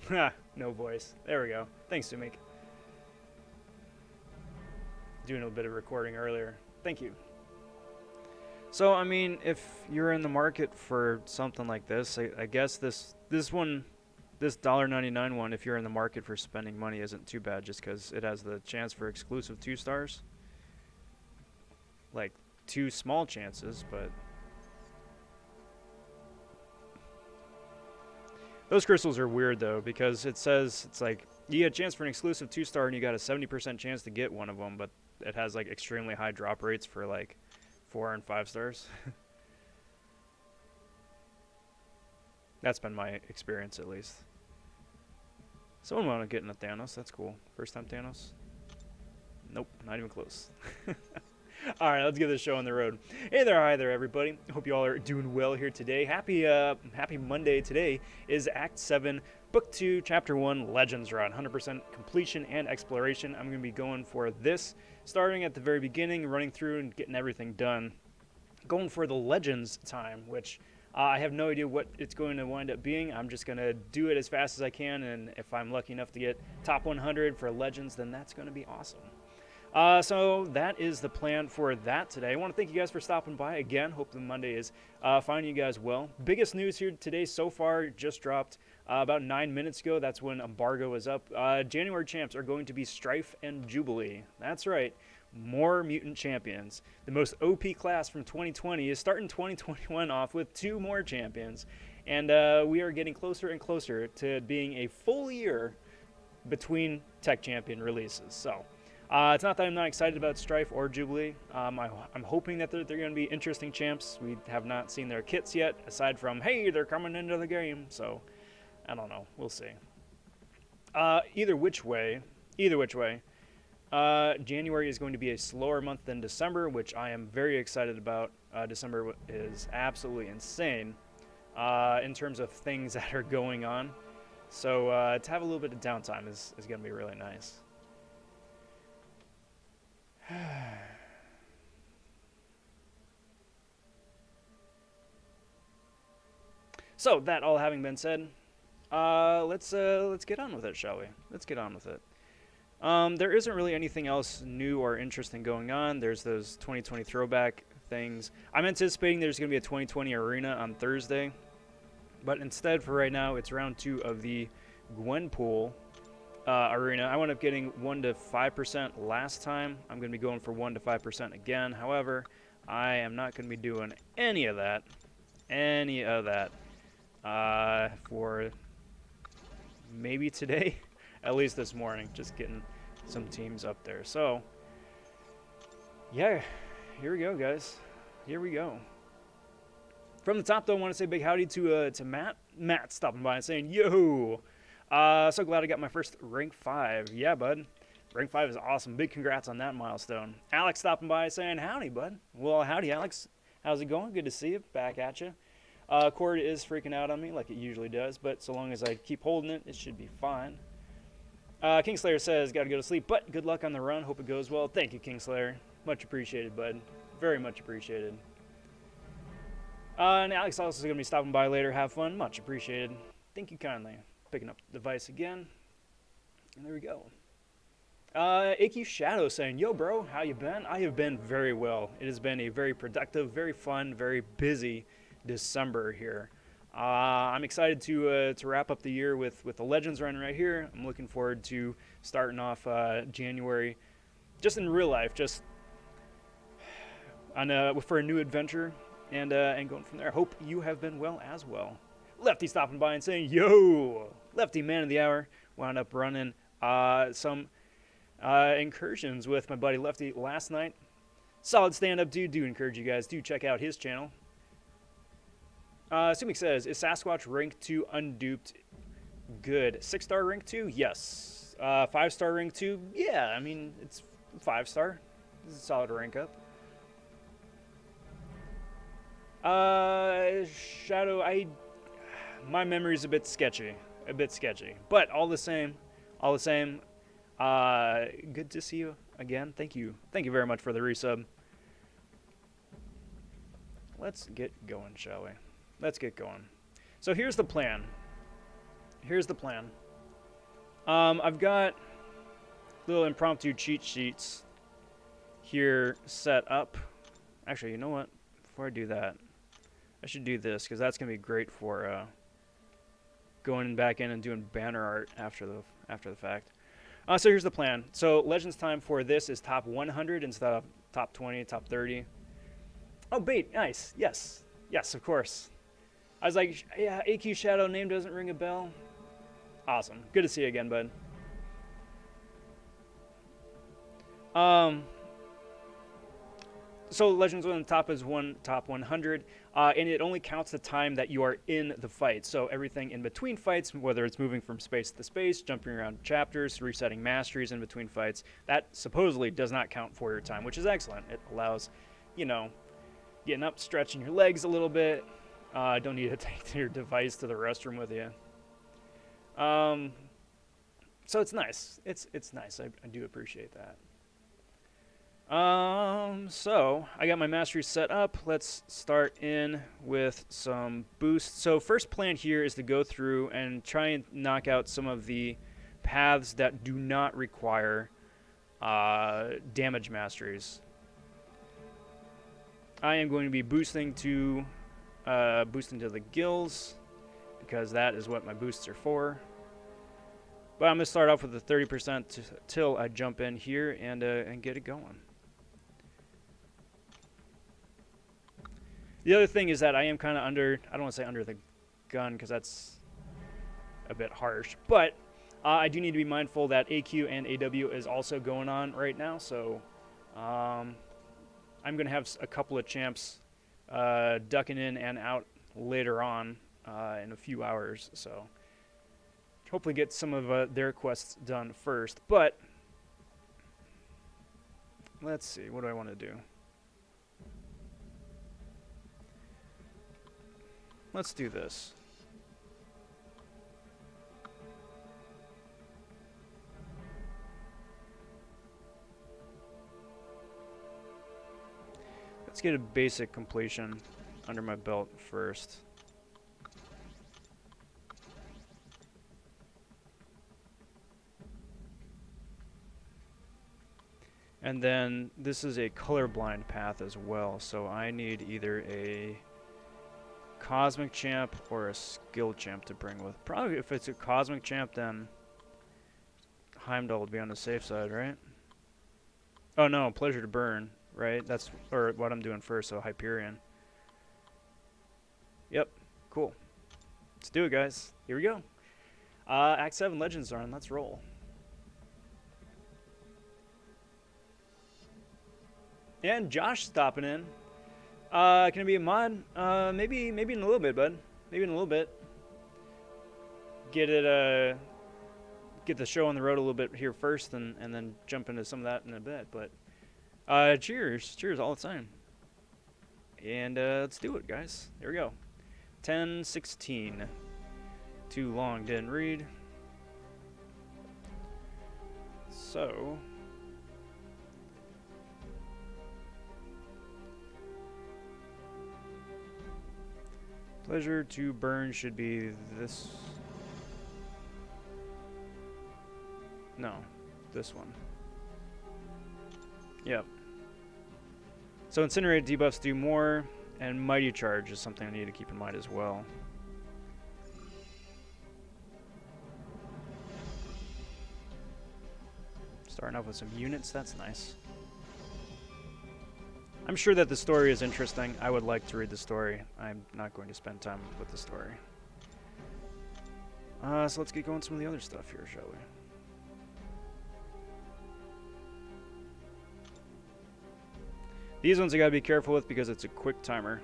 Ha, no voice. There we go. Thanks, Sumik. Doing a bit of recording earlier. Thank you. So, I mean, if you're in the market for something like this, I guess this one, this $1.99 one, if you're in the market for spending money, isn't too bad just because it has the chance for exclusive 2 stars. Like, 2 small chances, but those crystals are weird, though, because it says it's like you get a chance for an exclusive 2 star and you got a 70% chance to get one of them, but it has like extremely high drop rates for like 4 and 5 stars. That's been my experience, at least. Someone want to get in a Thanos. That's cool. First time Thanos? Nope, not even close. All right, let's get this show on the road. Hey there, hi there, everybody. Hope you all are doing well here today. Happy Monday. Today is Act 7, Book 2, Chapter 1, Legends Run. 100% completion and exploration. I'm going to be going for this, starting at the very beginning, running through and getting everything done. Going for the Legends time, which I have no idea what it's going to wind up being. I'm just going to do it as fast as I can, and if I'm lucky enough to get top 100 for Legends, then that's going to be awesome. So that is the plan for that today. I want to thank you guys for stopping by again. Hope the Monday is finding you guys well. Biggest news here today so far just dropped about 9 minutes ago. That's when embargo was up. January champs are going to be Strife and Jubilee. That's right. More mutant champions. The most OP class from 2020 is starting 2021 off with 2 more champions. And we are getting closer and closer to being a full year between tech champion releases. So it's not that I'm not excited about Strife or Jubilee. I'm hoping that they're going to be interesting champs. We have not seen their kits yet, aside from, hey, they're coming into the game. So, I don't know. We'll see. Either which way, January is going to be a slower month than December, which I am very excited about. December is absolutely insane in terms of things that are going on. So to have a little bit of downtime is going to be really nice. So that all having been said, let's get on with it, shall we? Let's get on with it. There isn't really anything else new or interesting going on. There's those 2020 throwback things. I'm anticipating there's going to be a 2020 arena on Thursday, but instead for right now, it's round 2 of the Gwenpool arena. I wound up getting 1 to 5% last time. I'm going to be going for 1 to 5% again. However, I am not going to be doing any of that for maybe today, at least this morning, just getting some teams up there. So, yeah, here we go, guys. Here we go. From the top, though, I want to say big howdy to Matt. Matt stopping by and saying, yo! So glad I got my first rank 5. Yeah, bud. Rank 5 is awesome. Big congrats on that milestone. Alex stopping by saying, howdy, bud. Well, howdy, Alex. How's it going? Good to see you. Back at you. Cord is freaking out on me like it usually does, but so long as I keep holding it, it should be fine. Kingslayer says, gotta go to sleep, but good luck on the run. Hope it goes well. Thank you, Kingslayer. Much appreciated, bud. Very much appreciated. And Alex also going to be stopping by later. Have fun. Much appreciated. Thank you kindly. Picking up the device again. And there we go. Icky Shadow saying, yo, bro, how you been? I have been very well. It has been a very productive, very fun, very busy December here. I'm excited to wrap up the year with the Legends run right here. I'm looking forward to starting off January just in real life, just on for a new adventure and going from there. I hope you have been well as well. Lefty stopping by and saying, yo, Lefty man of the hour. Wound up running some incursions with my buddy Lefty last night. Solid stand-up dude. Do encourage you guys. Do check out his channel. Sumik says, is Sasquatch rank 2 unduped good? 6-star rank 2? Yes. 5-star rank 2? Yeah, I mean, it's 5-star. This is a solid rank up. Shadow, my memory's a bit sketchy. But all the same, good to see you again. Thank you very much for the resub. Let's get going, shall we? Let's get going. So here's the plan. I've got little impromptu cheat sheets here set up. Actually, you know what? Before I do that, I should do this because that's gonna be great for going back in and doing banner art after the fact. So here's the plan. So Legends time for this is top 100 instead of top 20, top 30. Oh, bait, nice. Yes, yes, of course. I was like, yeah, AQ Shadow name doesn't ring a bell. Awesome. Good to see you again, bud. So Legends on the top is top 100, and it only counts the time that you are in the fight. So everything in between fights, whether it's moving from space to space, jumping around chapters, resetting masteries in between fights, that supposedly does not count for your time, which is excellent. It allows, you know, getting up, stretching your legs a little bit. Don't need to take your device to the restroom with you. So it's nice. It's nice. I do appreciate that. So I got my mastery set up. Let's start in with some boosts. So first plan here is to go through and try and knock out some of the paths that do not require damage masteries. I am going to be boosting to the gills because that is what my boosts are for. But I'm going to start off with the 30% till I jump in here and get it going. The other thing is that I am kind of under, I don't want to say under the gun because that's a bit harsh, but I do need to be mindful that AQ and AW is also going on right now, so I'm going to have a couple of champs ducking in and out later on in a few hours, so hopefully get some of their quests done first, but let's see, what do I want to do? Let's do this. Let's get a basic completion under my belt first. And then this is a colorblind path as well, so I need either a Cosmic Champ or a Skill Champ to bring with. Probably if it's a Cosmic Champ, then Heimdall would be on the safe side, right? Oh no, Pleasure to Burn, right? That's or what I'm doing first, so Hyperion. Yep, cool. Let's do it, guys. Here we go. Act 7 Legends are on. Let's roll. And Josh stopping in. Can it be a mod? Maybe in a little bit, bud. Maybe in a little bit. Get it, get the show on the road a little bit here first, and then jump into some of that in a bit. But cheers all the time. And let's do it, guys. Here we go. 10:16. Too long, didn't read. So. Pleasure to Burn should be this. No, this one. Yep. So Incinerate debuffs do more, and Mighty Charge is something I need to keep in mind as well. Starting off with some units, that's nice. I'm sure that the story is interesting. I would like to read the story. I'm not going to spend time with the story. So let's get going some of the other stuff here, shall we? These ones I gotta be careful with because it's a quick timer.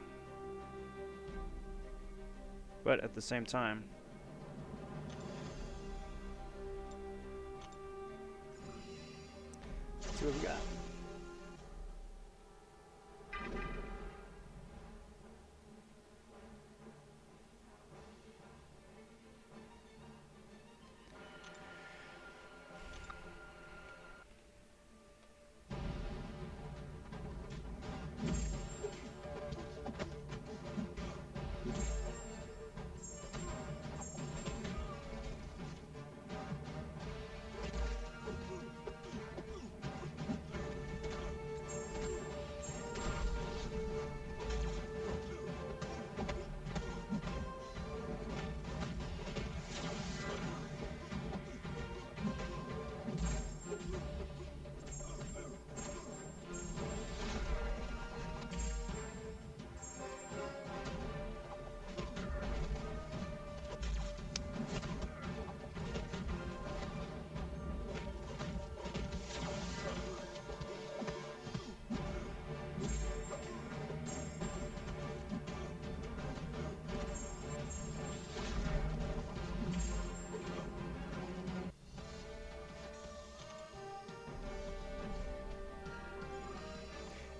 But at the same time, let's see what we got.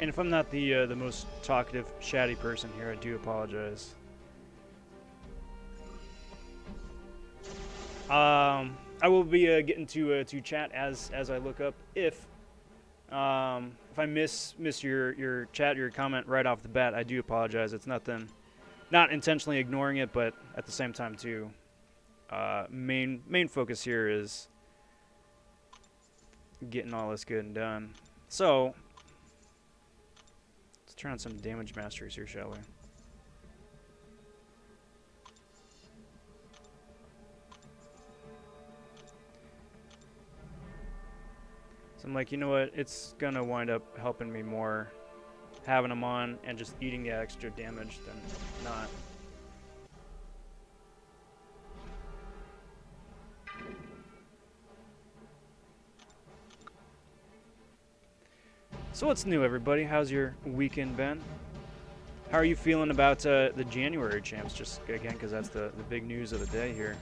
And if I'm not the most talkative, chatty person here, I do apologize. I will be getting to chat as I look up. If I miss your chat, your comment right off the bat, I do apologize. It's nothing, not intentionally ignoring it, but at the same time too, main focus here is getting all this good and done. So let's turn on some damage masters here, shall we? So I'm like, you know what? It's gonna wind up helping me more having them on and just eating the extra damage than not. So what's new, everybody? How's your weekend been? How are you feeling about the January champs? Just again, because that's the big news of the day here.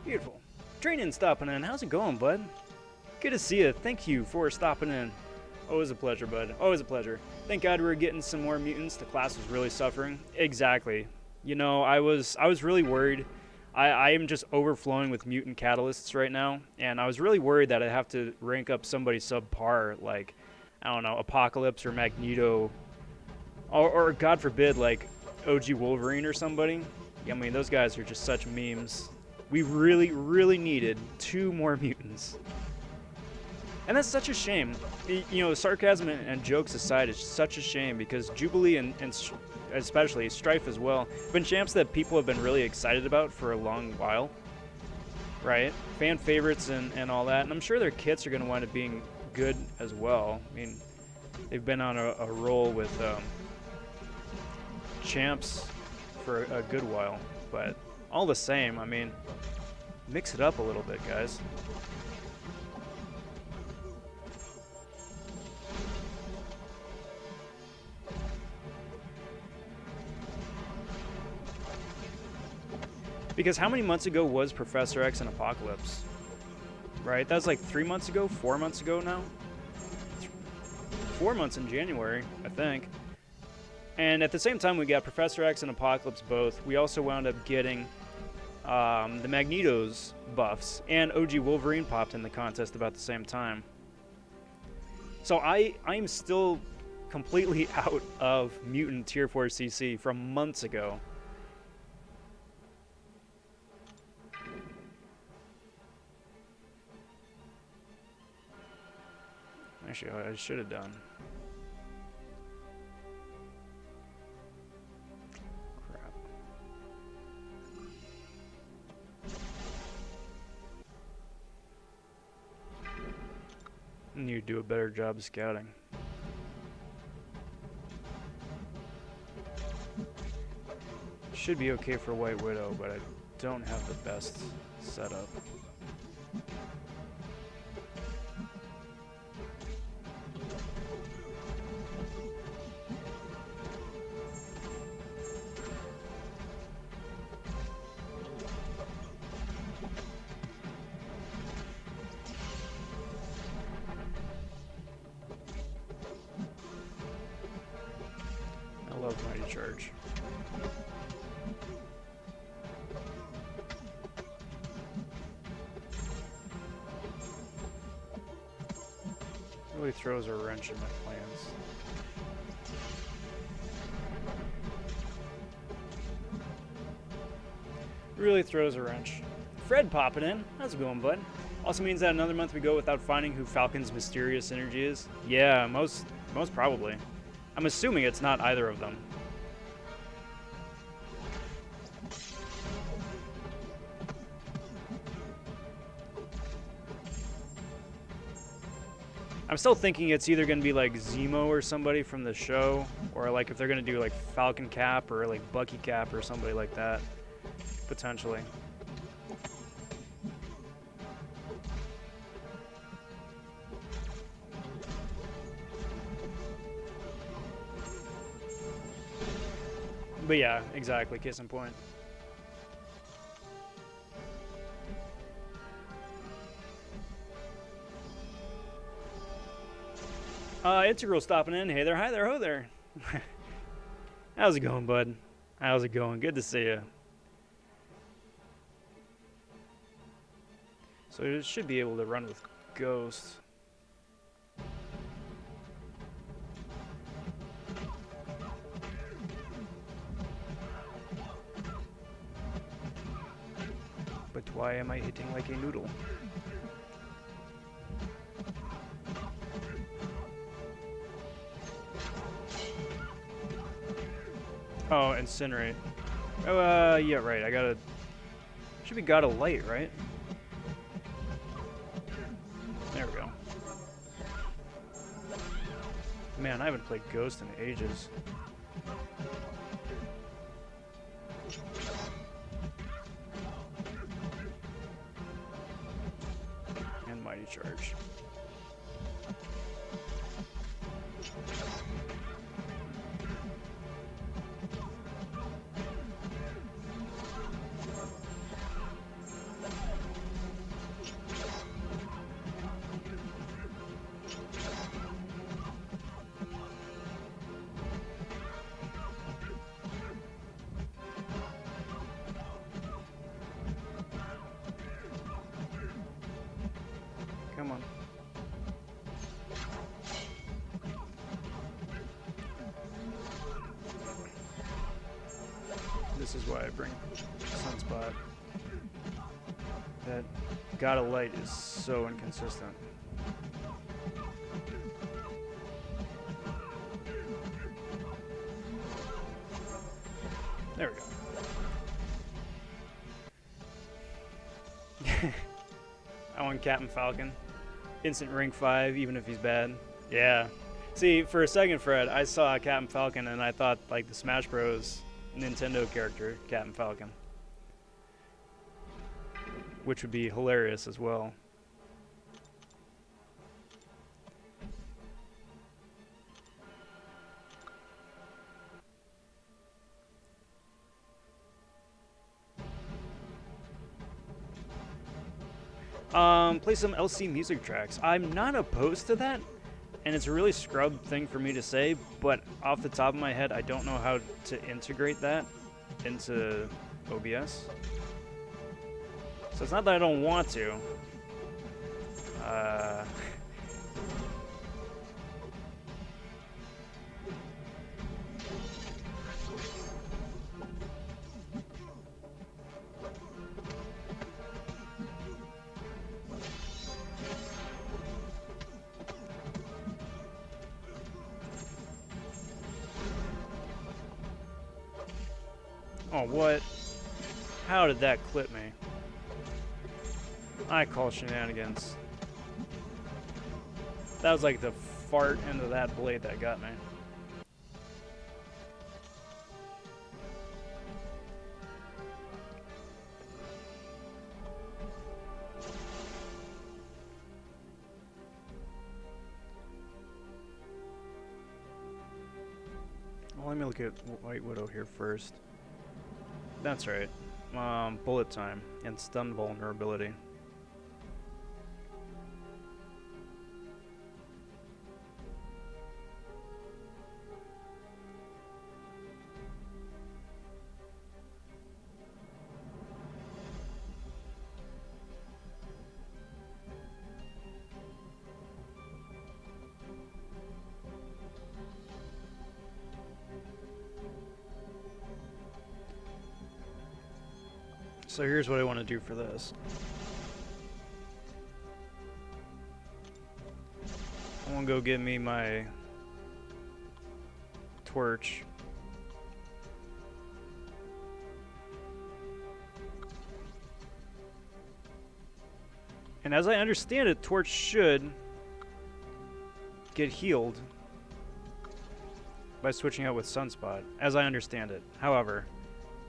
Beautiful. Training stopping in. How's it going, bud? Good to see you. Thank you for stopping in. Always a pleasure, bud. Always a pleasure. Thank God we're getting some more mutants. The class was really suffering. Exactly. You know, I was really worried. I am just overflowing with mutant catalysts right now, and I was really worried that I'd have to rank up somebody subpar, like, I don't know, Apocalypse or Magneto, or God forbid, like OG Wolverine or somebody. I mean, those guys are just such memes. We really, really needed 2 more mutants. And that's such a shame. You know, sarcasm and jokes aside, it's such a shame because Jubilee and especially Strife as well have been champs that people have been really excited about for a long while. Right? Fan favorites and all that. And I'm sure their kits are going to wind up being good as well. I mean, they've been on a roll with champs for a good while. But all the same, I mean, mix it up a little bit, guys. Because how many months ago was Professor X and Apocalypse? Right? That was like 3 months ago, 4 months ago now? 4 months in January, I think. And at the same time we got Professor X and Apocalypse both, we also wound up getting the Magneto's buffs, and OG Wolverine popped in the contest about the same time. So I'm still completely out of Mutant Tier 4 CC from months ago. Actually, I should have done. Crap. I need to do a better job of scouting. Should be okay for White Widow, but I don't have the best setup. I love Mighty Charge. Really throws a wrench in my plans. Really throws a wrench. Fred popping in. How's it going, bud? Also means that another month we go without finding who Falcon's mysterious energy is. Yeah, most probably. I'm assuming it's not either of them. I'm still thinking it's either going to be like Zemo or somebody from the show, or like if they're going to do like Falcon Cap or like Bucky Cap or somebody like that, potentially. But yeah, exactly, case in point. Integral stopping in. Hey there, hi there, ho there. How's it going, bud? How's it going? Good to see you. So it should be able to run with Ghost. But why am I hitting like a noodle? Oh, incinerate. Oh, yeah, right. I gotta. Should be got a light, right? There we go. Man, I haven't played Ghost in ages. And Mighty Charge. Come on. This is why I bring Sunspot. That Gotta Light is so inconsistent. There we go. I want Captain Falcon. Instant rank 5, even if he's bad. Yeah. See, for a second, Fred, I saw Captain Falcon and I thought like the Smash Bros. Nintendo character, Captain Falcon. Which would be hilarious as well. Play some LC music tracks. I'm not opposed to that, and it's a really scrub thing for me to say, but off the top of my head, I don't know how to integrate that into OBS. So it's not that I don't want to. Oh, what? How did that clip me? I call shenanigans. That was like the fart into that blade that got me. Well, let me look at White Widow here first. That's right. Bullet time and stun vulnerability. So here's what I want to do for this. I want to go get me my torch. And as I understand it, torch should get healed by switching out with Sunspot, as I understand it. However,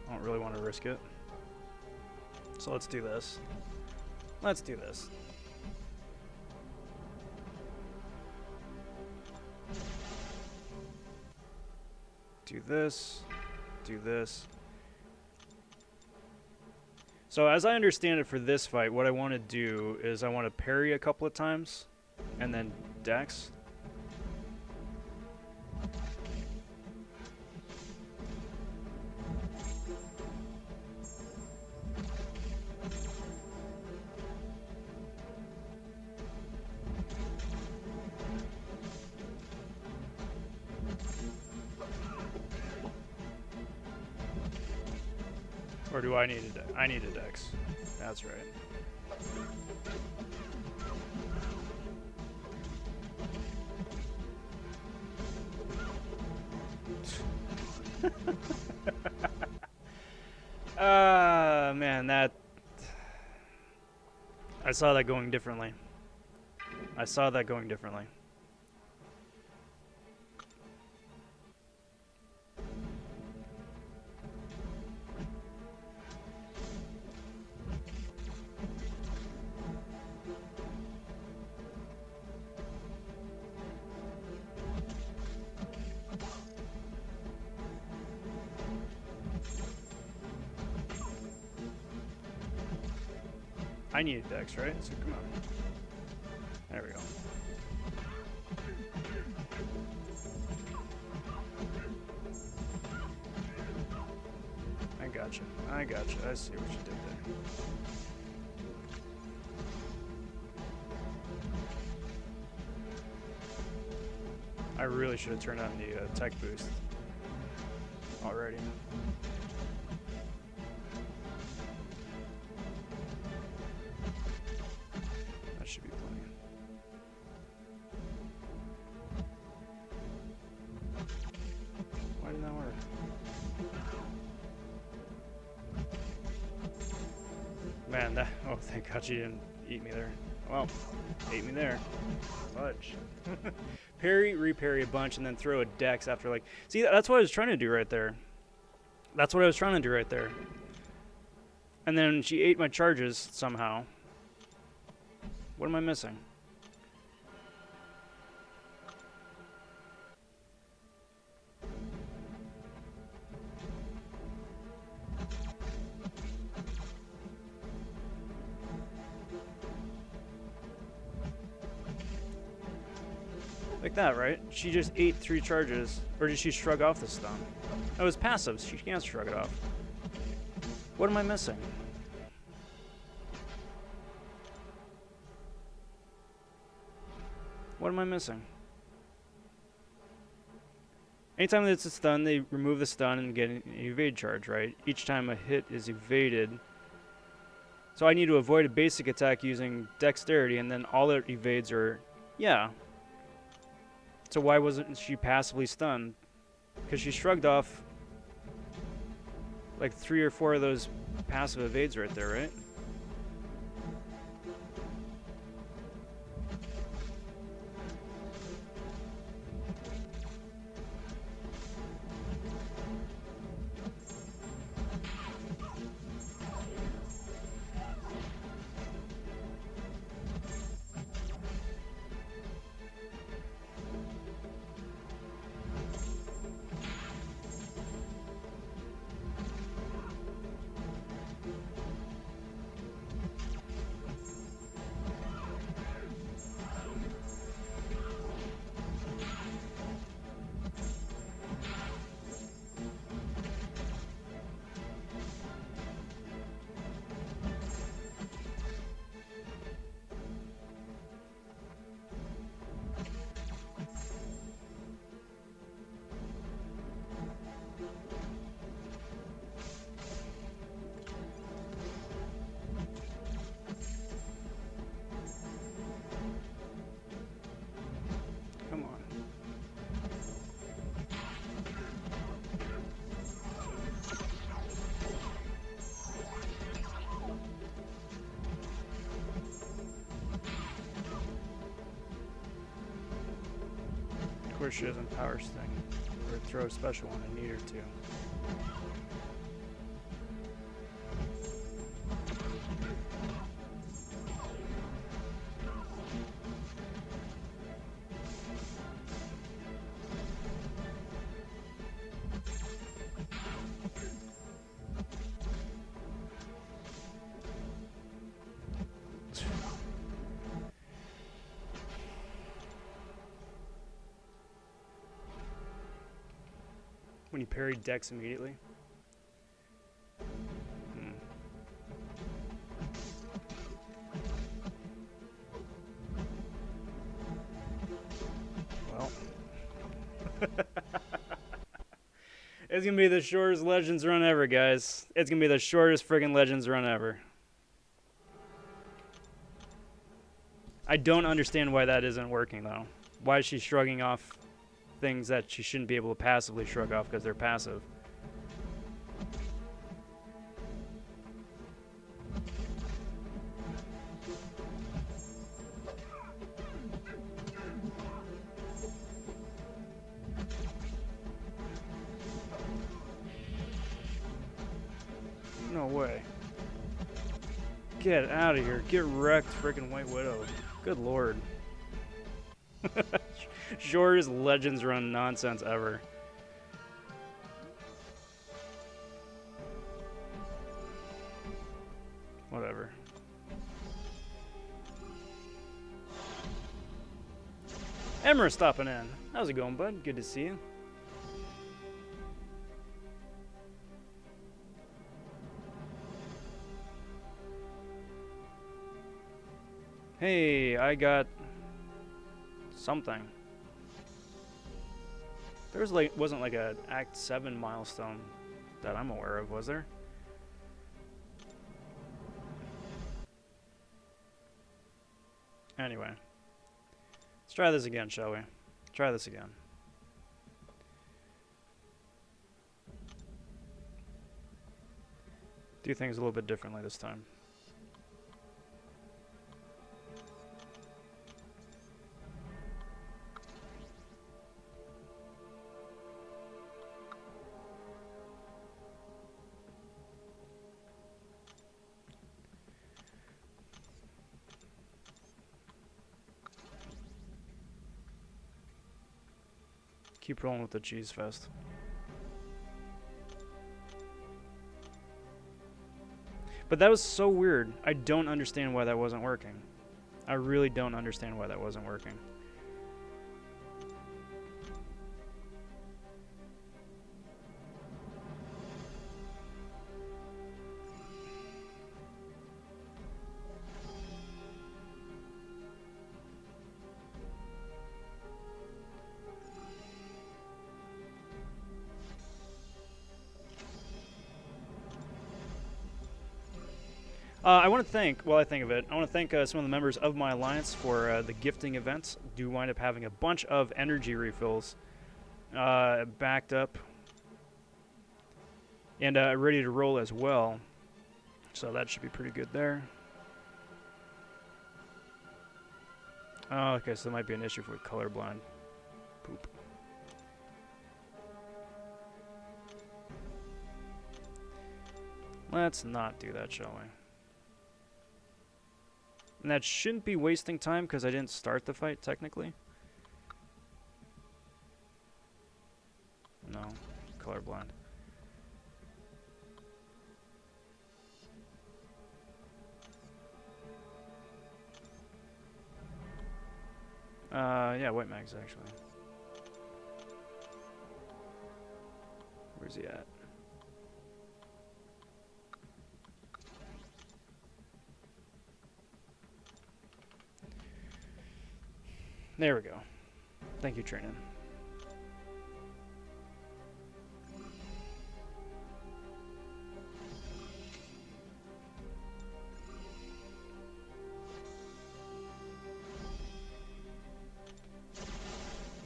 I don't really want to risk it. So let's do this. Let's do this. Do this. Do this. So as I understand it for this fight, what I want to do is I want to parry a couple of times and then dex. Or do I need a dex? I need a dex. That's right. Man, that... I saw that going differently. I saw that going differently. I need a dex, right? So come on. There we go. I gotcha. I gotcha. I see what you did there. I really should have turned on the tech boost already. Should be plenty. Why didn't that work? Man, that... Oh, thank God you didn't eat me there. Well, ate me there. Fudge. Parry, reparry a bunch, and then throw a dex after, like... See, that's what I was trying to do right there. That's what I was trying to do right there. And then she ate my charges somehow. What am I missing? Like that, right? She just ate 3 charges. Or did she shrug off the stun? That was passive. She can't shrug it off. What am I missing? What am I missing? Anytime that it's a stun, they remove the stun and get an evade charge, right? Each time a hit is evaded. So I need to avoid a basic attack using dexterity, and then all it evades are... Yeah. So why wasn't she passively stunned? Because she shrugged off like 3 or 4 of those passive evades right there, right? Push isn't power sting. Or throw a special when I need her to. When you parry Dex immediately. Well. It's gonna be the shortest Legends run ever, guys. It's gonna be the shortest friggin' Legends run ever. I don't understand why that isn't working, though. Why is she shrugging off things that she shouldn't be able to passively shrug off because they're passive? No way. Get out of here. Get wrecked, freaking White Widow. Good lord. Shortest Legends run nonsense ever. Whatever. Emma stopping in. How's it going, bud? Good to see you. Hey, I got something. There was wasn't like a Act 7 milestone that I'm aware of, was there? Anyway. Let's try this again, shall we? Try this again. Do things a little bit differently this time. Keep rolling with the cheese fest. But that was so weird. I don't understand why that wasn't working. I really don't understand why that wasn't working. I want to thank, while I think of it, I want to thank some of the members of my alliance for the gifting events. Do wind up having a bunch of energy refills backed up and ready to roll as well. So that should be pretty good there. Oh, okay, so there might be an issue with colorblind. Poop. Let's not do that, shall we? And that shouldn't be wasting time because I didn't start the fight, technically. No, colorblind. Yeah, white mags, actually. Where's he at? There we go. Thank you, Training.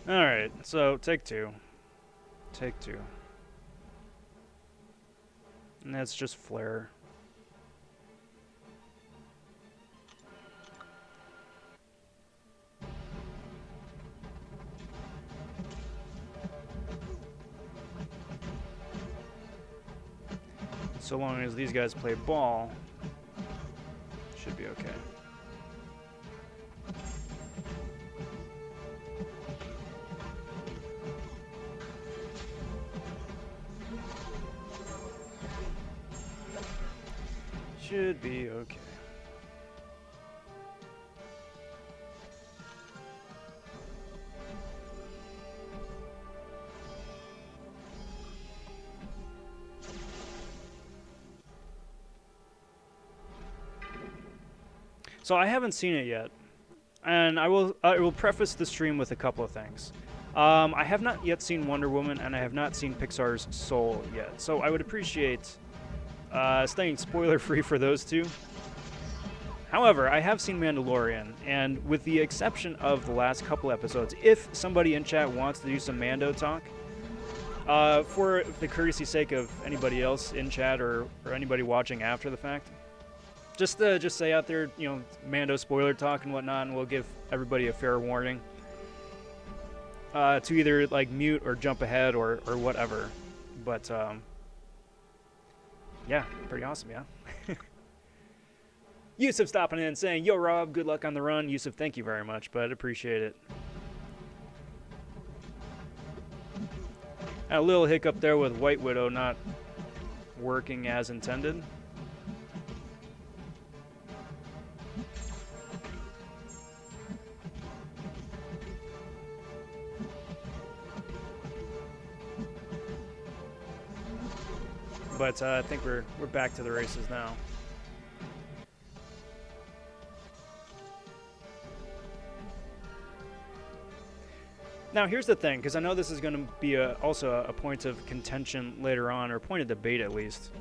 Alright, so take two. Take two. And that's just flare. So long as these guys play ball, should be okay. Should be okay. So I haven't seen it yet, and I will preface the stream with a couple of things. I have not yet seen Wonder Woman, and I have not seen Pixar's Soul yet. So I would appreciate staying spoiler-free for those two. However, I have seen Mandalorian, and with the exception of the last couple episodes, if somebody in chat wants to do some Mando talk, for the courtesy sake of anybody else in chat or anybody watching after the fact, just say out there, you know, Mando spoiler talk and whatnot, and we'll give everybody a fair warning to either like mute or jump ahead or whatever. But yeah, pretty awesome, yeah. Yusuf stopping in and saying, "Yo, Rob, good luck on the run." Yusuf, thank you very much, bud. Appreciate it. A little hiccup there with White Widow not working as intended. But I think we're back to the races now. Now here's the thing, because I know this is going to be also a point of contention later on, or a point of debate at least,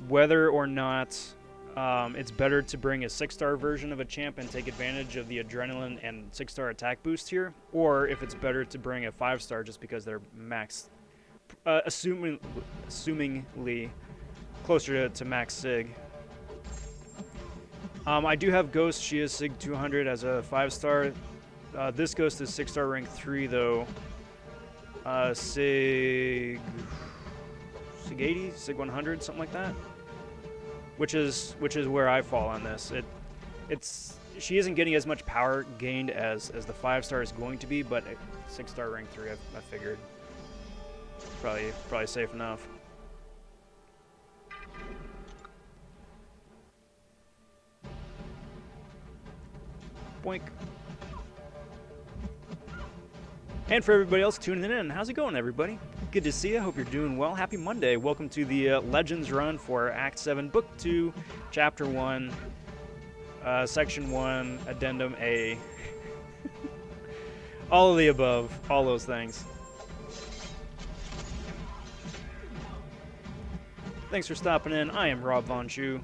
whether or not it's better to bring a 6-star version of a champ and take advantage of the adrenaline and 6-star attack boost here, or if it's better to bring a 5-star just because they're maxed. Assumingly closer to max Sig. I do have Ghost. She is Sig 200 as a 5-star. This Ghost is 6-star rank 3 though. Sig 80, Sig 100, something like that. Which is where I fall on this. She isn't getting as much power gained as the 5-star is going to be, but 6-star rank 3 I figured. Probably safe enough. Boink. And for everybody else tuning in, how's it going, everybody? Good to see you. Hope you're doing well. Happy Monday. Welcome to the Legends run for Act 7, Book 2, Chapter 1, Section 1, Addendum A. All of the above. All those things. Thanks for stopping in. I am Rob vonShoe.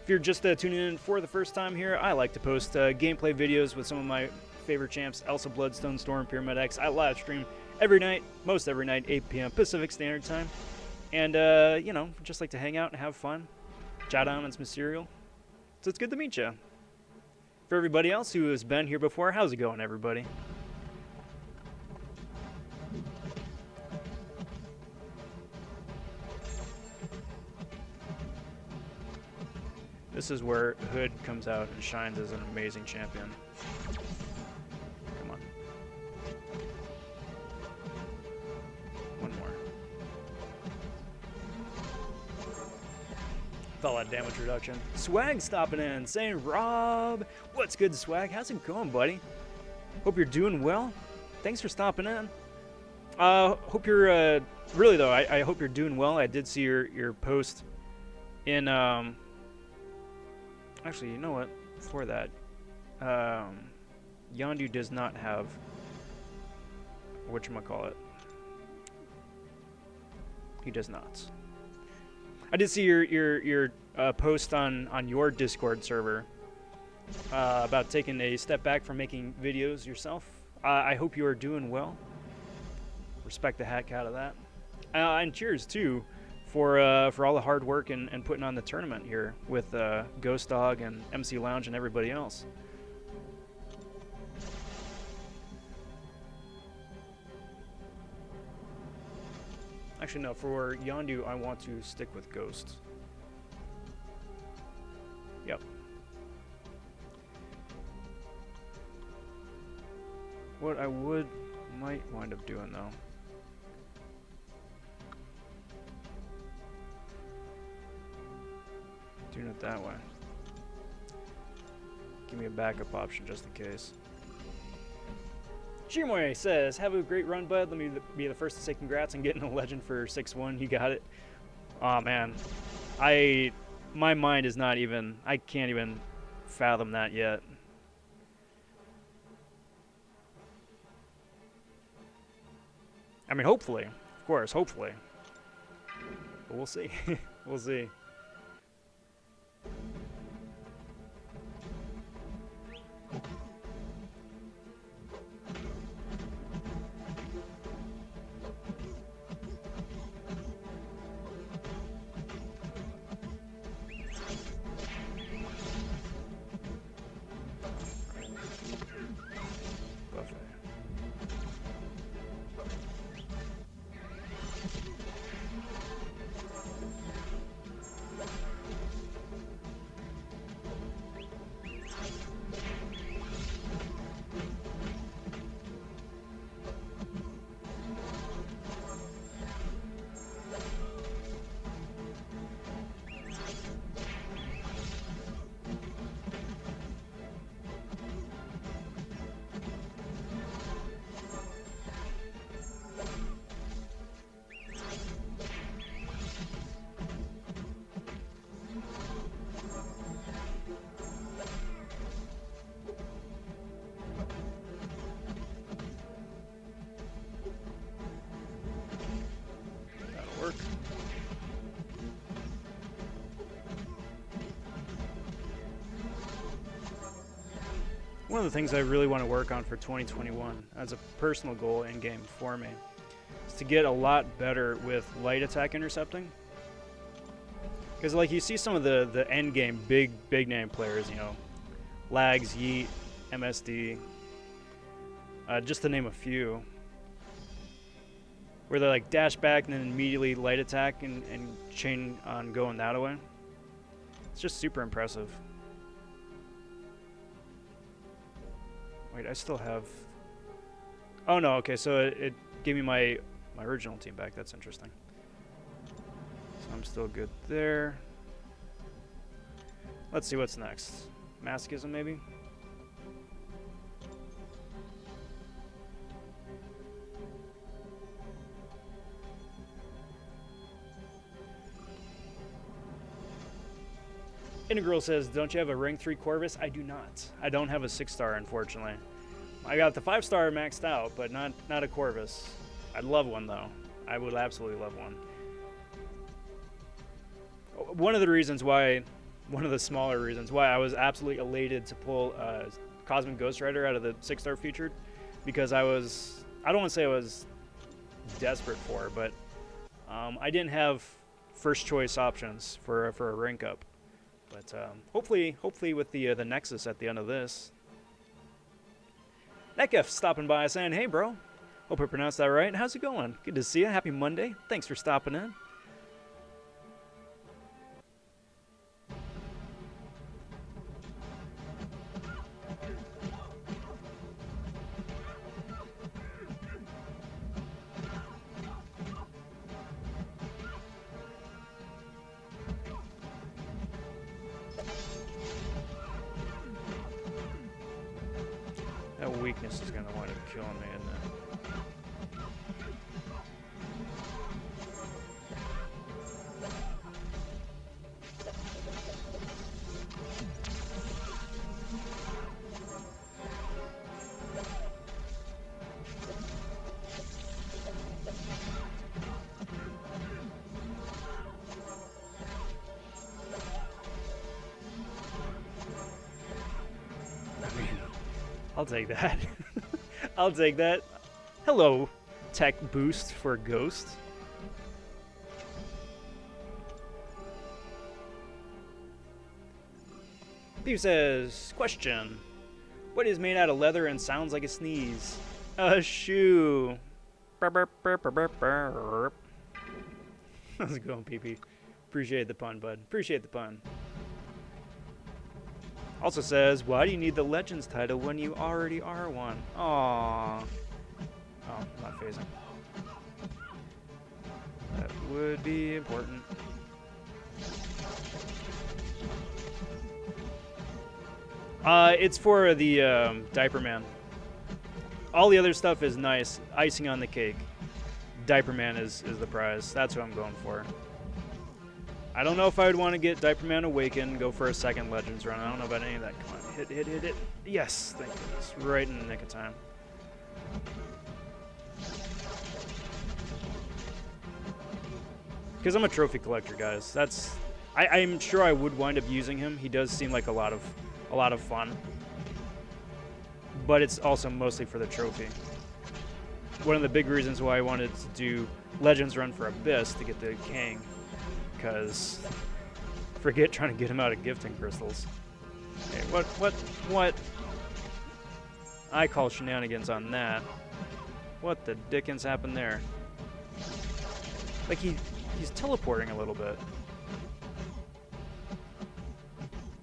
If you're just tuning in for the first time here, I like to post gameplay videos with some of my favorite champs, Elsa, Bloodstone, Storm, Pyramid X. I live stream every night, most every night, 8 p.m. Pacific Standard Time. And, you know, just like to hang out and have fun, chat on some cereal. So it's good to meet you. For everybody else who has been here before, how's it going, everybody? This is where Hood comes out and shines as an amazing champion. Come on. One more. Felt that damage reduction. Swag stopping in, saying, "Rob, what's good, Swag? How's it going, buddy? Hope you're doing well. Thanks for stopping in. Hope you're, really though, I hope you're doing well. I did see your post in, actually, you know what? Before that, Yondu does not have whatchamacallit. He does not. I did see your post on your Discord server about taking a step back from making videos yourself. I hope you are doing well. Respect the heck out of that. And cheers too for all the hard work and putting on the tournament here with Ghost Dog and MC Lounge and everybody else. Actually, no. For Yondu, I want to stick with Ghost. Yep. What I might wind up doing though. Doing it that way. Give me a backup option just in case. Shimoy says, have a great run, bud. Let me be the first to say congrats on getting a legend for 6-1. You got it. Oh man. My mind is not even, I can't even fathom that yet. I mean, hopefully, of course, hopefully. But we'll see. We'll see. One of the things I really want to work on for 2021 as a personal goal in game for me is to get a lot better with light attack intercepting. Because like you see some of the end game big name players, you know, Lags, Yeet, MSD, just to name a few, where they like dash back and then immediately light attack and chain on going that way. It's just super impressive. Wait, I still have... Oh no, okay, so it gave me my original team back. That's interesting. So I'm still good there. Let's see what's next. Masochism, maybe? Integral says, don't you have a rank 3 Corvus? I do not. I don't have a 6-star, unfortunately. I got the 5-star maxed out, but not a Corvus. I'd love one, though. I would absolutely love one. One of the reasons why, one of the smaller reasons why I was absolutely elated to pull Cosmic Ghost Rider out of the 6-star featured, because I don't want to say I was desperate for it, but I didn't have first choice options for a rank up. But hopefully with the Nexus at the end of this. Nekef stopping by saying, hey bro, hope I pronounced that right. How's it going? Good to see you. Happy Monday. Thanks for stopping in. That weakness is going to wind up killing me, isn't it? I'll take that. I'll take that. Hello, tech boost for Ghost. Pew says, question. What is made out of leather and sounds like a sneeze? A shoe. Burp, burp, burp, burp, burp. How's it going, PP? Appreciate the pun, bud. Appreciate the pun. Also says, why do you need the Legends title when you already are one? Aww. Oh, not phasing. That would be important. It's for the Diaper Man. All the other stuff is nice. Icing on the cake. Diaper Man is the prize. That's what I'm going for. I don't know if I would want to get Diaper Man Awaken, go for a second Legends run. I don't know about any of that. Come on, hit, hit, hit, hit. Yes, thank goodness. Right in the nick of time. Because I'm a trophy collector, guys. That's... I'm sure I would wind up using him. He does seem like a lot of fun. But it's also mostly for the trophy. One of the big reasons why I wanted to do Legends run for Abyss to get the Kang. Because forget trying to get him out of gifting crystals. Hey, what? I call shenanigans on that. What the dickens happened there? Like he's teleporting a little bit.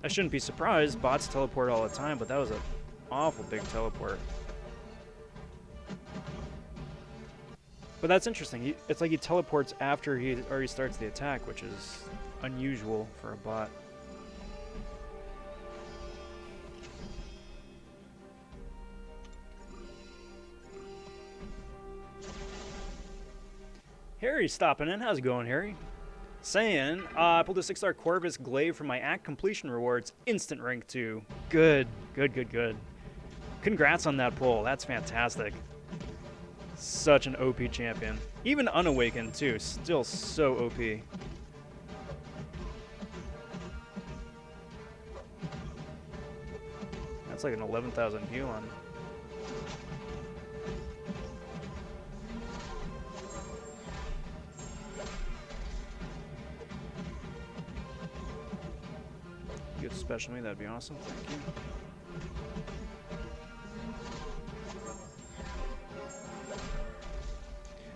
I shouldn't be surprised. Bots teleport all the time, but that was an awful big teleport. But that's interesting. It's like he teleports after he already starts the attack, which is unusual for a bot. Harry's stopping in. How's it going, Harry? Saying, I pulled a 6-star Corvus Glaive from my act completion rewards. Instant rank 2. Good. Good. Congrats on that pull. That's fantastic. Such an OP champion. Even unawakened, too. Still so OP. That's like an 11,000 heal on. You get a special me, that'd be awesome. Thank you.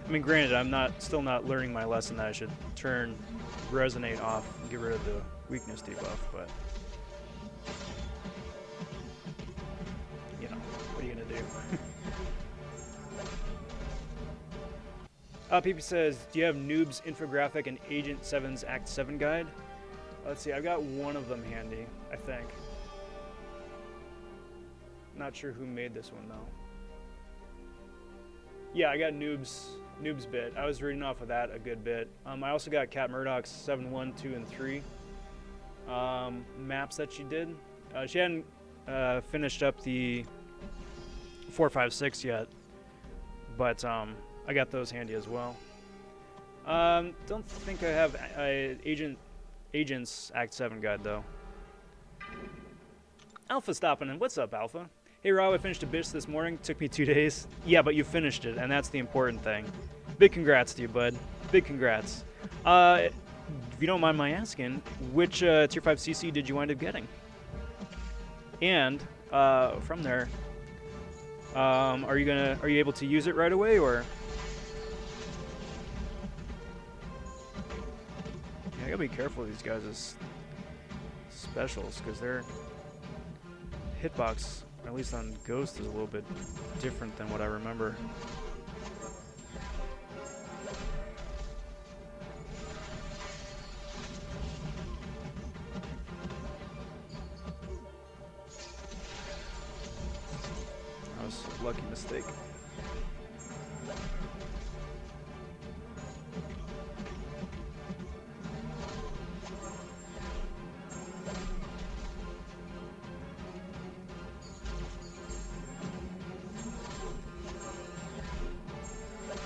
I mean, granted, I'm still not learning my lesson that I should turn Resonate off and get rid of the weakness debuff, but you know, what are you gonna do? PP says, do you have Noob's infographic and Agent 7's Act 7 guide? Let's see, I've got one of them handy, I think. Not sure who made this one though. Yeah, I got Noob's bit. I was reading off of that a good bit. I also got Cat Murdoch's 7, 1, 2, and 3 maps that she did. She hadn't finished up the 4, 5, 6 yet, but I got those handy as well. Don't think I have Agent's Act 7 guide though. Alpha stopping in. What's up, Alpha? Hey Rob, I finished Abyss this morning. Took me 2 days. Yeah, but you finished it, and that's the important thing. Big congrats to you, bud. Big congrats. If you don't mind my asking, which Tier 5 CC did you wind up getting? And from there, are you able to use it right away, or? Yeah, I gotta be careful with these guys' specials, because their hitbox, at least on Ghost, is a little bit different than what I remember. That was a lucky mistake.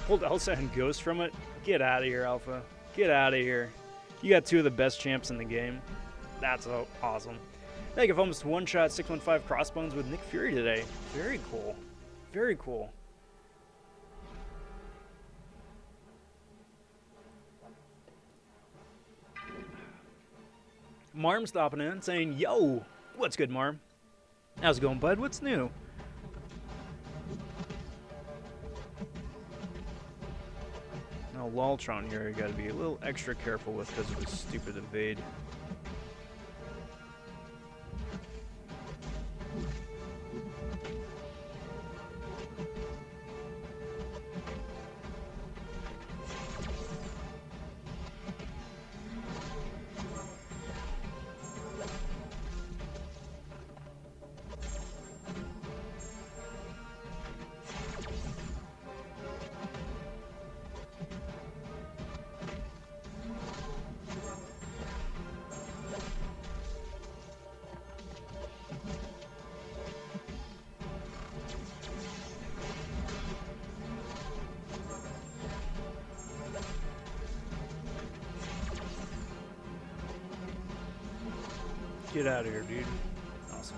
Pulled Elsa and Ghost from it? Get out of here, Alpha. Get out of here. You got 2 of the best champs in the game. That's so awesome. I think I've almost one-shot 615 Crossbones with Nick Fury today. Very cool. Very cool. Marm stopping in saying, yo, what's good, Marm? How's it going, bud? What's new? Now Loltron here, you gotta be a little extra careful with because of his stupid evade. Get out of here, dude. Awesome.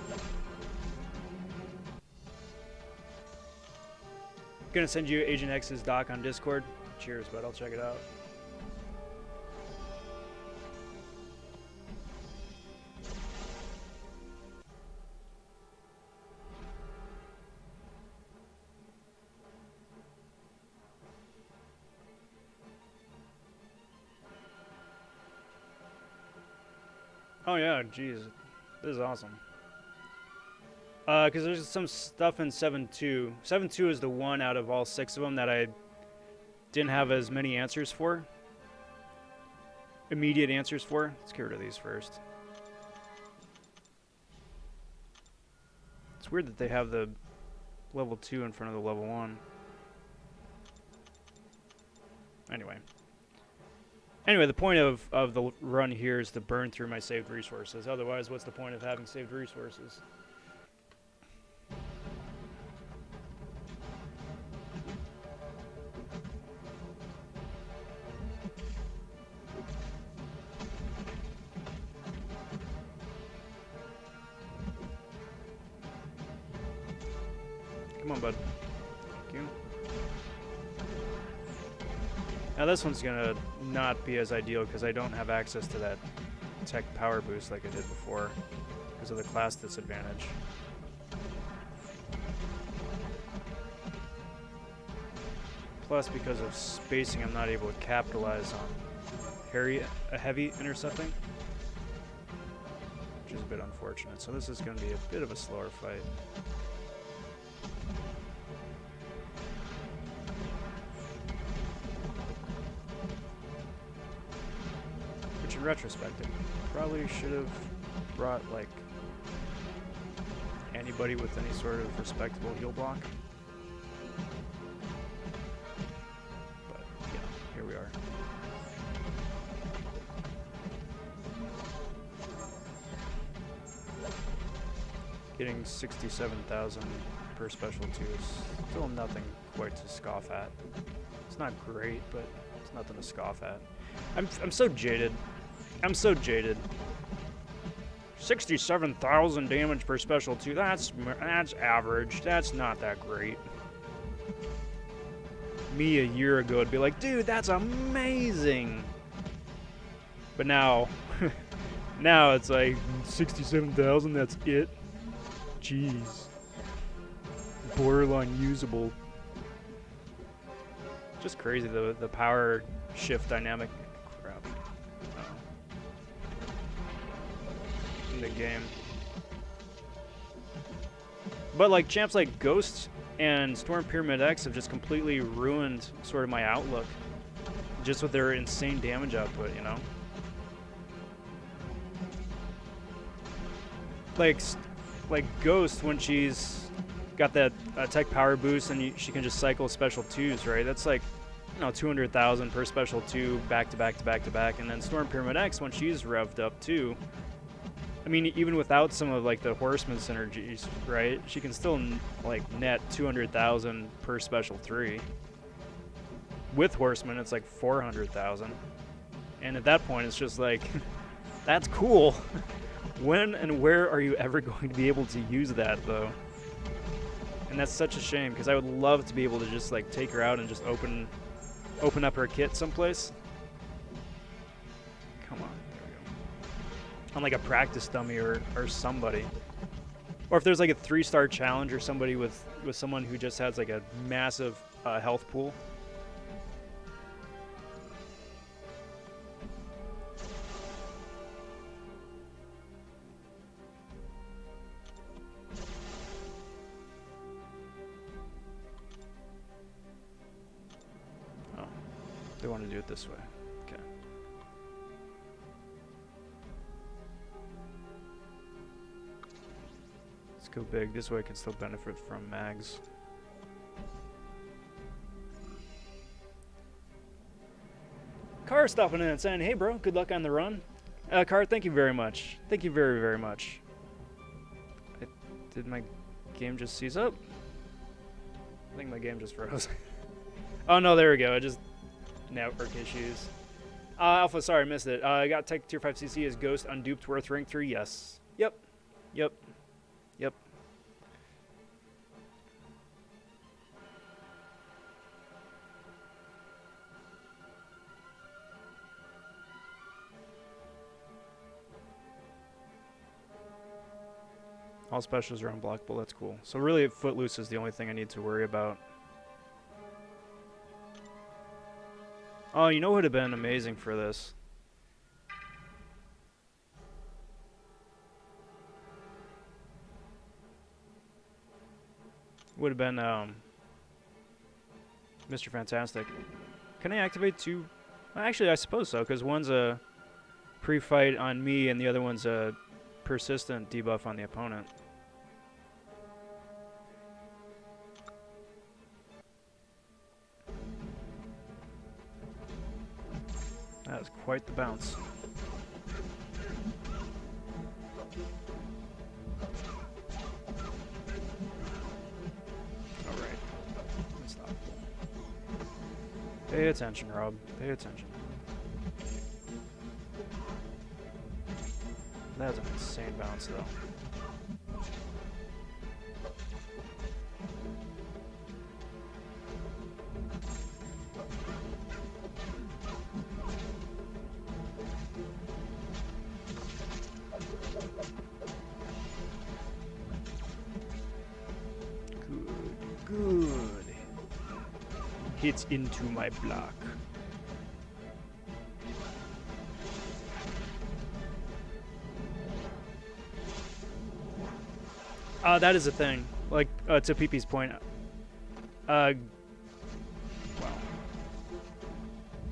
Gonna send you Agent X's doc on Discord. Cheers, bud. I'll check it out. Oh yeah, geez, this is awesome. Because there's some stuff in 7.2. 7.2 is the one out of all 6 of them that I didn't have as many answers for. Immediate answers for. Let's get rid of these first. It's weird that they have the level 2 in front of the level 1. Anyway, the point of the run here is to burn through my saved resources. Otherwise, what's the point of having saved resources? Come on, bud. Thank you. Now this one's gonna not be as ideal because I don't have access to that tech power boost like I did before because of the class disadvantage. Plus, because of spacing, I'm not able to capitalize on a heavy intercepting, which is a bit unfortunate. So this is going to be a bit of a slower fight. Which in retrospect, I probably should have brought like anybody with any sort of respectable heal block. But yeah, here we are. Getting 67,000 per special too is still nothing quite to scoff at. It's not great, but it's nothing to scoff at. I'm so jaded. I'm so jaded. 67,000 damage per special 2. That's average. That's not that great. Me a year ago would be like, dude, that's amazing. But now, now it's like 67,000. That's it. Jeez. Borderline usable. Just crazy the power shift dynamic. The game, but like champs like Ghost and Storm Pyramid X have just completely ruined sort of my outlook just with their insane damage output, you know? Like Ghost, when she's got that tech power boost and she can just cycle special 2s, right? That's like, you know, 200,000 per special 2 back to back to back to back. And then Storm Pyramid X, when she's revved up too, I mean, even without some of like the Horseman synergies, right? She can still like net 200,000 per special 3. With Horseman, it's like 400,000. And at that point, it's just like, that's cool. When and where are you ever going to be able to use that, though? And that's such a shame, because I would love to be able to just like take her out and just open up her kit someplace. Come on. On like a practice dummy or somebody, or if there's like a 3-star challenge or somebody with someone who just has like a massive health pool, do it this way. Okay. Let's go big. This way I can still benefit from mags. Car stopping in and saying, hey bro, good luck on the run. Car, thank you very much. Thank you very, very much. Did my game just seize up? I think my game just froze. Oh no, there we go. I just network issues. Alpha, sorry, missed it. I got Tech Tier 5 CC as Ghost unduped worth rank 3. Yes. Yep. Yep. Yep. All specials are unblockable. That's cool. So really, Footloose is the only thing I need to worry about. Oh, you know what would have been amazing for this? Would have been Mr. Fantastic. Can I activate two? Well, actually, I suppose so, because one's a pre-fight on me and the other one's a persistent debuff on the opponent. That was quite the bounce. Alright. Stop. Pay attention, Rob. Pay attention. That was an insane bounce, though. Good. Hits into my block. That is a thing. Like, to PP's point. Wow.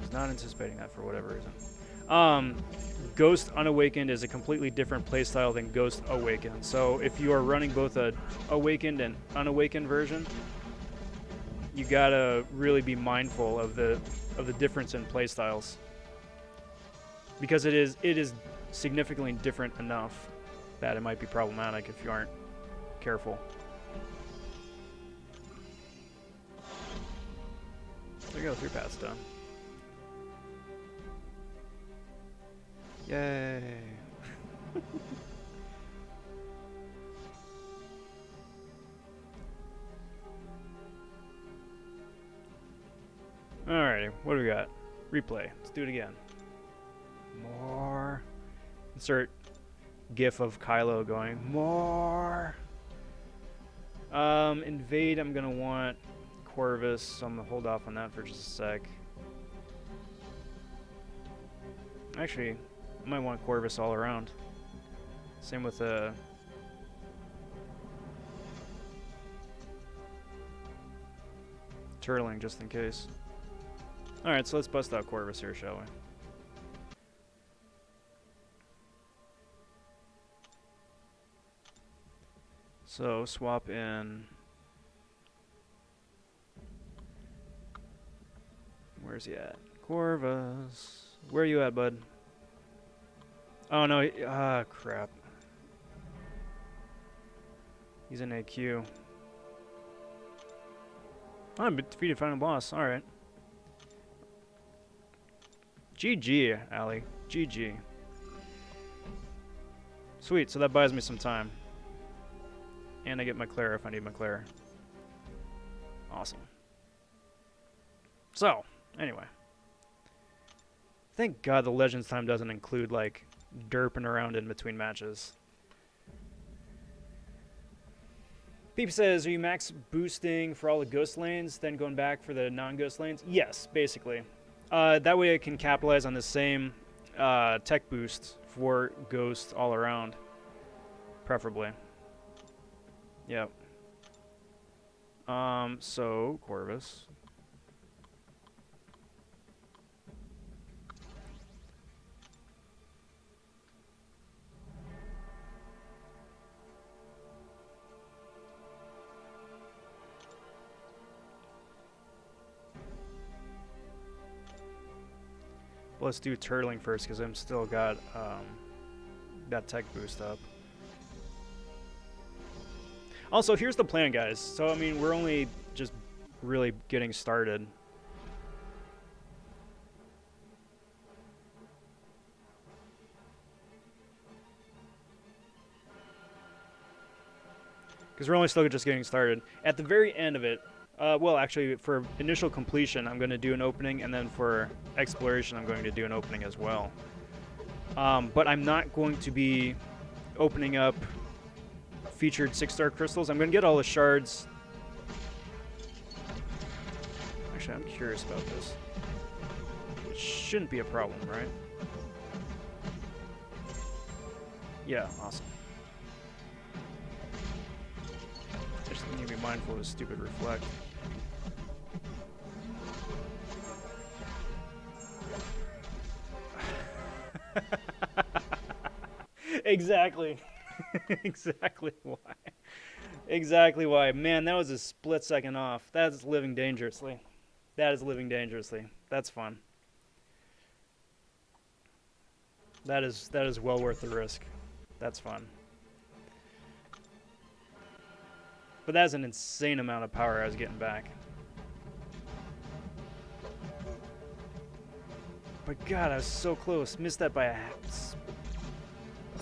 Was not anticipating that for whatever reason. Ghost Unawakened is a completely different playstyle than Ghost Awakened. So if you are running both a Awakened and Unawakened version, you gotta really be mindful of the difference in playstyles, because it is significantly different enough that it might be problematic if you aren't careful. There you go, 3 paths done. Yay. Alrighty, what do we got? Replay. Let's do it again. More. Insert GIF of Kylo going, more. Invade, I'm gonna want Corvus, so I'm gonna hold off on that for just a sec. Actually, I might want Corvus all around. Same with Turtling, just in case. Alright, so let's bust out Corvus here, shall we? So, swap in... Where's he at? Corvus. Where are you at, bud? Oh, no. Crap. He's in AQ. Oh, defeated final boss. Alright. GG, Ali. GG. Sweet, so that buys me some time. And I get my Clara if I need my Clara. Awesome. So, anyway. Thank God the Legends time doesn't include, like, derping around in between matches. Peep says, are you max boosting for all the ghost lanes, then going back for the non-ghost lanes? Yes, basically. That way I can capitalize on the same tech boost for ghost all around. Preferably. Yep. So, Corvus. let's do turtling first because I'm still got that tech boost up. Also, here's the plan, guys. So, I mean, we're only just really getting started. Because we're only still just getting started. At the very end of it, well, actually, for initial completion, I'm going to do an opening, and then for exploration, I'm going to do an opening as well. But I'm not going to be opening up featured 6-star crystals. I'm going to get all the shards. Actually, I'm curious about this. It shouldn't be a problem, right? Yeah, awesome. I just need to be mindful of this stupid reflect. Exactly. Exactly why. Exactly why. Man, that was a split second off. That's living dangerously. That is living dangerously. That's fun. That is well worth the risk. That's fun. But that's an insane amount of power I was getting back. But God, I was so close. Missed that by a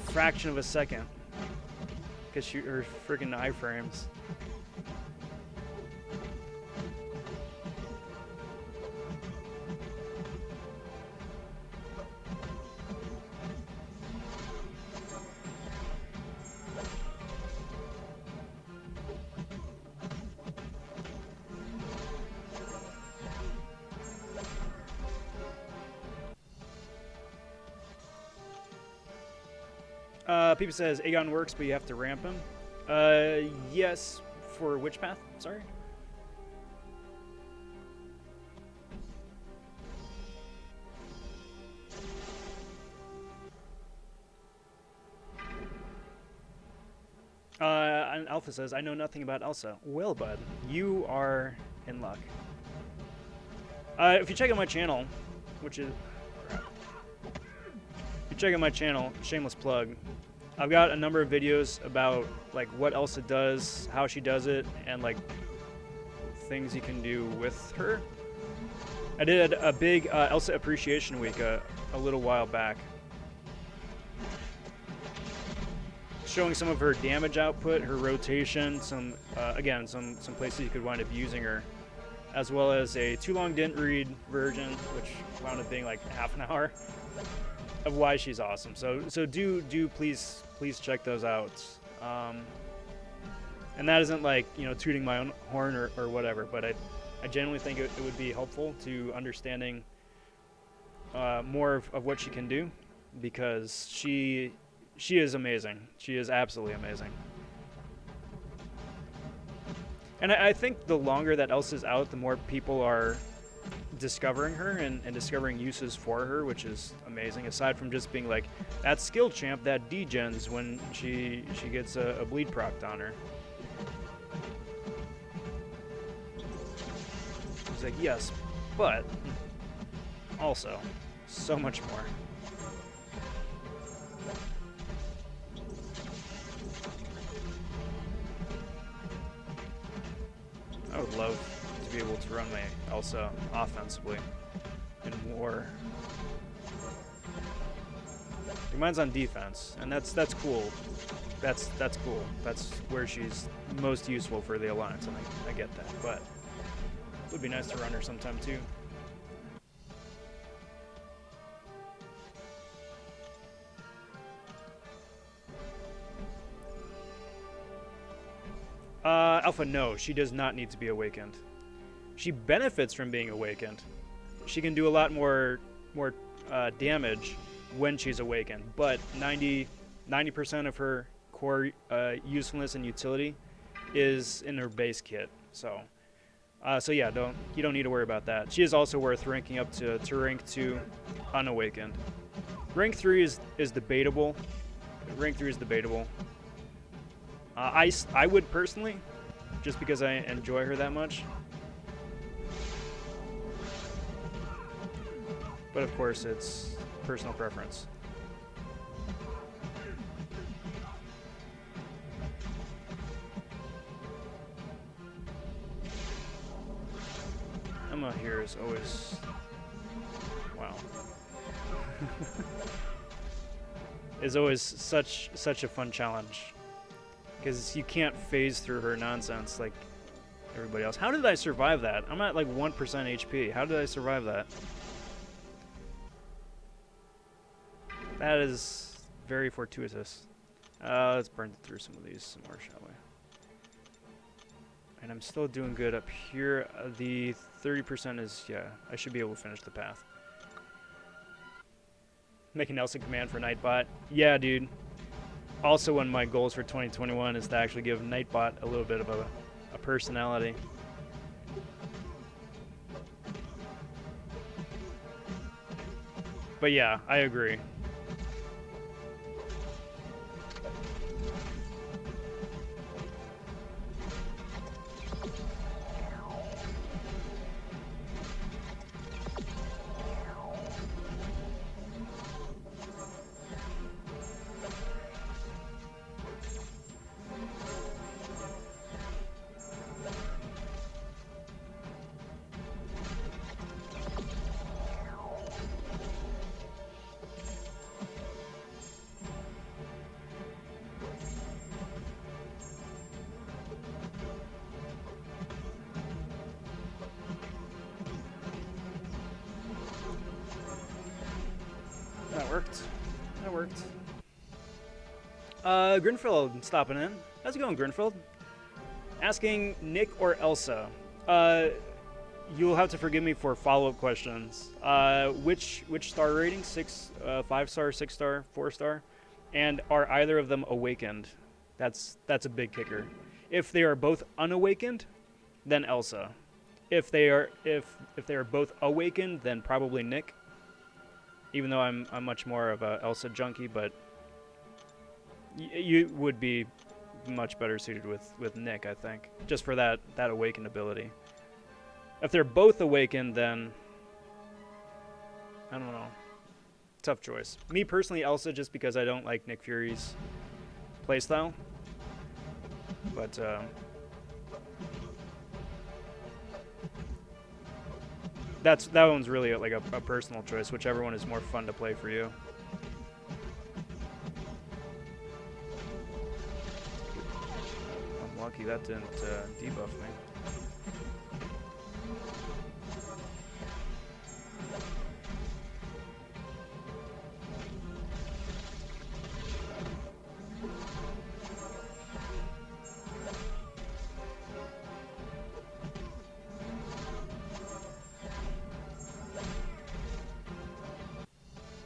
fraction of a second. Because shoot her freaking iframes. People says Aegon works, but you have to ramp him. Yes. For which path? Sorry. And Alpha says, I know nothing about Elsa. Well, bud, you are in luck. If you check out my channel, which is... crap. If you check out my channel, shameless plug, I've got a number of videos about like what Elsa does, how she does it, and like things you can do with her. I did a big Elsa Appreciation Week a little while back, showing some of her damage output, her rotation, some again some places you could wind up using her, as well as a too long didn't read version, which wound up being like half an hour, of why she's awesome. So do please check those out. And that isn't like, you know, tooting my own horn or whatever, but I genuinely think it would be helpful to understanding more of what she can do, because she is amazing. She is absolutely amazing. And I think the longer that Elsa's out, the more people are discovering her and discovering uses for her, which is amazing, aside from just being like that skill champ that degens when she gets a bleed proc on her. She's like, yes, but also so much more. I would love to be able to run my Elsa offensively in war. Mine's on defense, and that's cool. That's cool. That's where she's most useful for the Alliance, and I get that. But it would be nice to run her sometime too. Alpha, no, she does not need to be awakened. She benefits from being awakened. She can do a lot more damage when she's awakened, but 90% of her core usefulness and utility is in her base kit. So yeah, you don't need to worry about that. She is also worth ranking up to rank 2 unawakened. Rank 3 is debatable. Rank 3 is debatable. I would personally, just because I enjoy her that much. But of course, it's personal preference. Emma here is always... Wow. Is always such a fun challenge. Because you can't phase through her nonsense like everybody else. How did I survive that? I'm at like 1% HP. How did I survive that? That is very fortuitous. Let's burn through some of these some more, shall we? And I'm still doing good up here. The 30% is, yeah, I should be able to finish the path. Making Nelson command for Nightbot. Yeah, dude. Also, one of my goals for 2021 is to actually give Nightbot a little bit of a personality. But yeah, I agree. That worked. Grinfield stopping in. How's it going, Grinfield? Asking Nick or Elsa. You'll have to forgive me for follow-up questions. Which star rating? 5-star, 6-star, 4-star? And are either of them awakened? That's a big kicker. If they are both unawakened, then Elsa. If they are both awakened, then probably Nick. Even though I'm much more of a Elsa junkie, but you would be much better suited with Nick, I think, just for that awakened ability. If they're both awakened, then I don't know. Tough choice. Me personally, Elsa, just because I don't like Nick Fury's playstyle. But that one's really like a personal choice. Whichever one is more fun to play for you. I'm lucky that didn't debuff me.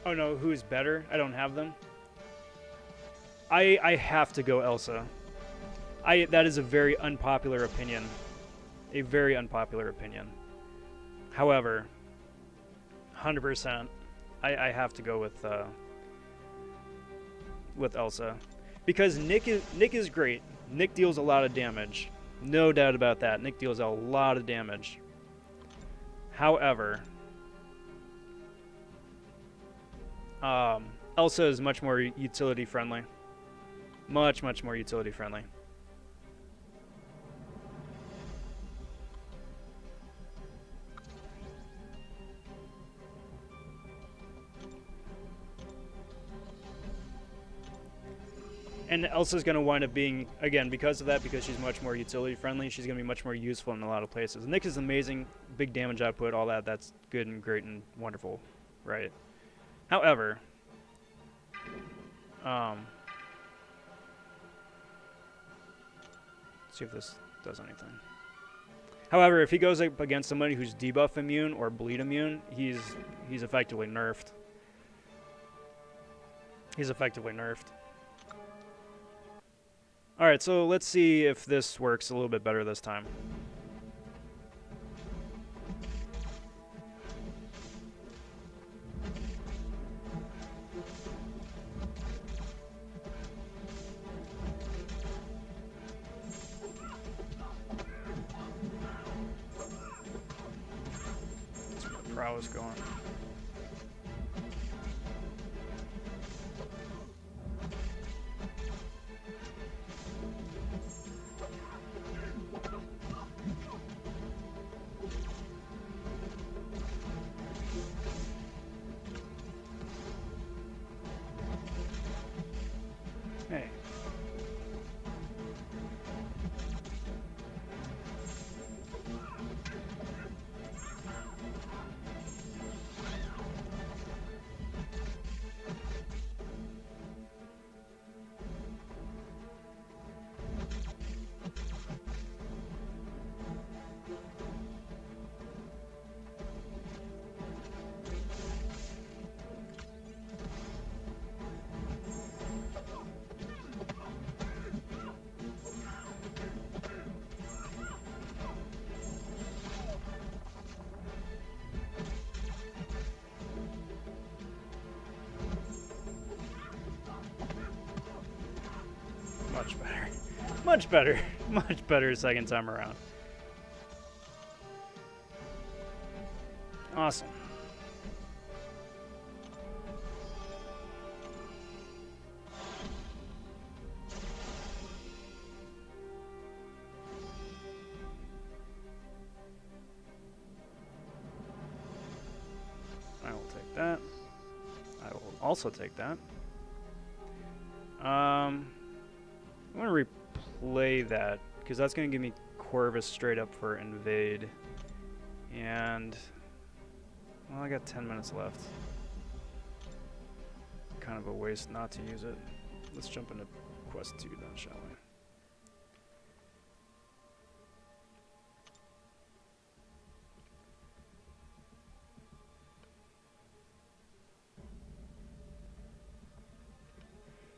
Oh no, who's better? I don't have them. I have to go Elsa. That is a very unpopular opinion. A very unpopular opinion. However, 100%, I have to go with Elsa. Because Nick is great. Nick deals a lot of damage. No doubt about that. Nick deals a lot of damage. However, Elsa is much more utility friendly. Much more utility friendly. And Elsa's going to wind up being, again, because of that, because she's much more utility friendly, she's going to be much more useful in a lot of places. Nick is amazing, big damage output, all that, that's good and great and wonderful, right? However, let's see if this does anything. However, if he goes up against somebody who's debuff immune or bleed immune, he's effectively nerfed. He's effectively nerfed. Alright, so let's see if this works a little bit better this time. Let's get the prowess going. Much better. Much better. Much better second time around. Awesome. I will take that. I will also take that. I'm going to replay that because that's going to give me Corvus straight up for invade. And, well, I got 10 minutes left. Kind of a waste not to use it. Let's jump into Quest 2 then, shall we?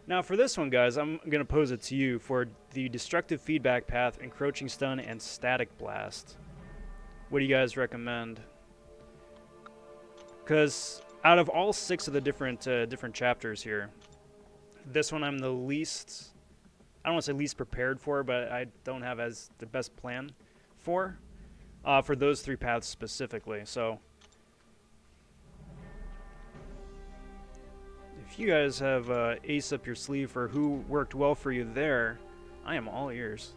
Now for this one, guys, I'm going to pose it to you for the Destructive Feedback Path, Encroaching Stun, and Static Blast. What do you guys recommend? Because out of all 6 of the different chapters here, this one I'm the least, I don't want to say least prepared for, but I don't have as the best plan for those 3 paths specifically. So if you guys have ace up your sleeve for who worked well for you there, I am all ears.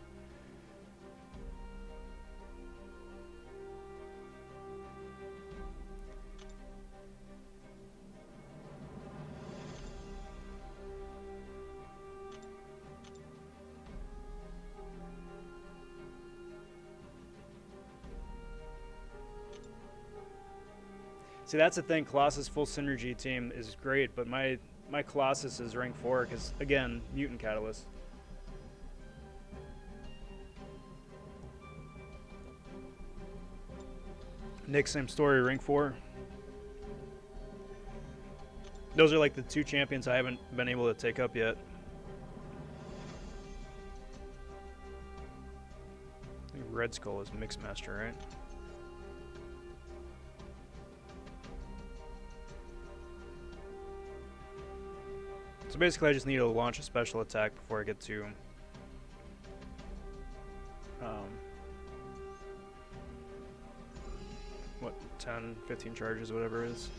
See, that's the thing. Colossus full synergy team is great, but my Colossus is rank 4 because, again, Mutant Catalyst. Nick, same story, rank 4. Those are like the 2 champions I haven't been able to take up yet. I think Red Skull is Mixmaster, right? So basically I just need to launch a special attack before I get to what, 10, 15 charges, whatever it is.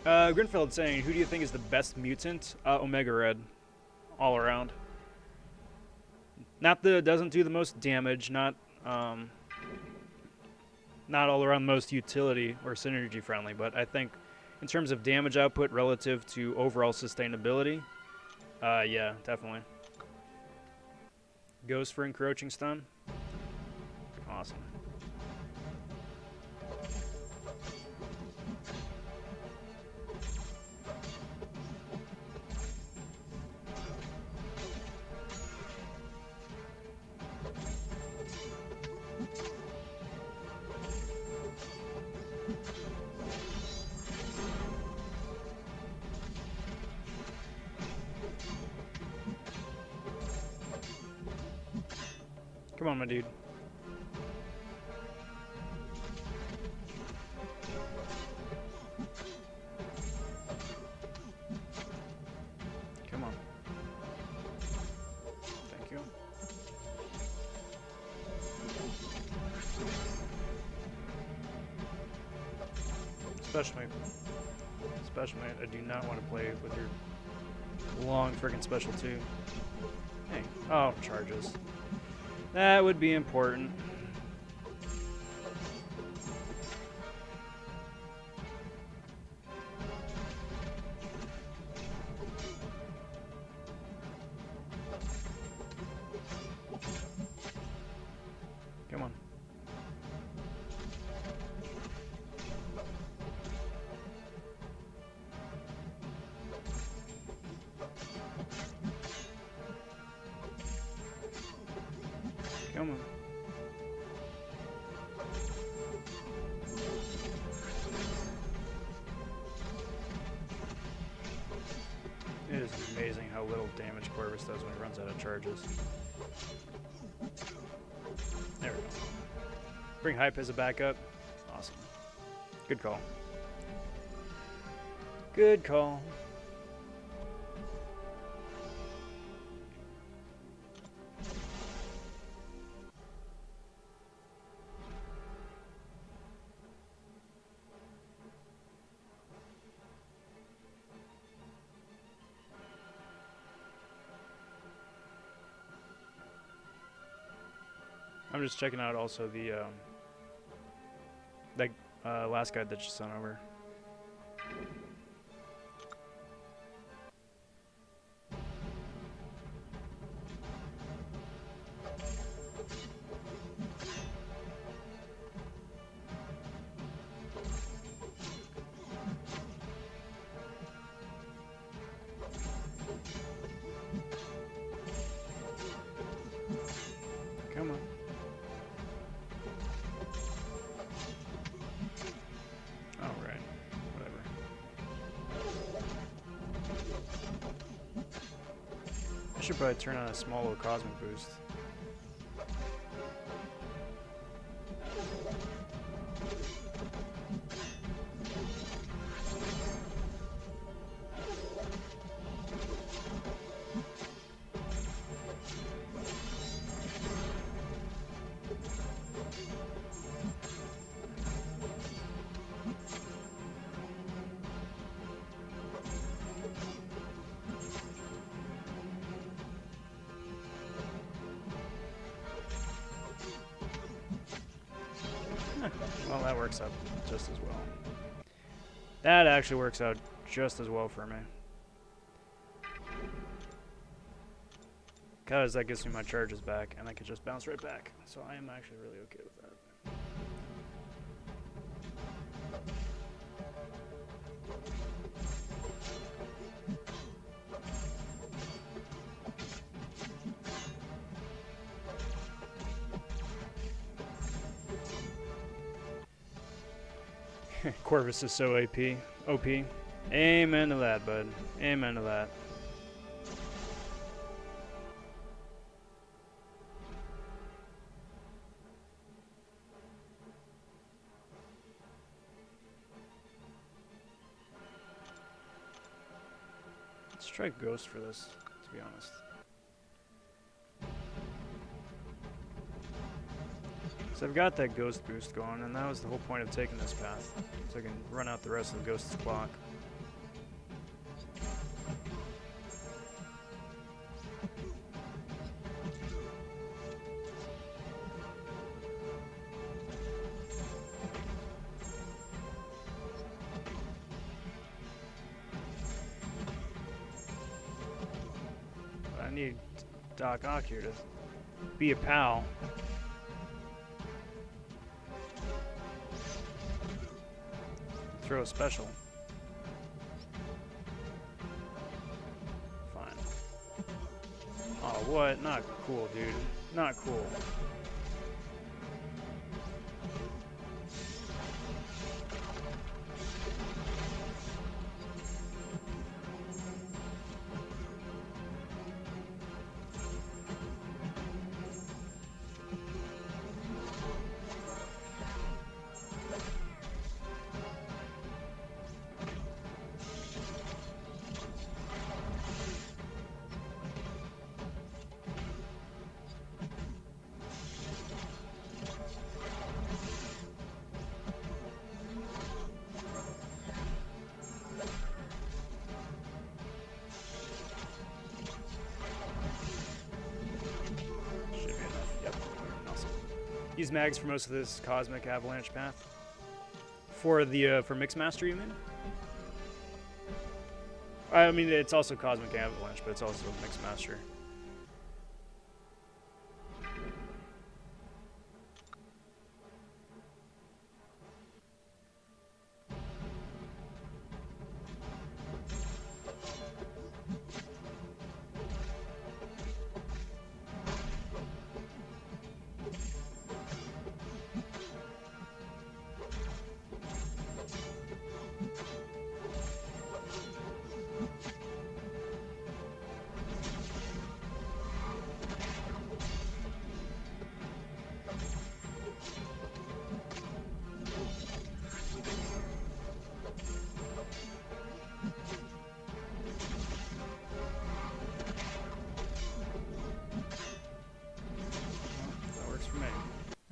Grinfeld saying, who do you think is the best mutant? Omega Red, all around. Not that doesn't do the most damage, not all around most utility or synergy friendly, but I think in terms of damage output relative to overall sustainability, yeah, definitely. Goes for Encroaching Stun. Awesome. Come on, my dude. Come on. Thank you. Special mate, I do not want to play with your long friggin' special too. Hey, oh, charges. That would be important. Come on. Come on. It is amazing how little damage Corvus does when he runs out of charges. There we go. Bring Hype as a backup. Awesome. Good call. Good call. I'm just checking out also the last guide that you sent over. Come on. Alright, whatever. I should probably turn on a small little cosmic boost. Well, that works out just as well. That actually works out just as well for me. Because that gives me my charges back, and I can just bounce right back. So I am actually really okay with that. Corvus is so OP. Amen to that, bud. Amen to that. Let's try Ghost for this, to be honest. So I've got that Ghost boost going, and that was the whole point of taking this path. So I can run out the rest of the Ghost's clock. But I need Doc Ock here to be a pal. Throw a special. Fine. Oh, what? Not cool, dude. Not cool. Use mags for most of this cosmic avalanche path. For the for Mixmaster, you mean? I mean, it's also cosmic avalanche, but it's also Mixmaster.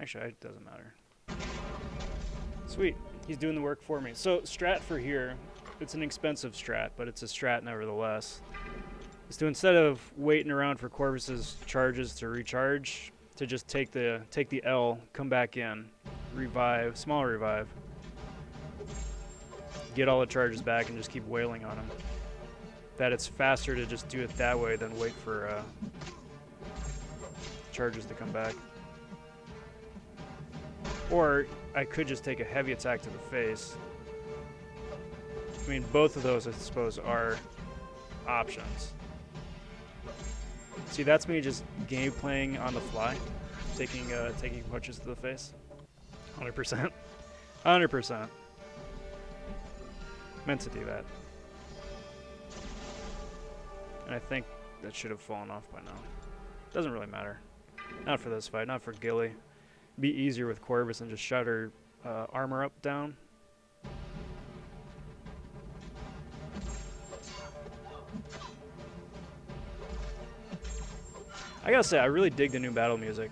Actually, it doesn't matter. Sweet. He's doing the work for me. So, strat for here, it's an expensive strat, but it's a strat nevertheless. Is to, instead of waiting around for Corvus's charges to recharge, to just take the L, come back in, revive, small revive, get all the charges back, and just keep wailing on him. That it's faster to just do it that way than wait for charges to come back. Or I could just take a heavy attack to the face. I mean, both of those, I suppose, are options. See, that's me just game playing on the fly, taking punches to the face. 100%. 100%. Meant to do that. And I think that should have fallen off by now. Doesn't really matter. Not for this fight, not for Gilly. It'd be easier with Corvus and just shut her armor up down. I gotta say, I really dig the new battle music.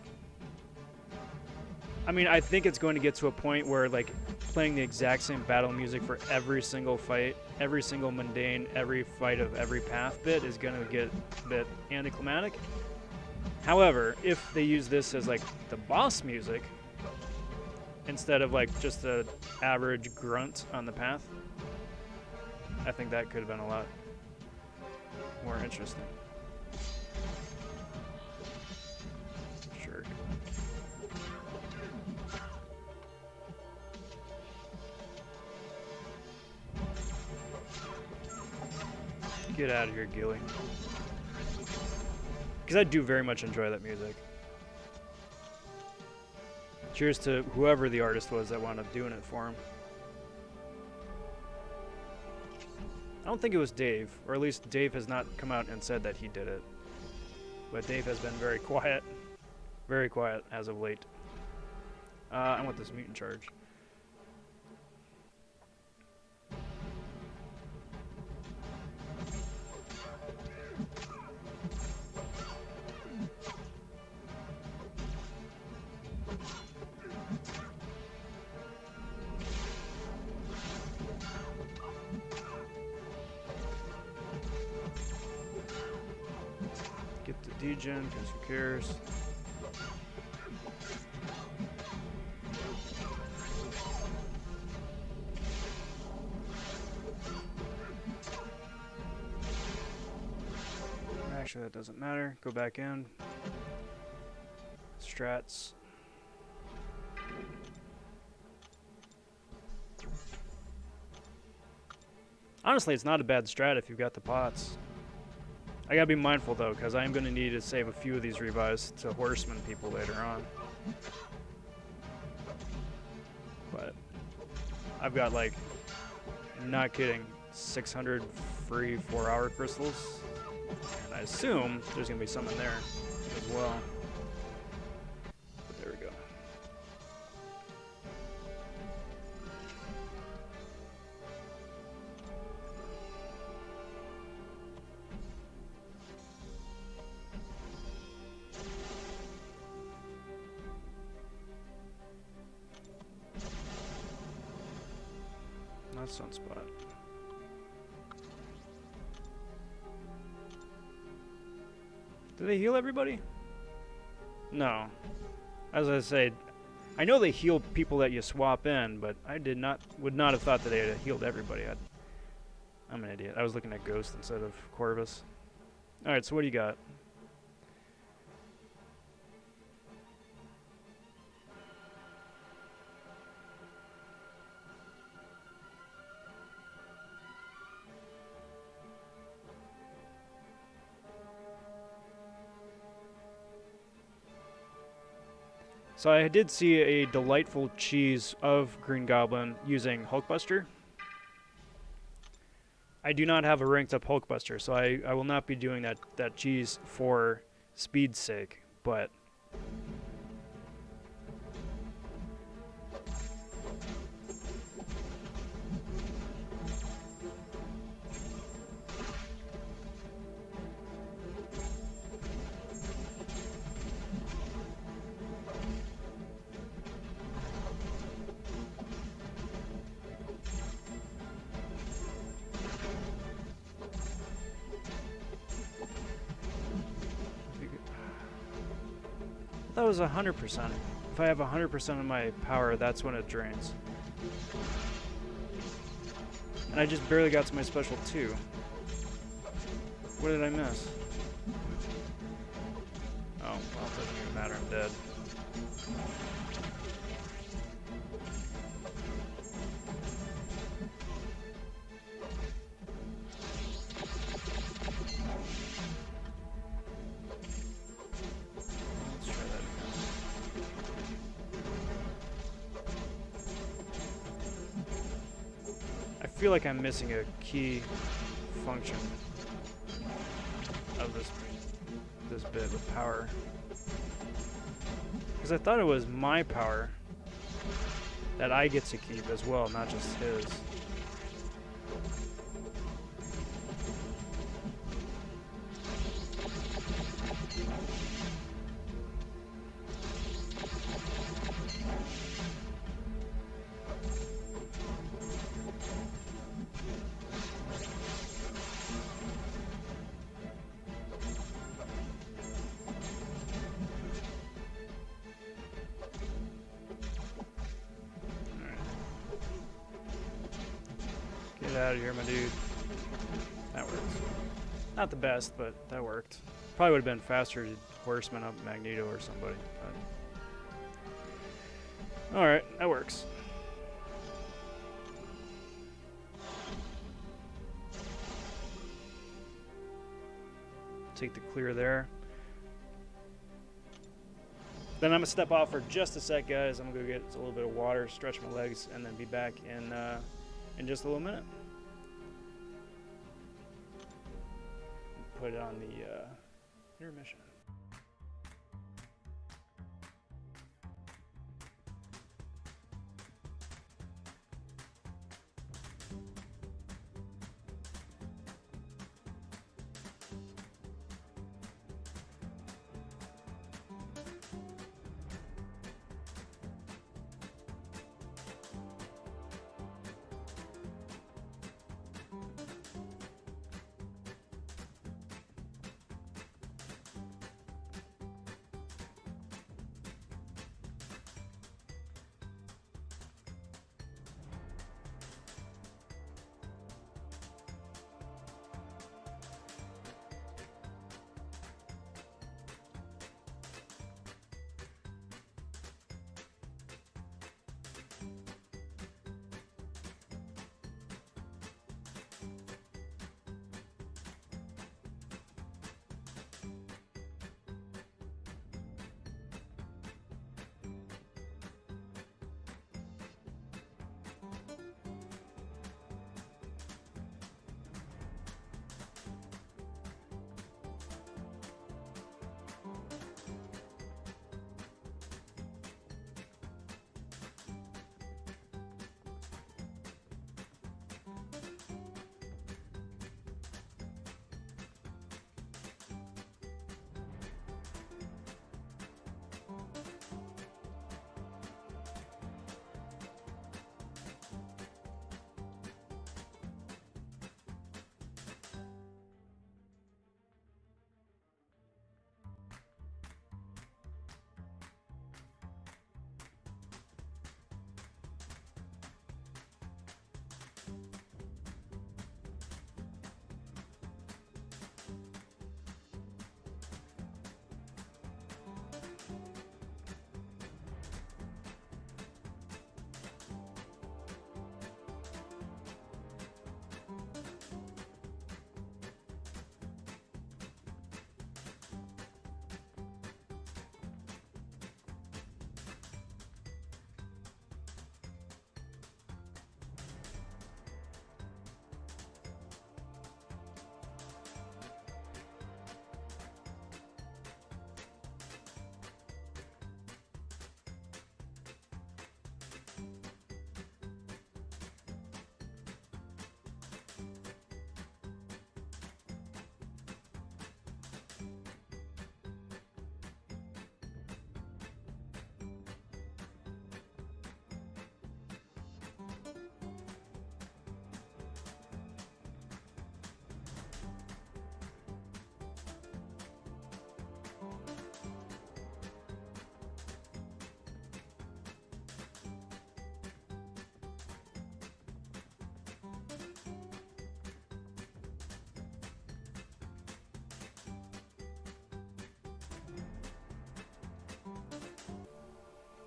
I mean, I think it's going to get to a point where, like, playing the exact same battle music for every single fight, every single mundane, every fight of every path bit is going to get a bit anticlimactic. However, if they use this as, like, the boss music, instead of, like, just an average grunt on the path, I think that could have been a lot more interesting. Get out of here, Gilly. Because I do very much enjoy that music. Cheers to whoever the artist was that wound up doing it for him. I don't think it was Dave, or at least Dave has not come out and said that he did it. But Dave has been very quiet as of late. I want this mutant charge. Get the degen, because who cares? Actually, that doesn't matter. Go back in. Strats. Honestly, it's not a bad strat if you've got the pots. I gotta be mindful though, because I am going to need to save a few of these revives to horseman people later on. But I've got, like, not kidding, 600 free 4-hour crystals. And I assume there's going to be some in there as well. But there we go. Not Sunspot. Do they heal everybody? No. As I said, I know they heal people that you swap in, but I would not have thought that they had healed everybody. I'm an idiot. I was looking at Ghost instead of Corvus. Alright, so what do you got? So I did see a delightful cheese of Green Goblin using Hulkbuster. I do not have a ranked up Hulkbuster, so I will not be doing that cheese for speed's sake, but that was 100%. If I have 100% of my power, that's when it drains. And I just barely got to my special 2. What did I miss? Oh, well, it doesn't even matter. I'm dead. Let's try that again. I feel like I'm missing a key function of this bit with power. Because I thought it was my power that I get to keep as well, not just his. Get out of here, my dude. That works. Not the best, but that worked. Probably would have been faster to horseman up Magneto or somebody. But... Alright, that works. Take the clear there. Then I'm going to step off for just a sec, guys. I'm going to go get a little bit of water, stretch my legs, and then be back in just a little minute. Put it on the intermission.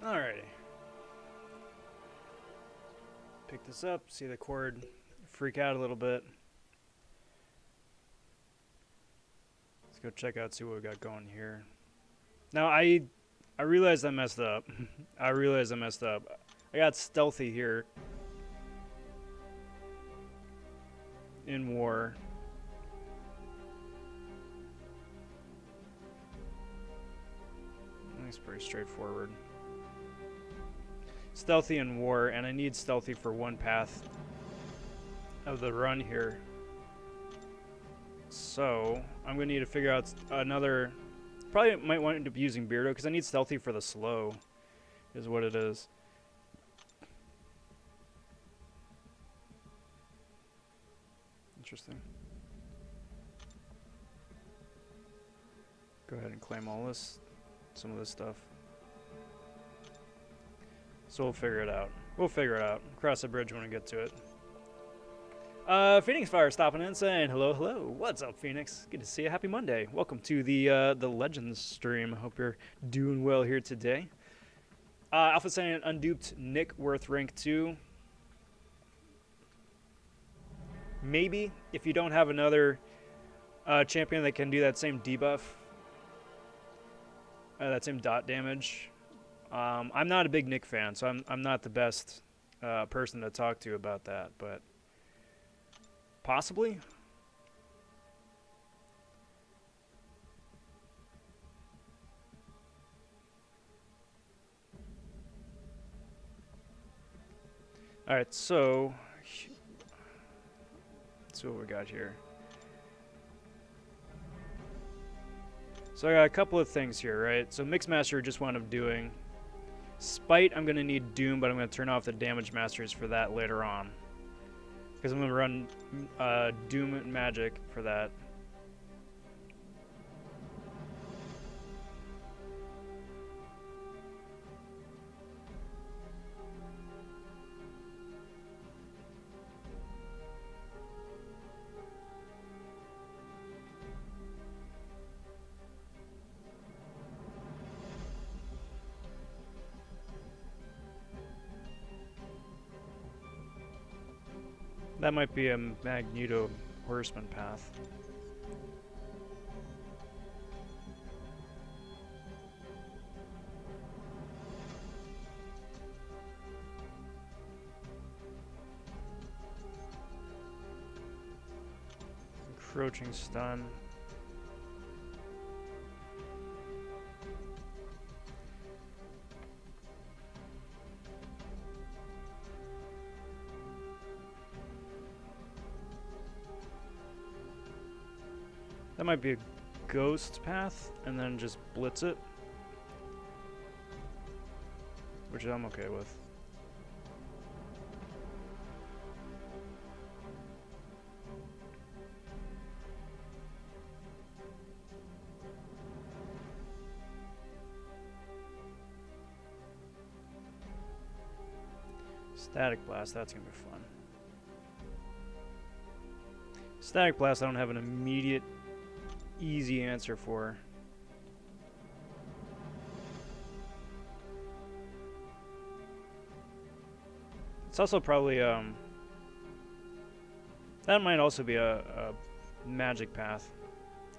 Alrighty. Pick this up, see the cord freak out a little bit. Let's go check out, see what we got going here. Now, I realized I messed up. I realized I messed up. I got stealthy here in war. That's pretty straightforward. Stealthy in war, and I need stealthy for one path of the run here. So I'm gonna need to figure out another. Probably might want to end up using Beardo because I need stealthy for the slow, is what it is. Interesting. Go ahead and claim all this, some of this stuff. So we'll figure it out. We'll figure it out. Cross the bridge when we get to it. Phoenix Fire stopping in saying hello, hello. What's up, Phoenix? Good to see you. Happy Monday. Welcome to the Legends stream. Hope you're doing well here today. Alpha saying unduped Nick worth rank 2. Maybe if you don't have another champion that can do that same debuff, that same dot damage. I'm not a big Nick fan, so I'm not the best person to talk to about that, but possibly. All right, so let's see what we got here. So I got a couple of things here, right? So Mixmaster just wound up doing Spite. I'm gonna need Doom, but I'm gonna turn off the Damage Masters for that later on, because I'm gonna run Doom and Magic for that. That might be a Magneto Horseman path. Encroaching stun. That might be a ghost path, and then just blitz it, which I'm okay with. Static Blast, that's gonna be fun. Static Blast I don't have an immediate easy answer for. It's also probably that might also be a magic path,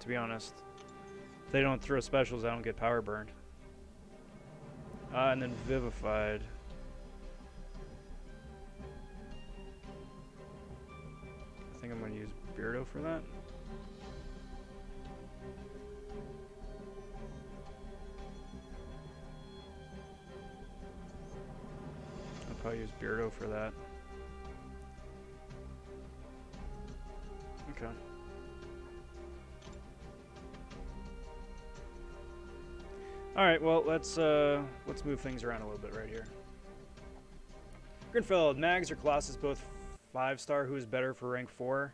to be honest. If they don't throw specials, I don't get power burned. And then Vivified. I think I'm going to use Beardo for that. I'll probably use Beardo for that. Okay. All right, well, let's move things around a little bit right here. Grinfeld, Mags or Colossus both 5-star. Who is better for rank 4?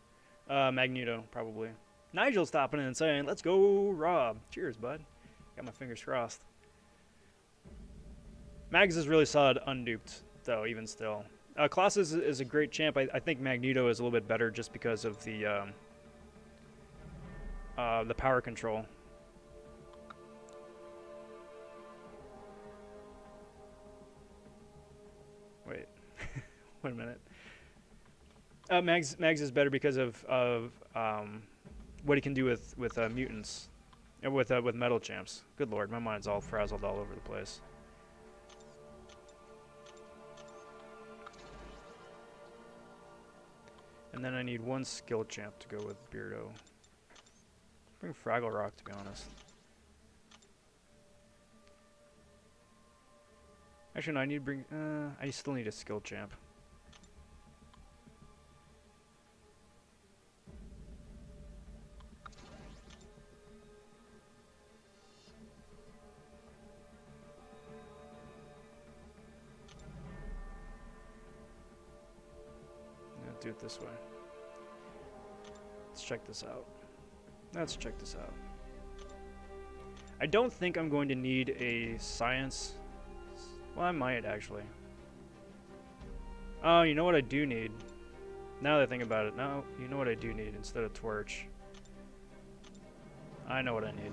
Magneto, probably. Nigel stopping in and saying, "Let's go, Rob." Cheers, bud. Got my fingers crossed. Mags is really solid unduped, though, even still. Colossus is a great champ. I think Magneto is a little bit better just because of the power control. Wait a minute. Mags is better because of what he can do with mutants, and with metal champs. Good lord, my mind's all frazzled all over the place. And then I need one skill champ to go with Beardo. Bring Fraggle Rock, to be honest. Actually, no, I need to bring... I still need a skill champ. Do it this way. Let's check this out. Let's check this out. I don't think I'm going to need a science. Well, I might actually. Oh, you know what I do need? Now that I think about it, no, you know what I do need instead of Twerch? I know what I need.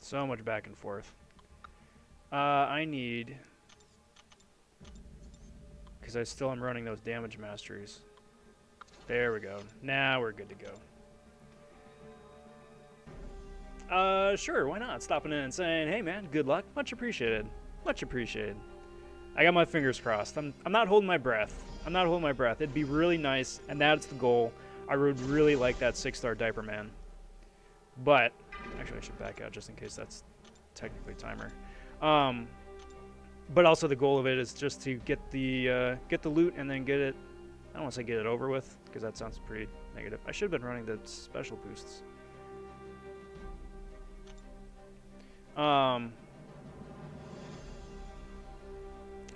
So much back and forth. I need, because I still am running those damage masteries. There we go. Now we're good to go. Sure, why not? Stopping in and saying, hey man, good luck. Much appreciated. Much appreciated. I got my fingers crossed. I'm not holding my breath. I'm not holding my breath. It'd be really nice, and that's the goal. I would really like that 6-star Diaper Man. But, actually I should back out just in case that's technically timer. But also the goal of it is just to get the loot and then get it. I don't want to say get it over with because that sounds pretty negative. I should have been running the special boosts. But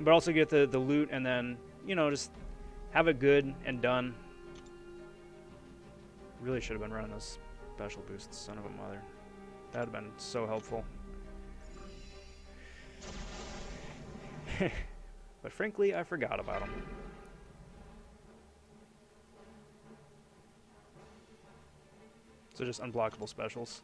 also get the loot and then, you know, just have it good and done. Really should have been running those special boosts, son of a mother. That would have been so helpful. But frankly, I forgot about them. So just unblockable specials.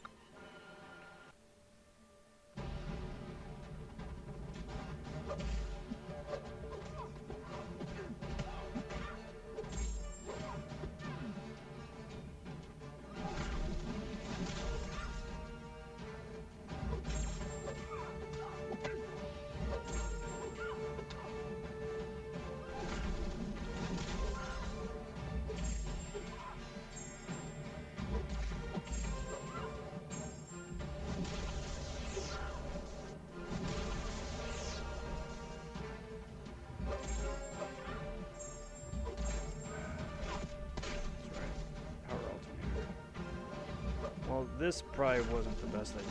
Well, this probably wasn't the best idea.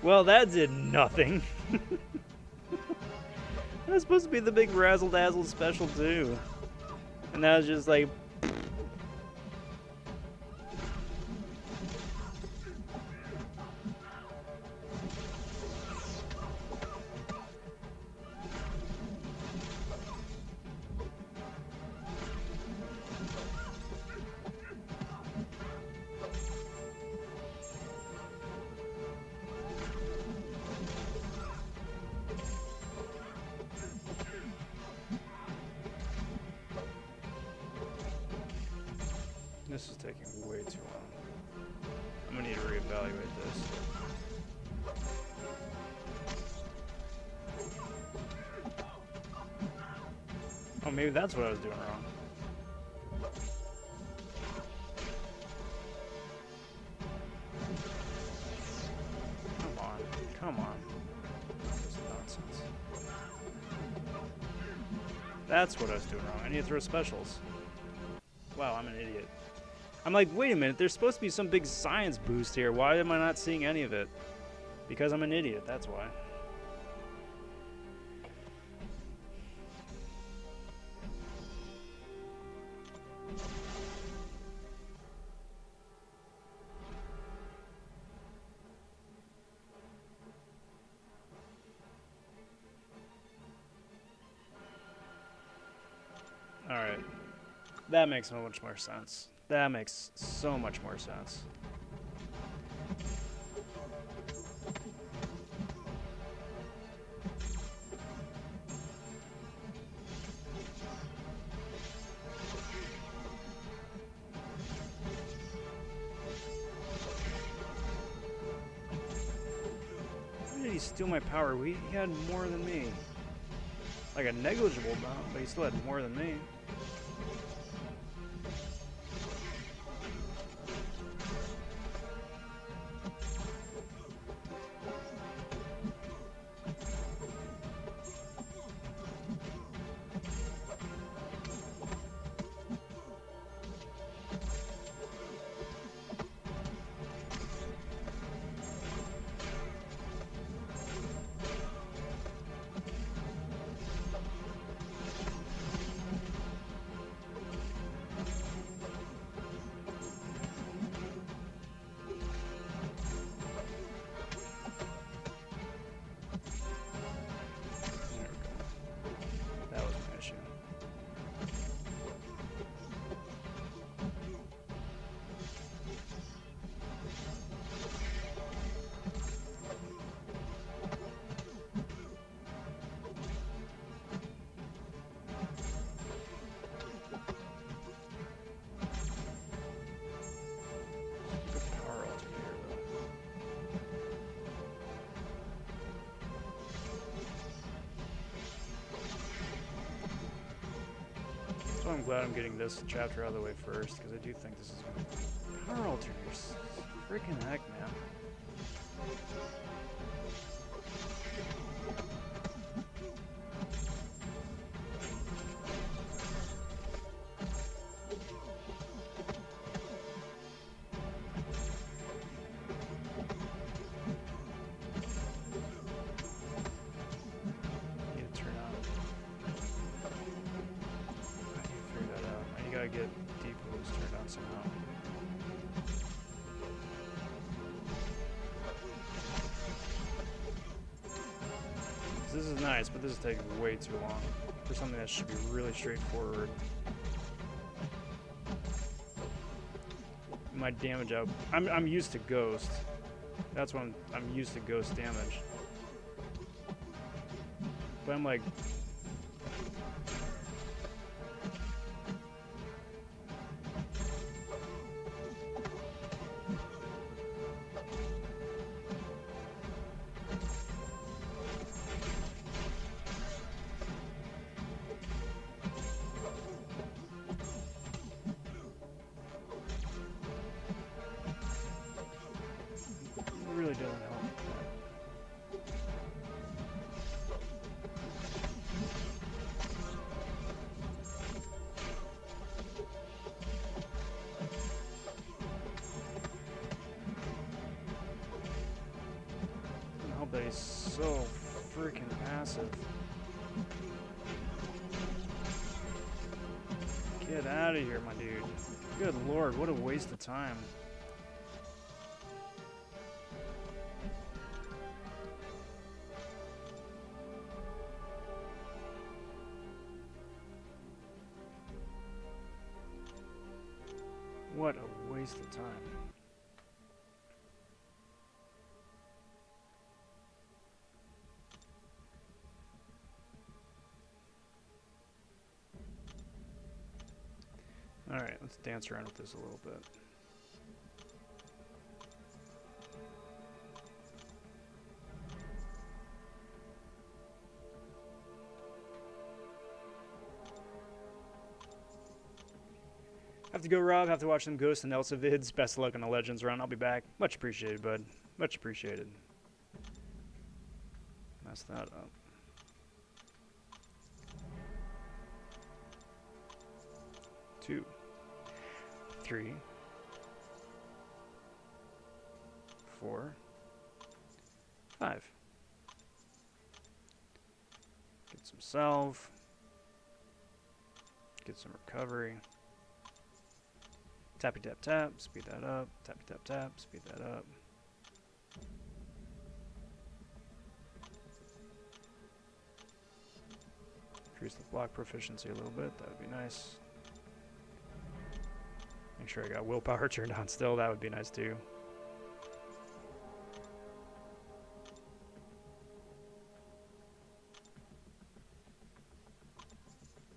Well, that did nothing. That's supposed to be the big razzle dazzle special too. And that was just like... This is taking way too long. I'm gonna need to reevaluate this. Oh, maybe that's what I was doing wrong. Come on, come on. This is nonsense. That's what I was doing wrong. I need to throw specials. Wow, I'm an idiot. I'm like, wait a minute, there's supposed to be some big science boost here. Why am I not seeing any of it? Because I'm an idiot, that's why. That makes so much more sense. That makes so much more sense. How did he steal my power? He had more than me. Like a negligible amount, but he still had more than me. That was my issue. Good power alternator though. So I'm glad I'm getting this chapter out of the way first, because I do think this is power alternators. Freaking heck, man. Need to turn on. How do you figure that out? You gotta get depots turned on somehow. This is nice, but this is taking way too long for something that should be really straightforward. My damage out. I'm used to ghost. That's when I'm used to ghost damage. But I'm like, it really doesn't help. Doesn't help that he's so freaking passive. Get out of here, my dude. Good lord, what a waste of time. What a waste of time. Alright, let's dance around with this a little bit. Have to go, Rob. Have to watch some Ghost and Elsa vids. Best of luck on the Legends run. I'll be back. Much appreciated, bud. Much appreciated. Mess that up. Two. 3, 4, 5. Get some salve. Get some recovery. Tappy tap tap, speed that up. Tappy tap tap, speed that up. Increase the block proficiency a little bit, that would be nice. Make sure I got willpower turned on still. That would be nice too.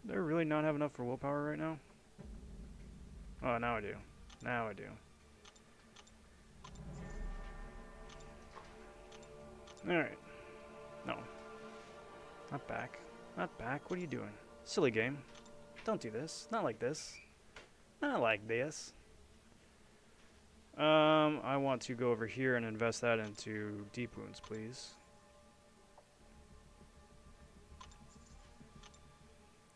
Do I really not have enough for willpower right now? Oh, now I do. Now I do. Alright. No. Not back. Not back. What are you doing? Silly game. Don't do this. Not like this. Not like this. I want to go over here and invest that into deep wounds, please.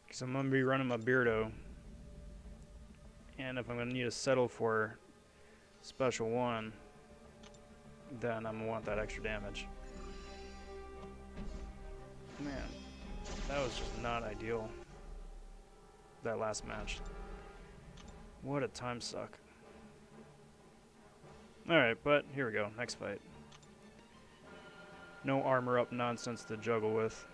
Because I'm going to be running my Beardo. And if I'm going to need to settle for special 1, then I'm going to want that extra damage. Man, that was just not ideal. That last match. What a time suck. Alright, but here we go. Next fight. No armor up nonsense to juggle with.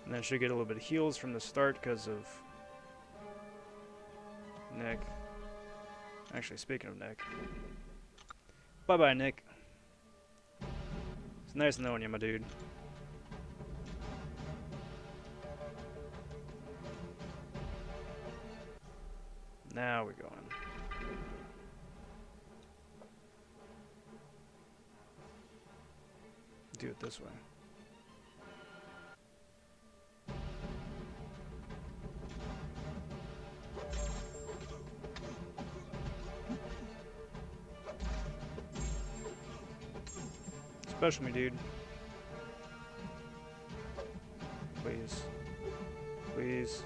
And then should get a little bit of heals from the start because of Nick. Actually, speaking of Nick. Bye-bye, Nick. It's nice knowing you, my dude. Now we're going. Do it this way. Special me, dude. Please. Please.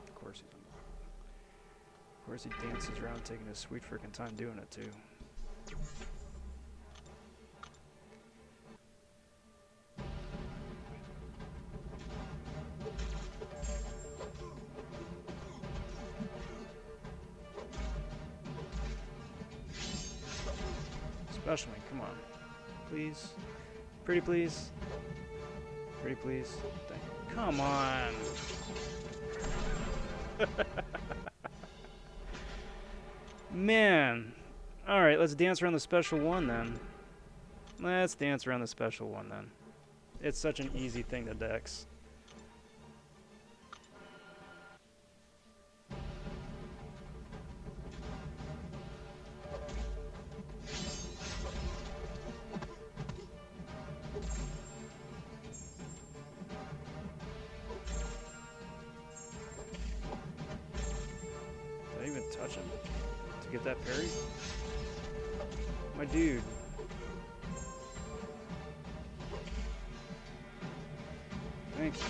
Of course he dances around taking his sweet freaking time doing it too. Special me, come on. Please. Pretty please. Pretty please. Come on. Man. Alright, let's dance around the special 1 then. Let's dance around the special 1 then. It's such an easy thing to dex. Did I even touch him to get that parry? My dude. Thank you.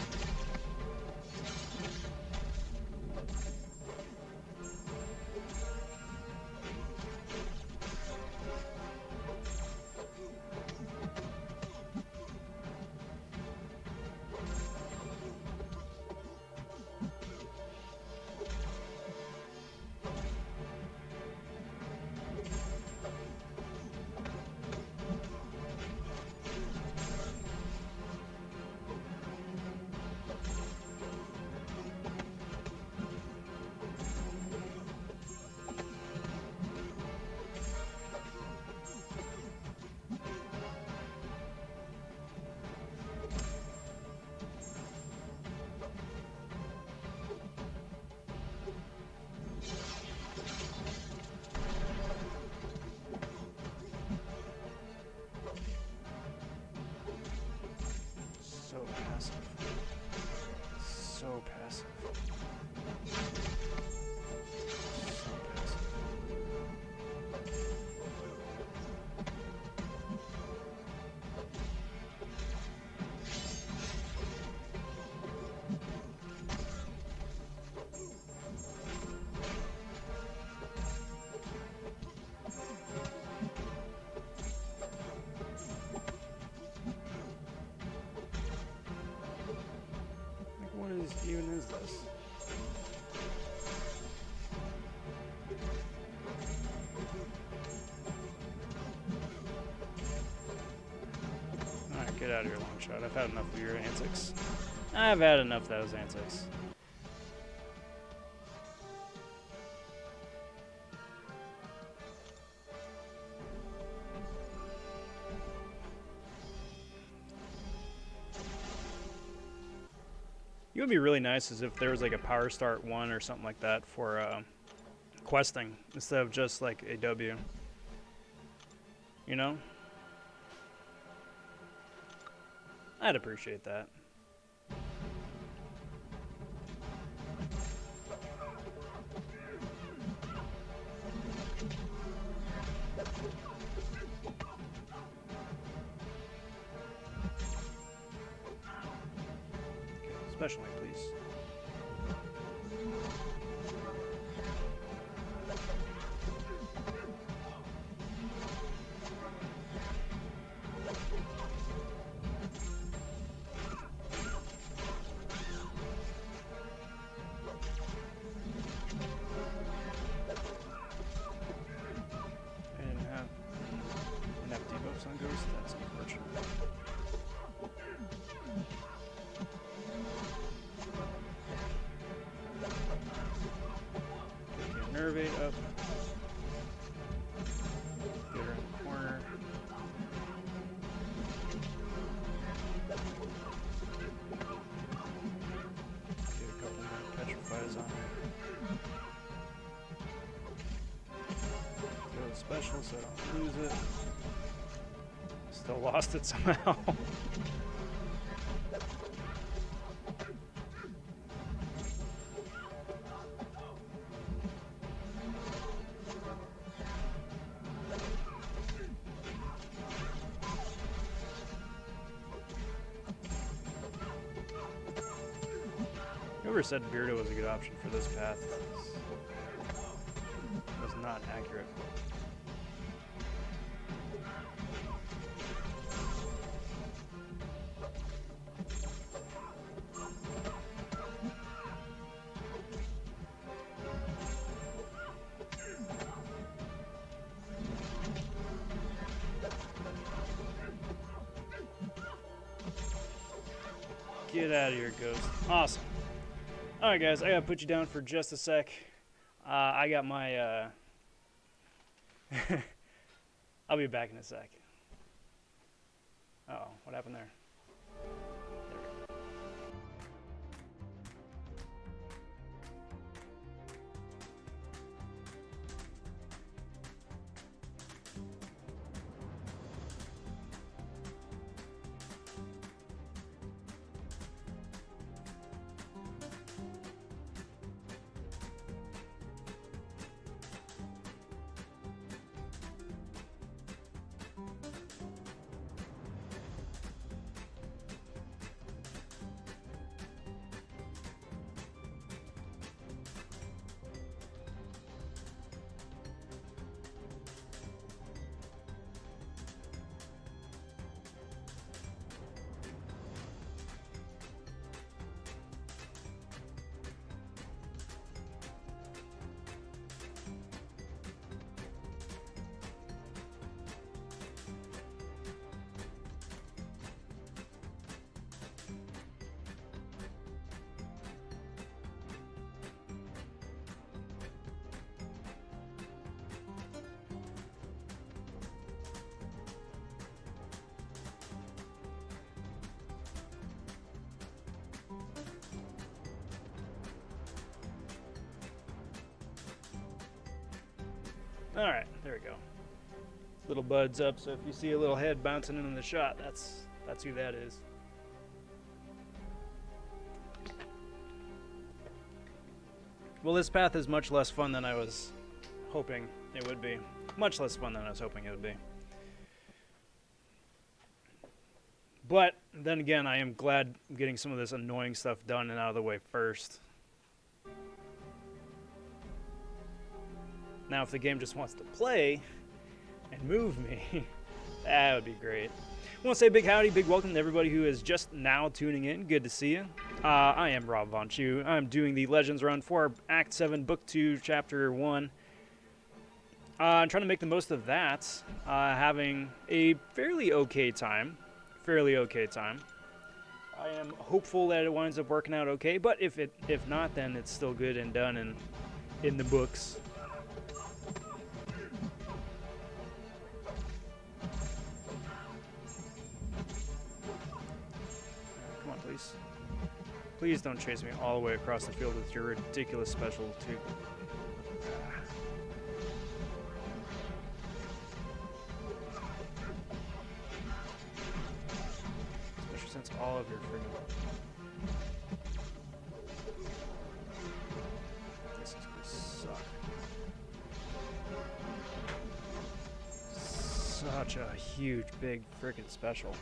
Get out of here, long shot. I've had enough of your antics. I've had enough of those antics. It would be really nice as if there was like a power start 1 or something like that for questing instead of just like a W. You know? I'd appreciate that. Special lane, please. I didn't have enough debuffs on Ghost. That's unfortunate. Nervate up. Get her in the corner. Get a couple more petrifies on her. Go to special so I don't lose it. Still lost it somehow. Whoever said Beardo was a good option for this path was not accurate. Get out of here, Ghost. Awesome. Alright guys, I gotta put you down for just a sec. I got my, I'll be back in a sec. Uh-oh, what happened there? Alright, there we go. Little bud's up, so if you see a little head bouncing into the shot, that's who that is. Well, this path is much less fun than I was hoping it would be. Much less fun than I was hoping it would be. But, then again, I am glad I'm getting some of this annoying stuff done and out of the way first. Now, if the game just wants to play and move me, that would be great. I want to say big howdy, big welcome to everybody who is just now tuning in. Good to see you. I am Rob vonShoe. I'm doing the Legends run for Act 7, Book 2, Chapter 1. I'm trying to make the most of that. Having a fairly okay time. fairly okay time. I am hopeful that it winds up working out okay, but if not, then it's still good and done and in the books. Come on, please. Please don't chase me all the way across the field with your ridiculous special, too. Especially since all of your friggin'... This is gonna suck. Such a huge, big friggin' special.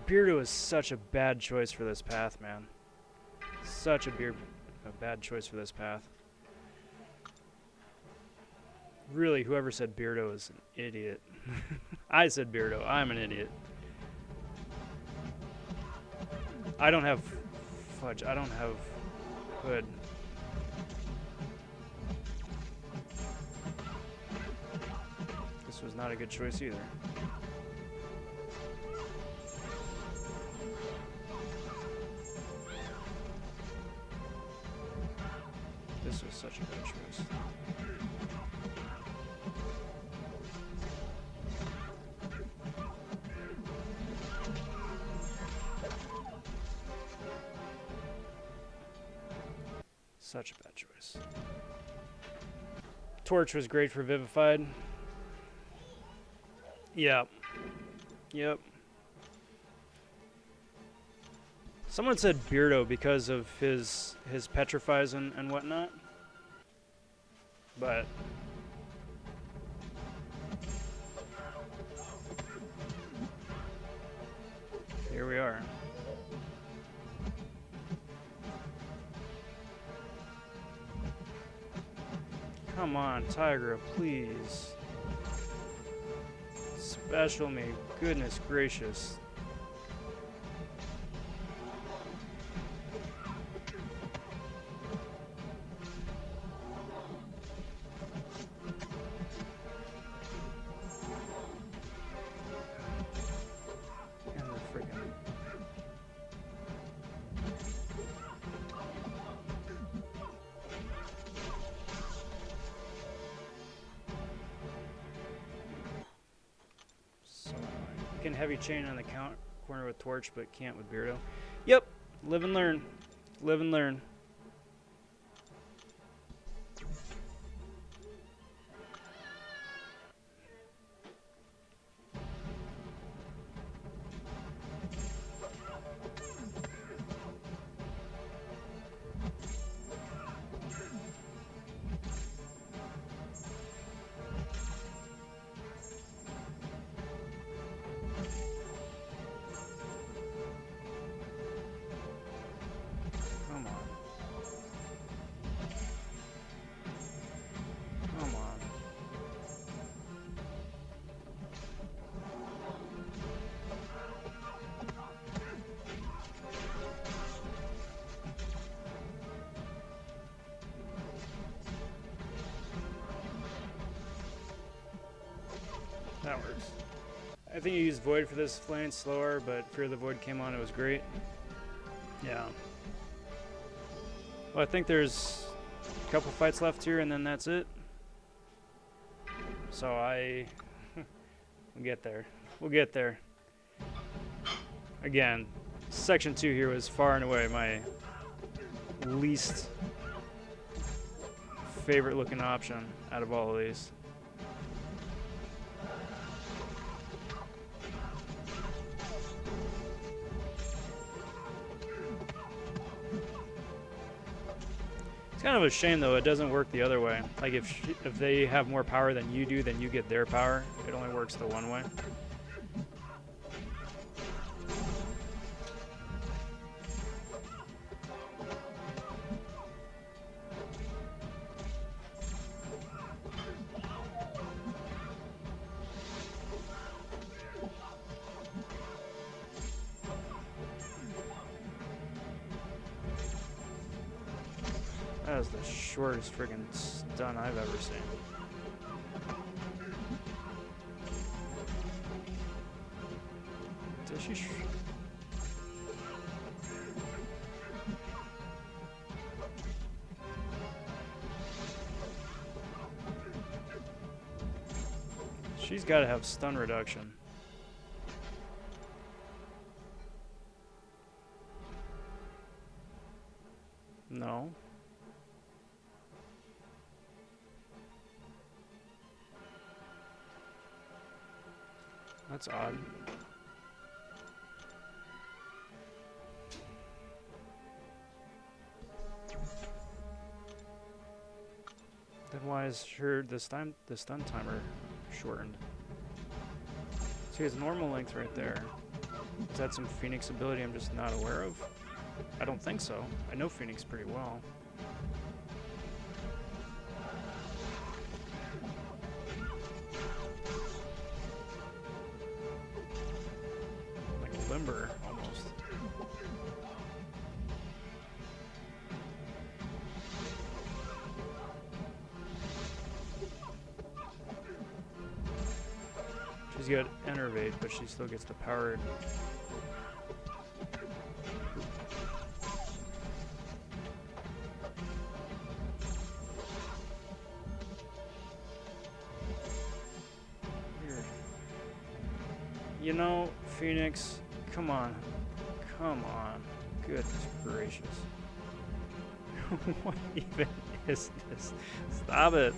Beardo is such a bad choice for this path, man. Such a bad choice for this path. Really, whoever said Beardo is an idiot. I said Beardo. I'm an idiot. I don't have fudge. I don't have hood. This was not a good choice either. This was such a bad choice. Such a bad choice. Torch was great for Vivified. Yep. Yep. Someone said Beardo because of his petrifies and whatnot. But here we are. Come on, Tigra, please. Special me, goodness gracious. Can heavy chain on the corner with Torch, but can't with Beardo. Yep, live and learn. Live and learn. That works. I think you used Void for this lane slower, but Fear of the Void came on, it was great. Yeah. Well, I think there's a couple fights left here, and then that's it. So we'll get there. We'll get there. Again, Section 2 here was far and away my least favorite looking option out of all of these. Kind of a shame though, it doesn't work the other way. Like if they have more power than you do, then you get their power. It only works the one way. That is the shortest friggin' stun I've ever seen. Does she She's got to have stun reduction. No. That's odd. Then why is the stun timer shortened? See, his normal length right there. Is that some Phoenix ability I'm just not aware of? I don't think so. I know Phoenix pretty well. Like limber, almost. She's got Enervate, but she still gets the powered. Weird. You know, Phoenix, come on. Come on. Goodness gracious. What even is this? Stop it.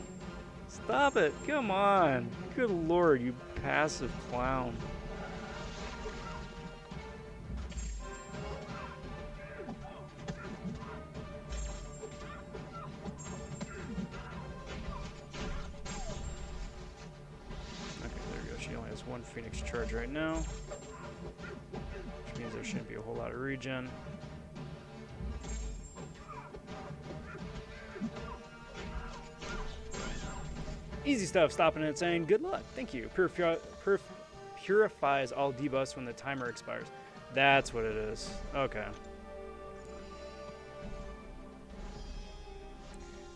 Stop it. Come on. Good lord, you passive clown. Okay, there we go. She only has one Phoenix charge right now, which means there shouldn't be a whole lot of regen. Easy stuff, stopping it saying, good luck, thank you. Purifies all debuffs when the timer expires. That's what it is. Okay.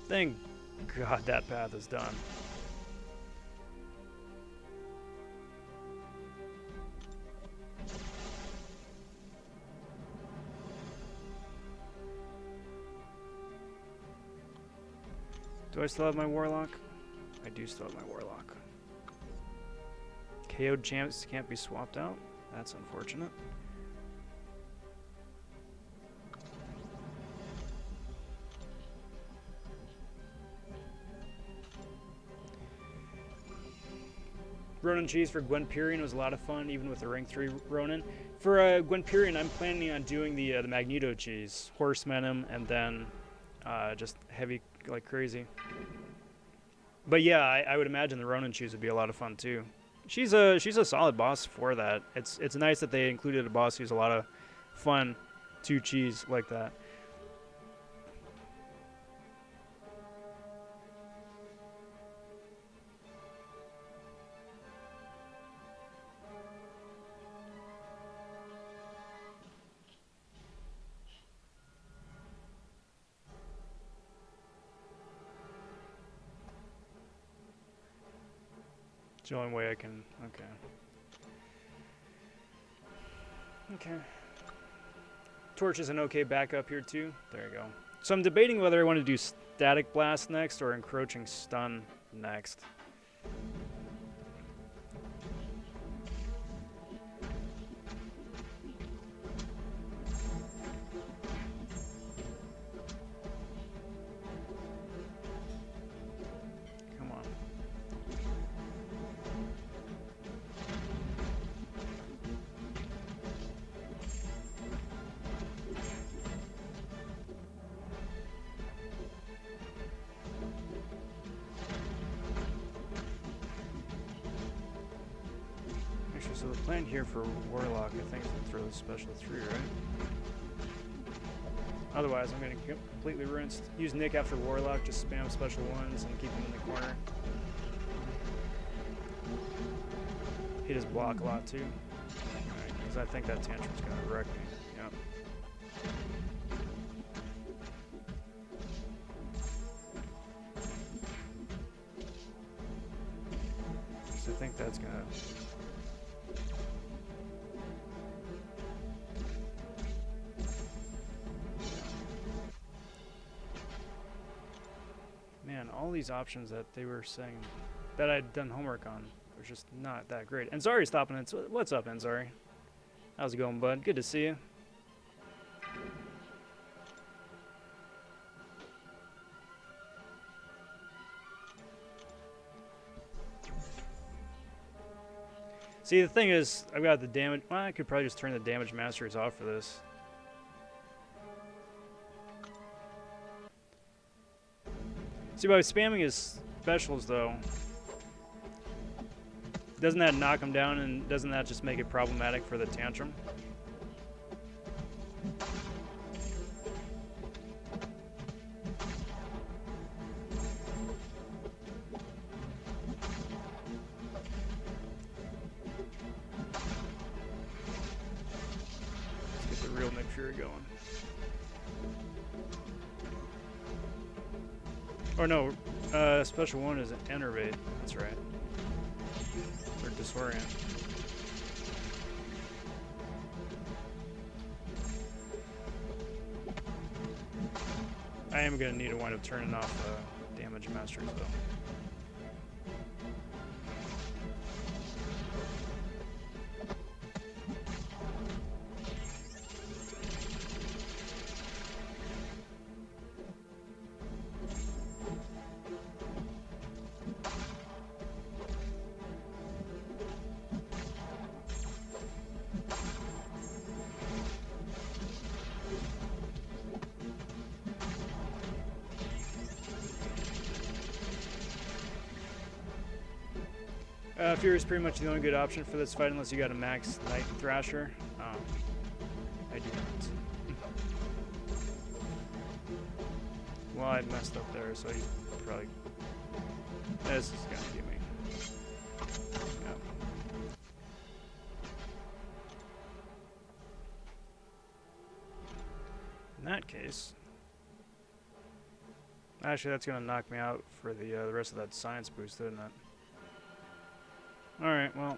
Thank God that path is done. Do I still have my Warlock? I do still have my Warlock. KO'd champs can't be swapped out. That's unfortunate. Ronin cheese for Gwenpirion was a lot of fun, even with the rank 3 Ronin. For Gwenpirion, I'm planning on doing the Magneto cheese, Horseman him, and then just heavy like crazy. But yeah, I would imagine the Ronin cheese would be a lot of fun too. She's a solid boss for that. It's nice that they included a boss who's a lot of fun to cheese like that. It's the only way I can. Okay. Okay. Torch is an okay backup here too. There you go. So I'm debating whether I want to do Static Blast next or Encroaching Stun next. Come on. So the plan here for Warlock, I think, is to throw the special 3, right? Otherwise, I'm going to completely rinsed. Use Nick after Warlock, just spam special 1s and keep him in the corner. He does block a lot too. Because I think that Tantrum's going to wreck me. Yep. So I think that's going to... Man, all these options that they were saying that I'd done homework on was just not that great. Enzari's stopping it. So what's up, Enzari? How's it going, bud? Good to see you. See, the thing is, I've got the damage. Well, I could probably just turn the damage masters off for this. See, by spamming his specials, though, doesn't that knock him down, and doesn't that just make it problematic for the tantrum? Let's get the real Nick Fury going. Or no, special one is an enervate. That's right. Or disorient. I am gonna need to wind up turning off damage masters though. Fury is pretty much the only good option for this fight unless you got a max Night Thrasher. I do not. Well, I messed up there, so he's probably... This is gonna give me... Yeah. In that case... Actually, that's gonna knock me out for the rest of that science boost, isn't it? Alright, well.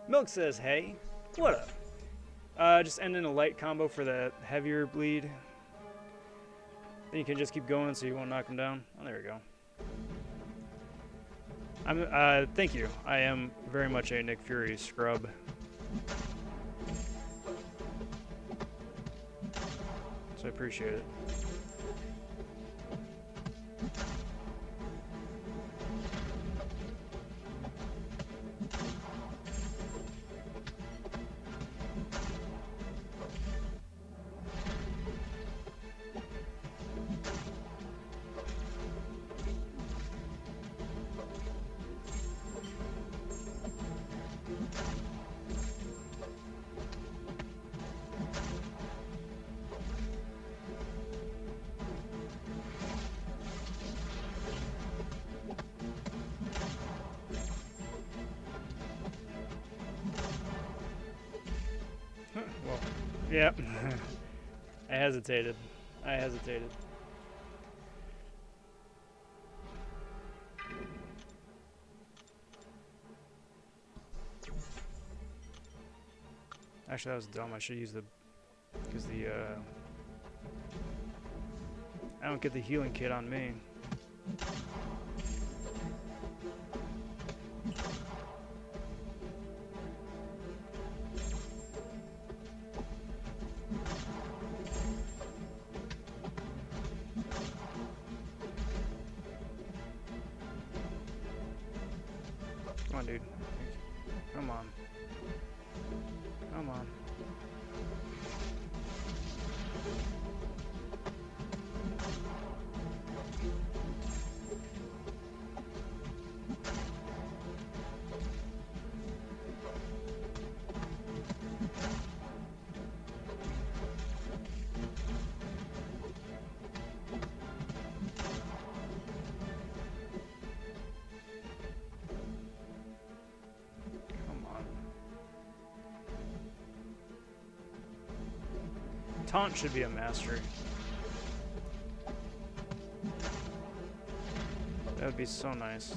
Milk says, hey, what up? Just ending a light combo for the heavier bleed. Then you can just keep going so you won't knock him down. Oh, there we go. Thank you. I am very much a Nick Fury scrub. So I appreciate it. Well, yeah. I hesitated. Actually, that was dumb. I should use the... Because the, I don't get the healing kit on me. Come on, dude. Come on. Come on. Taunt should be a mastery. That would be so nice.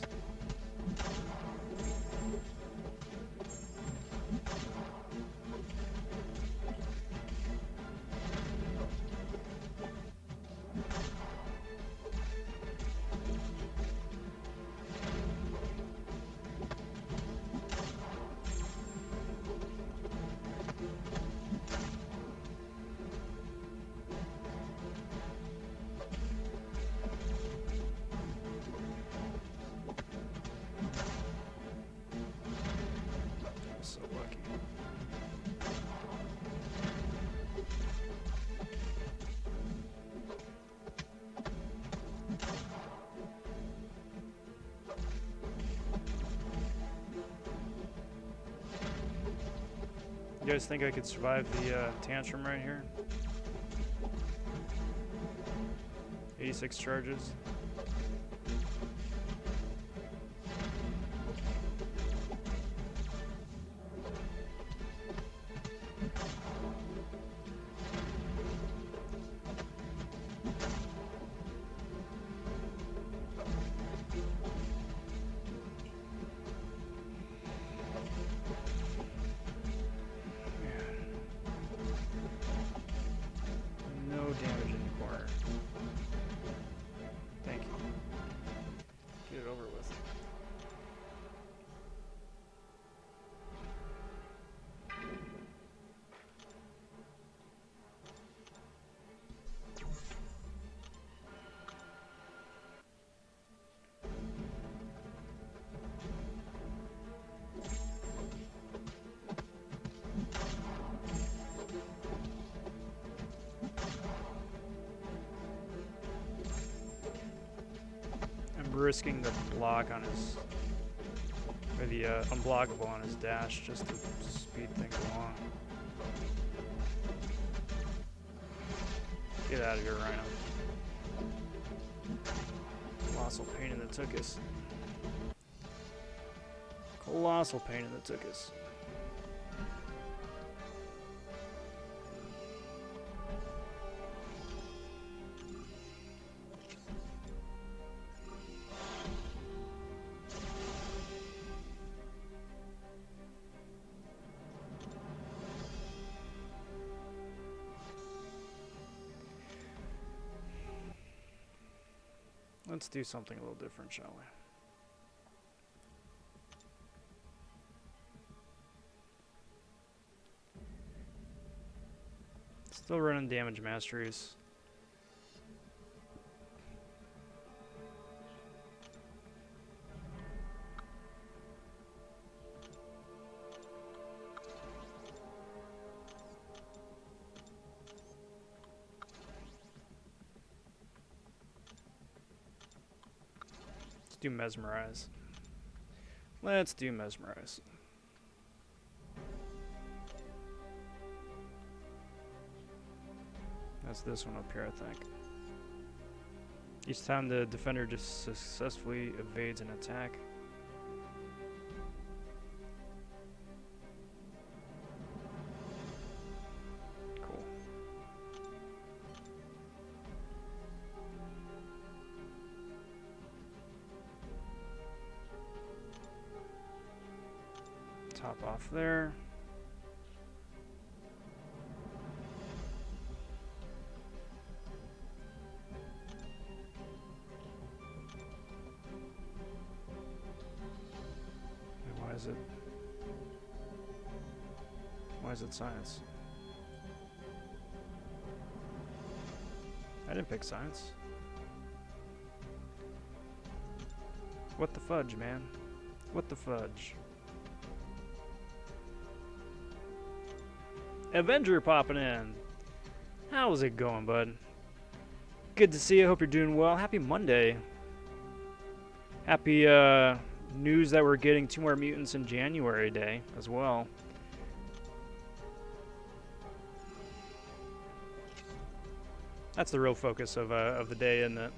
You guys think I could survive the tantrum right here? 86 charges. No damage in the corner. Thank you. Get it over with. Risking the block on his, or the unblockable on his dash just to speed things along. Get out of here, Rhino. Colossal pain in the tuchus. Colossal pain in the tuchus. Let's do something a little different, shall we? Still running damage masteries. Let's do mesmerize. Let's do mesmerize. That's this one up here, I think. Each time the defender just successfully evades an attack. Cool. Top off there. Why is it science? I didn't pick science. What the fudge, man? What the fudge? Avenger popping in. How's it going, bud? Good to see you. Hope you're doing well. Happy Monday. Happy news that we're getting 2 more mutants in January day as well. That's the real focus of the day, isn't it?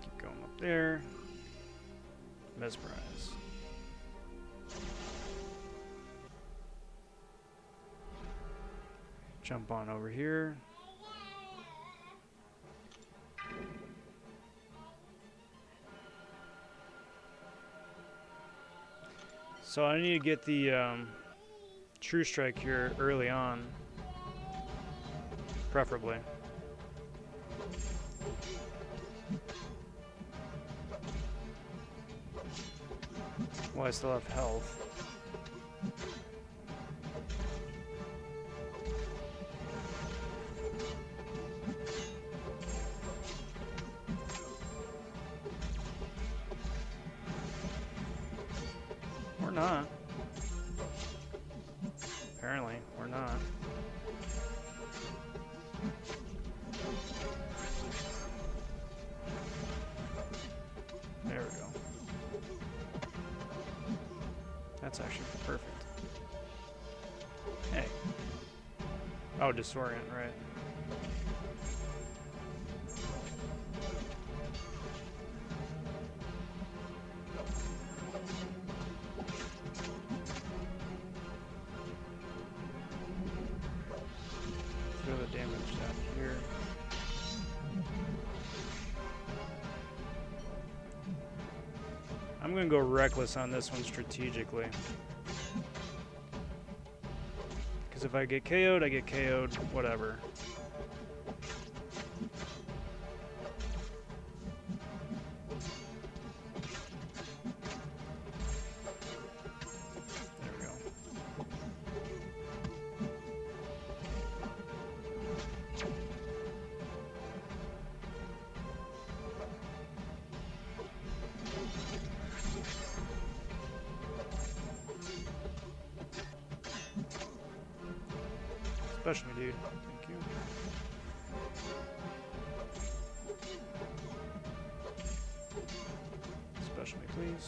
Keep going up there. Mesmerize. Jump on over here. So I need to get the True Strike here early on, preferably. While I still have health. Not. Apparently, we're not. That's actually perfect. Hey. Oh, disorient, right. Throw the damage down here. I'm gonna go reckless on this one strategically. Because if I get KO'd, I get KO'd, whatever. There we go. Special me, dude. Thank you. Special me, please.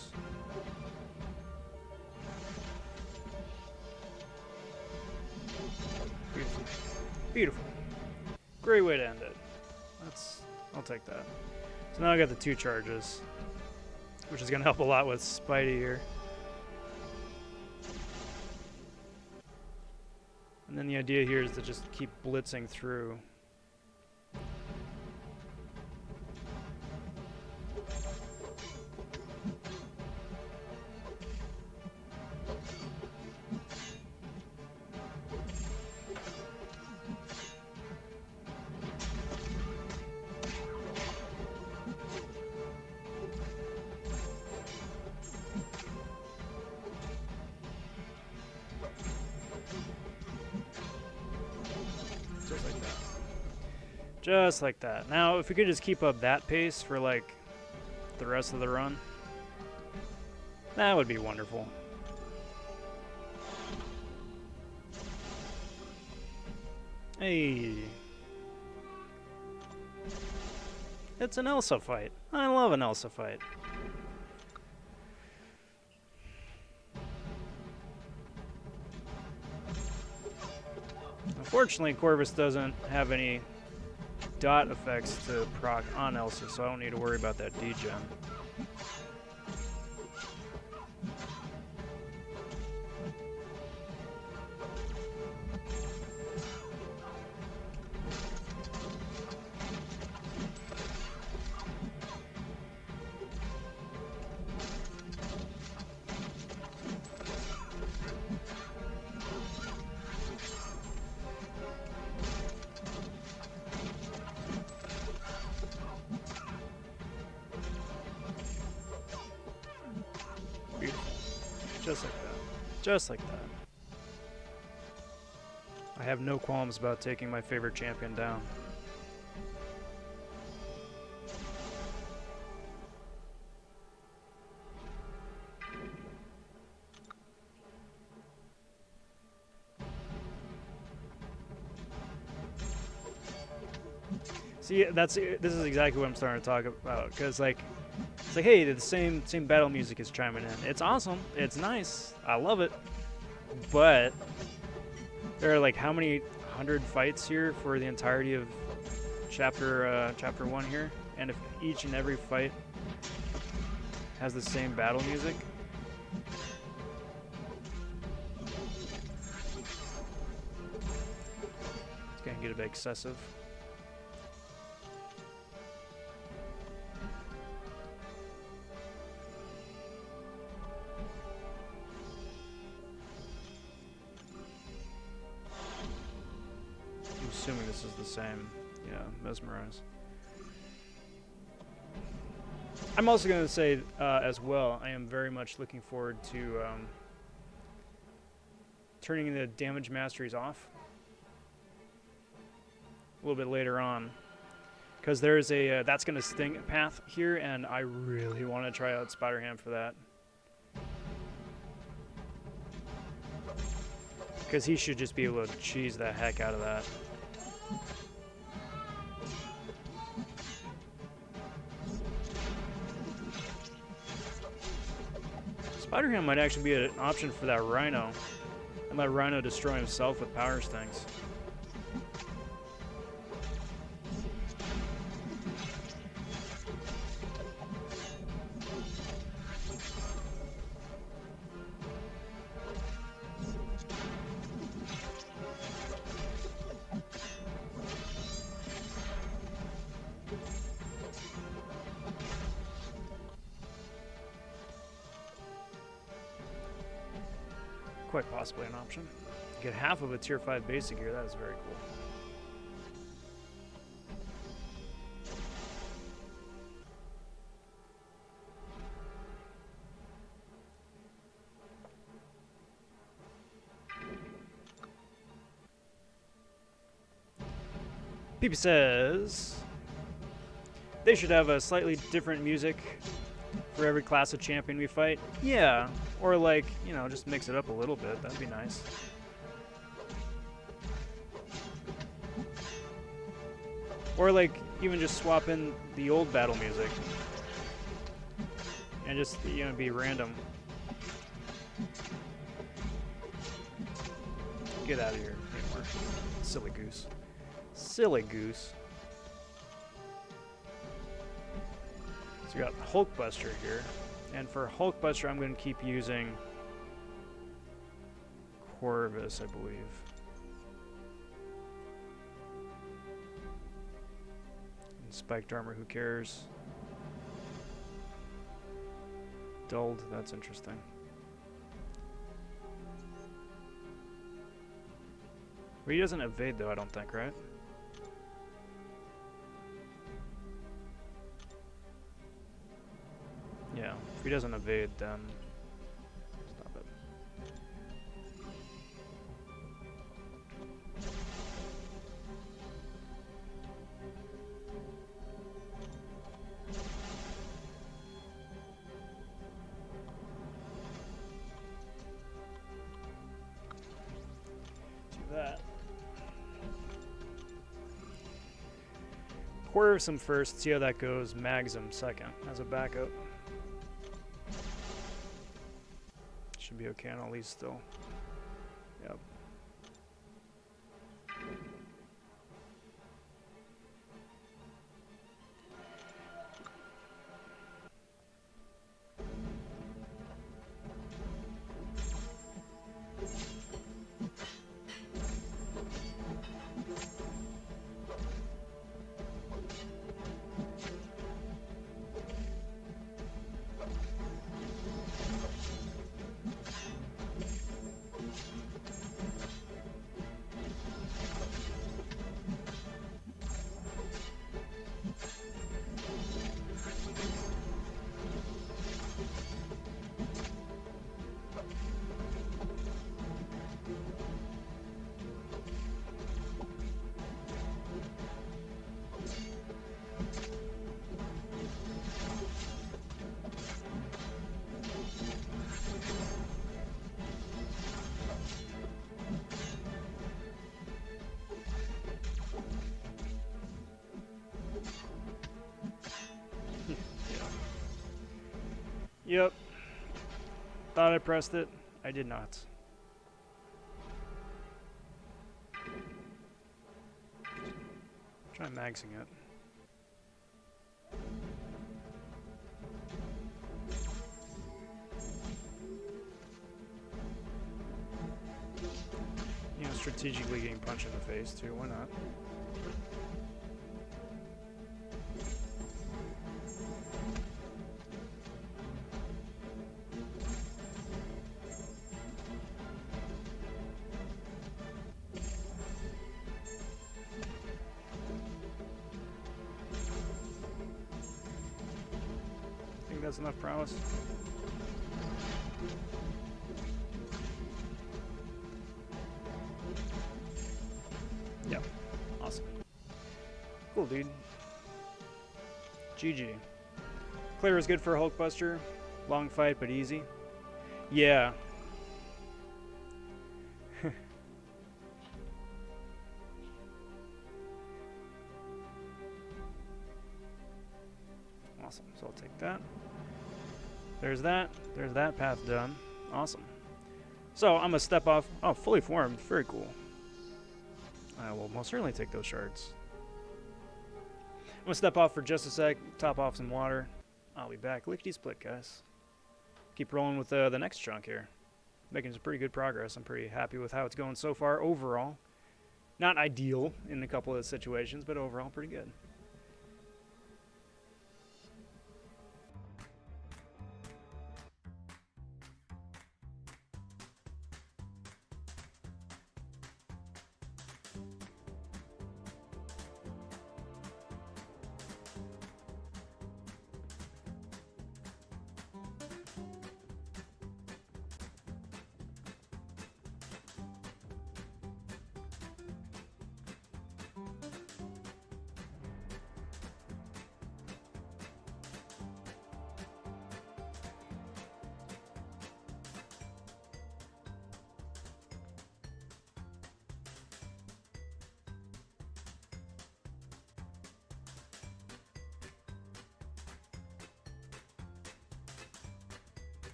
Beautiful. Beautiful. Great way to end it. I'll take that. So now I got the 2 charges, which is going to help a lot with Spidey here. And then the idea here is to just keep blitzing through. Just like that. Now, if we could just keep up that pace for, like, the rest of the run, that would be wonderful. Hey. It's an Elsa fight. I love an Elsa fight. Unfortunately, Corvus doesn't have any dot effects to proc on Elsa, so I don't need to worry about that degen. Just like that. Just like that. I have no qualms about taking my favorite champion down. See, this is exactly what I'm starting to talk about, because like, it's like, hey, the same battle music is chiming in. It's awesome. It's nice. I love it. But there are like how many 100 fights here for the entirety of chapter 1 here, and if each and every fight has the same battle music, it's gonna get a bit excessive. Assuming this is the same, yeah, Mesmerize. I'm also going to say as well, I am very much looking forward to turning the damage masteries off a little bit later on, because there's a that's going to sting path here, and I really want to try out Spider-Ham for that. Because he should just be able to cheese the heck out of that. Spider-Ham might actually be an option for that Rhino. And let Rhino destroy himself with power stings. Quite possibly an option. Get half of a tier 5 basic gear, that is very cool. PP says they should have a slightly different music for every class of champion we fight. Yeah, or like, you know, just mix it up a little bit. That'd be nice. Or like, even just swap in the old battle music. And just, you know, be random. Get out of here, anymore. Silly goose. Silly goose. So we got Hulkbuster here. And for Hulkbuster, I'm going to keep using Corvus, I believe. And Spiked Armor, who cares? Dulled, that's interesting. Well, he doesn't evade though, I don't think, right? Yeah, if he doesn't evade, then stop it. Do that. Corvus him first, see how that goes. Mags him second as a backup. Should be okay on all these still. Yep. Yep. Thought I pressed it. I did not. Try maxing it. You know, strategically getting punched in the face too. Why not? That's enough prowess. Yep. Awesome. Cool, dude. GG. Clear is good for a Hulkbuster. Long fight, but easy. Yeah. Awesome. So I'll take that. There's that. There's that path done. Awesome. So I'm gonna step off. Oh, fully formed. Very cool. I will most certainly take those shards. I'm gonna step off for just a sec, top off some water. I'll be back. Lickety split, guys. Keep rolling with the next chunk here. Making some pretty good progress. I'm pretty happy with how it's going so far overall. Not ideal in a couple of situations, but overall pretty good.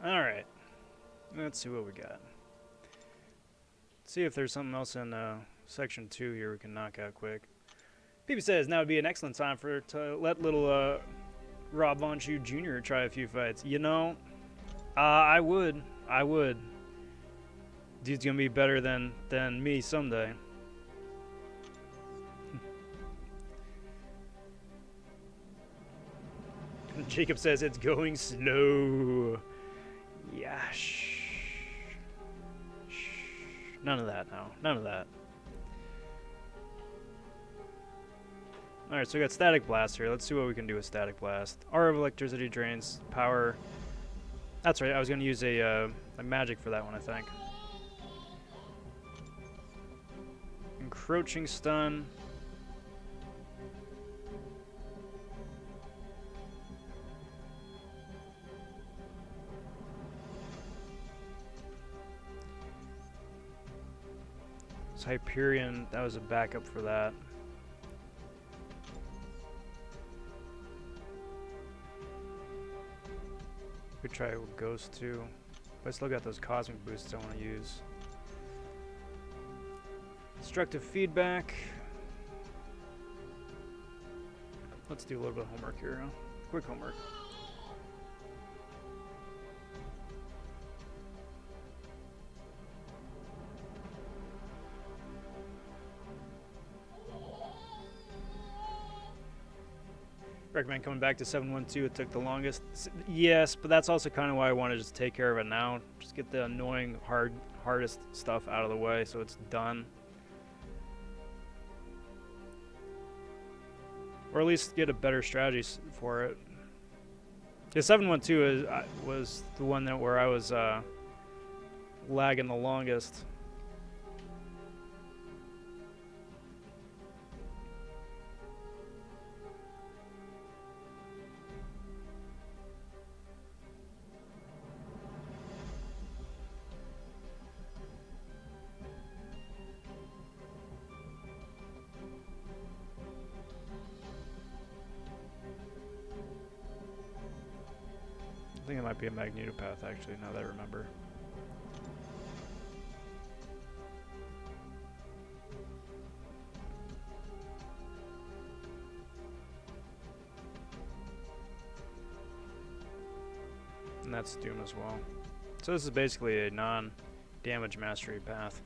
Alright. Let's see what we got. See if there's something else in section 2 here we can knock out quick. Peepy says now would be an excellent time to let little Rob vonShoe Jr. try a few fights. You know, I would. Dude's gonna be better than me someday. Jacob says it's going slow. Yeah, shh. None of that now. None of that. Alright, so we got Static Blast here. Let's see what we can do with Static Blast. Aura of Electricity drains power. That's right, I was going to use a magic for that one, I think. Encroaching Stun. Hyperion, that was a backup for that. Could try with Ghost too. But I still got those cosmic boosts I want to use. Destructive Feedback. Let's do a little bit of homework here, huh? Quick homework. Recommend coming back to 712. It took the longest. Yes, but that's also kind of why I want to just take care of it now. Just get the annoying, hardest stuff out of the way so it's done. Or at least get a better strategy for it. The 712 was the one where I was lagging the longest. I think it might be a magnetopath, actually, now that I remember. And that's Doom as well. So this is basically a non-damage mastery path.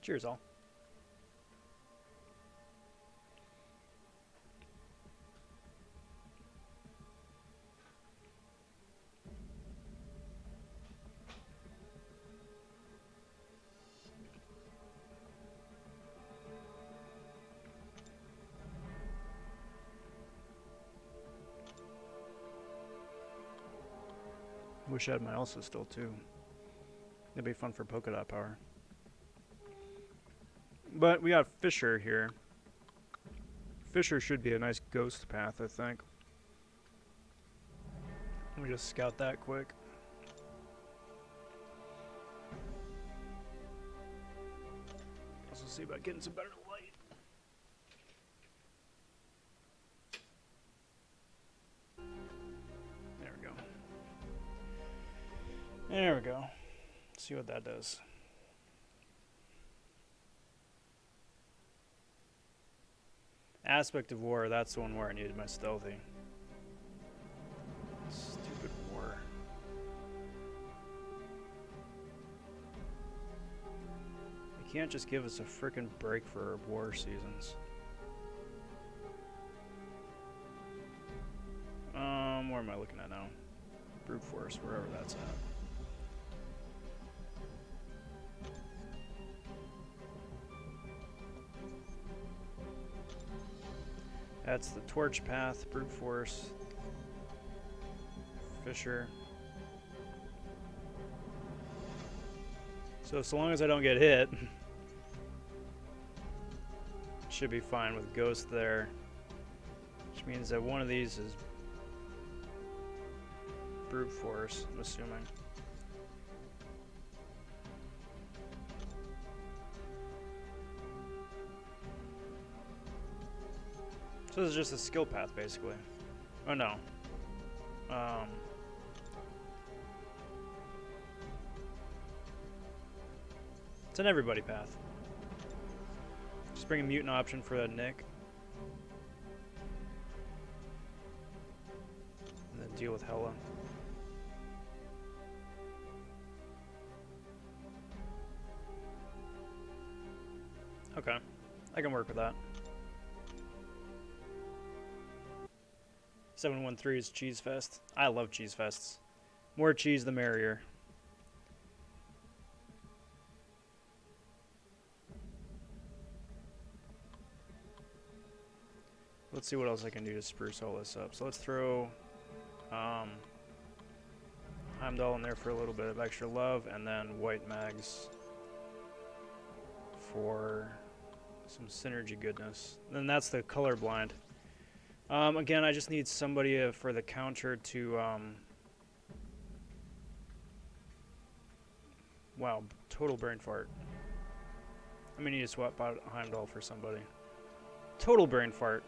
Cheers, all. Wish I had my Elsa still too. That'd be fun for polka dot power. But we got Fisher here. Fisher should be a nice ghost path, I think. Let me just scout that quick. Also see about getting some better light. There we go. There we go. Let's see what that does. Aspect of War, that's the one where I needed my stealthy. Stupid war. You can't just give us a frickin' break for our war seasons. Where am I looking at now? Brute Force, wherever that's at. That's the Torch Path, Brute Force, Fisher. So long as I don't get hit, should be fine with Ghost there. Which means that one of these is Brute Force, I'm assuming. So this is just a skill path, basically. Oh no. It's an everybody path. Just bring a mutant option for Nick. And then deal with Hella. Okay. I can work with that. 713 is Cheese Fest. I love Cheese Fests. More cheese, the merrier. Let's see what else I can do to spruce all this up. So let's throw Heimdall in there for a little bit of extra love, and then white mags for some synergy goodness. Then that's the colorblind. Again, I just need somebody for the counter to wow, total brain fart. I'm gonna need to swap out Heimdall for somebody. Total brain fart.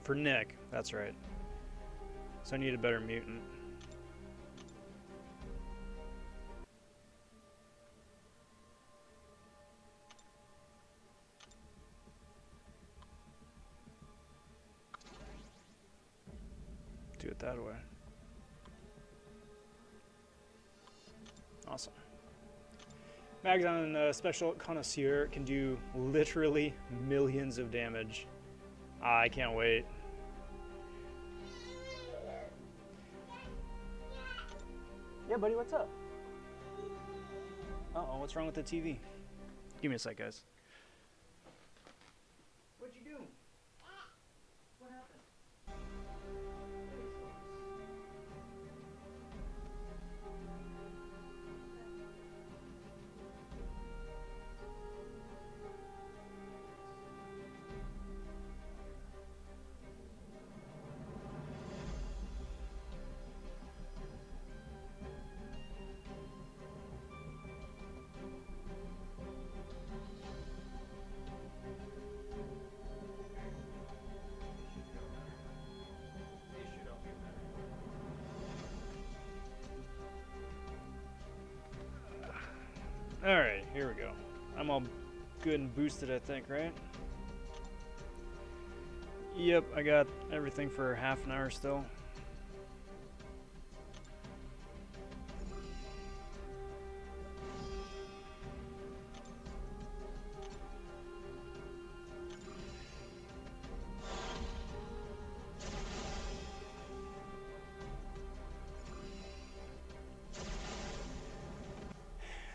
For Nick, that's right. So I need a better mutant. Do it that way. Awesome. Mags on Special Connoisseur can do literally millions of damage. I can't wait. Yeah, buddy, what's up? Uh-oh, what's wrong with the TV? Give me a sec, guys. What'd you do? What happened? Alright, here we go. I'm all good and boosted, I think, right? Yep, I got everything for half an hour still.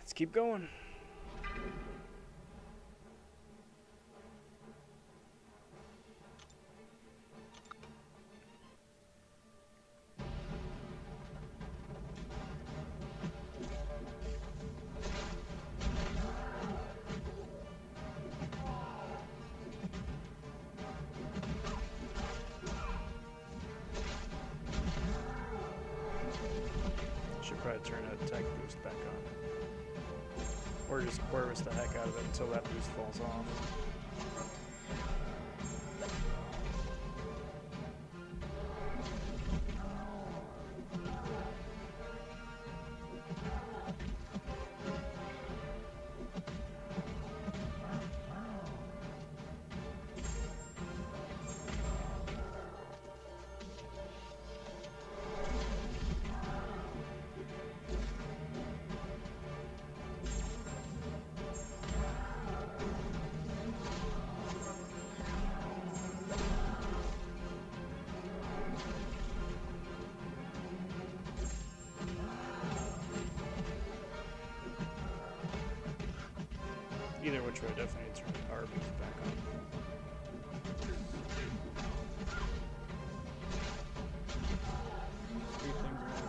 Let's keep going. Should probably turn that attack boost back on. Or just Corvus the heck out of it until that boost falls off. Either which way, definitely need to turn the power boost back on. Three things around.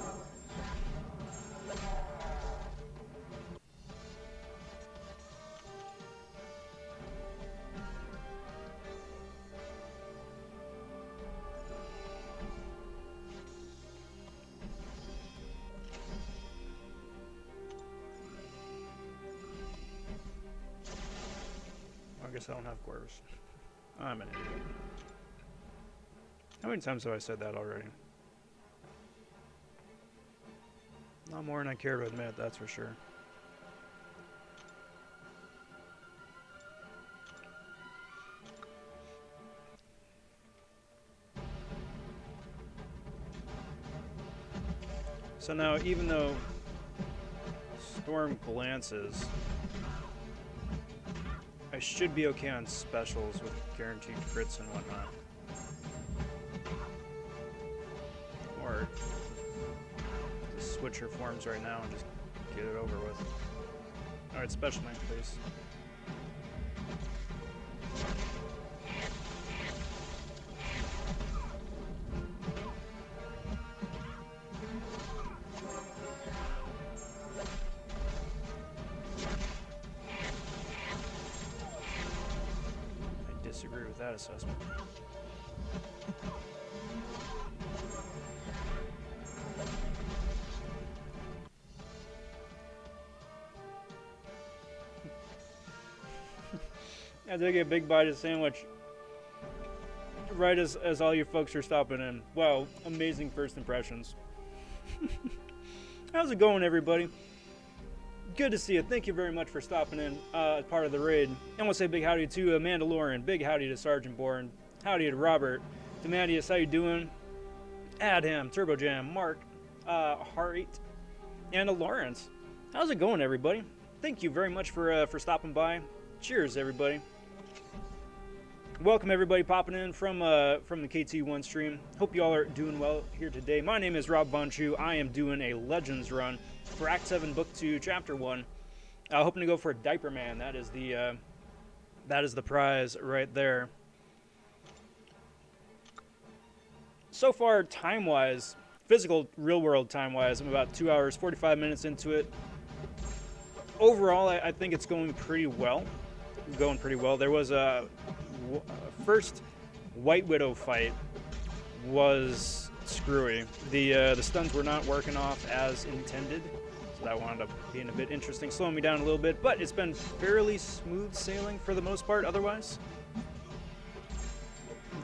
I guess I don't have Corvus. I'm an idiot. How many times have I said that already? Not more than I care to admit, that's for sure. So now, even though Storm glances, I should be okay on specials with guaranteed crits and whatnot. Or just switch her forms right now and just get it over with. Alright, special man, please. I disagree with that assessment. I did get a big bite of sandwich right as all you folks are stopping in. Wow, amazing first impressions. How's it going, everybody? Good to see you. Thank you very much for stopping in as part of the raid. I want to say big howdy to Mandalorian, big howdy to Sergeant Bourne, howdy to Robert, Demadius, how you doing? Adham, Turbo Jam, Mark, Heart, and Lawrence. How's it going, everybody? Thank you very much for stopping by. Cheers, everybody. Welcome everybody popping in from the KT1 stream. Hope you all are doing well here today. My name is Rob vonShoe. I am doing a Legends run for Act 7, Book 2, Chapter 1. Hoping to go for a Diaper Man. That is the prize right there. So far, time-wise, physical, real-world time-wise, I'm about 2 hours, 45 minutes into it. Overall, I think it's going pretty well. There was a first White Widow fight was screwy. The stuns were not working off as intended, so that wound up being a bit interesting, slowing me down a little bit, but it's been fairly smooth sailing for the most part otherwise.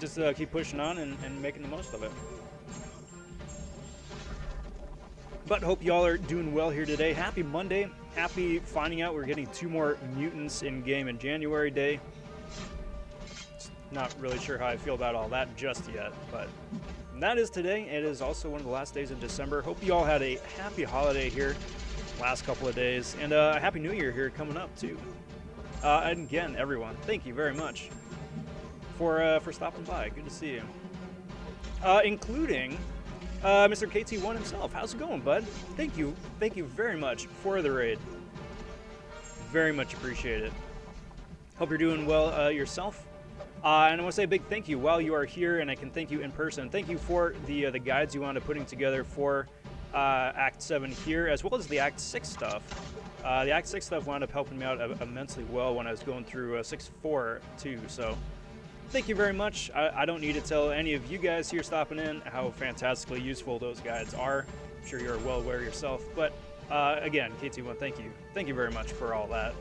Just keep pushing on and making the most of it. But hope y'all are doing well here today. Happy Monday. Happy finding out we're getting 2 more mutants in game in January day. Not really sure how I feel about all that just yet, but that is today. It is also one of the last days of December. Hope you all had a happy holiday here last couple of days, and a happy new year here coming up too. And again, everyone, thank you very much for stopping by. Good to see you, including Mr. KT1 himself. How's it going, bud? Thank you very much for the raid. Very much appreciate it. Hope you're doing well yourself. And I want to say a big thank you while you are here, and I can thank you in person. Thank you for the guides you wound up putting together for Act 7 here, as well as the Act 6 stuff. The Act 6 stuff wound up helping me out immensely well when I was going through 6-4 too, so thank you very much. I don't need to tell any of you guys here stopping in how fantastically useful those guides are. I'm sure you're well aware yourself, but again, KT1, thank you. Thank you very much for all that.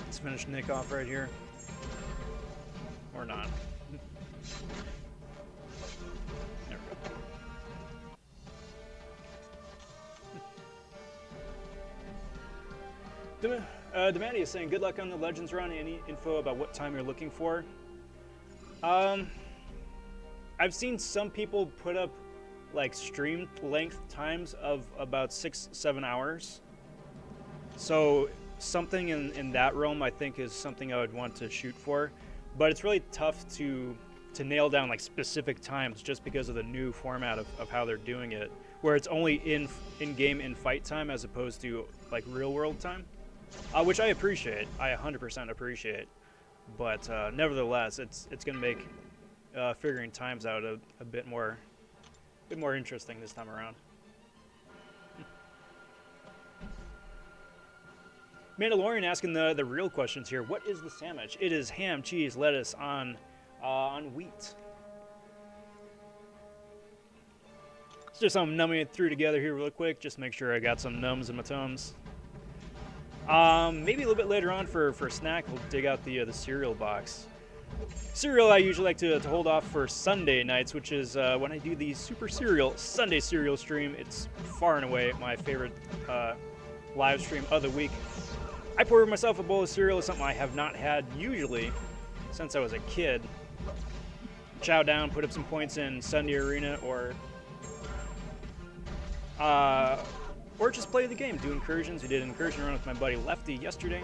Let's finish Nick off right here. Or not. There we go. Demadi is saying, good luck on the Legends run. Any info about what time you're looking for? I've seen some people put up like stream length times of about 6-7 hours. So something in that realm I think is something I would want to shoot for. But it's really tough to nail down like specific times just because of the new format of how they're doing it, where it's only in-game in-fight time as opposed to like real-world time. Which I appreciate. I 100% appreciate. But nevertheless, it's going to make figuring times out a bit more interesting this time around. Mandalorian asking the real questions here. What is the sandwich? It is ham, cheese, lettuce on wheat. It's just something numbing it through together here real quick. Just make sure I got some nums in my tums. Maybe a little bit later on for a snack, we'll dig out the cereal box. Cereal I usually like to hold off for Sunday nights, which is when I do the Super Cereal Sunday Cereal stream. It's far and away my favorite live stream of the week. I pour myself a bowl of cereal. It's something I have not had usually since I was a kid. Chow down, put up some points in Sunday Arena, or just play the game, do incursions. We did an incursion run with my buddy Lefty yesterday.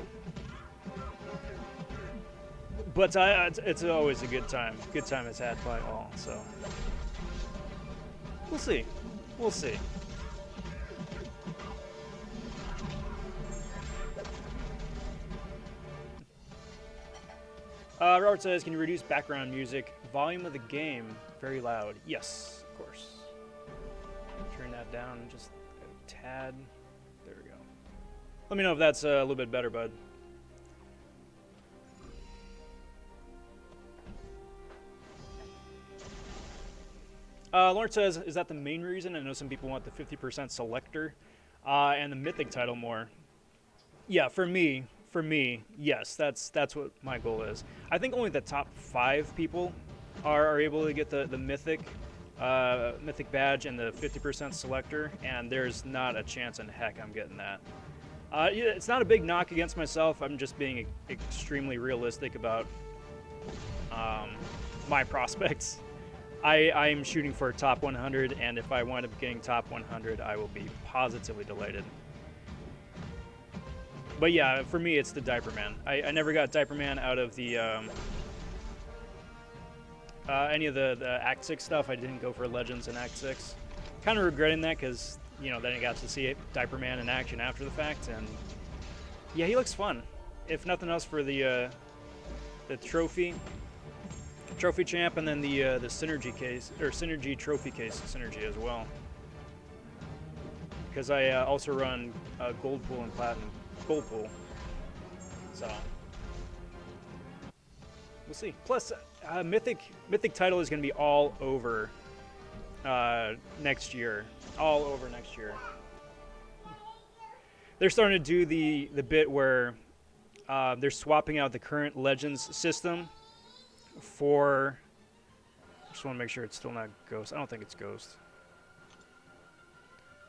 But it's always a good time. Good time is had by all, so we'll see. We'll see. Robert says, can you reduce background music? Volume of the game, very loud. Yes, of course. Turn that down just a tad. There we go. Let me know if that's a little bit better, bud. Lawrence says, is that the main reason? I know some people want the 50% selector and the mythic title more. Yeah, for me, yes, that's what my goal is. I think only the top 5 people are able to get the mythic badge and the 50% selector, and there's not a chance in heck I'm getting that. It's not a big knock against myself. I'm just being extremely realistic about my prospects. I'm shooting for top 100, and if I wind up getting top 100, I will be positively delighted. But yeah, for me, it's the Diaper Man. I never got Diaper Man out of the any of the Act 6 stuff. I didn't go for Legends in Act 6. Kind of regretting that because, you know, then I got to see Diaper Man in action after the fact, and yeah, he looks fun. If nothing else, for the trophy champ, and then the synergy case, or synergy trophy case synergy as well. Because I also run gold pool and platinum gold pool, so we'll see. Plus, mythic title is going to be all over next year. All over next year. They're starting to do the bit where they're swapping out the current Legends system for, I just want to make sure it's still not Ghost. I don't think it's Ghost.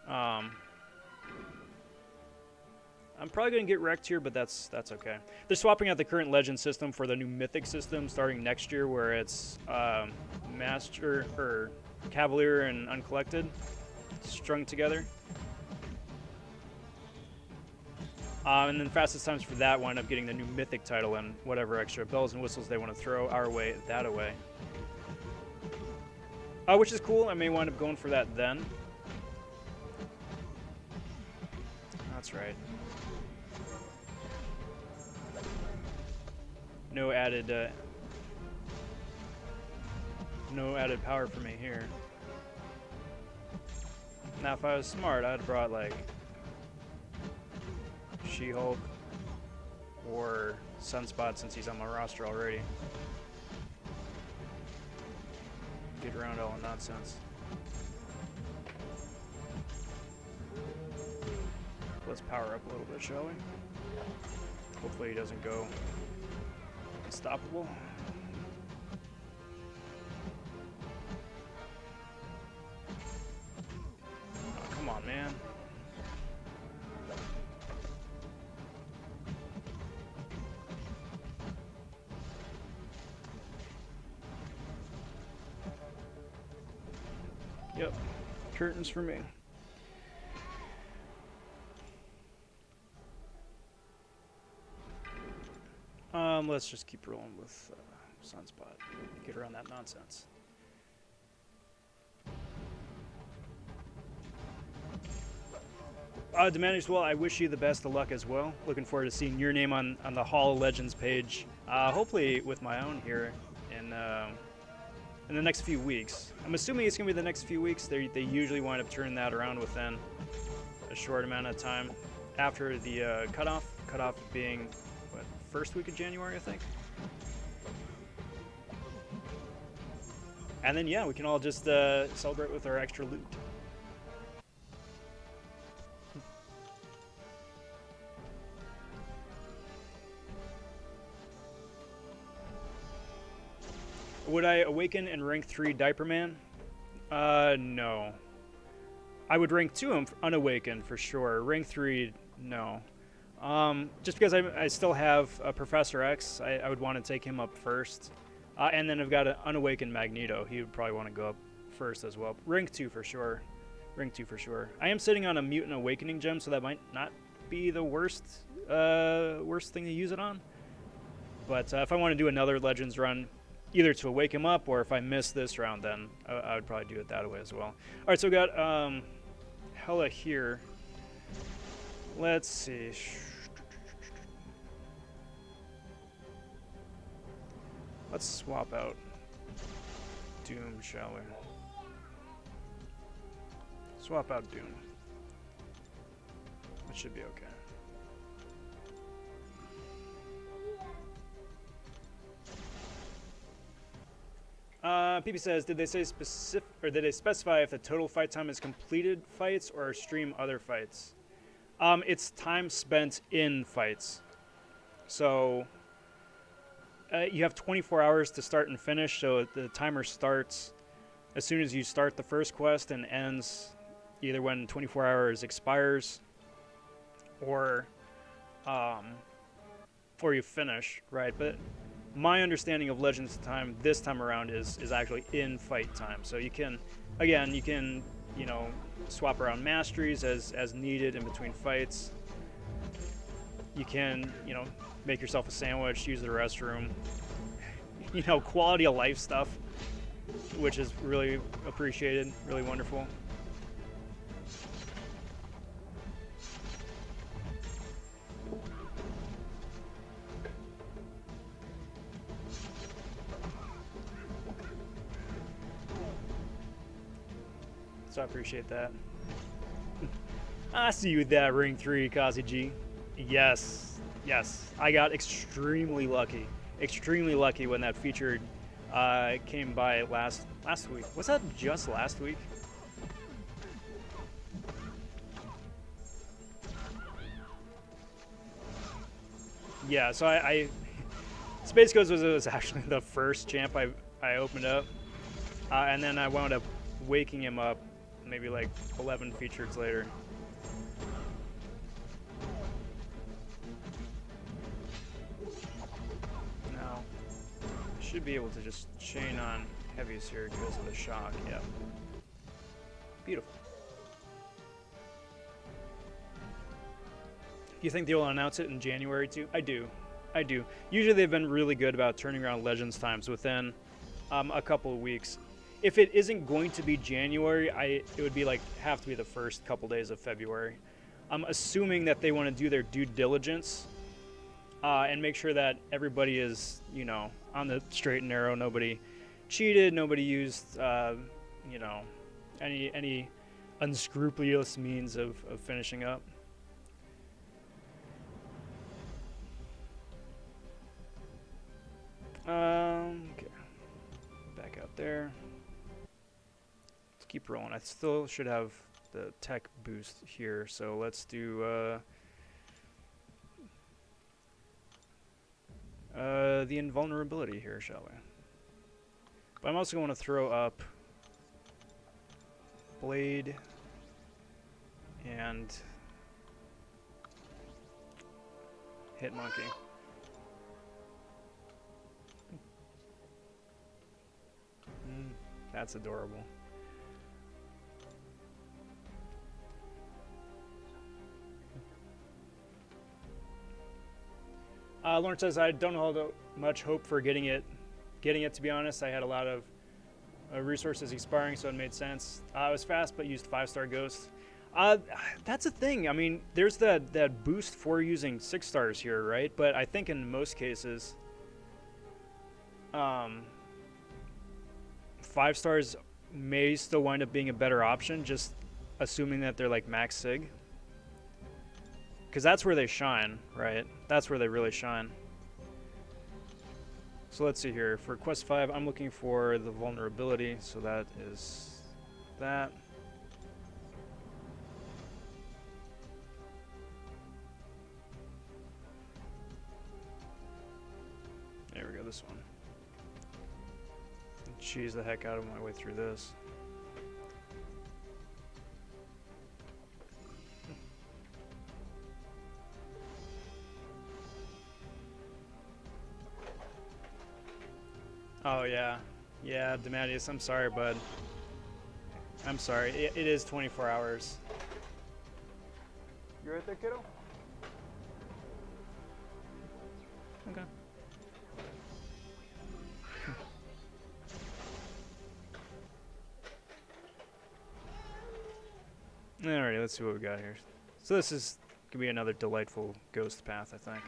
I'm probably going to get wrecked here, but that's okay. They're swapping out the current Legend system for the new Mythic system starting next year, where it's Master, or Cavalier and Uncollected strung together. And then fastest times for that wind up getting the new Mythic title and whatever extra bells and whistles they want to throw our way, that away. Which is cool. I may wind up going for that then. That's right. No added power for me here. Now, if I was smart, I'd have brought like She-Hulk or Sunspot, since he's on my roster already. Get around all the nonsense. Let's power up a little bit, shall we? Hopefully he doesn't go unstoppable. Oh, come on, man. Yep, curtains for me. Let's just keep rolling with Sunspot. Get around that nonsense. Demanding, well, I wish you the best of luck as well. Looking forward to seeing your name on the Hall of Legends page. Hopefully with my own here in the next few weeks. I'm assuming it's going to be the next few weeks. They usually wind up turning that around within a short amount of time after the cutoff. Cutoff being, what, first week of January, I think? And then, yeah, we can all just celebrate with our extra loot. Would I awaken in rank 3 Diaper Man? No. I would rank 2 him unawakened for sure. Rank 3, no. Just because I still have Professor X, I would want to take him up first. And then I've got an unawakened Magneto. He would probably want to go up first as well. Rank 2 for sure. Rank 2 for sure. I am sitting on a Mutant Awakening gem, so that might not be the worst thing to use it on. But if I want to do another Legends run, either to wake him up or if I miss this round, then I would probably do it that way as well. All right, so we got Hella here. Let's see. Let's swap out Doom, shall we? Swap out Doom. That should be okay. PP says, did they say specific, or did they specify if the total fight time is completed fights or stream other fights? It's time spent in fights. So you have 24 hours to start and finish. So the timer starts as soon as you start the first quest and ends either when 24 hours expires or you finish, right? But my understanding of Legends time this time around is actually in fight time. So you can, again, you know, swap around masteries as needed in between fights. You can, you know, make yourself a sandwich, use the restroom, you know, quality of life stuff, which is really appreciated, really wonderful. So I appreciate that. I see you with that ring 3, Kazi G. Yes, yes. I got extremely lucky when that feature came by last week. Was that just last week? Yeah, so I Space Ghost was actually the first champ I opened up, and then I wound up waking him up maybe like 11 features later. Now, I should be able to just chain on heavies here because of the shock. Yeah. Beautiful. You think they will announce it in January too? I do. Usually they've been really good about turning around Legends times within a couple of weeks. If it isn't going to be January, it would be like have to be the first couple days of February. I'm assuming that they want to do their due diligence and make sure that everybody is, you know, on the straight and narrow. Nobody cheated. Nobody used, you know, any unscrupulous means of finishing up. Okay. Back out there. Keep rolling. I still should have the tech boost here, so let's do the invulnerability here, shall we? But I'm also going to throw up Blade and Hit Monkey. That's adorable. Lauren says, I don't hold much hope for getting it, to be honest. I had a lot of resources expiring, so it made sense. I was fast, but used 5-star Ghost. That's a thing. I mean, there's that boost for using 6 stars here, right? But I think in most cases, 5 stars may still wind up being a better option, just assuming that they're like max sig. Because that's where they shine, right? That's where they really shine. So let's see here. For Quest 5, I'm looking for the vulnerability. So that is that. There we go, this one. cheese the heck out of my way through this. Oh yeah, yeah, Demadius, I'm sorry, bud. I'm sorry. It is 24 hours. You right there, kiddo? Okay. Alrighty, let's see what we got here. So this is gonna be another delightful ghost path, I think.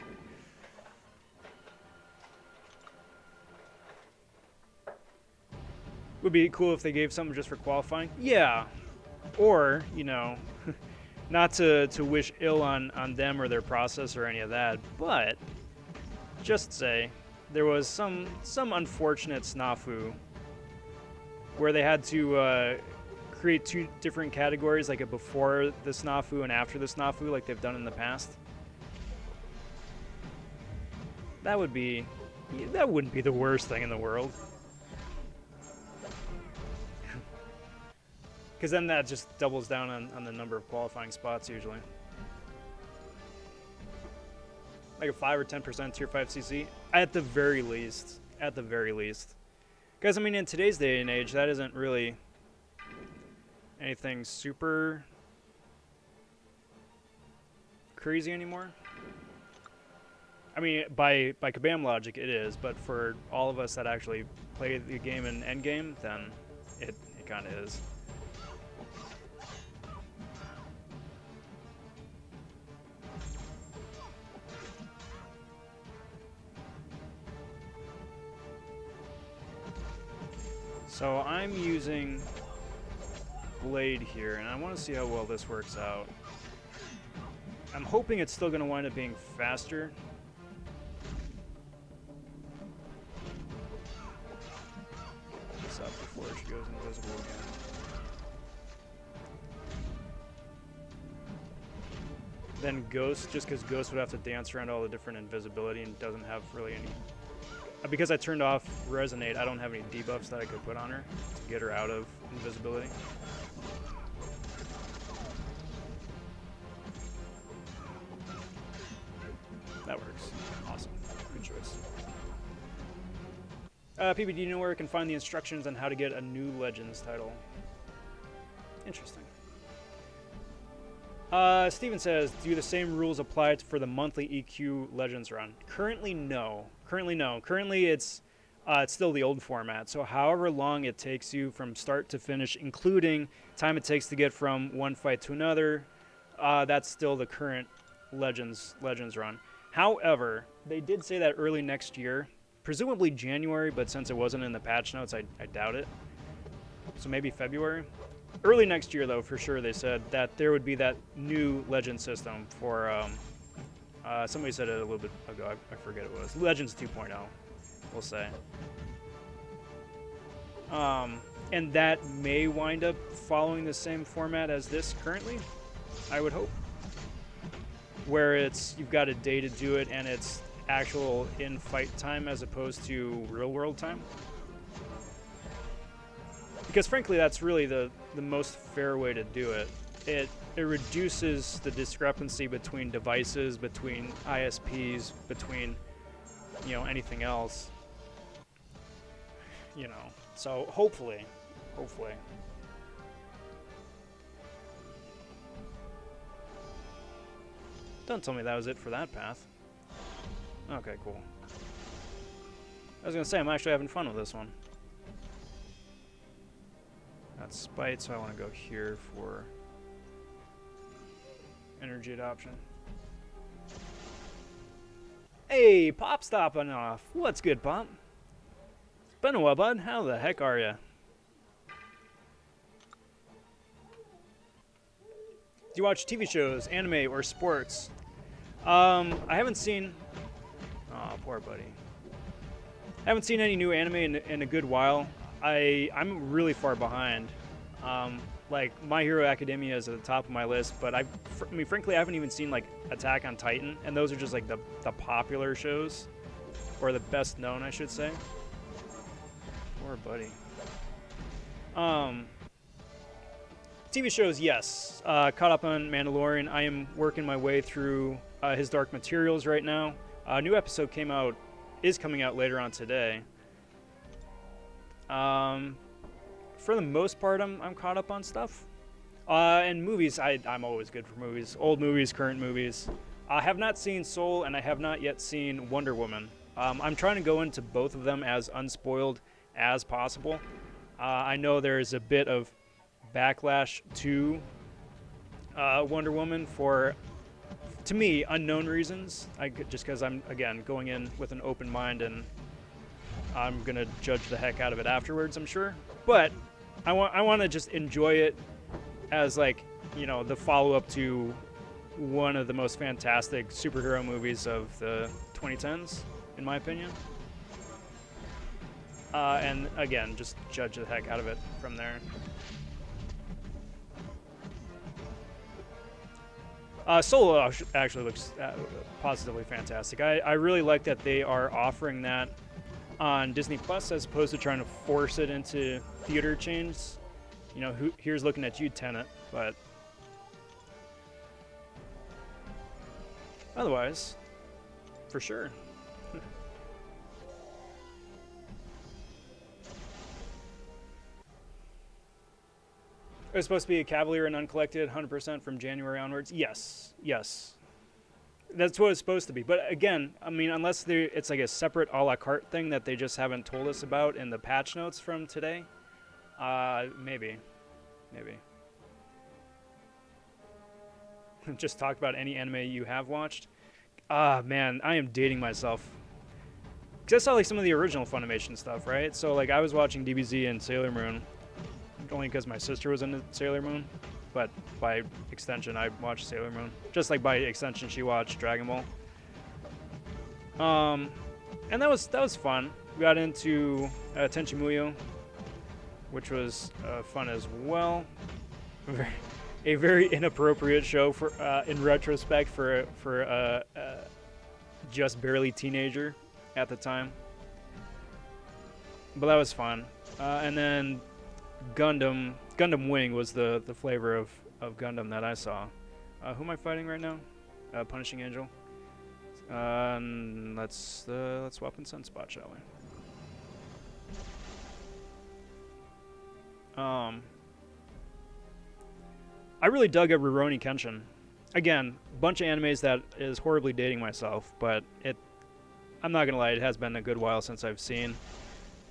Would be cool if they gave something just for qualifying. Yeah. Or, you know, not to wish ill on them or their process or any of that, but just say there was some unfortunate snafu where they had to create two different categories, like a before the snafu and after the snafu, like they've done in the past. That wouldn't be the worst thing in the world. Because then that just doubles down on the number of qualifying spots usually. Like a 5 or 10% tier 5 CC at the very least. At the very least. Because I mean, in today's day and age, that isn't really anything super crazy anymore. I mean, by Kabam logic, it is, but for all of us that actually play the game in endgame, then it kind of is. So I'm using Blade here, and I want to see how well this works out. I'm hoping it's still going to wind up being faster. This up before she goes invisible again. Then Ghost, just because Ghost would have to dance around all the different invisibility and doesn't have really any... Because I turned off Resonate, I don't have any debuffs that I could put on her to get her out of invisibility. That works. Awesome. Good choice. PB, do you know where I can find the instructions on how to get a new Legends title? Interesting. Steven says, do the same rules apply for the monthly EQ Legends run? Currently, no. Currently, it's still the old format. So however long it takes you from start to finish, including time it takes to get from one fight to another, that's still the current Legends run. However, they did say that early next year, presumably January, but since it wasn't in the patch notes, I doubt it. So maybe February. Early next year, though, for sure, they said that there would be that new Legend system for, somebody said it a little bit ago, I forget it was, Legends 2.0, we'll say. And that may wind up following the same format as this currently, I would hope. Where it's, you've got a day to do it, and it's actual in-fight time as opposed to real-world time. Because frankly, that's really the most fair way to do it. It reduces the discrepancy between devices, between ISPs, between, you know, anything else. You know, so hopefully. Don't tell me that was it for that path. Okay, cool. I was gonna say, I'm actually having fun with this one. That's Spite, so I want to go here for energy adoption. Hey, Pop stopping off. What's good, Pop? It's been a while, bud. How the heck are ya? Do you watch TV shows, anime, or sports? I haven't seen... Oh, poor buddy. I haven't seen any new anime in a good while. I'm really far behind. Like, My Hero Academia is at the top of my list, but I mean, frankly, I haven't even seen, like, Attack on Titan, and those are just, like, the popular shows, or the best known, I should say. Poor buddy. TV shows, yes. Caught up on Mandalorian. I am working my way through his Dark Materials right now. A new episode is coming out later on today. For the most part, I'm caught up on stuff. And movies, I'm always good for movies. Old movies, current movies. I have not seen Soul, and I have not yet seen Wonder Woman. I'm trying to go into both of them as unspoiled as possible. I know there's a bit of backlash to Wonder Woman for, to me, unknown reasons. Just because I'm, again, going in with an open mind, and I'm going to judge the heck out of it afterwards, I'm sure. But I want to just enjoy it as, like, you know, the follow-up to one of the most fantastic superhero movies of the 2010s, in my opinion. And again, just judge the heck out of it from there. Solo actually looks positively fantastic. I really like that they are offering that on Disney Plus as opposed to trying to force it into theater chains. You know, here's looking at you, Tenet, but otherwise, for sure. It was supposed to be a Cavalier and Uncollected 100% from January onwards. Yes, yes. That's what it's supposed to be. But again, I mean, unless it's like a separate a la carte thing that they just haven't told us about in the patch notes from today, maybe. Just talk about any anime you have watched. Man, I am dating myself. Because I saw like some of the original Funimation stuff, right? So like I was watching DBZ and Sailor Moon, only because my sister was into Sailor Moon, but by extension I watched Sailor Moon. Just like by extension she watched Dragon Ball. And that was fun. We got into Tenchi Muyo, which was fun as well. A very inappropriate show for, in retrospect, for a just barely teenager at the time. But that was fun. And then Gundam Wing was the flavor of Gundam that I saw. Who am I fighting right now? Punishing Angel. Let's swap in Sunspot, shall we? I really dug at Rurouni Kenshin. Again, bunch of animes that is horribly dating myself, but I'm not gonna lie, it has been a good while since I've seen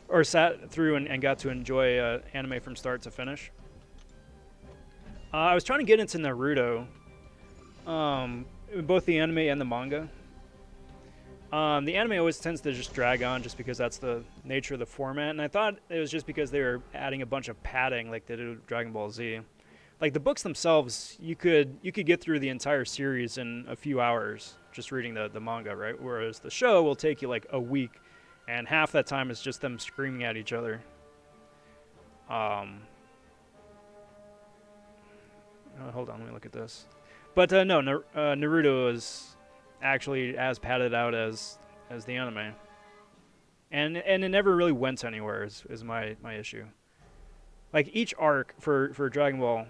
or sat through and got to enjoy anime from start to finish. I was trying to get into Naruto, both the anime and the manga. The anime always tends to just drag on just because that's the nature of the format, and I thought it was just because they were adding a bunch of padding like they did with Dragon Ball Z. Like the books themselves, you could get through the entire series in a few hours just reading the manga, right? Whereas the show will take you like a week, and half that time is just them screaming at each other. Hold on, let me look at this. But no, Naruto is actually as padded out as the anime, and it never really went anywhere. Is my issue. Like each arc for Dragon Ball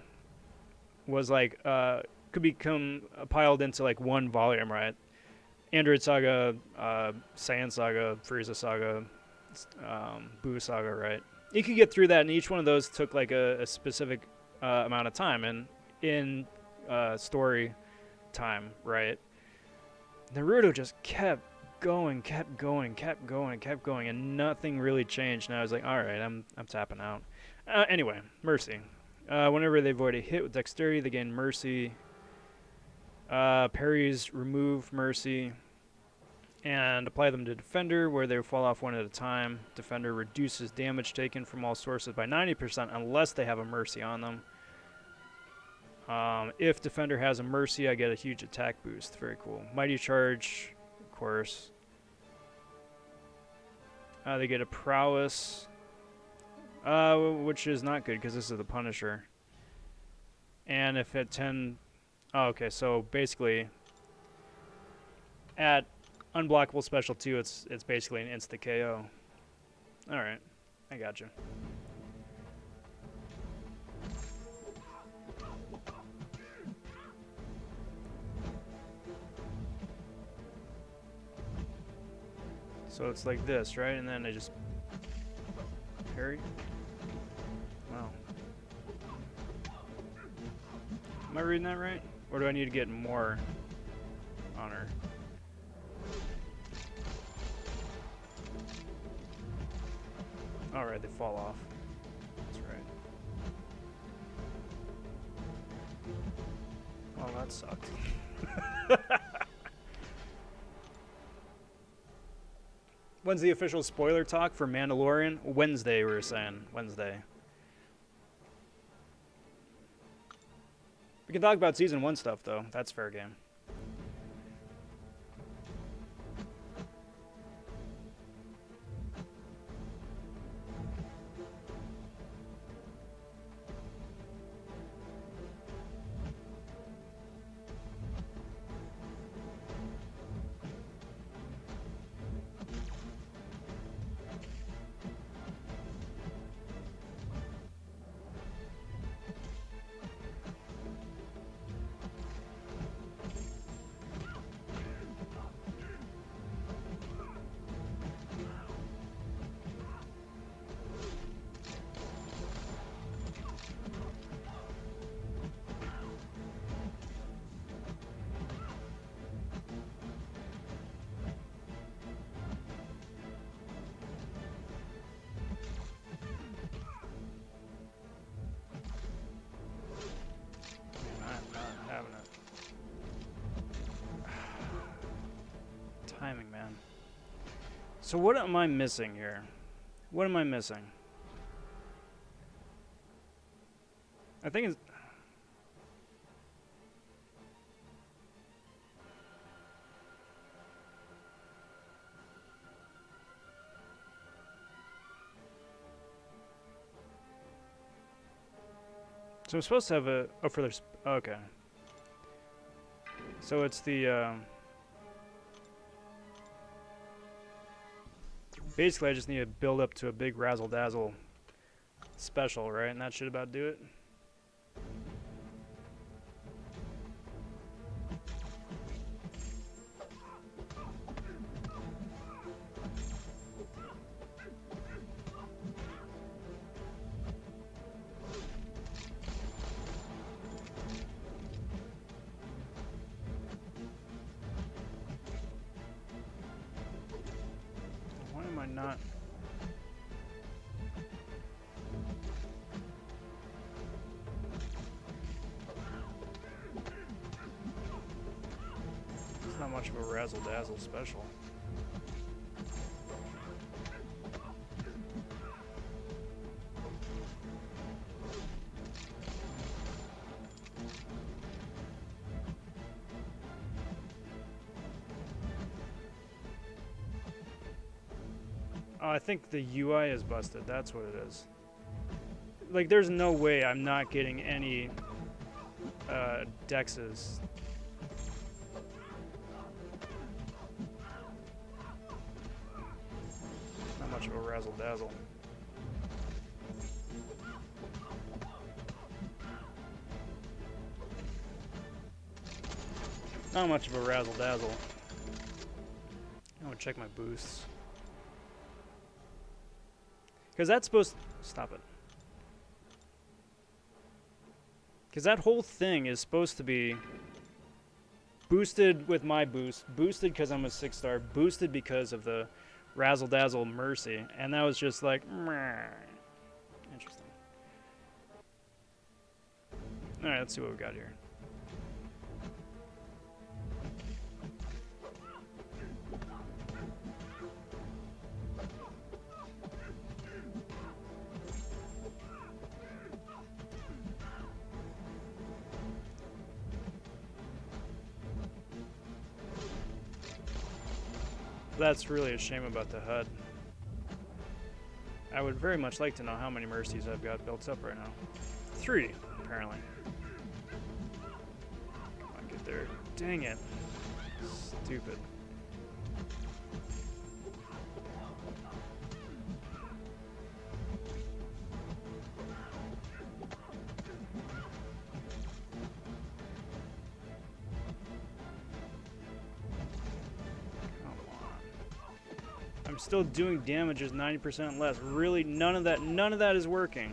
was like could become piled into like one volume, right? Android Saga, Saiyan Saga, Frieza Saga, Buu Saga, right? You could get through that, and each one of those took like a specific amount of time, and in story time, right? Naruto just kept going, and nothing really changed. And I was like, all right, I'm tapping out. Anyway, Mercy. Whenever they avoid a hit with dexterity, they gain Mercy. Parries remove Mercy and apply them to Defender, where they fall off one at a time. Defender reduces damage taken from all sources by 90% unless they have a Mercy on them. If Defender has a Mercy, I get a huge attack boost. Very cool. Mighty Charge, of course. They get a Prowess, which is not good because this is the Punisher. And if at 10... Oh, okay, so basically at Unblockable Special 2, it's basically an insta-KO. Alright. I got you. So it's like this, right? And then I just parry. Wow. Am I reading that right? Or do I need to get more on her? Alright, they fall off. That's right. Oh, that sucked. When's the official spoiler talk for Mandalorian? Wednesday, we were saying. Wednesday. We can talk about Season 1 stuff, though. That's fair game. Timing, man. So what am I missing here? What am I missing? I think it's... So I'm supposed to have a... Oh, for their... Okay. So it's the... Basically, I just need to build up to a big razzle-dazzle special, right? And that should about do it. Not it's not much of a razzle dazzle special. Oh, I think the UI is busted. That's what it is. Like, there's no way I'm not getting any dexes. Not much of a razzle dazzle. Not much of a razzle dazzle. I'm gonna check my boosts. Because that's supposed to... Stop it. Because that whole thing is supposed to be boosted with my boost, boosted because I'm a 6-star, boosted because of the Razzle Dazzle Mercy, and that was just like... Meh. Interesting. Alright, let's see what we got here. That's really a shame about the HUD. I would very much like to know how many mercies I've got built up right now. 3, apparently. Come on, get there. Dang it. Stupid. I'm still doing damages 90% less. Really, none of that is working.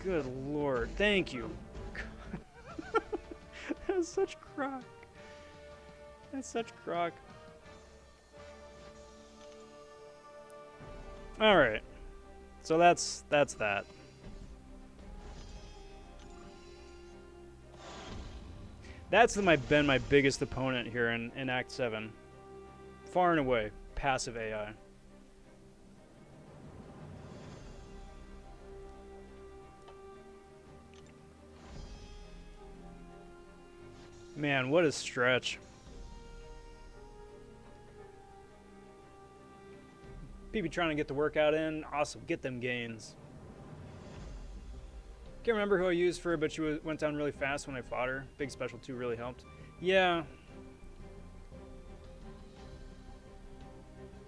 Good lord, thank you. That was such crock. That's such crock. Alright. So that's that. That's been my biggest opponent here in Act 7. Far and away, passive AI. Man, what a stretch. PB trying to get the workout in. Awesome, get them gains. Can't remember who I used for her, but she went down really fast when I fought her. Big Special 2 really helped. Yeah.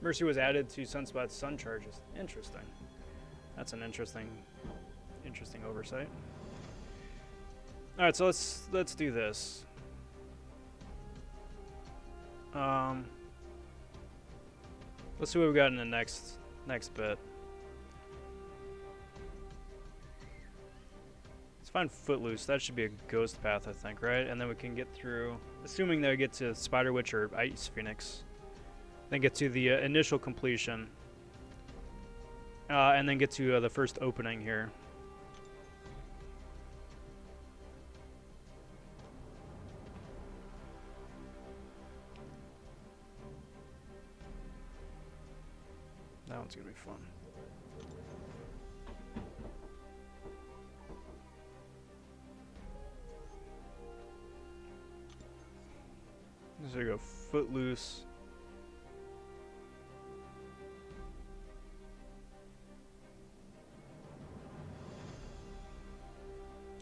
Mercy was added to Sunspot's sun charges. Interesting. That's an interesting oversight. All right, so let's do this. Let's see what we got in the next bit. Let's find Footloose. That should be a ghost path, I think, right? And then we can get through, assuming that we get to Spider Witch or Ice Phoenix, then get to the initial completion, and then get to the first opening here. That one's gonna be fun. There you go, Footloose.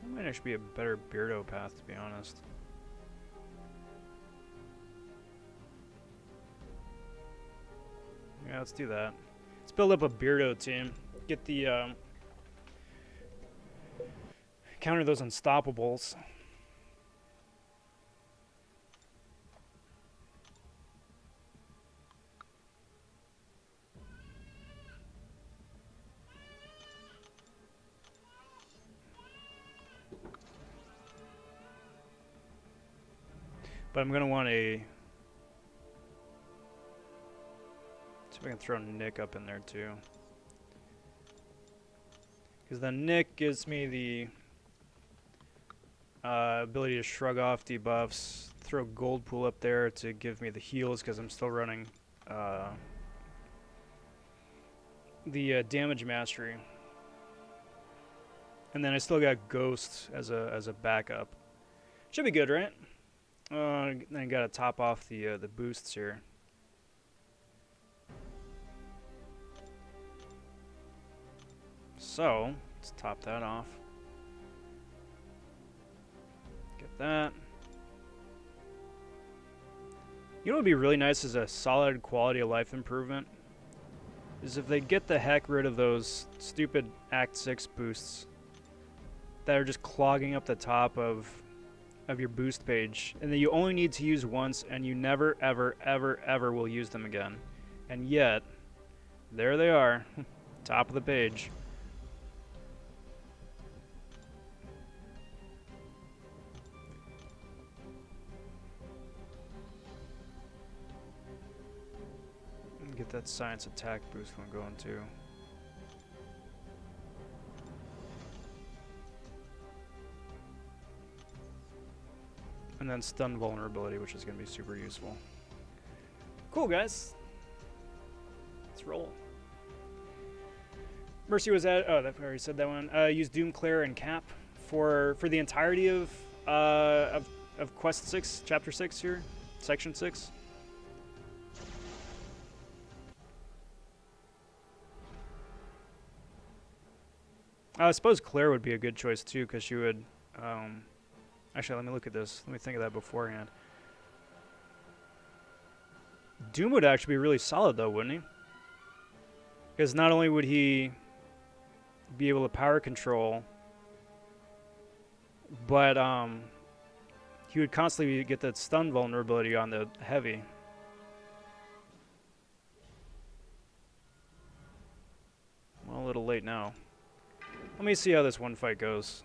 That might actually be a better Beardo path, to be honest. Yeah, let's do that. Let's build up a Beardo team. Get the counter those unstoppables. But I'm gonna want a. See if I can throw Nick up in there too. Because then Nick gives me the ability to shrug off debuffs, throw Gold Pool up there to give me the heals because I'm still running the damage mastery. And then I still got Ghost as a backup. Should be good, right? Then I gotta top off the boosts here. So let's top that off. Get that. You know what would be really nice as a solid quality of life improvement? Is if they get the heck rid of those stupid Act 6 boosts that are just clogging up the top of your boost page, and that you only need to use once, and you never, ever, ever, ever will use them again. And yet, there they are, top of the page. Get that science attack boost one going too. And then stun vulnerability, which is going to be super useful. Cool, guys. Let's roll. Mercy was at. Oh, that I already said that one. Use Doomclare and Cap for the entirety of Quest 6, Chapter 6 here, Section 6. I suppose Claire would be a good choice too, because she would. Actually, let me look at this. Let me think of that beforehand. Doom would actually be really solid, though, wouldn't he? Because not only would he be able to power control, but he would constantly get that stun vulnerability on the heavy. Well, a little late now. Let me see how this one fight goes.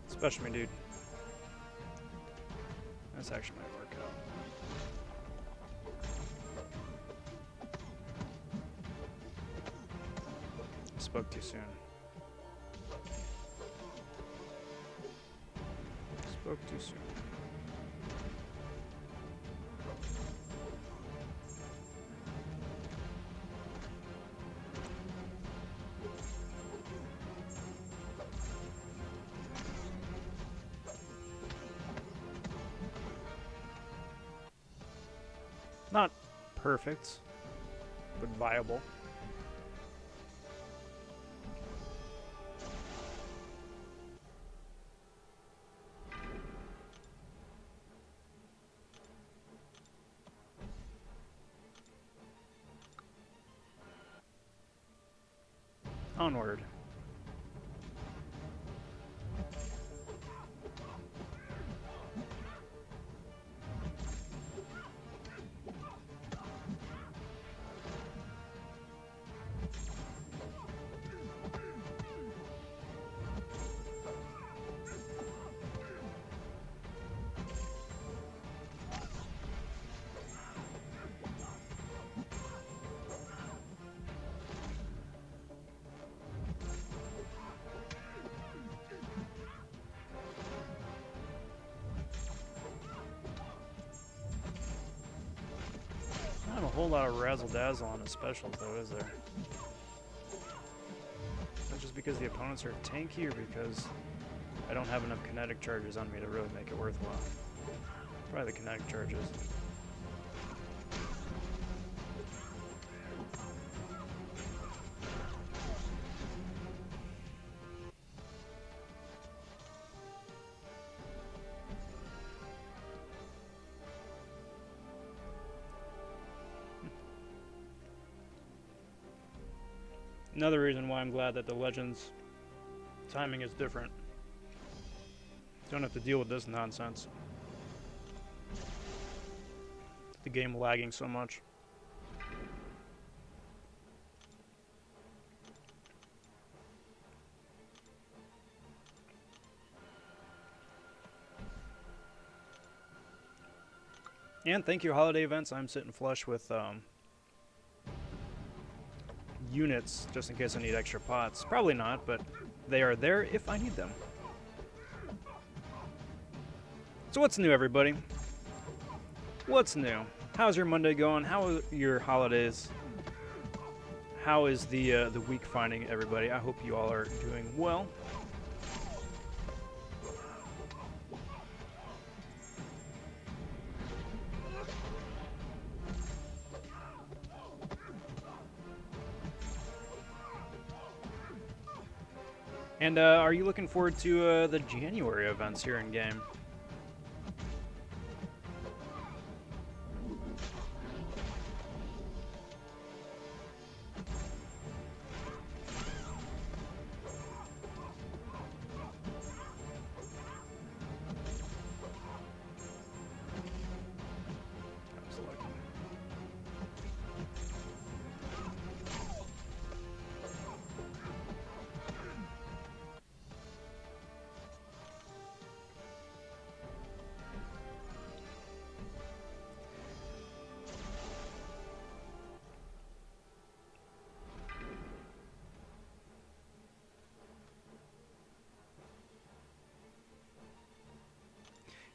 Special me, dude. This actually might work out. Spoke too soon. Spoke too soon. Not perfect, but viable. Onward. Not a whole lot of razzle dazzle on the specials, though, is there? Is that just because the opponents are tanky, or because I don't have enough kinetic charges on me to really make it worthwhile? Probably the kinetic charges. Another reason why I'm glad that the Legends timing is different. Don't have to deal with this nonsense. The game lagging so much. And thank you, holiday events. I'm sitting flush with units just in case I need extra pots. Probably not, but they are there if I need them. So what's new, everybody? What's new? How's your Monday going? How are your holidays? How is the week finding everybody? I hope you all are doing well. And are you looking forward to the January events here in game?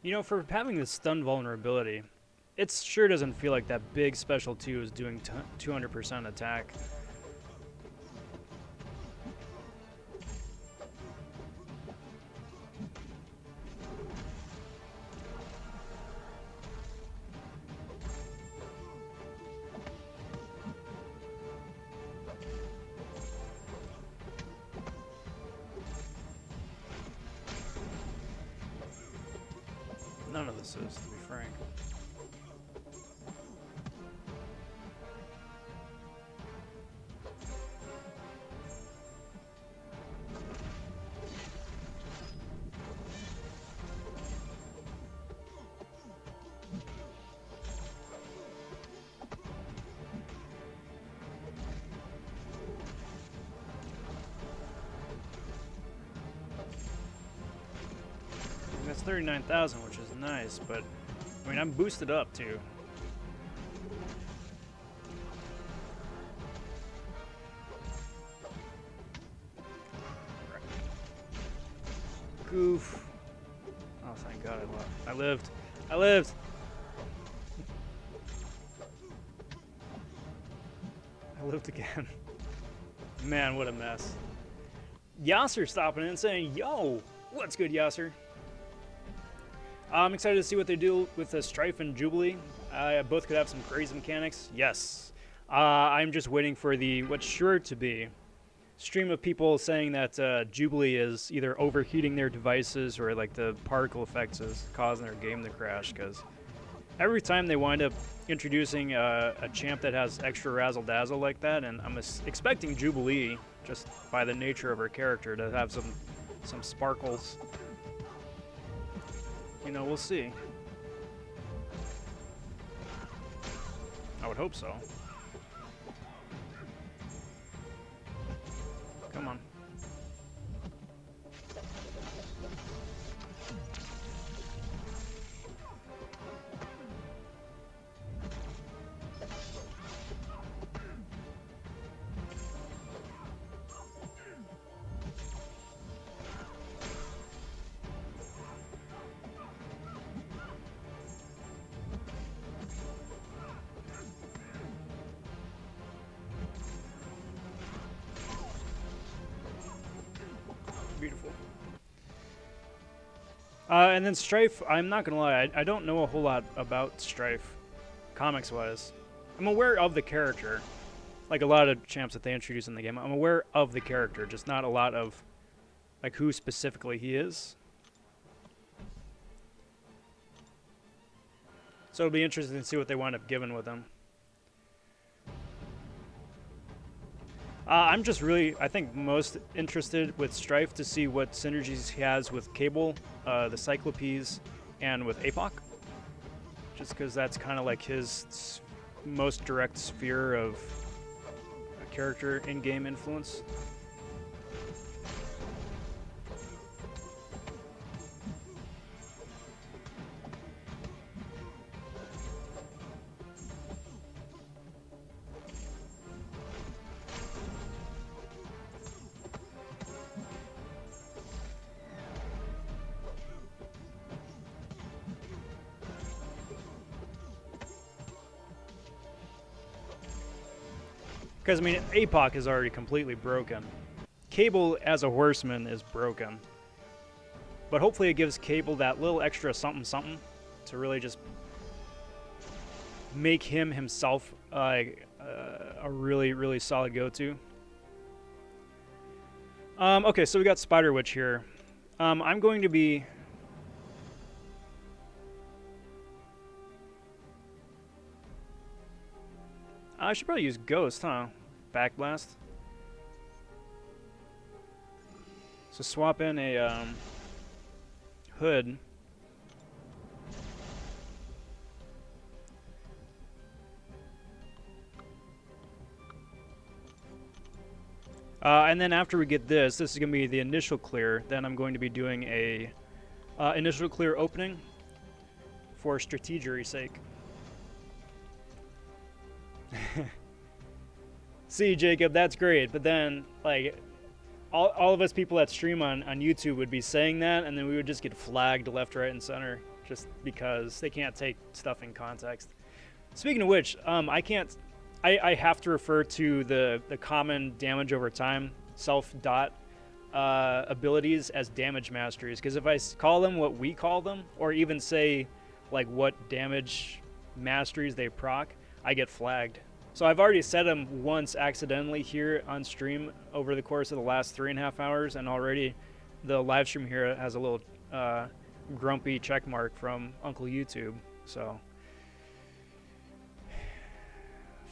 You know, for having the stun vulnerability, it sure doesn't feel like that big special 2 is doing 200% attack. this is, to be frank. That's 39,000, which is nice, but I mean, I'm boosted up too. Goof. Oh, thank God I lived. I lived! I lived again. Man, what a mess. Yasser stopping in and saying, yo, what's good, Yasser? I'm excited to see what they do with the Strife and Jubilee. Both could have some crazy mechanics. Yes. I'm just waiting for the what's sure to be stream of people saying that Jubilee is either overheating their devices or like the particle effects is causing their game to crash, because every time they wind up introducing a champ that has extra razzle-dazzle like that, and I'm expecting Jubilee, just by the nature of her character, to have some sparkles. You know, we'll see. I would hope so. Come on. Beautiful. And then Strife, I'm not gonna lie, I don't know a whole lot about Strife, comics-wise. I'm aware of the character, like a lot of champs that they introduce in the game. I'm aware of the character, just not a lot of like who specifically he is. So it'll be interesting to see what they wind up giving with him. I'm just really, I think, most interested with Strife to see what synergies he has with Cable, the Cyclopes, and with APOC. Just because that's kind of like his most direct sphere of character in-game influence. Because, I mean, APOC is already completely broken. Cable as a horseman is broken. But hopefully it gives Cable that little extra something to really just make him himself a really, really solid go-to. Okay, so we got Spider Witch here. I'm going to be... I should probably use Ghost, huh? Backblast. So swap in a Hood. And then after we get this is going to be the initial clear. Then I'm going to be doing a initial clear opening for strategery's sake. See, Jacob, that's great, but then like all of us people that stream on YouTube would be saying that, and then we would just get flagged left, right, and center just because they can't take stuff in context. Speaking of which, I have to refer to the common damage over time self-dot abilities as damage masteries, because if I call them what we call them, or even say like what damage masteries they proc, I get flagged. So I've already said them once accidentally here on stream over the course of the last 3.5 hours, and already the live stream here has a little grumpy checkmark from Uncle YouTube. So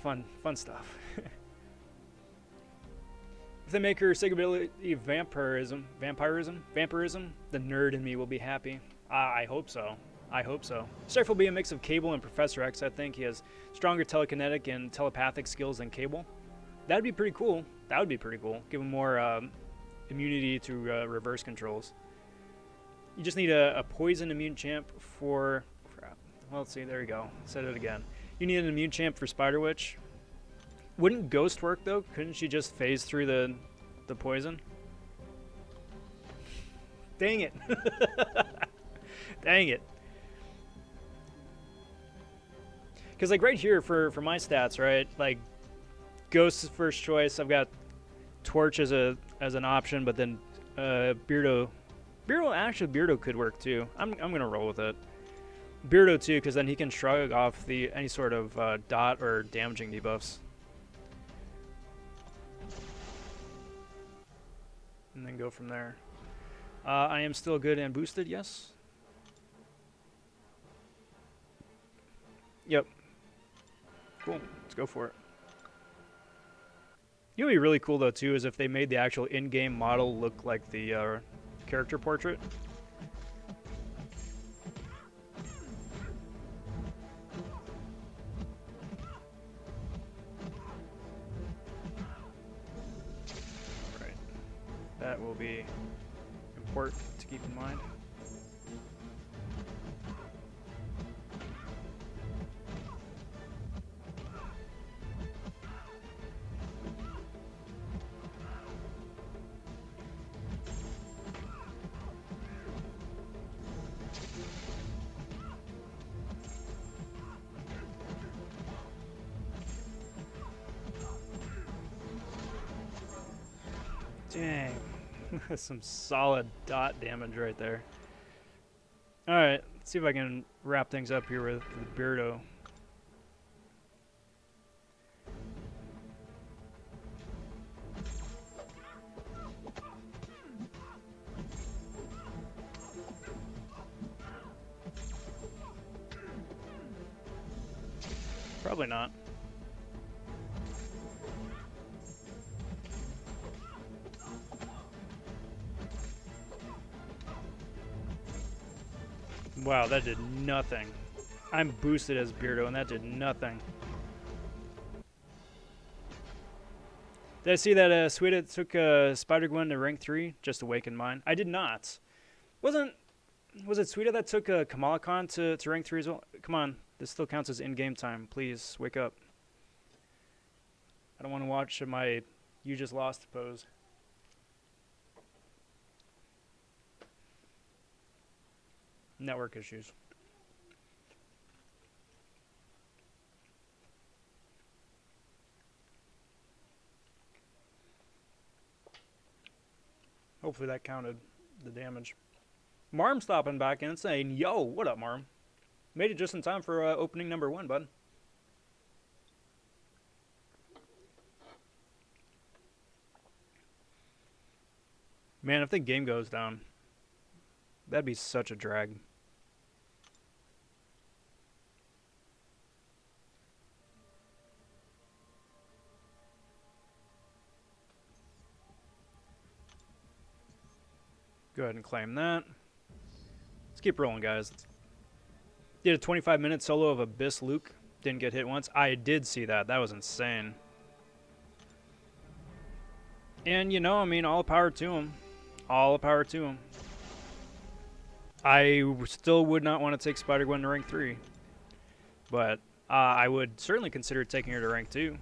fun stuff. If they make her Sigability vampirism, the nerd in me will be happy. I hope so. I hope so. Strife will be a mix of Cable and Professor X, I think. He has stronger telekinetic and telepathic skills than Cable. That'd be pretty cool. That would be pretty cool. Give him more immunity to reverse controls. You just need a poison immune champ for... Crap. Well, let's see. There you go. Said it again. You need an immune champ for Spider Witch. Wouldn't Ghost work, though? Couldn't she just phase through the poison? Dang it. Dang it. Because, like, right here for my stats, right? Like, Ghost is first choice. I've got Torch as an option, but then Beardo. Beardo could work, too. I'm going to roll with it. Beardo, too, because then he can shrug off any sort of dot or damaging debuffs. And then go from there. I am still good and boosted, yes? Yep. Cool. Let's go for it. You know what would be really cool, though, too, is if they made the actual in-game model look like the character portrait. Right. That will be important to keep in mind. Dang. Some solid dot damage right there. Alright, let's see if I can wrap things up here with Beardo. Probably not. Wow, that did nothing. I'm boosted as Beardo, and that did nothing. Did I see that Suida took Spider-Gwen to rank 3 just to awaken mine? I did not. Was it Suida that took Kamala Khan to rank 3 as well? Come on, this still counts as in-game time. Please, wake up. I don't want to watch my you just lost pose. Network issues. Hopefully that counted the damage. Marm stopping back in and saying, yo, what up, Marm? Made it just in time for opening number 1, bud. Man, if the game goes down, that'd be such a drag. Go ahead and claim that. Let's keep rolling, guys. Did a 25-minute solo of Abyss Luke. Didn't get hit once. I did see that. That was insane. And, you know, I mean, all power to him. All power to him. I still would not want to take Spider-Gwen to rank 3. But I would certainly consider taking her to rank 2.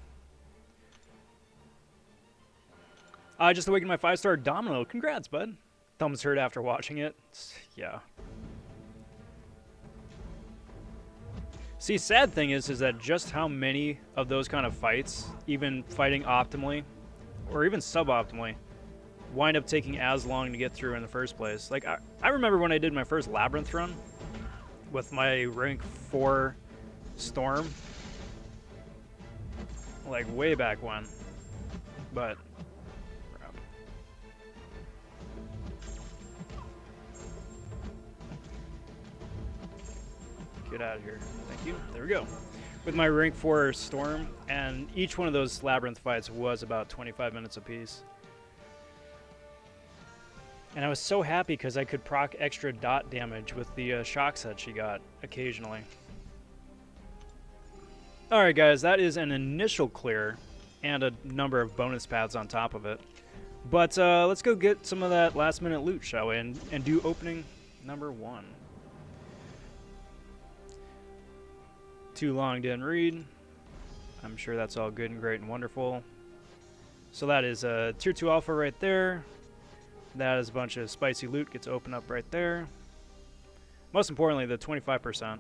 I just awakened my 5-star Domino. Congrats, bud. Thumbs hurt after watching it. Yeah. See, sad thing is that just how many of those kind of fights, even fighting optimally, or even suboptimally, wind up taking as long to get through in the first place. Like, I remember when I did my first Labyrinth run with my rank 4 Storm. Like, way back when. But... Get out of here. Thank you. There we go. With my rank 4 Storm, and each one of those Labyrinth fights was about 25 minutes apiece. And I was so happy because I could proc extra dot damage with the shocks that she got occasionally. Alright guys, that is an initial clear and a number of bonus paths on top of it. But let's go get some of that last minute loot, shall we? And do opening number 1. Too long, didn't read. I'm sure that's all good and great and wonderful. So that is a tier 2 alpha right there. That is a bunch of spicy loot gets opened up right there. Most importantly, the 25%.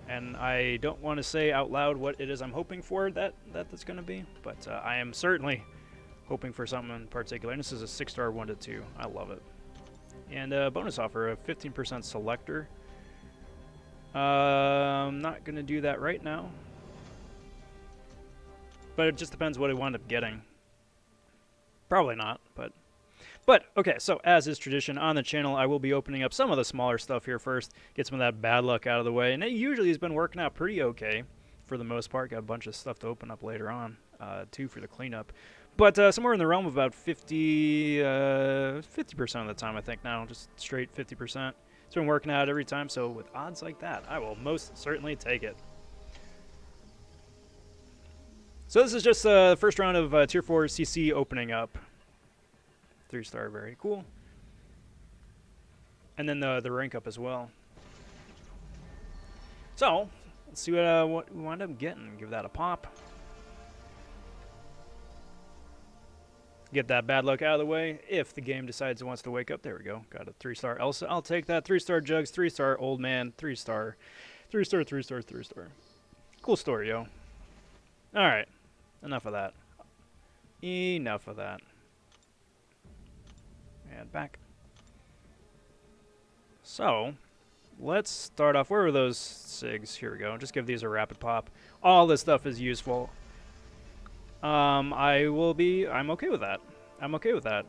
And I don't want to say out loud what it is I'm hoping for that's going to be, but I am certainly hoping for something in particular. And this is a 6-star 1 to 2. I love it. And a bonus offer of 15% selector. I'm not going to do that right now. But it just depends what I wind up getting. Probably not, but okay, so as is tradition on the channel, I will be opening up some of the smaller stuff here first, get some of that bad luck out of the way, and it usually has been working out pretty okay for the most part. Got a bunch of stuff to open up later on, too, for the cleanup. But somewhere in the realm of about 50% of the time, I think now, just straight 50%. It's been working out every time, so with odds like that, I will most certainly take it. So this is just the first round of Tier 4 CC opening up. 3-star, very cool. And then the rank up as well. So, let's see what we wind up getting. Give that a pop. Get that bad luck out of the way. If the game decides it wants to wake up, there we go. Got a 3-star Elsa. I'll take that. 3-star Jugs, 3-star Old Man, 3-star. 3-star, 3-star, 3-star. Cool story, yo. Alright. Enough of that. Enough of that. And back. So, let's start off. Where were those SIGs? Here we go. Just give these a rapid pop. All this stuff is useful. I'm okay with that. I'm okay with that.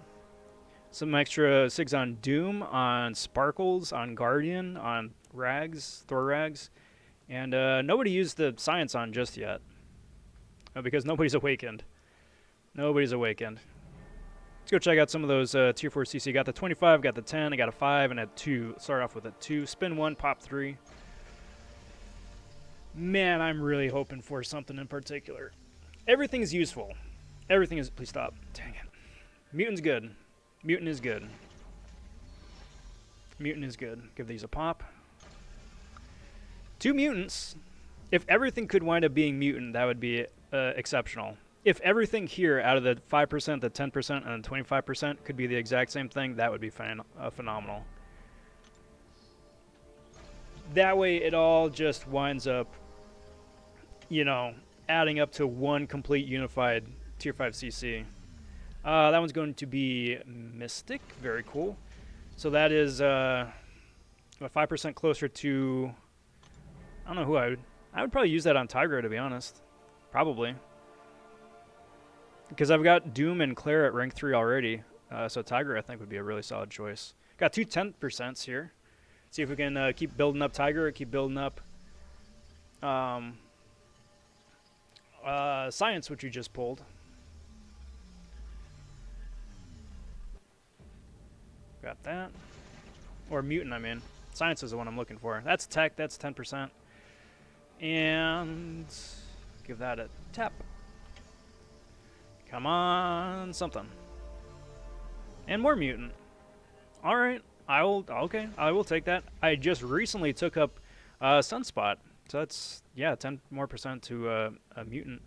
Some extra SIGs on Doom, on Sparkles, on Guardian, on Rags, Thor Rags. And nobody used the Science on just yet. Because nobody's awakened. Nobody's awakened. Let's go check out some of those Tier 4 CC. Got the 25, got the 10, I got a 5, and a 2. Start off with a 2. Spin 1, pop 3. Man, I'm really hoping for something in particular. Everything is useful. Everything is... Please stop. Dang it. Mutant's good. Mutant is good. Mutant is good. Give these a pop. 2 mutants. If everything could wind up being mutant, that would be exceptional. If everything here out of the 5%, the 10%, and the 25% could be the exact same thing, that would be phenomenal. That way it all just winds up, you know, adding up to one complete unified Tier 5 CC. That one's going to be Mystic. Very cool. So that is about 5% closer to... I don't know who I would probably use that on Tigra, to be honest. Probably. Because I've got Doom and Claire at rank 3 already. So Tiger, I think, would be a really solid choice. Got 2 10% here. See if we can keep building up Tiger, keep building up Science, which you just pulled. Got that. Or Mutant, I mean. Science is the one I'm looking for. That's Tech, that's 10%. And give that a tap. Come on, something. And more Mutant. Alright, I will take that. I just recently took up Sunspot. So that's, yeah, 10% more to a Mutant.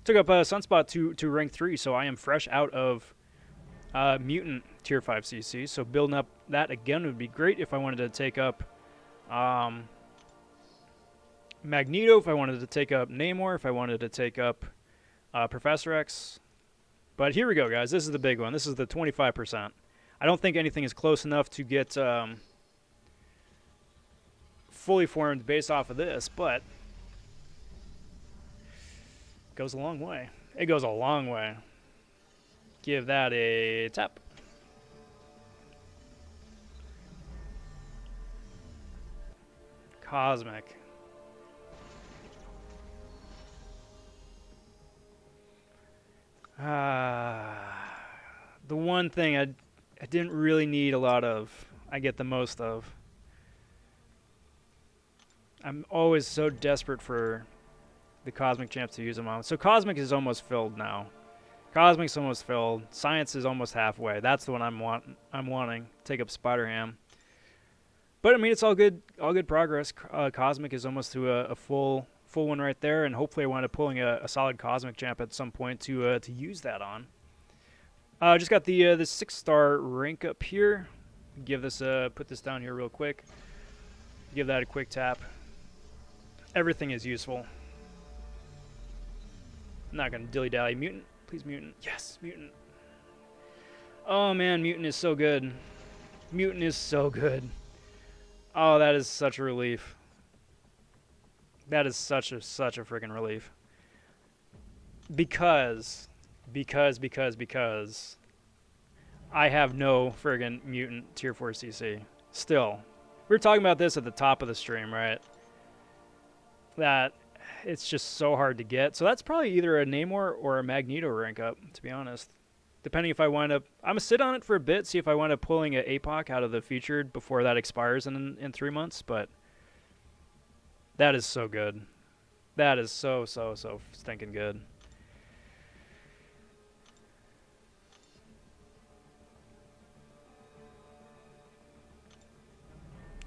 Took up Sunspot to rank 3, so I am fresh out of Mutant Tier 5 CC. So building up that again would be great if I wanted to take up Magneto, if I wanted to take up Namor, if I wanted to take up Professor X. But here we go, guys. This is the big one. This is the 25%. I don't think anything is close enough to get fully formed based off of this, but it goes a long way. It goes a long way. Give that a tap. Cosmic. The one thing I didn't really need a lot of, I get the most of. I'm always so desperate for the Cosmic Champs to use them on. So Cosmic is almost filled now. Cosmic's almost filled. Science is almost halfway. That's the one I'm wanting. Take up Spider-Ham. But I mean, it's all good progress. Cosmic is almost to a full one right there, and hopefully I wind up pulling a solid Cosmic Champ at some point to use that on. Just got the 6-star rank up here. Give this put this down here real quick. Give that a quick tap. Everything is useful. I'm not gonna dilly dally. Mutant, please, mutant. Yes, mutant. Oh man, mutant is so good. Mutant is so good. Oh, that is such a relief. That is such a freaking relief. Because I have no friggin' mutant tier 4 CC. Still. We were talking about this at the top of the stream, right? That it's just so hard to get. So that's probably either a Namor or a Magneto rank up, to be honest. Depending if I wind up... I'm going to sit on it for a bit, see if I wind up pulling an APOC out of the featured before that expires in 3 months, but that is so good. That is so stinking good.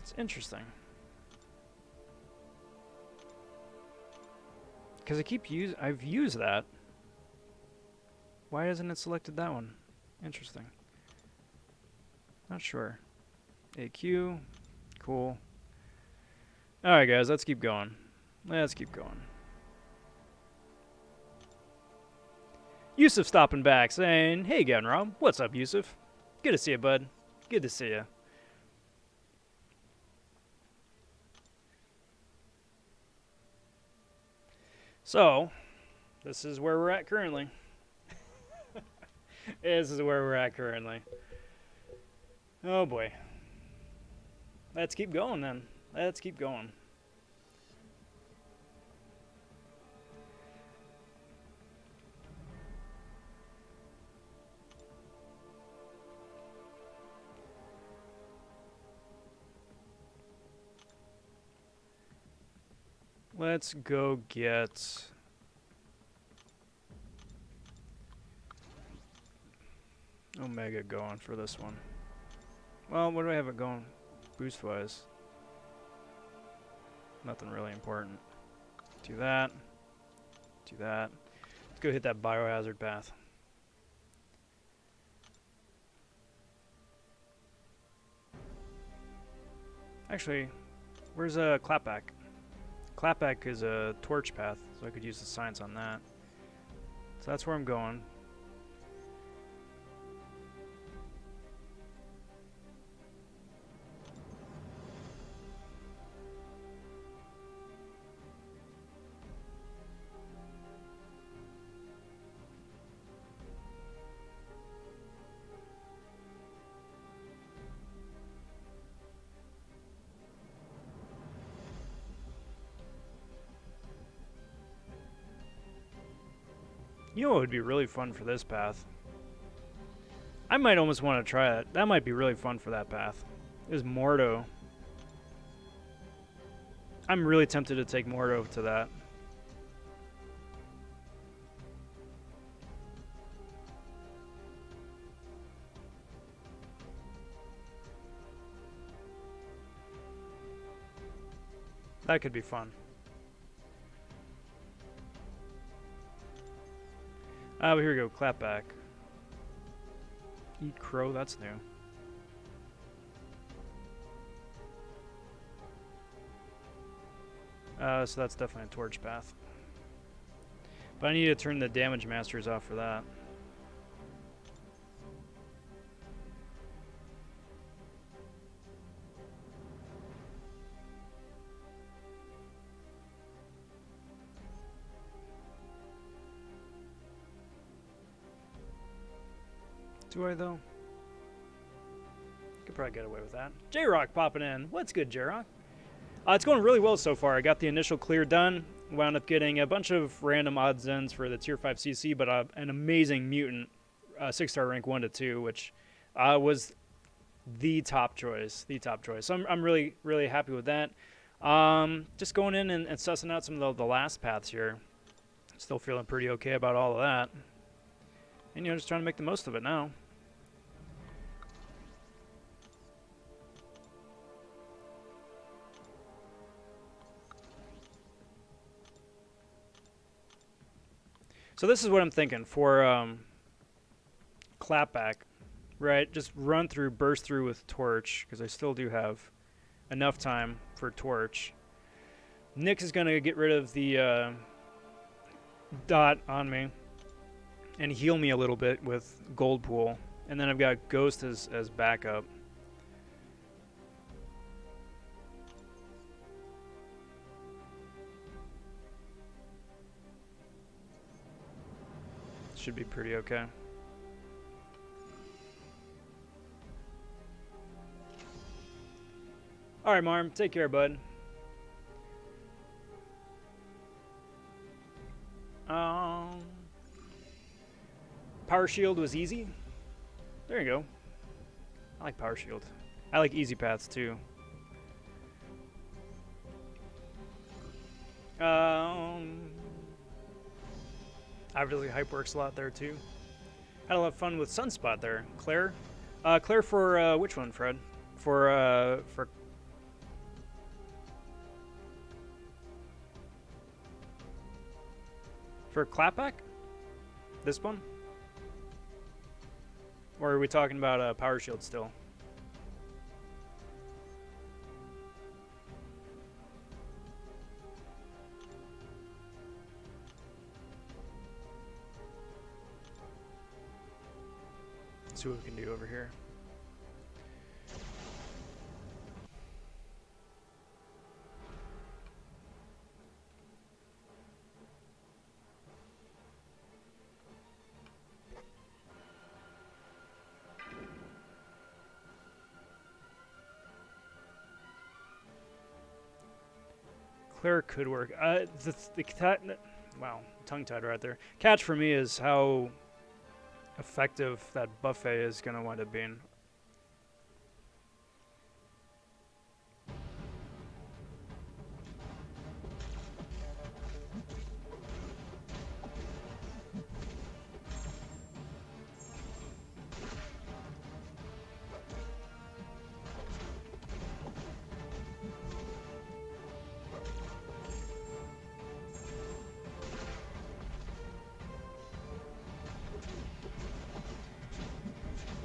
It's interesting. Because I've used that. Why hasn't it selected that one? Interesting. Not sure. AQ. Cool. Alright guys, let's keep going. Let's keep going. Yusuf stopping back saying, hey Gavin Rob, what's up Yusuf? Good to see you, bud. Good to see you. So, this is where we're at currently. This is where we're at currently. Oh boy. Let's keep going then. Let's keep going. Let's go get... Omega going for this one. Well, what do I have it going boost-wise? Nothing really important. Do that. Do that. Let's go hit that biohazard path. Actually, where's a clapback? Clapback is a torch path, so I could use the science on that. So that's where I'm going. You know what would be really fun for this path? I might almost want to try it. That might be really fun for that path. Is Mordo. I'm really tempted to take Mordo to that. That could be fun. But here we go, clapback. Eat crow, that's new. So that's definitely a torch path. But I need to turn the damage masters off for that. Do I, though? Could probably get away with that. J-Rock popping in. What's good, J-Rock? It's going really well so far. I got the initial clear done. wound up getting a bunch of random odds ends for the tier 5 CC, but an amazing mutant 6-star rank 1 to 2, which was the top choice. So I'm really, really happy with that. Just going in and sussing out some of the last paths here. Still feeling pretty okay about all of that. And, just trying to make the most of it now. So this is what I'm thinking for clapback, right? Just run through, burst through with torch, because I still do have enough time for torch. Nick is going to get rid of the dot on me and heal me a little bit with gold pool. And then I've got ghost as backup. Should be pretty okay. Alright, Marm. Take care, bud. Power shield was easy. There you go. I like power shield. I like easy paths too. Obviously, hype works a lot there too. Had a lot of fun with Sunspot there. Claire, Claire for which one, Fred? For clapback? This one? Or are we talking about power shield still? Let's see what we can do over here. Claire could work. Wow, tongue-tied right there. Catch for me is how effective that buffet is going to wind up being.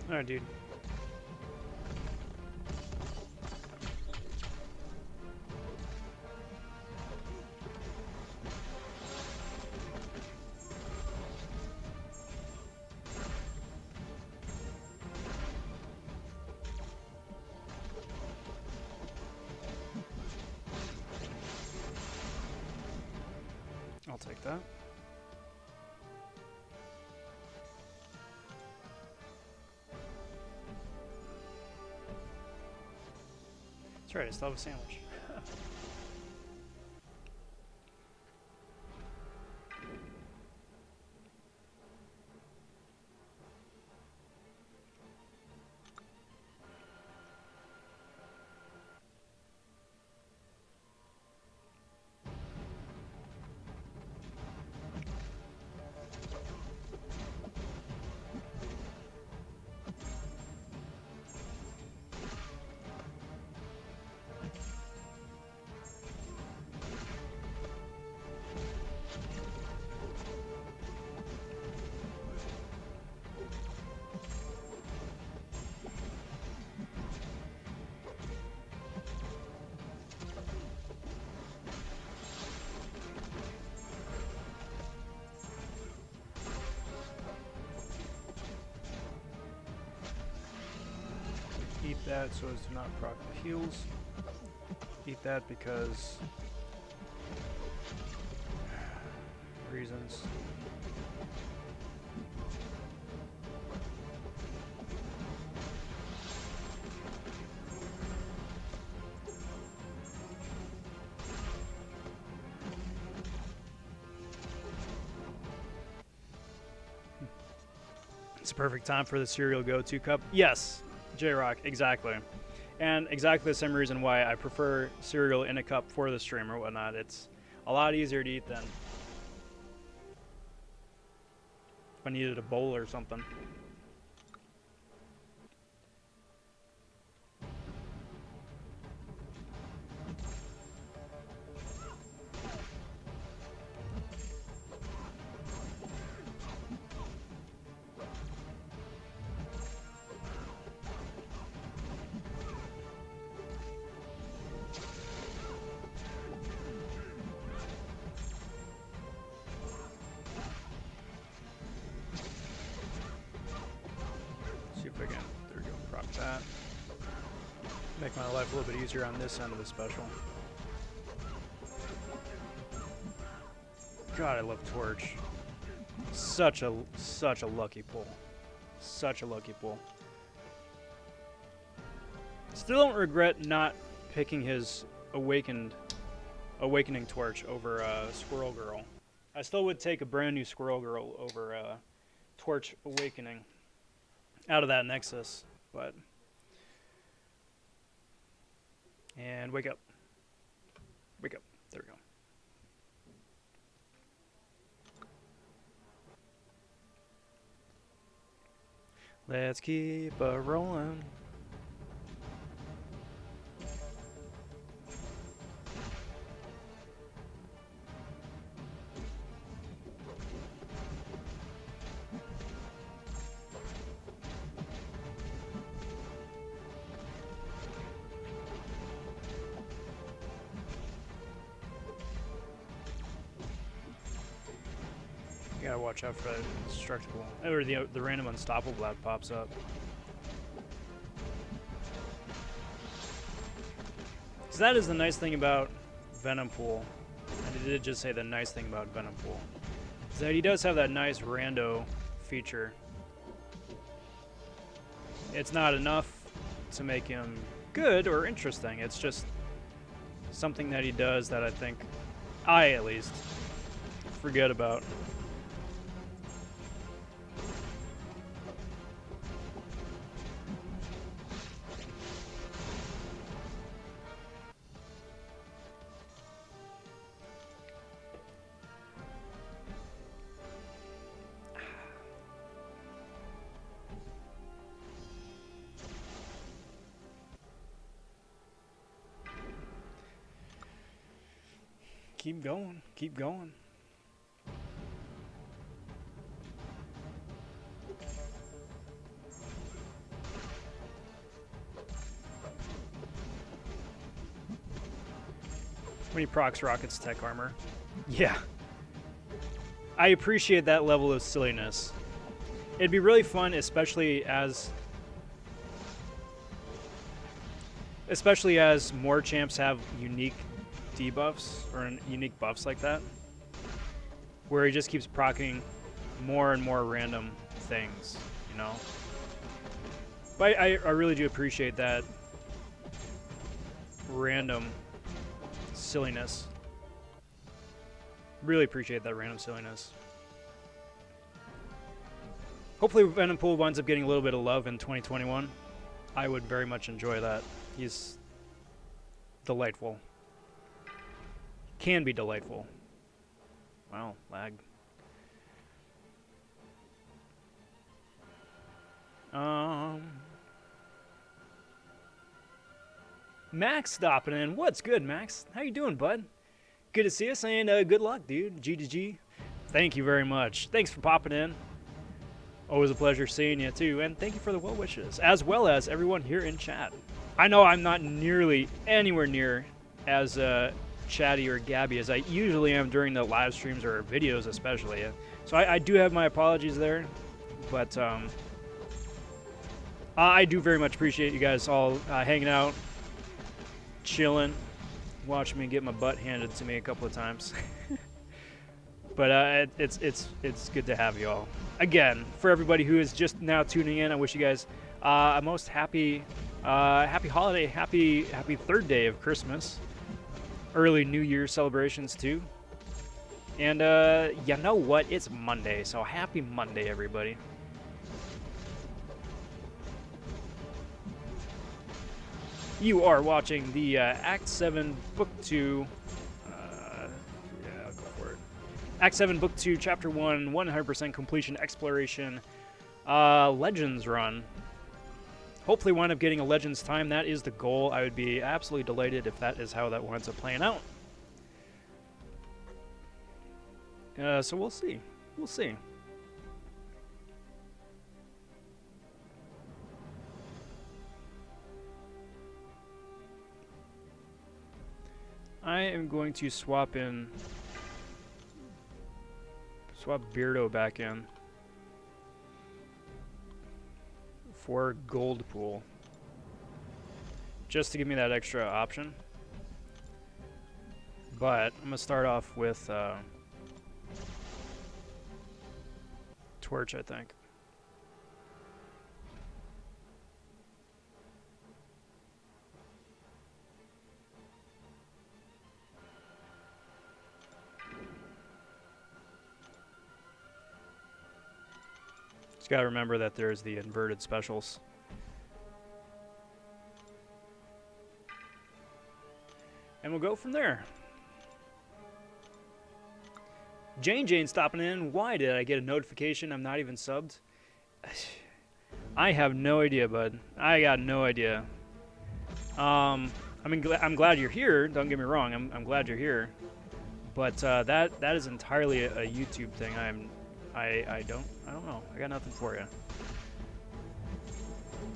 Alright, dude. I'll take that. That's right, I still have a sandwich. Eat that so as to not proc the heals. Eat that because reasons. It's a perfect time for the cereal go-to cup. Yes, J-Rock, exactly. And exactly the same reason why I prefer cereal in a cup for the stream or whatnot. It's a lot easier to eat than if I needed a bowl or something. Make my life a little bit easier on this end of the special. God, I love Torch. Such a lucky pull. Such a lucky pull. Still don't regret not picking his awakening Torch over Squirrel Girl. I still would take a brand new Squirrel Girl over Torch Awakening out of that Nexus, but. And wake up. Wake up. There we go. Let's keep rolling. Gotta watch out for that destructible, or the random unstoppable that pops up. So that is the nice thing about Venom Pool, and I did just say the nice thing about Venom Pool, is that he does have that nice rando feature. It's not enough to make him good or interesting, it's just something that he does that I think I, at least, forget about. Keep going, keep going. When he procs Rocket's tech armor. Yeah. I appreciate that level of silliness. It'd be really fun, especially as more champs have unique debuffs or unique buffs like that, where he just keeps proccing more and more random things, you know? But I really do appreciate that random silliness. Really appreciate that random silliness. Hopefully Venom Pool winds up getting a little bit of love in 2021. I would very much enjoy that. He's delightful. Can be delightful. Wow, lag. Max stopping in. What's good, Max? How you doing, bud? Good to see us, and good luck, dude. GGG. Thank you very much. Thanks for popping in. Always a pleasure seeing you, too. And thank you for the well wishes, as well as everyone here in chat. I know I'm not nearly anywhere near as chatty or gabby as I usually am during the live streams or videos especially. So I do have my apologies there. But I do very much appreciate you guys all hanging out, chilling, watching me get my butt handed to me a couple of times. But it's good to have you all. Again, for everybody who is just now tuning in, I wish you guys a most happy holiday, happy third day of Christmas, early New Year celebrations too. And you know what? It's Monday, so happy Monday, everybody. You are watching the Act 7, Book 2. Yeah, I'll go for it. Act 7, Book 2, Chapter 1, 100% completion exploration. Legends run. Hopefully wind up getting a Legends time. That is the goal. I would be absolutely delighted if that is how that winds up playing out. So we'll see. We'll see. I am going to swap Beardo back in for Gold Pool, just to give me that extra option. But I'm gonna start off with Torch, I think. Just gotta remember that there's the inverted specials. And we'll go from there. Jane stopping in. Why did I get a notification I'm not even subbed? I have no idea, bud. I got no idea. I mean, I'm glad you're here. Don't get me wrong. I'm glad you're here. But that is entirely a YouTube thing. I don't know. I got nothing for you.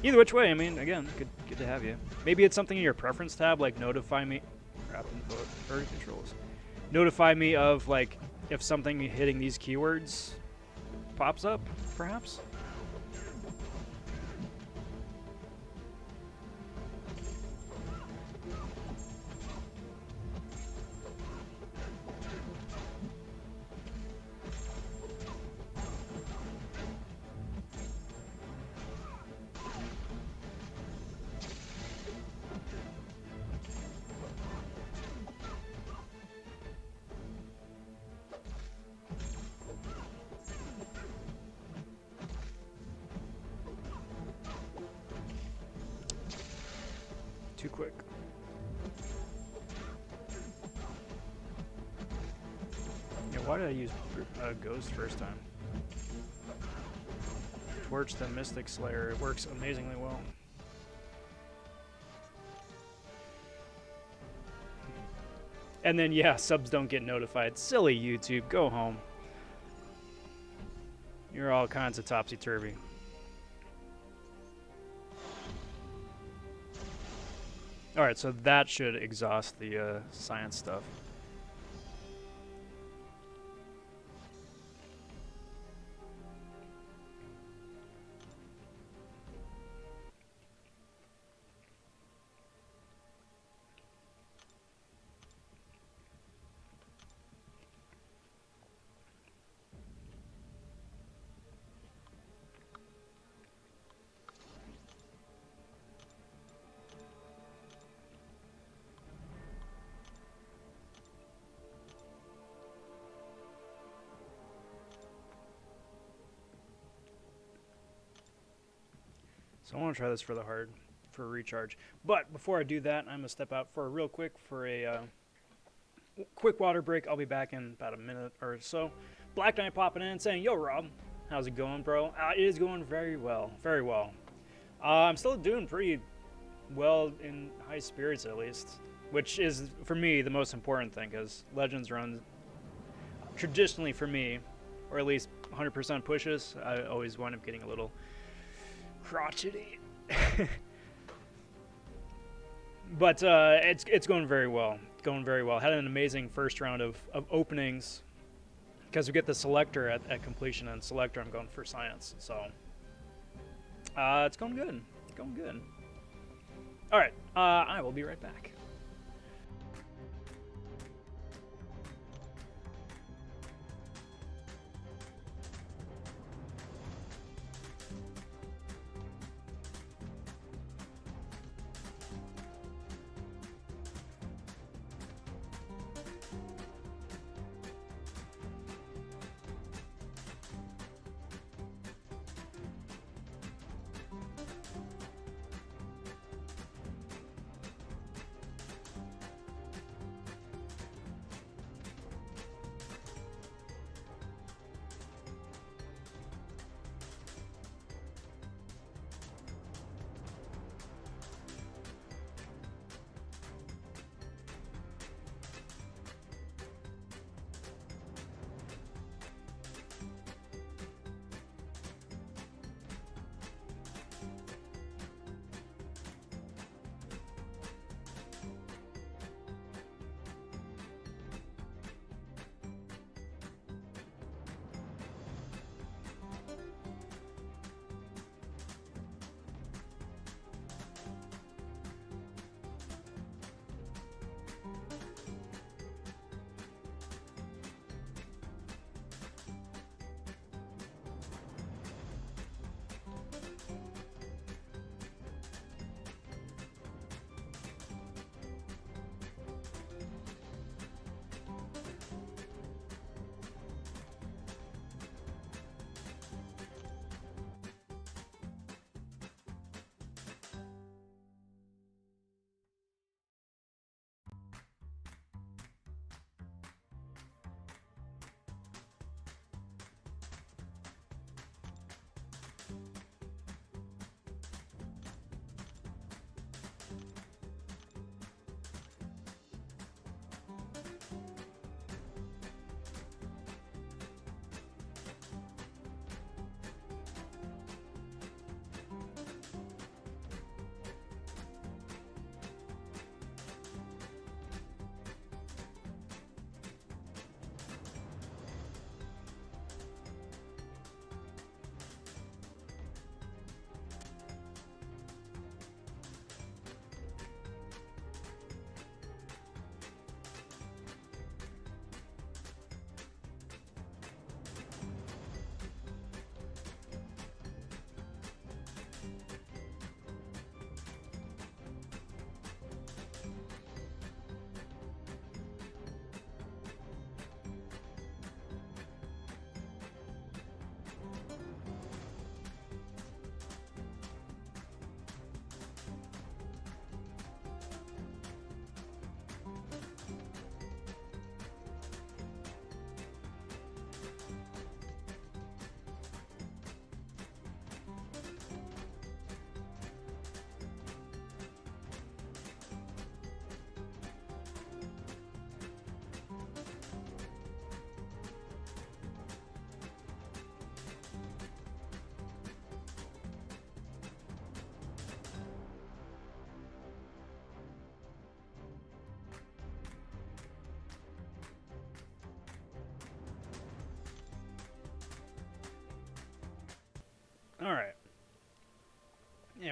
Either which way, I mean, again, good to have you. Maybe it's something in your preference tab, like notify me. Crap, input, bird controls. Notify me of like if something hitting these keywords pops up, perhaps. Too quick. Yeah, why did I use Ghost first time? Torch the Mystic Slayer. It works amazingly well. And then, yeah, subs don't get notified. Silly YouTube. Go home. You're all kinds of topsy-turvy. Alright, so that should exhaust the science stuff. So I want to try this for a recharge. But before I do that, I'm going to step out for a quick water break. I'll be back in about a minute or so. Black Knight popping in saying, yo, Rob, how's it going, bro? It is going very well, very well. I'm still doing pretty well in high spirits, at least, which is, for me, the most important thing, because Legends runs, traditionally for me, or at least 100% pushes, I always wind up getting a little crotchety. But it's going very well. Going very well. Had an amazing first round of openings because we get the selector at completion, and selector I'm going for science. So it's going good. It's going good. All right. I will be right back.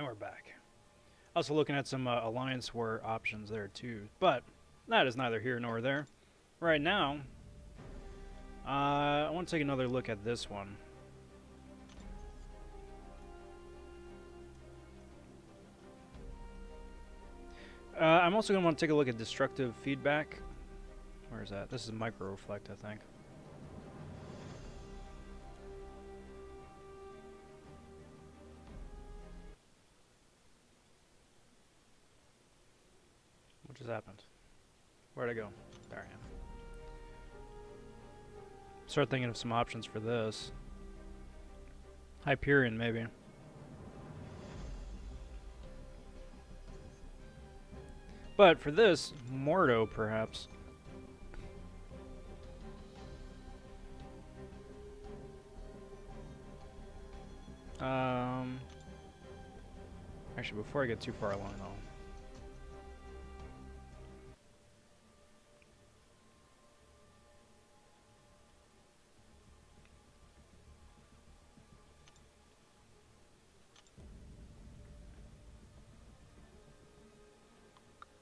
we're back. Also looking at some Alliance War options there too, but that is neither here nor there. Right now, I want to take another look at this one. I'm also going to want to take a look at destructive feedback. Where is that? This is micro reflect, I think. What just happened? Where'd I go? There I am. Start thinking of some options for this. Hyperion, maybe. But for this, Mordo, perhaps. Actually, before I get too far along, though.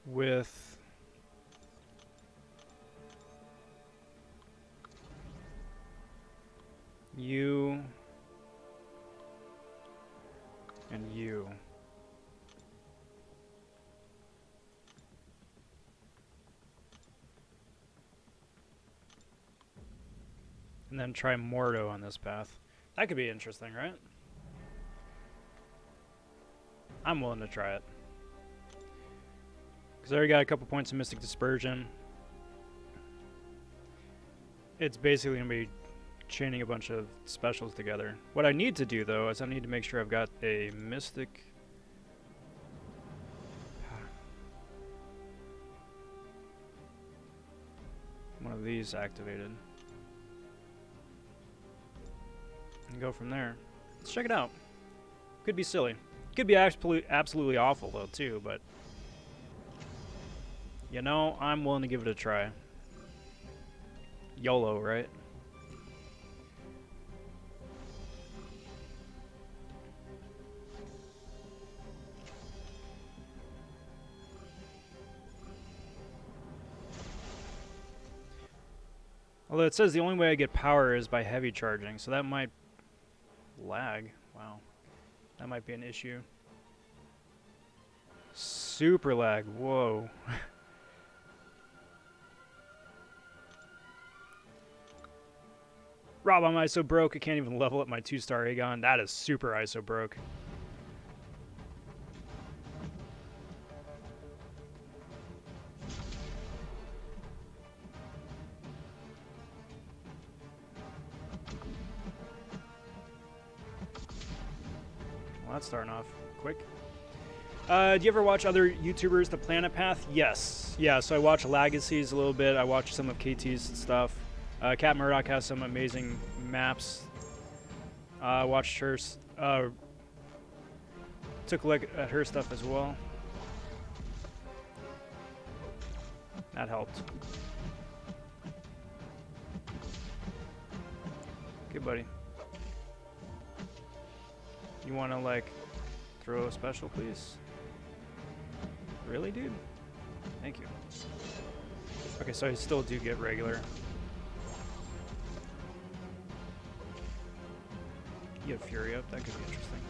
With you and you. And then try Mordo on this path. That could be interesting, right? I'm willing to try it. Because I already got a couple points of Mystic Dispersion. It's basically going to be chaining a bunch of specials together. What I need to do, though, is I need to make sure I've got a Mystic... one of these activated. And go from there. Let's check it out. Could be silly. Could be absolutely awful, though, too, but... you know, I'm willing to give it a try. YOLO, right? Although it says the only way I get power is by heavy charging, so that might lag. Wow. That might be an issue. Super lag. Whoa. Rob, I'm ISO broke. I can't even level up my 2-star Aegon. That is super ISO broke. Well, that's starting off quick. Do you ever watch other YouTubers, The Planet Path? Yes. Yeah, so I watch Legacies a little bit. I watch some of KT's stuff. Cat Murdoch has some amazing maps. I watched her, took a look at her stuff as well. That helped. Okay, buddy. You want to, like, throw a special, please? Really, dude? Thank you. Okay, so I still do get regular. You have Fury up, that could be interesting.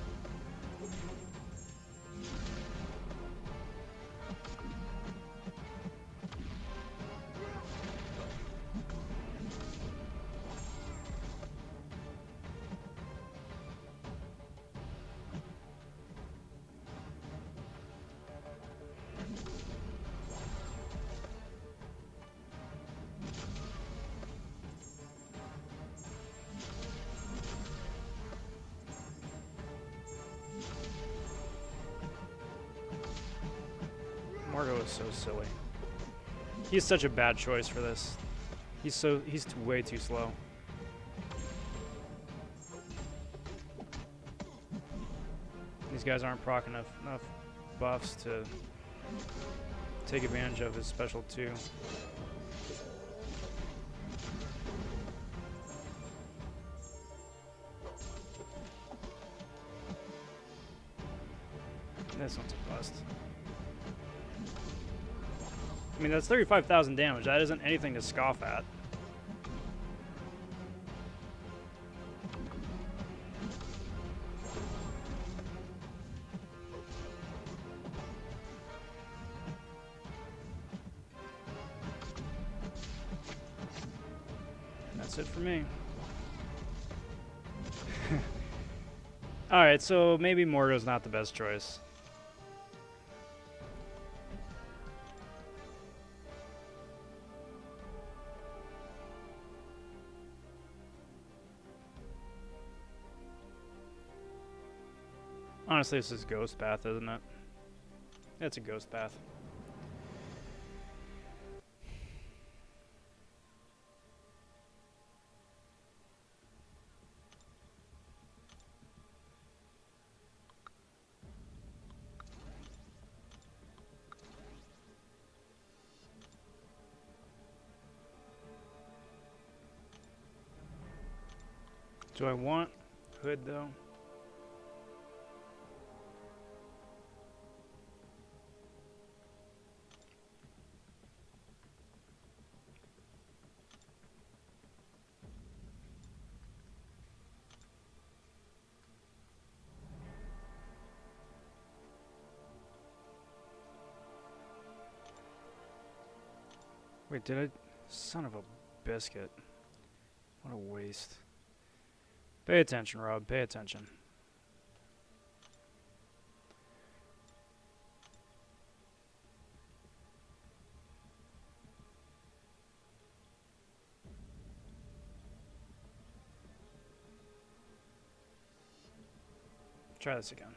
Mordo is so silly. He's such a bad choice for this. He's way too slow. These guys aren't proccing enough buffs to take advantage of his special 2. This one's a bust. I mean, that's 35,000 damage. That isn't anything to scoff at. That's it for me. Alright, so maybe Mordo's not the best choice. Honestly, this is Ghost Path, isn't it? It's a Ghost Path. Do I want Hood, though? Wait, did I? Son of a biscuit. What a waste. Pay attention, Rob. Pay attention. Try this again.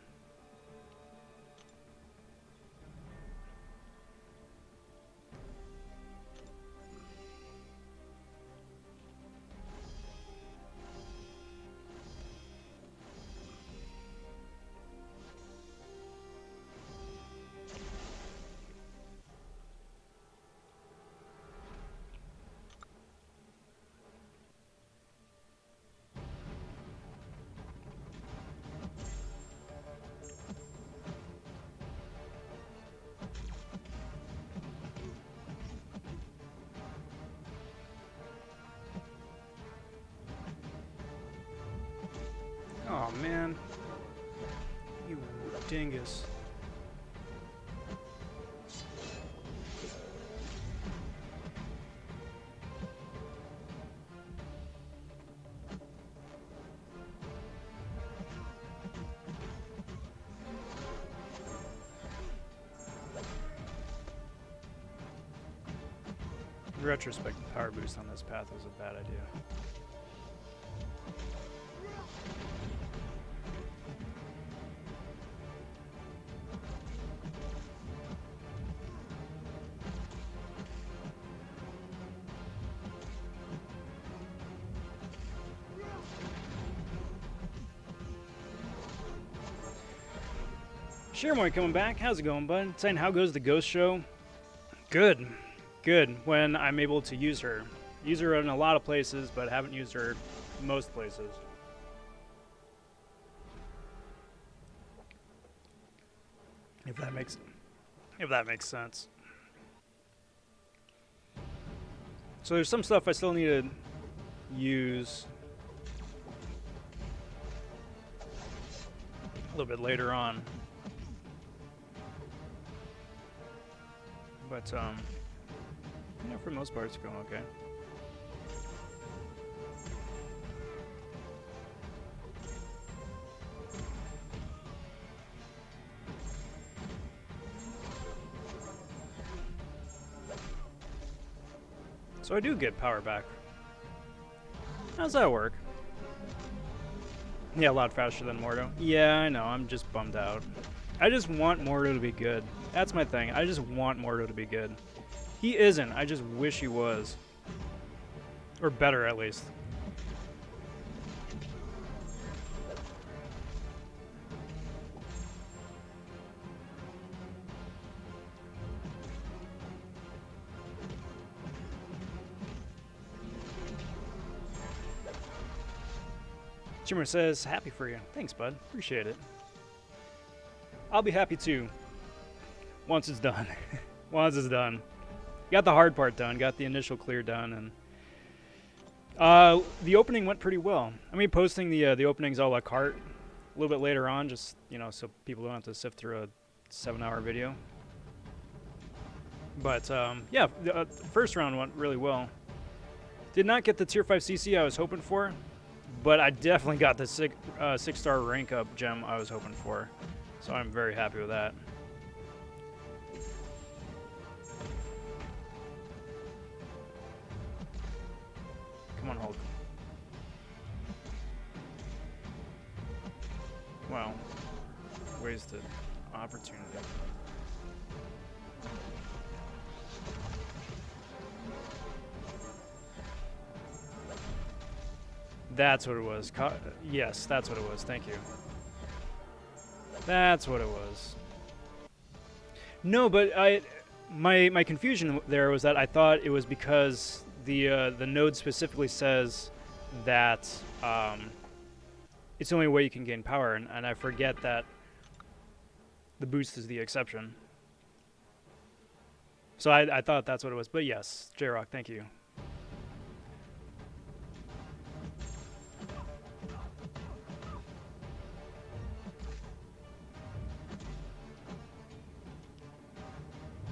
Oh man, you dingus. In retrospect, the power boost on this path was a bad idea. Shermoy coming back. How's it going, bud? Saying, how goes the ghost show? Good. Good. When I'm able to use her. Use her in a lot of places, but haven't used her most places. If that makes sense. So there's some stuff I still need to use a little bit later on. But, you know, for the most part, it's going okay. So I do get power back. How's that work? Yeah, a lot faster than Mordo. Yeah, I know, I'm just bummed out. I just want Mordo to be good. That's my thing. I just want Mordo to be good. He isn't. I just wish he was. Or better, at least. Jimmer says, happy for you. Thanks, bud. Appreciate it. I'll be happy too. Once it's done. Once it's done. Got the hard part done. Got the initial clear done, and the opening went pretty well. I mean, posting the openings a la carte a little bit later on, just so people don't have to sift through a 7-hour video. But yeah, the first round went really well. Did not get the tier 5 CC I was hoping for, but I definitely got the 6-star rank up gem I was hoping for. So I'm very happy with that. Come on, Hulk. Wow. Wasted opportunity. That's what it was. Yes, that's what it was. Thank you. That's what it was. No, but my confusion there was that I thought it was because the node specifically says that it's the only way you can gain power, and I forget that the boost is the exception. So I thought that's what it was. But yes, J-Rock, thank you.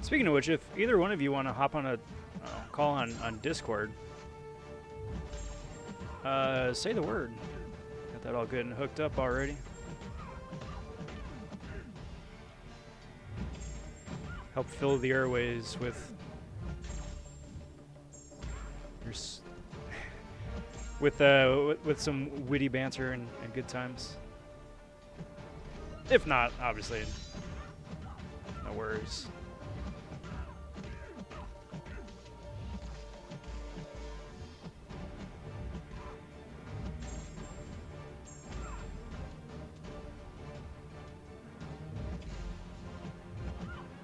Speaking of which, if either one of you want to hop on a call on Discord, say the word. Got that all good and hooked up already. Help fill the airways with your with some witty banter and good times. If not, obviously, no worries.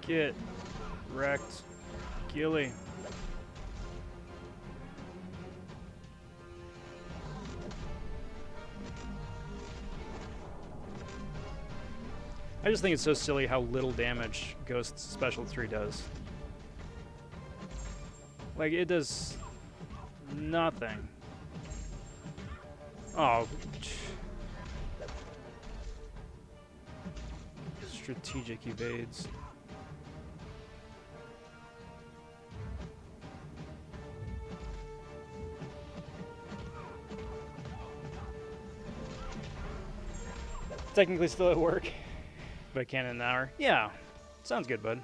Get wrecked, Gilly. I just think it's so silly how little damage Ghost's Special 3 does. Like, it does nothing. Oh. Strategic evades. Technically still at work, but I can in an hour. Yeah, sounds good, bud.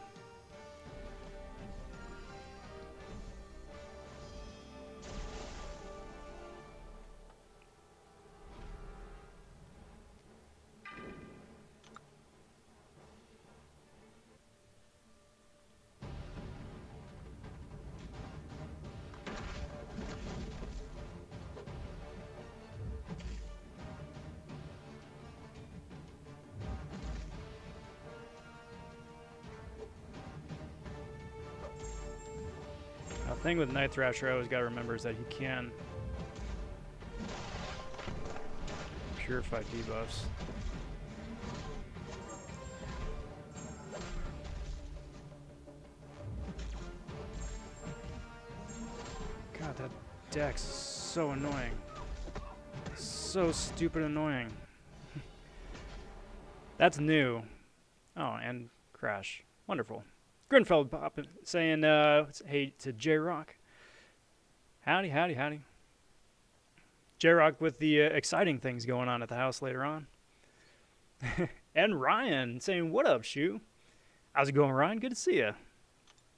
The thing with Night Thrasher I always gotta remember is that he can purify debuffs. God, that deck's so annoying. So stupid annoying. That's new. Oh, and Crash. Wonderful. Grinfeld popping, saying, hey to J-Rock. Howdy, howdy, howdy. J-Rock with the exciting things going on at the house later on. And Ryan saying, what up, Shoe? How's it going, Ryan? Good to see you.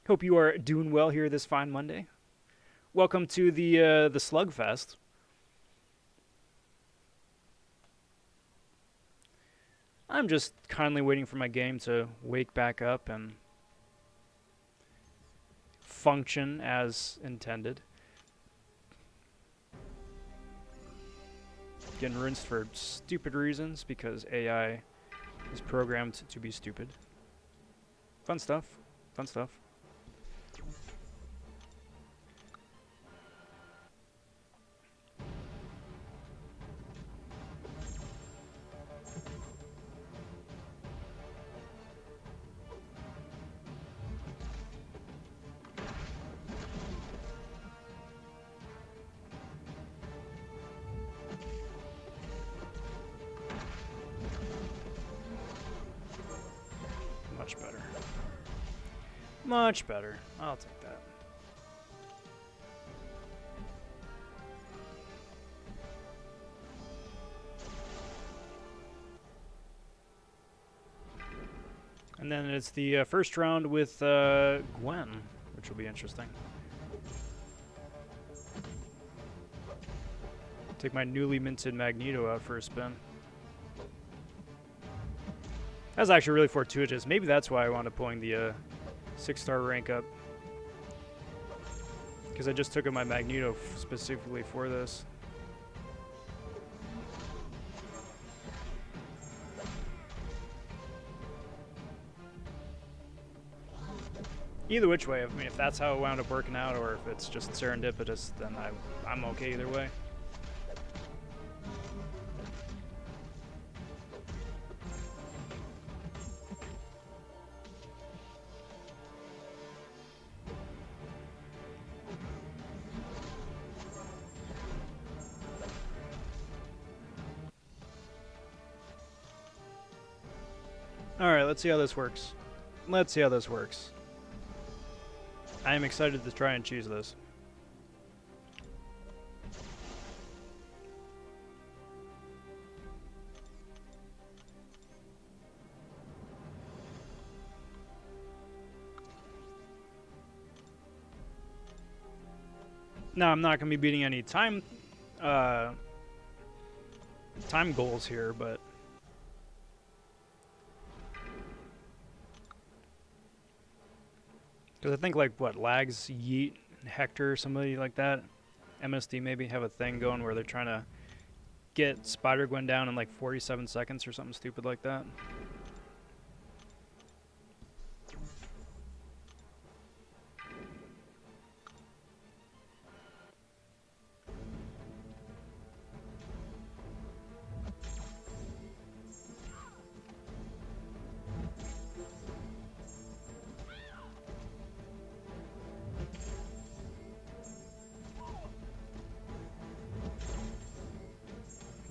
Hope you are doing well here this fine Monday. Welcome to the Slugfest. I'm just kindly waiting for my game to wake back up and function as intended. Getting rinsed for stupid reasons because AI is programmed to be stupid. Fun stuff. Fun stuff. Much better. I'll take that. And then it's the first round with Gwen, which will be interesting. Take my newly minted Magneto out for a spin. That was actually really fortuitous. Maybe that's why I wound up pulling the 6-star rank up. Because I just took my Magneto specifically for this. Either which way, I mean, if that's how it wound up working out, or if it's just serendipitous, then I'm okay either way. Alright, let's see how this works. Let's see how this works. I am excited to try and choose this. Now, I'm not going to be beating any time goals here, but because I think, like, what, Lags, Yeet, Hector, somebody like that, MSD maybe, have a thing going where they're trying to get Spider-Gwen down in, like, 47 seconds or something stupid like that.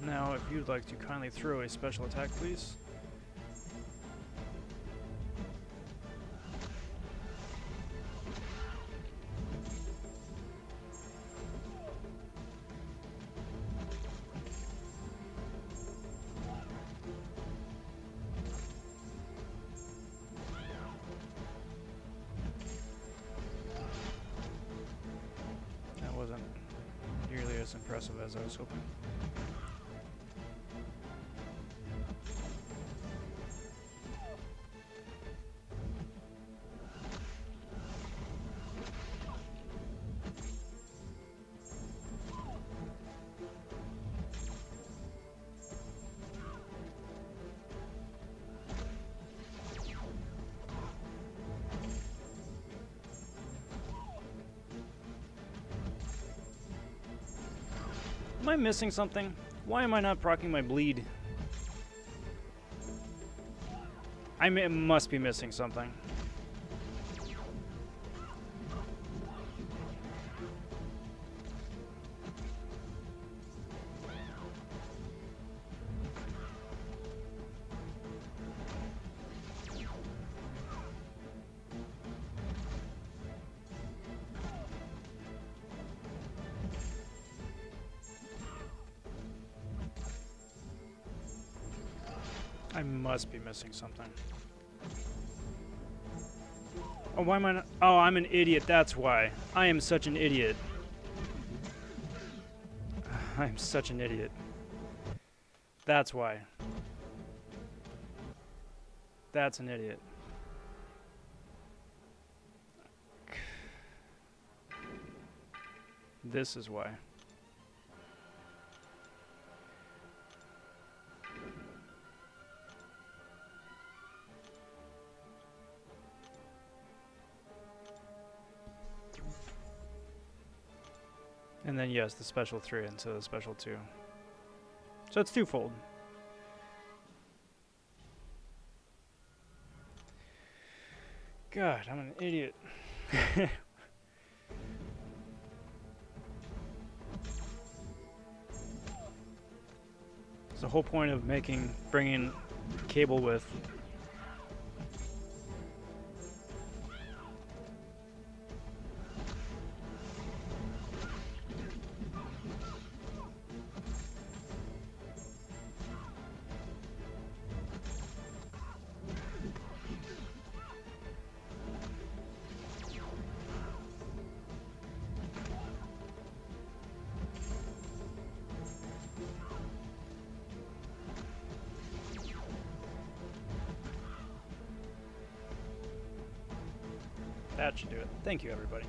Now, if you'd like to kindly throw a special attack, please. That wasn't nearly as impressive as I was hoping. Am I missing something? Why am I not proccing my bleed? I must be missing something. I must be missing something. Oh, why am I not? Oh, I'm an idiot, that's why. I am such an idiot. I am such an idiot. That's why. That's an idiot. This is why. And then, yes, the special 3 instead of the special 2. So it's twofold. God, I'm an idiot. It's the whole point of bringing cable with. That should do it. Thank you, everybody.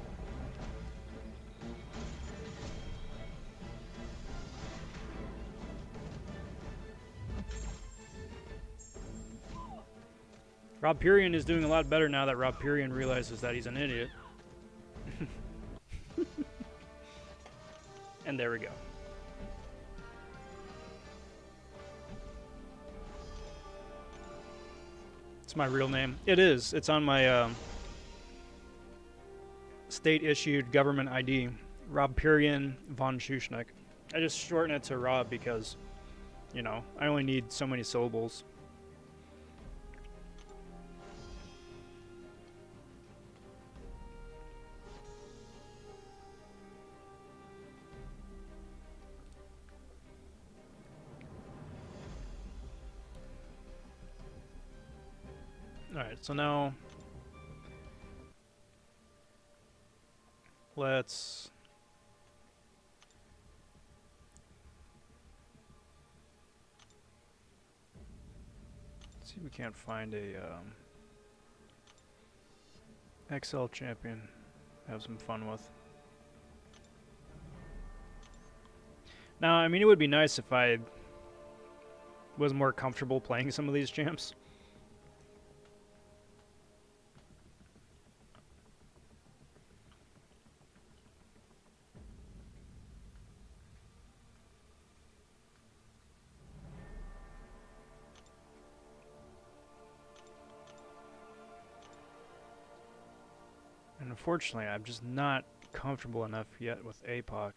Rob Purian is doing a lot better now that Rob Purian realizes that he's an idiot. And there we go. It's my real name. It is. It's on my state-issued government ID. Rob Purian vonShoe. I just shorten it to Rob because, you know, I only need so many syllables. Alright, so now let's see if we can't find a XL champion to have some fun with. Now, I mean, it would be nice if I was more comfortable playing some of these champs. And unfortunately, I'm just not comfortable enough yet with MCoC.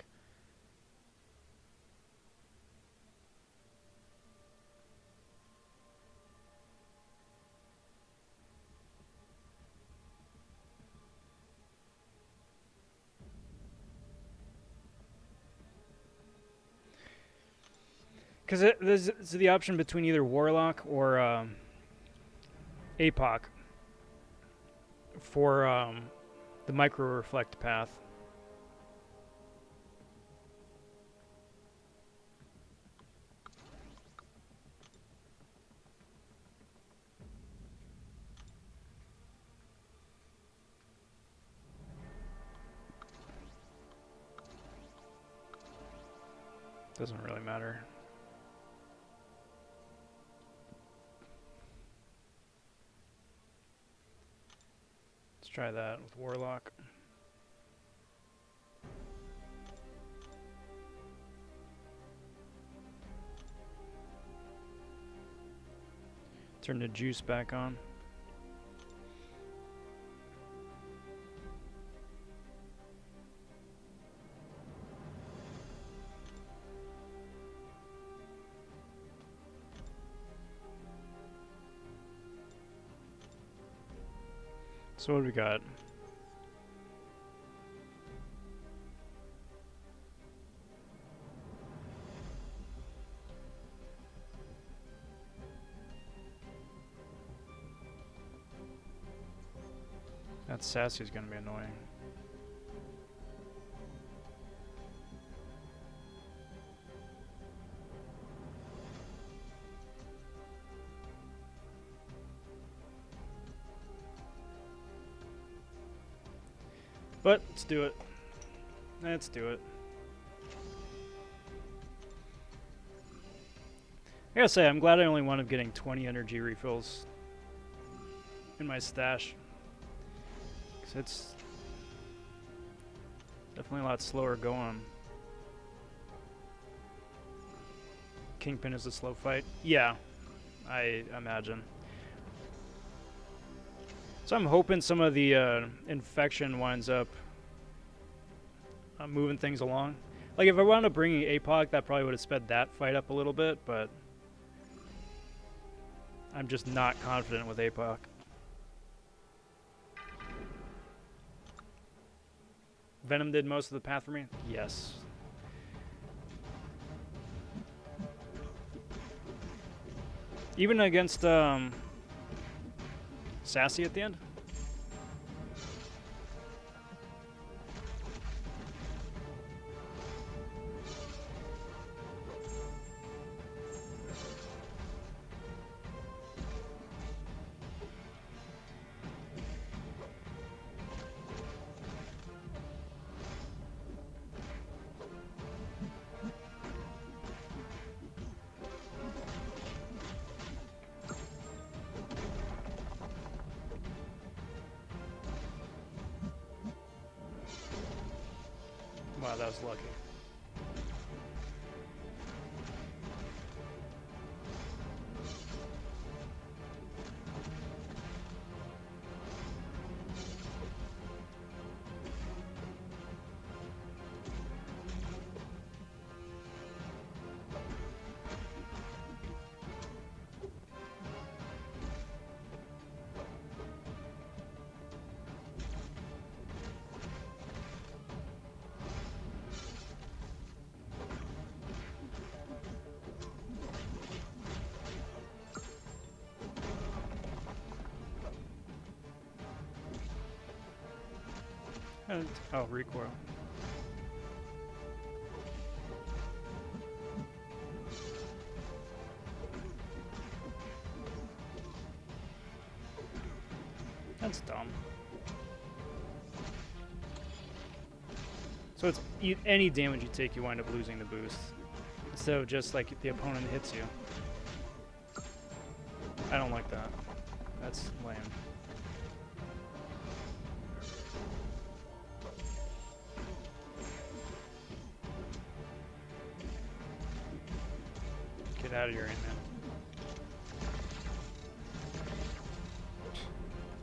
Because there's the option between either Warlock or MCoC for the micro-reflect path. Doesn't really matter. Let's try that with Warlock. Turn the juice back on. So what do we got? That sassy is gonna be annoying. But let's do it. Let's do it. I gotta say, I'm glad I only wound up getting 20 energy refills in my stash. Cause it's definitely a lot slower going. Kingpin is a slow fight. Yeah, I imagine. So I'm hoping some of the infection winds up moving things along. Like if I wound up bringing MCoC, that probably would have sped that fight up a little bit, but I'm just not confident with MCoC. Venom did most of the path for me? Yes. Even against Sassy at the end? Oh, that was lucky. And, oh, recoil. That's dumb. So it's any damage you take, you wind up losing the boost. So just like the opponent hits you. I don't like that. That's lame. Get out of your aim, man.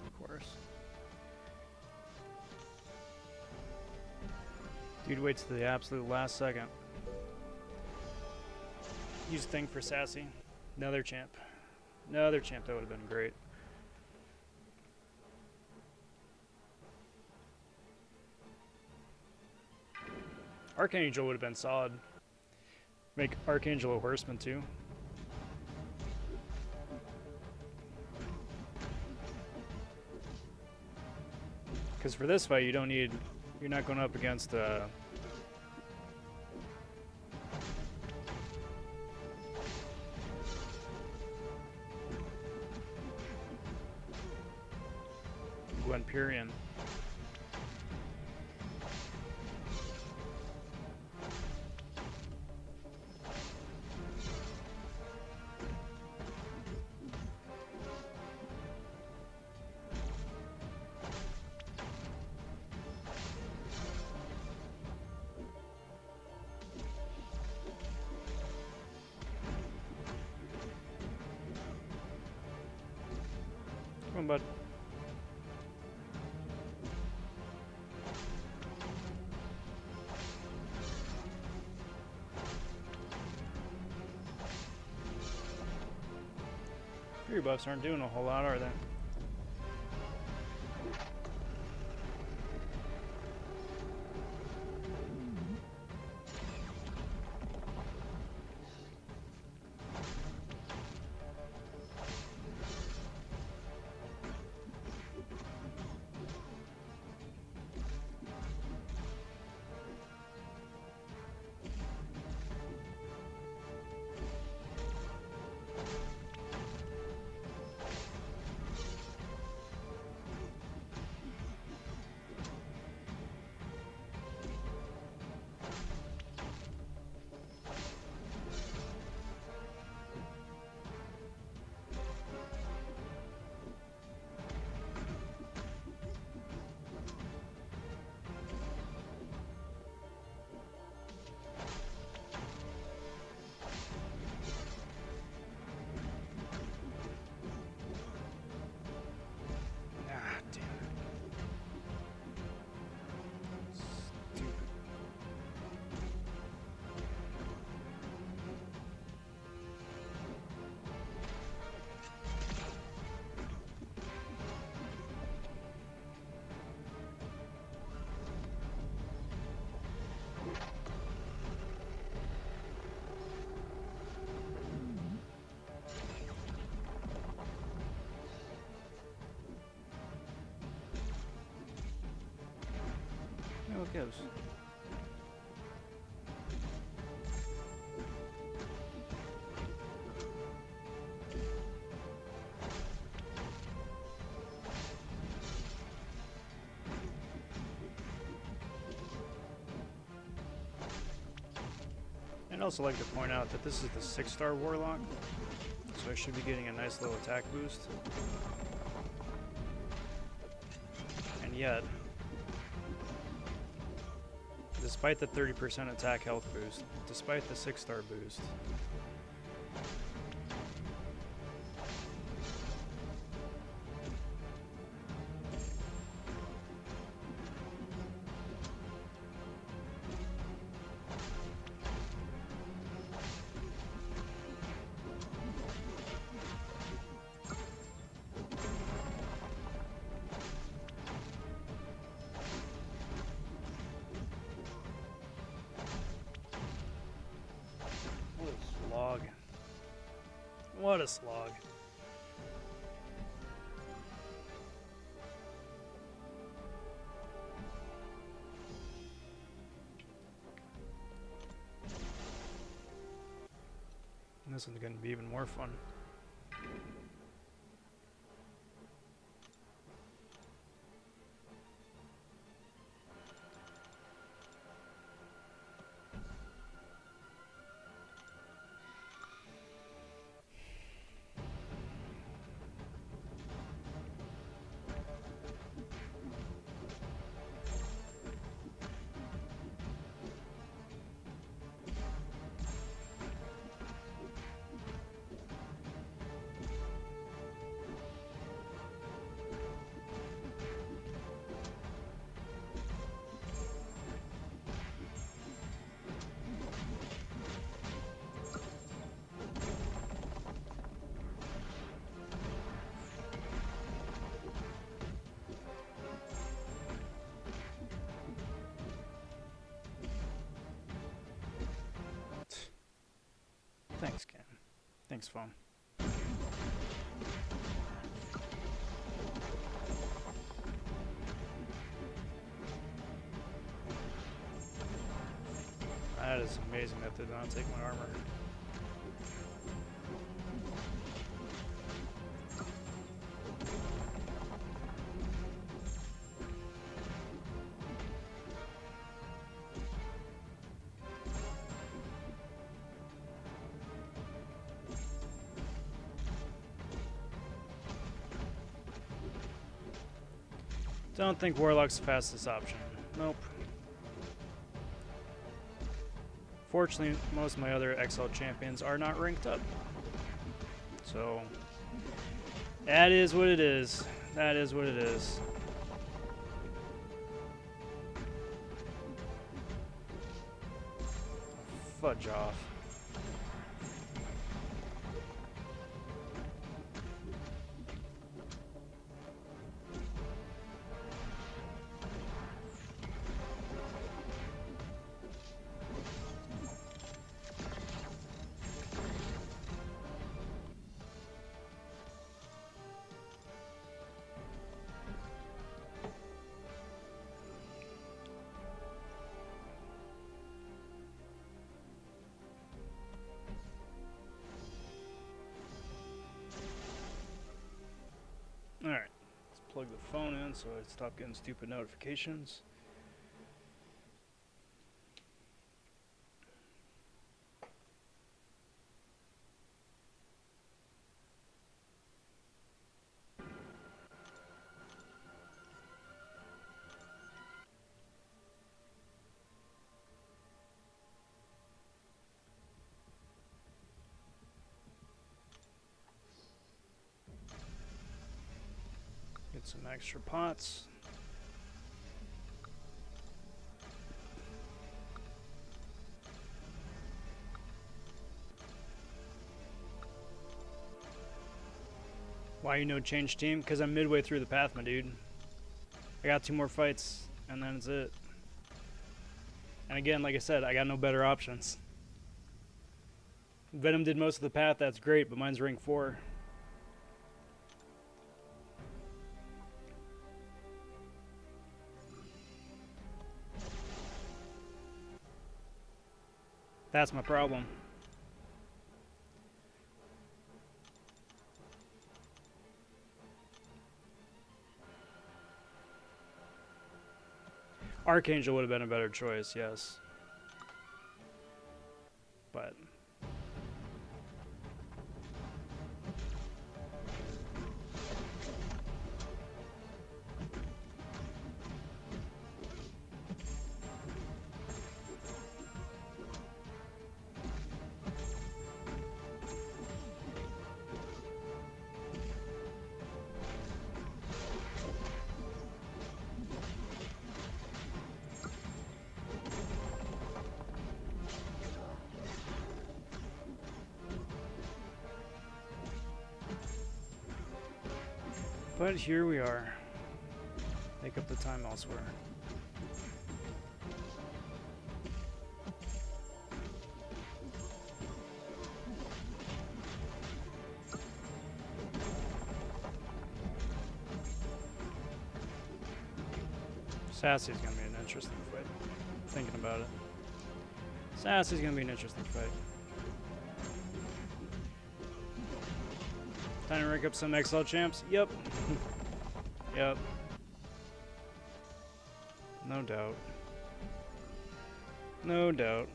Of course. Dude waits to the absolute last second. Use thing for sassy. Another champ. Another champ, that would have been great. Archangel would have been solid. Make Archangel a horseman too. Because for this fight, you don't need. You're not going up against Gwenperion. Come on, bud. Fury buffs aren't doing a whole lot, are they? What gives? I'd also like to point out that this is the 6-star Warlock, so I should be getting a nice little attack boost. And yet, Despite the 30% attack health boost, despite the 6-star boost. What a slog. This one's going to be even more fun. Thanks, Ken. Thanks, phone. That is amazing that did not take my armor. Don't think Warlock's the fastest option. Nope. Fortunately, most of my other XL champions are not ranked up. So, that is what it is. That is what it is. Fudge off. Alright, let's plug the phone in so I stop getting stupid notifications. Get some extra pots. Why you no change team? Because I'm midway through the path, my dude. I got 2 more fights, and then it's it. And again, like I said, I got no better options. Venom did most of the path, that's great, but mine's rank 4. That's my problem. Archangel would have been a better choice, yes. But But here we are. Make up the time elsewhere. Sassy's gonna be an interesting fight. Thinking about it. Sassy's gonna be an interesting fight. Time to rank up some XL champs? Yep. Yep. No doubt. No doubt.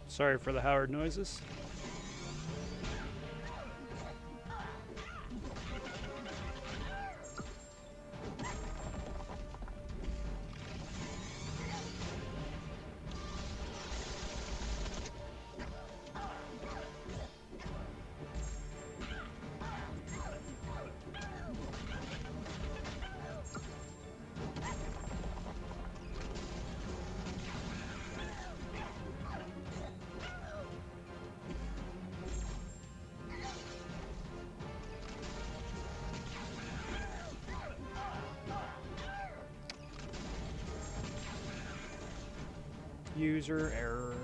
Sorry for the Howard noises. User error.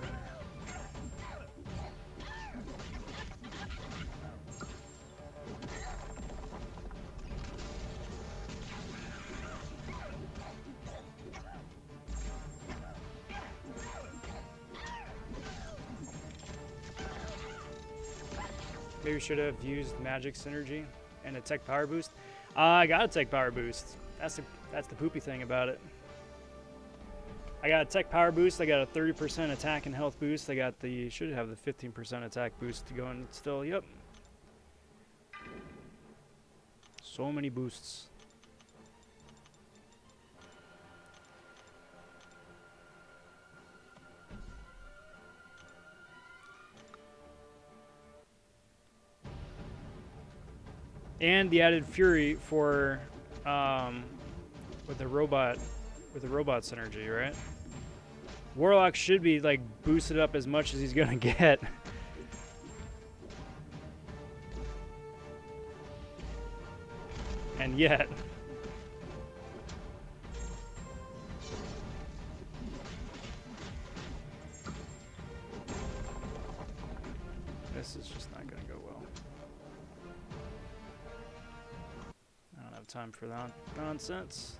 Maybe we should have used magic synergy and a tech power boost. I got a tech power boost. That's the poopy thing about it. I got a tech power boost. I got a 30% attack and health boost. I got the should have the 15% attack boost to go in still. Yep. So many boosts. And the added fury for with the robot synergy, right? Warlock should be like boosted up as much as he's gonna get. And yet this is just not gonna go well. I don't have time for that nonsense.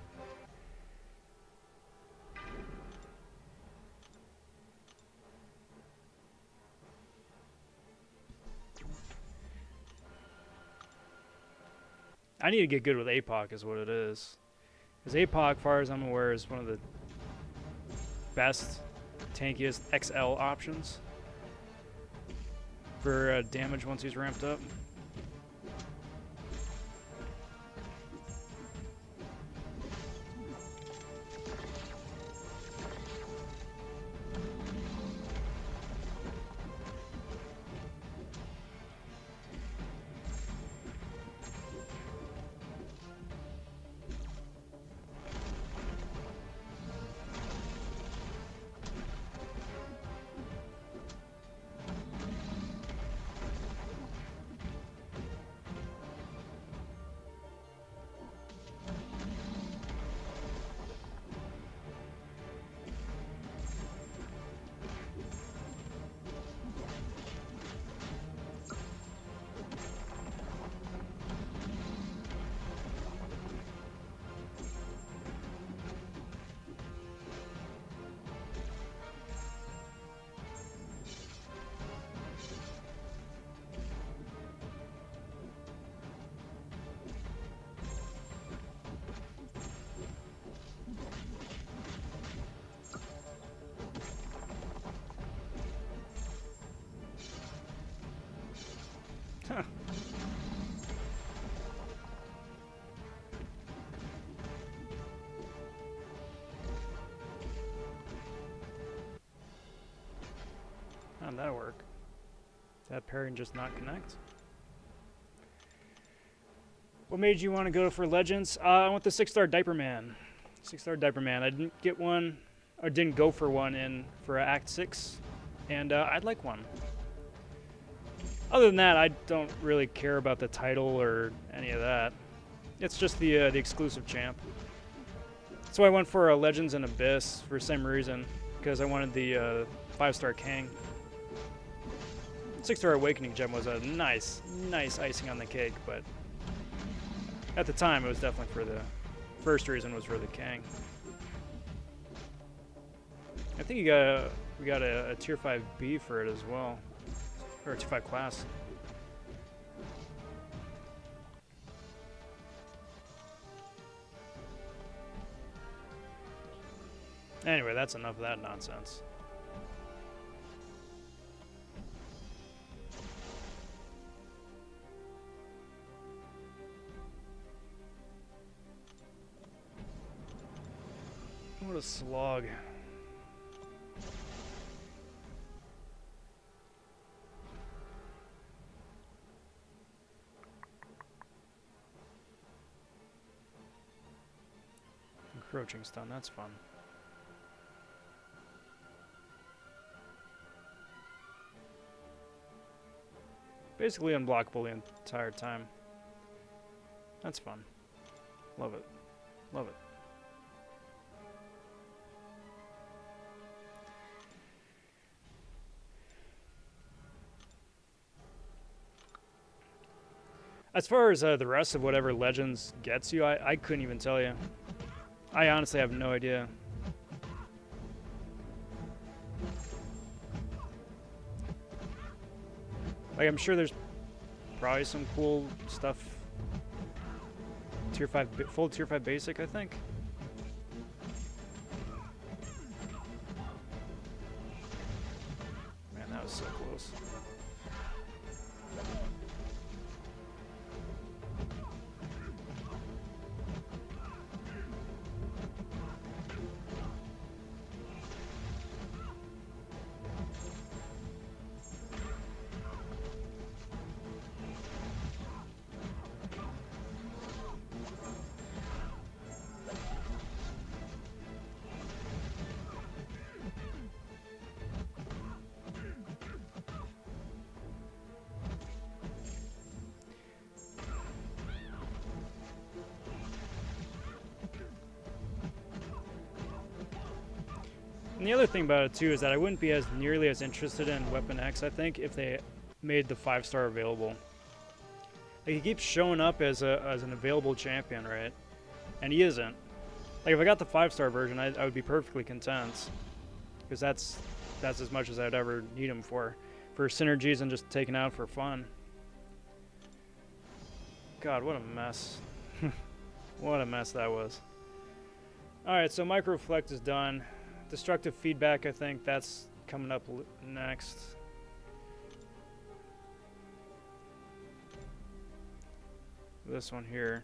I need to get good with MCoC is what it is. Because MCoC, as far as I'm aware, is one of the best, tankiest XL options for damage once he's ramped up. did that work? Did that pairing just not connect? What made you want to go for Legends? I want the 6-star Diaper Man. 6-star Diaper Man. I didn't get one, or didn't go for one for Act 6, and I'd like one. Other than that, I don't really care about the title or any of that. It's just the exclusive champ. So I went for Legends and Abyss for the same reason, because I wanted the 5-star King. 6-star Awakening gem was a nice icing on the cake, but at the time, it was definitely for the first reason was for the Kang. I think we got a tier 5B for it as well, or a tier 5 class. Anyway, that's enough of that nonsense. What a slog. Encroaching stun, that's fun. Basically unblockable the entire time. That's fun. Love it. Love it. As far as the rest of whatever Legends gets you, I couldn't even tell you. I honestly have no idea. Like, I'm sure there's probably some cool stuff. Tier 5, full Tier 5 basic, I think. Man, that was so close. And the other thing about it too is that I wouldn't be nearly as interested in Weapon X, I think, if they made the 5-star available. Like, he keeps showing up as an available champion, right? And he isn't. Like, if I got the 5-star version, I would be perfectly content, because that's as much as I'd ever need him for synergies and just taking out for fun. God, what a mess. What a mess that was. Alright, so Microflect is done. Destructive Feedback, I think that's coming up next. This one here.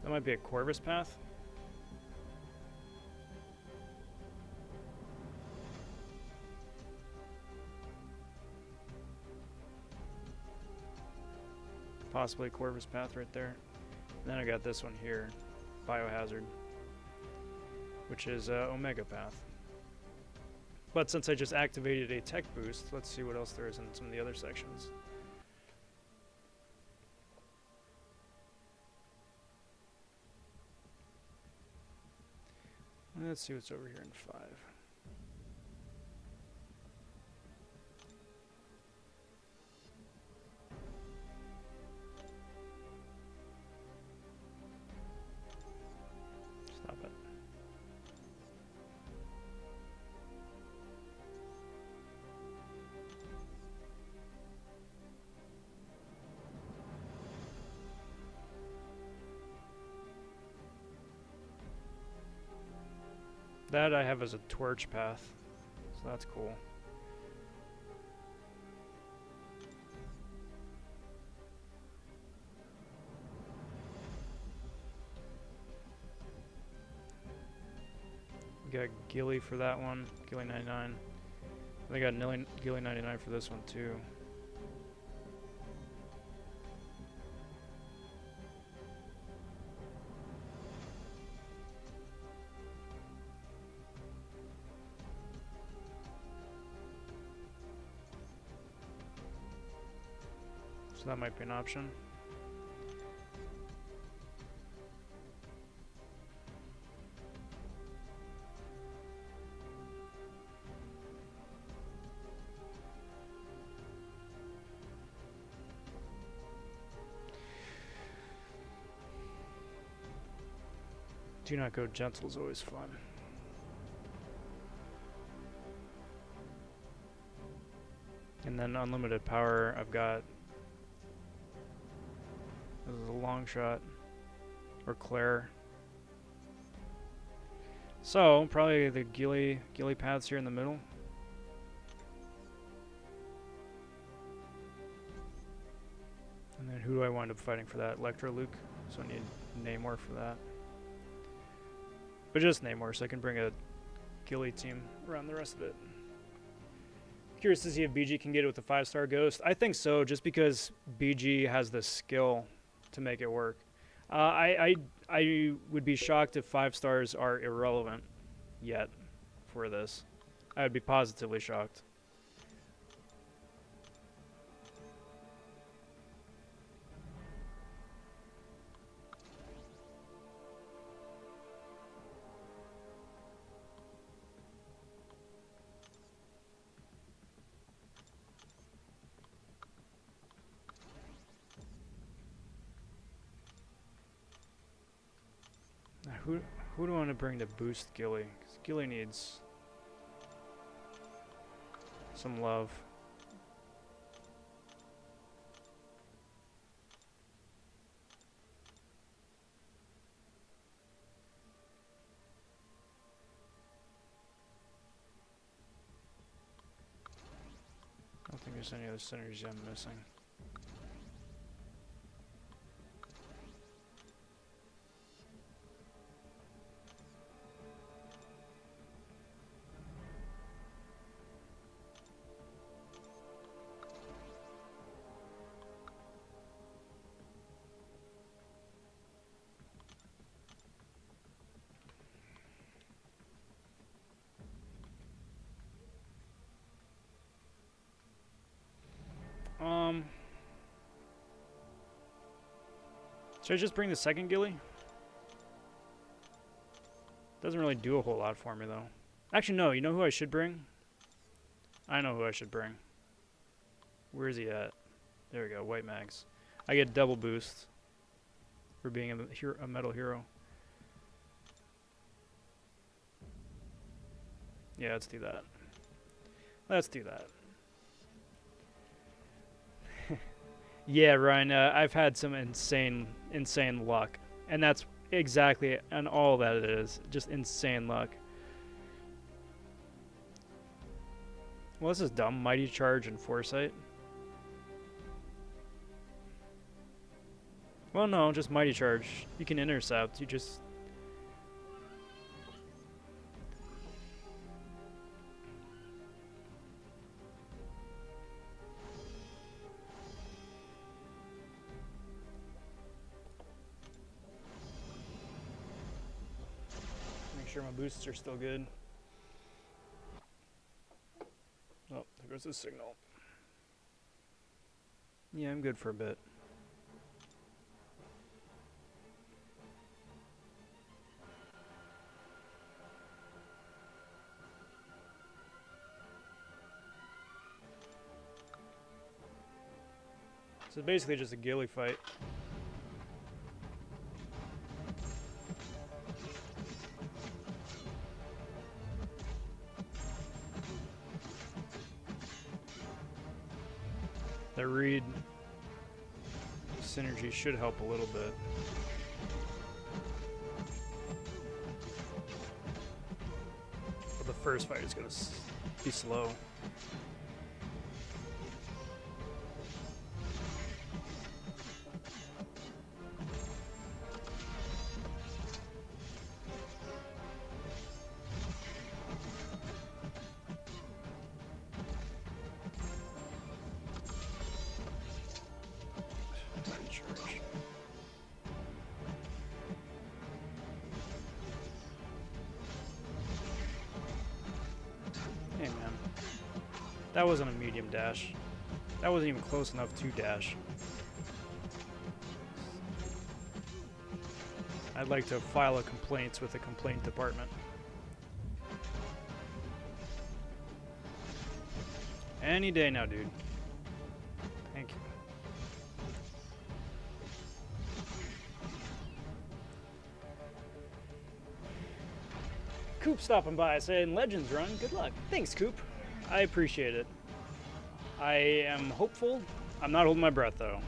That might be a Corvus path. Possibly a Corvus path right there. And then I got this one here, Biohazard, which is Omega path. But since I just activated a tech boost, let's see what else there is in some of the other sections. Let's see what's over here in 5. Stop it. That I have as a torch path, so that's cool. got Gilly for that one. Gilly 99. They got Gilly 99 for this one too. So that might be an option. Do not go gentle is always fun. And then unlimited power, I've got, this is a long shot, or Claire. So, probably the Gilly paths here in the middle. And then who do I wind up fighting for that? Electro Luke, so I need Namor for that. But just Namor, so I can bring a Gilly team around the rest of it. Curious to see if BG can get it with a 5-star Ghost. I think so, just because BG has the skill to make it work. I would be shocked if 5 stars are irrelevant yet for this. I would be positively shocked. Who do I want to bring to boost Gilly? 'Cause Gilly needs some love. I don't think there's any other synergies I'm missing. Should I just bring the second Gilly? Doesn't really do a whole lot for me, though. Actually, no. You know who I should bring? I know who I should bring. Where is he at? There we go. White Mags. I get double boost for being a metal hero. Yeah, let's do that. Let's do that. Yeah, Ryan, I've had some insane luck. And that's exactly, and all that it is. Just insane luck. Well, this is dumb. Mighty Charge and Foresight. Well, no, just Mighty Charge. You can intercept. You just... Sure my boosts are still good. Oh, there goes the signal. Yeah, I'm good for a bit. So basically just a Gilly fight. The Reed synergy should help a little bit. But the first fight is going to be slow. That wasn't a medium dash. That wasn't even close enough to dash. I'd like to file a complaint with the complaint department. Any day now, dude. Thank you. Coop stopping by saying, Legends Run, good luck. Thanks, Coop. I appreciate it. I am hopeful. I'm not holding my breath, though.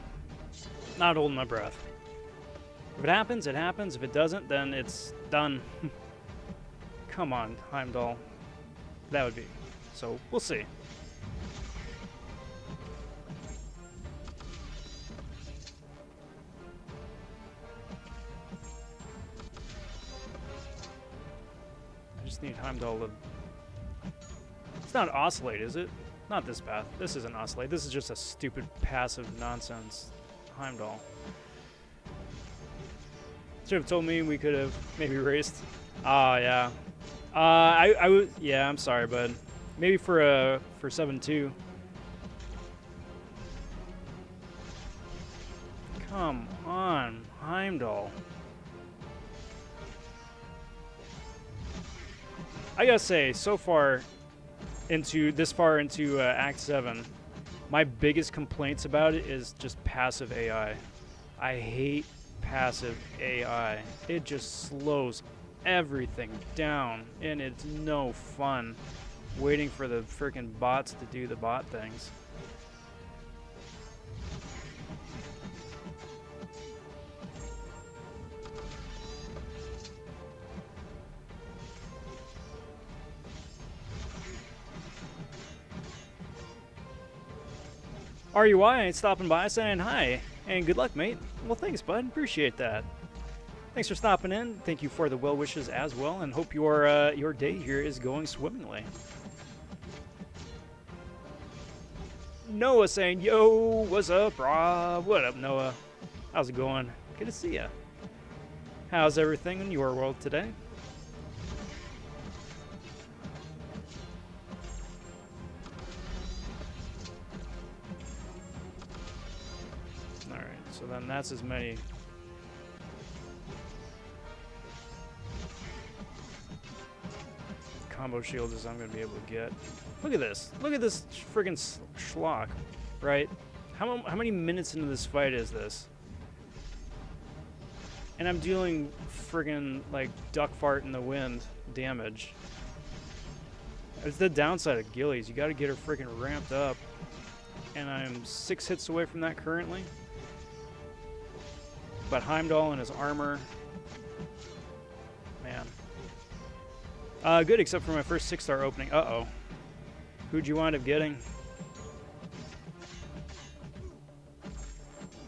Not holding my breath. If it happens, it happens. If it doesn't, then it's done. Come on, Heimdall. That would be. So, we'll see. I just need Heimdall to... It's not oscillate, is it? Not this path. This isn't oscillate. This is just a stupid passive nonsense Heimdall. Should have told me we could have maybe raced. Ah, yeah. I would. Yeah, I'm sorry, bud. Maybe for 7-2. Come on, Heimdall. I gotta say, so far into Act 7, my biggest complaints about it is just passive AI. I hate passive AI. It just slows everything down, and it's no fun waiting for the freaking bots to do the bot things. RUI ain't stopping by saying hi, and good luck, mate. Well, thanks, bud. Appreciate that. Thanks for stopping in. Thank you for the well wishes as well, and hope your day here is going swimmingly. Noah saying, yo, what's up, Rob? What up, Noah? How's it going? Good to see ya. How's everything in your world today? Alright, so then that's as many... combo shields as I'm going to be able to get. Look at this. Look at this friggin' schlock, right? How many minutes into this fight is this? And I'm dealing friggin' like duck fart in the wind damage. It's the downside of Gillies. You got to get her friggin' ramped up. And I'm 6 hits away from that currently. But Heimdall and his armor, man. Good, except for my first 6-star opening. Uh-oh. Who'd you wind up getting?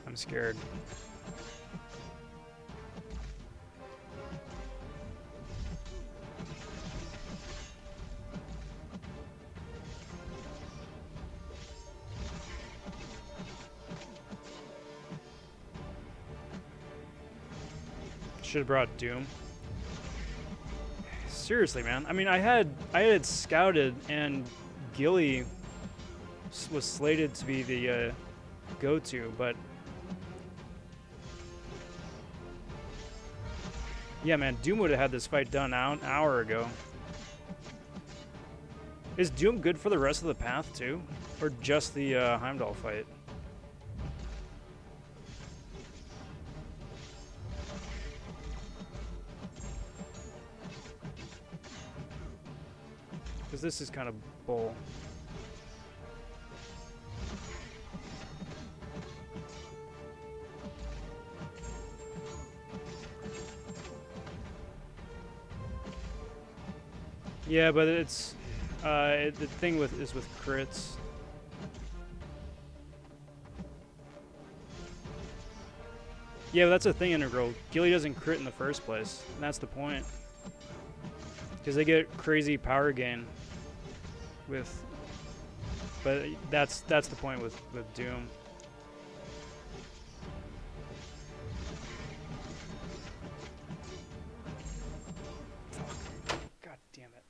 I'm scared. Should have brought Doom. Seriously, man. I mean, I had scouted, and Gilly was slated to be the go-to, but yeah, man, Doom would have had this fight done an hour ago. Is Doom good for the rest of the path too, or just the Heimdall fight? Because this is kind of bull. Yeah, but it's the thing is with crits. Yeah, but that's a thing, Integral. Gilly doesn't crit in the first place, and that's the point. Because they get crazy power gain with, but that's the point with Doom. God damn it.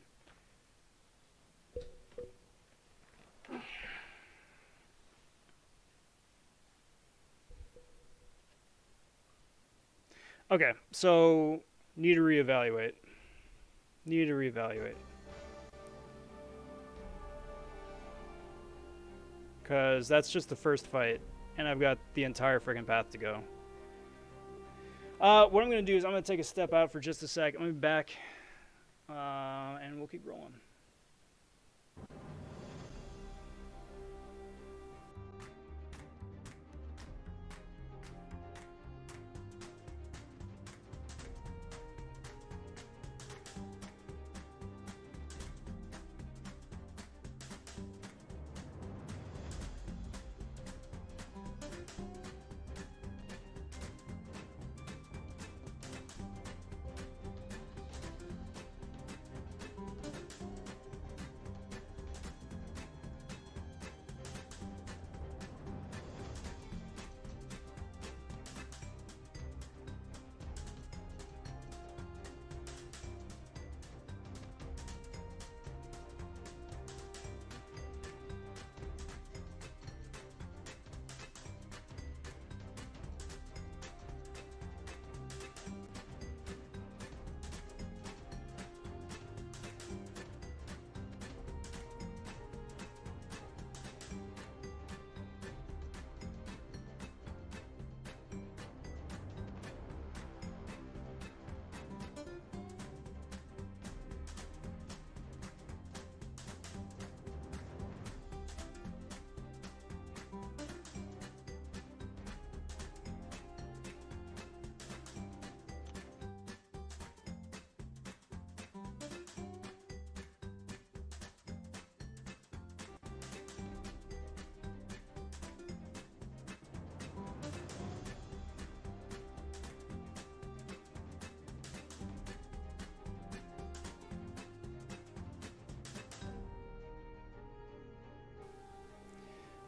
Okay, so need to reevaluate. Need to reevaluate. Because that's just the first fight, and I've got the entire friggin' path to go. What I'm going to do is I'm going to take a step out for just a sec. I'm going to be back, and we'll keep rolling.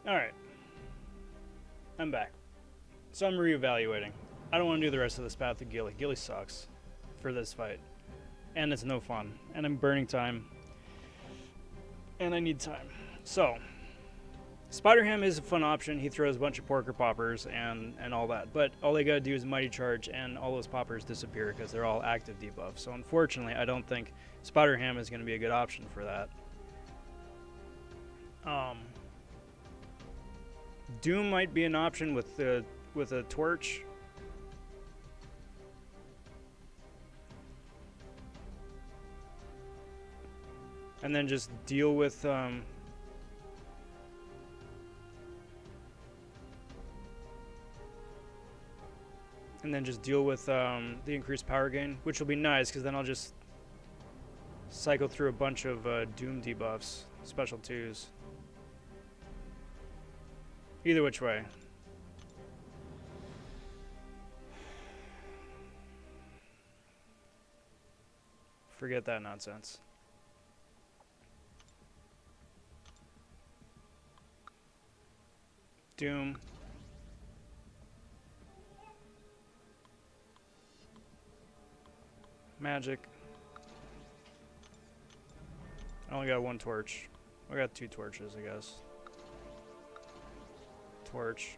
Alright. I'm back. So I'm reevaluating. I don't want to do the rest of this path with Gilly. Gilly sucks for this fight. And it's no fun. And I'm burning time. And I need time. So, Spider-Ham is a fun option. He throws a bunch of porker poppers and all that. But all they gotta do is Mighty Charge and all those poppers disappear because they're all active debuffs. So unfortunately, I don't think Spider-Ham is going to be a good option for that. Doom might be an option with a torch. And then just deal with and then just deal with the increased power gain, which will be nice because then I'll just cycle through a bunch of Doom debuffs, special 2s. Either which way. Forget that nonsense. Doom. Magic. I only got one torch. I got 2 torches, I guess. Torch.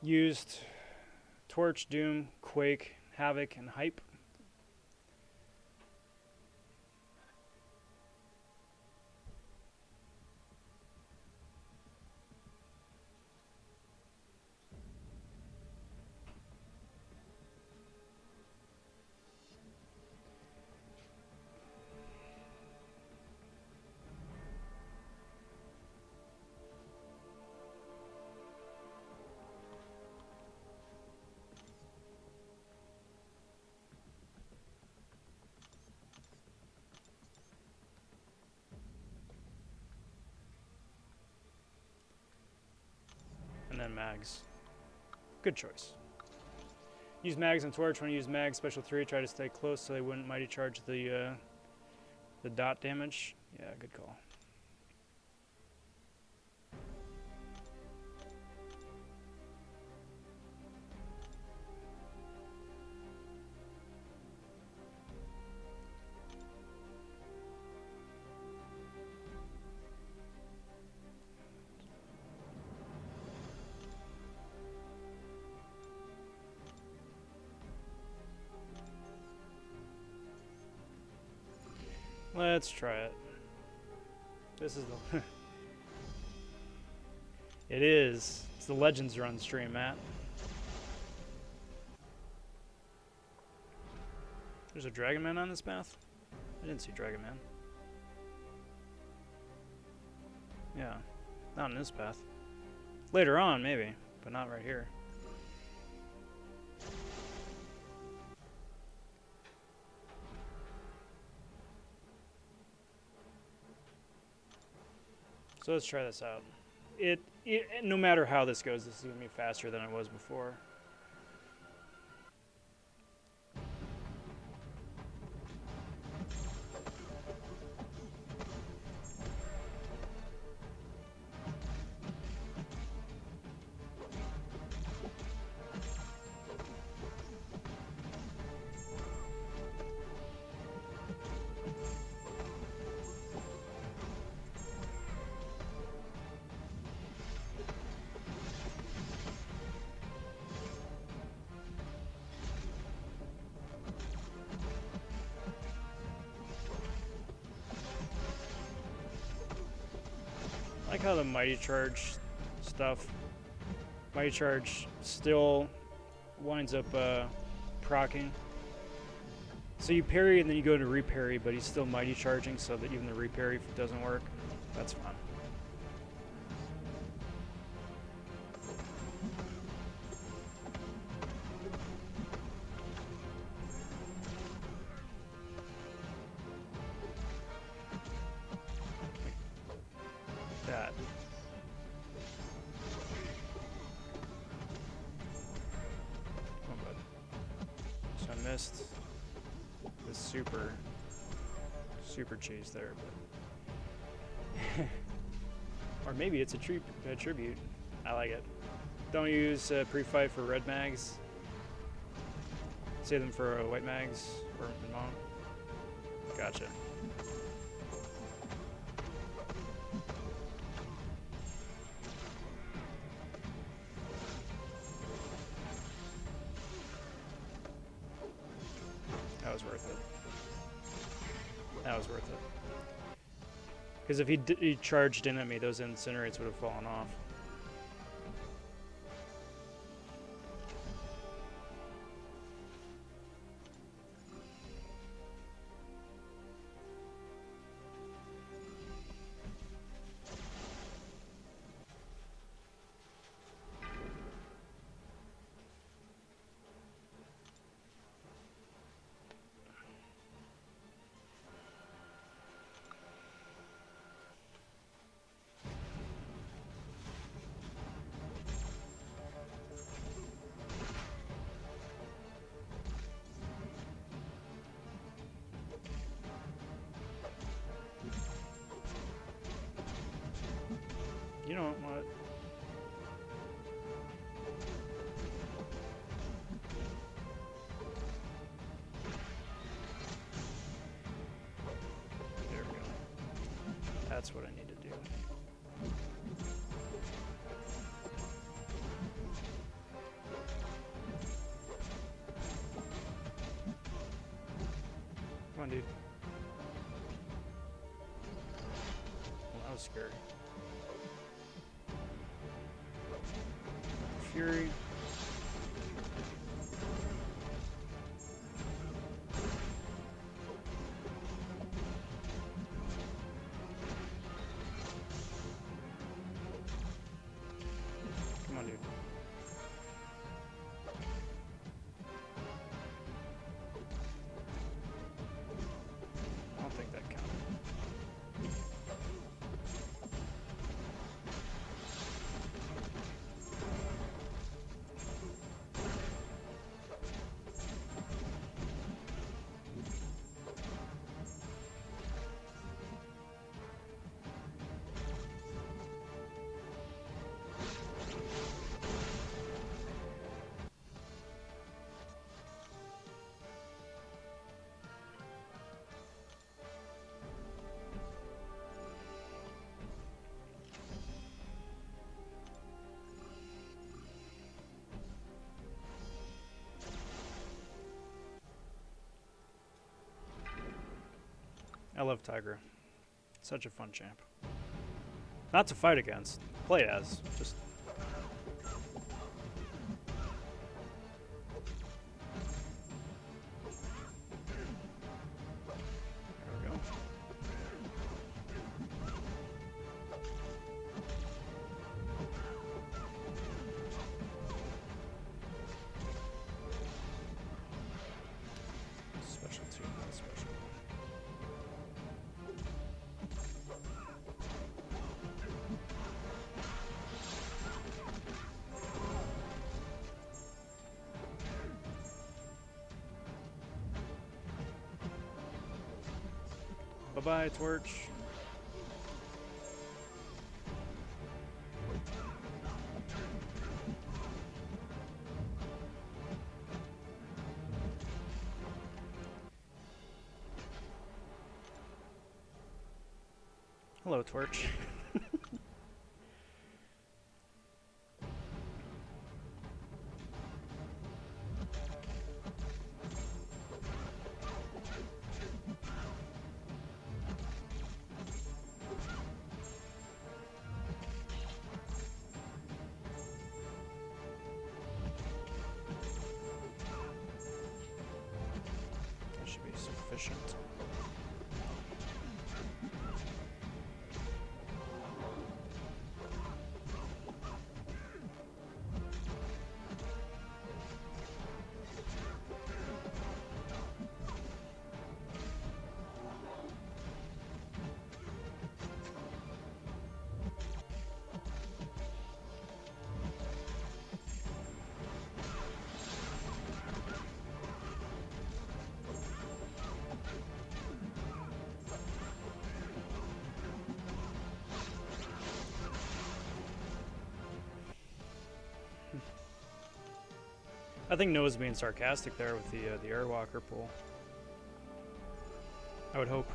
Used Torch, Doom, Quake, Havoc, and Hype. And then Mags. Good choice. Use Mags and Torch. When you use Mags, special 3, try to stay close so they wouldn't Mighty Charge the dot damage. Yeah, good call. Let's try it. This is the... It is. It's the Legends Run stream, Matt. There's a Dragon Man on this path? I didn't see Dragon Man. Yeah, not on this path. Later on, maybe, but not right here. So let's try this out. No matter how this goes, this is going to be faster than it was before. I like how the Mighty Charge stuff, Mighty Charge still winds up proccing. So you parry and then you go into reparry, but he's still Mighty Charging so that even the reparry doesn't work. That's fun. That. Oh, bud. So I missed the super cheese there, but or maybe it's a tribute. I like it. Don't use pre-fight for red mags. Save them for white mags or non. Gotcha. That was worth it. That was worth it. Because if he charged in at me, those incinerates would have fallen off. You know what? There we go. That's what I need to do. Come on, dude. Well, that was scary. Fury. Come on, dude. I don't think that counted. I love Tigra. Such a fun champ. Not to fight against. Play as. Just... There we go. Special 2, not special 1. Bye-bye, Torch. Hello, Torch. That should be sufficient. I think Noah's being sarcastic there with the Airwalker pull. I would hope.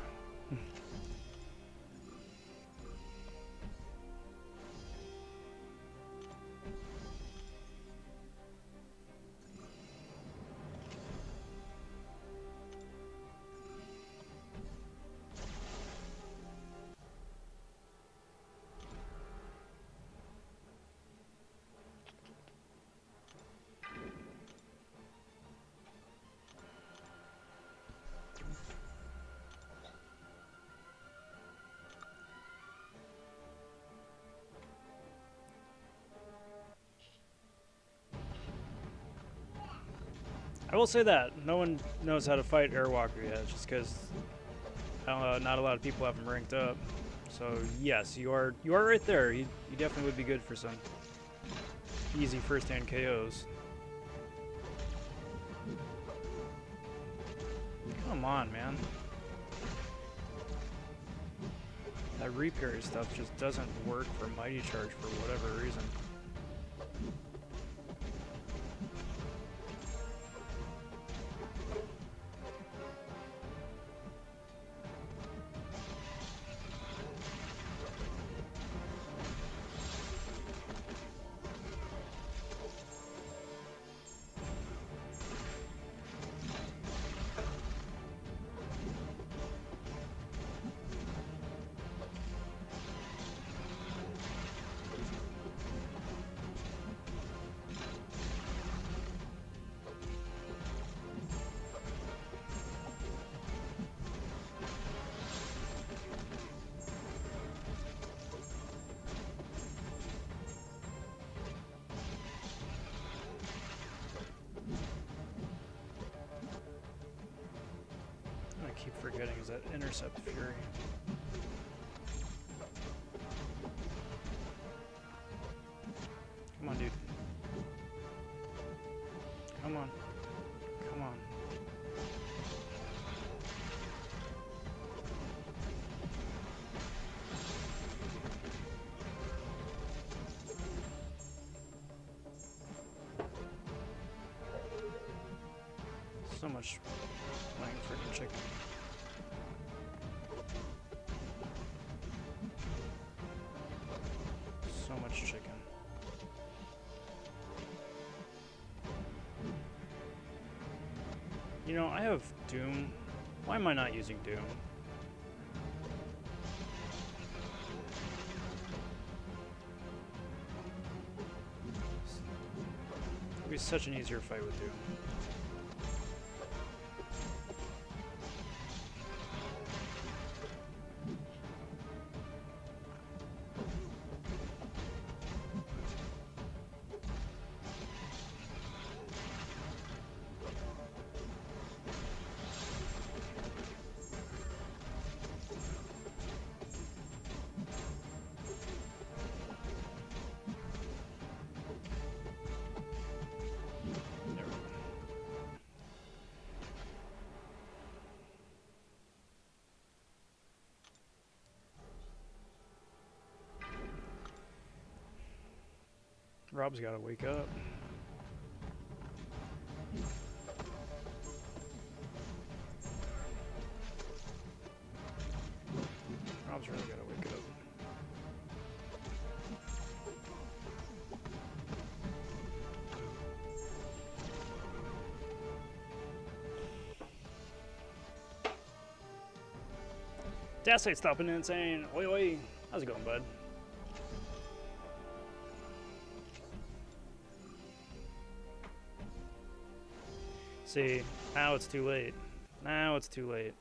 I will say that no one knows how to fight Airwalker yet, just because not a lot of people have him ranked up. So yes, you are right there. You definitely would be good for some easy first-hand KOs. Come on, man. That repair stuff just doesn't work for Mighty Charge for whatever reason. I keep forgetting is that Intercept Fury. Come on, dude. Come on. Come on. So much playing freaking chicken. So much chicken. You know, I have Doom. Why am I not using Doom? such an easier fight with Doom. Rob's gotta wake up. Rob's really gotta wake up. Dasite stopping in and saying, oi oi, how's it going, bud? See, now it's too late. Now it's too late.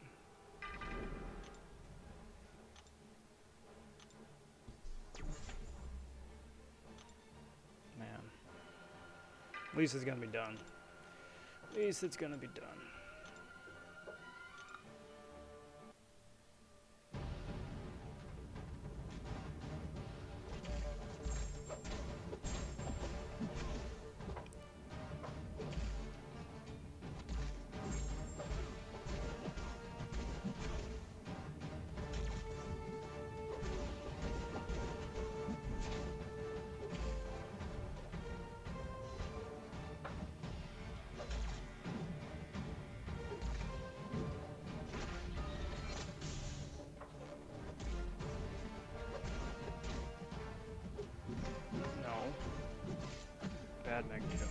Man. At least it's gonna be done. At least it's gonna be done. Bad Magneto.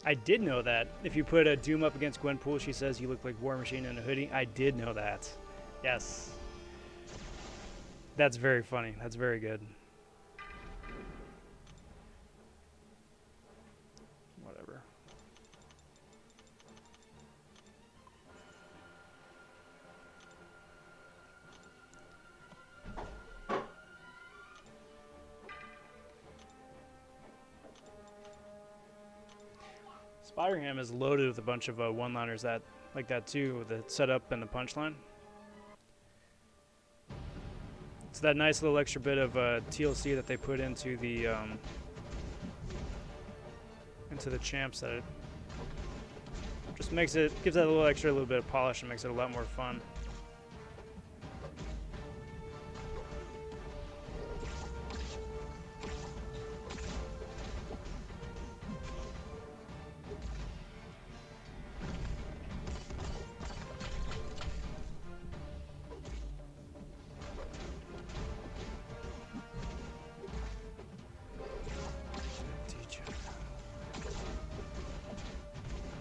I did know that. If you put a Doom up against Gwenpool, she says you look like War Machine in a hoodie. I did know that. Yes. That's very funny. That's very good. Whatever. Spider-Ham is loaded with a bunch of one-liners that like that too, with the setup and the punchline. It's that nice little extra bit of TLC that they put into the champs that it just makes it, gives that a little bit of polish and makes it a lot more fun.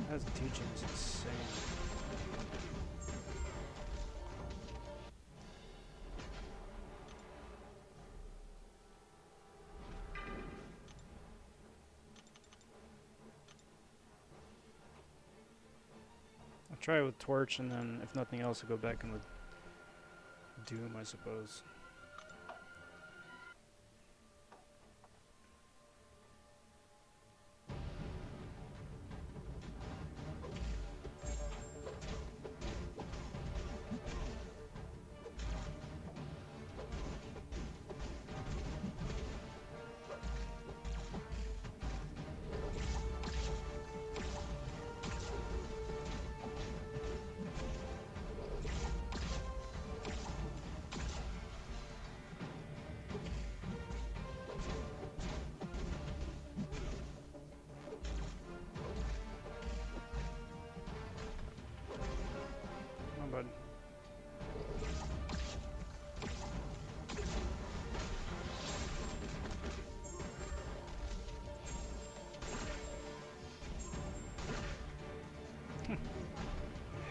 That's teaching is insane. I'll try it with Torch, and then if nothing else, I'll go back in with Doom, I suppose.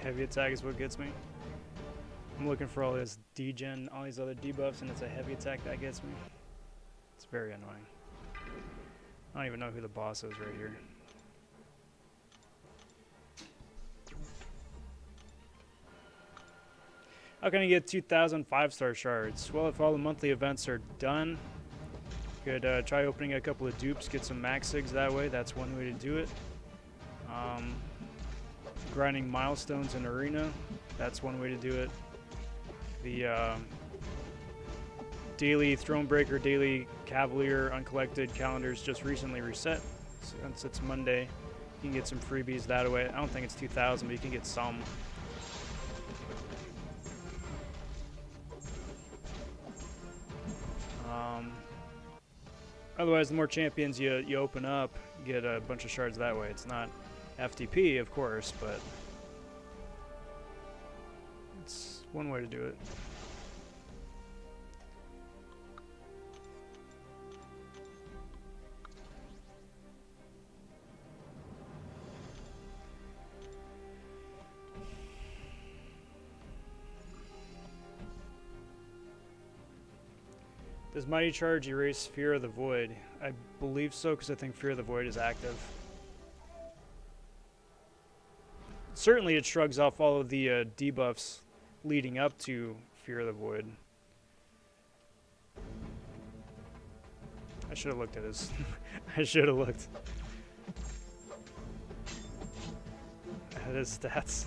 Heavy attack is what gets me. I'm looking for all this degen, all these other debuffs, and it's a heavy attack that gets me. It's very annoying. I don't even know who the boss is right here. How can I get 2,000 5-star shards? Well, if all the monthly events are done, you could try opening a couple of dupes, get some max sigs that way. That's one way to do it. Grinding milestones in arena, that's one way to do it. The daily Thronebreaker, daily Cavalier uncollected calendars just recently reset. Since it's Monday, you can get some freebies that way. I don't think it's 2,000, but you can get some. Otherwise, the more champions you open up, you get a bunch of shards that way. It's not FTP, of course, but it's one way to do it. Does Mighty Charge erase Fear of the Void? I believe so, because I think Fear of the Void is active. Certainly it shrugs off all of the debuffs leading up to Fear of the Void. I should have looked at his... I should have looked at his stats.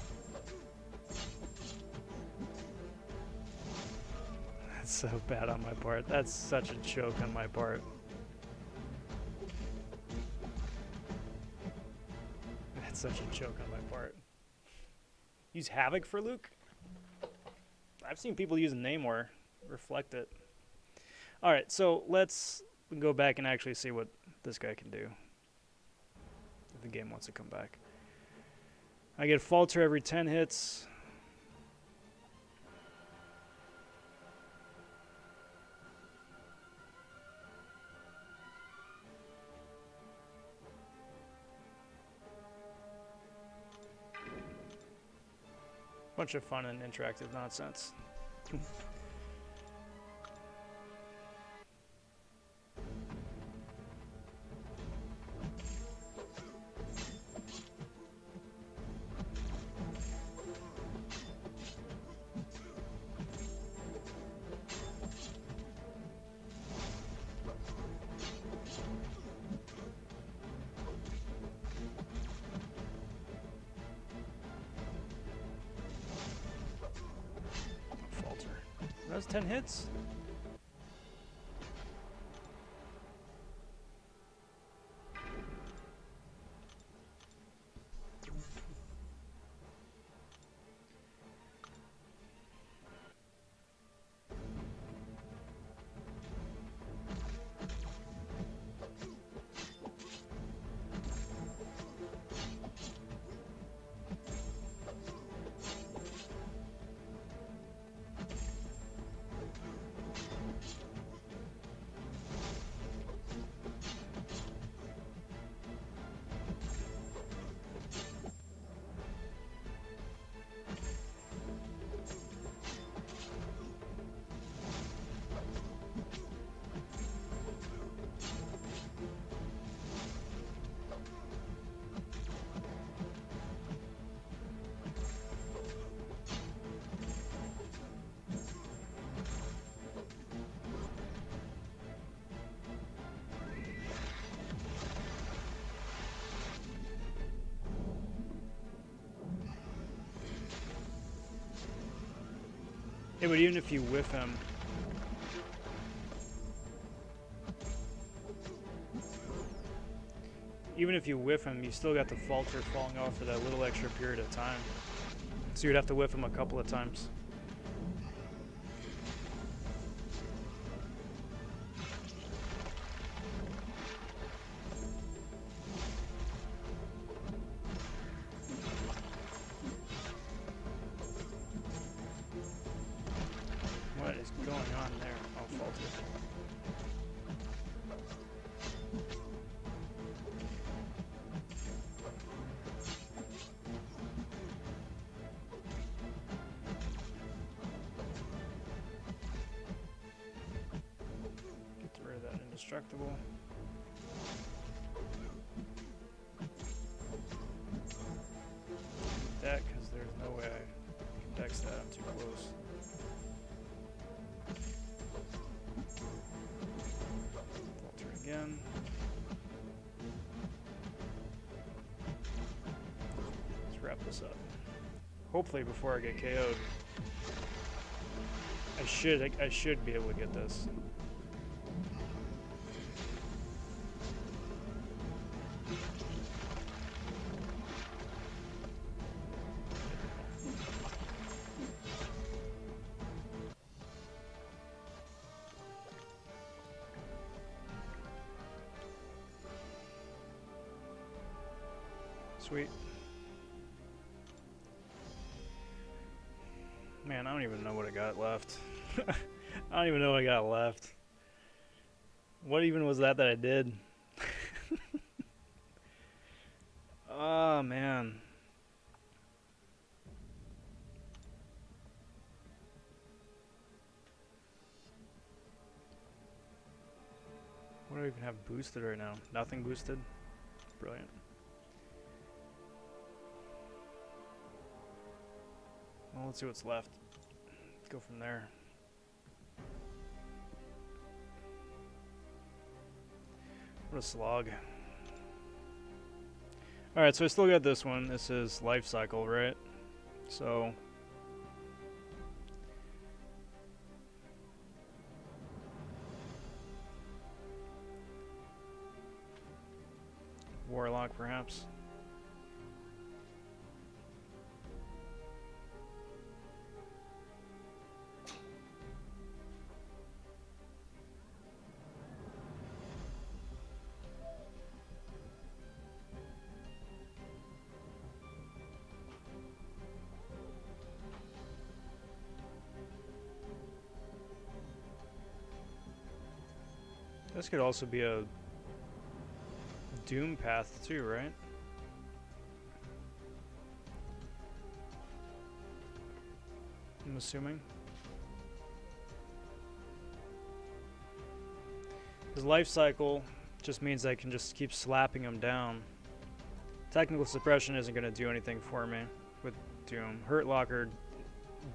That's so bad on my part. That's such a joke on my part. That's such a joke on my part. Use Havoc for Luke? I've seen people use Namor. Reflect it. Alright, so let's go back and actually see what this guy can do. If the game wants to come back. I get Falter every 10 hits. Bunch of fun and interactive nonsense. That's 10 hits? Yeah, but even if you whiff him, you still got the falter falling off for that little extra period of time. So you'd have to whiff him a couple of times. What is going on there? Oh, falter. indestructible. That, because there's no way I can dex that. I'm too close. Falter again. Let's wrap this up. Hopefully before I get KO'd. I should be able to get this. Sweet. Man, I don't even know what I got left. I don't even know what I got left. What even was that I did? Oh, man. What do I even have boosted right now? Nothing boosted? Brilliant. Well, let's see what's left. Let's go from there. What a slog. Alright, so I still got this one. This is life cycle, right? So Warlock, perhaps. This could also be a Doom path too, right? I'm assuming. His life cycle just means I can just keep slapping him down. Technical suppression isn't going to do anything for me with Doom. Hurt Locker,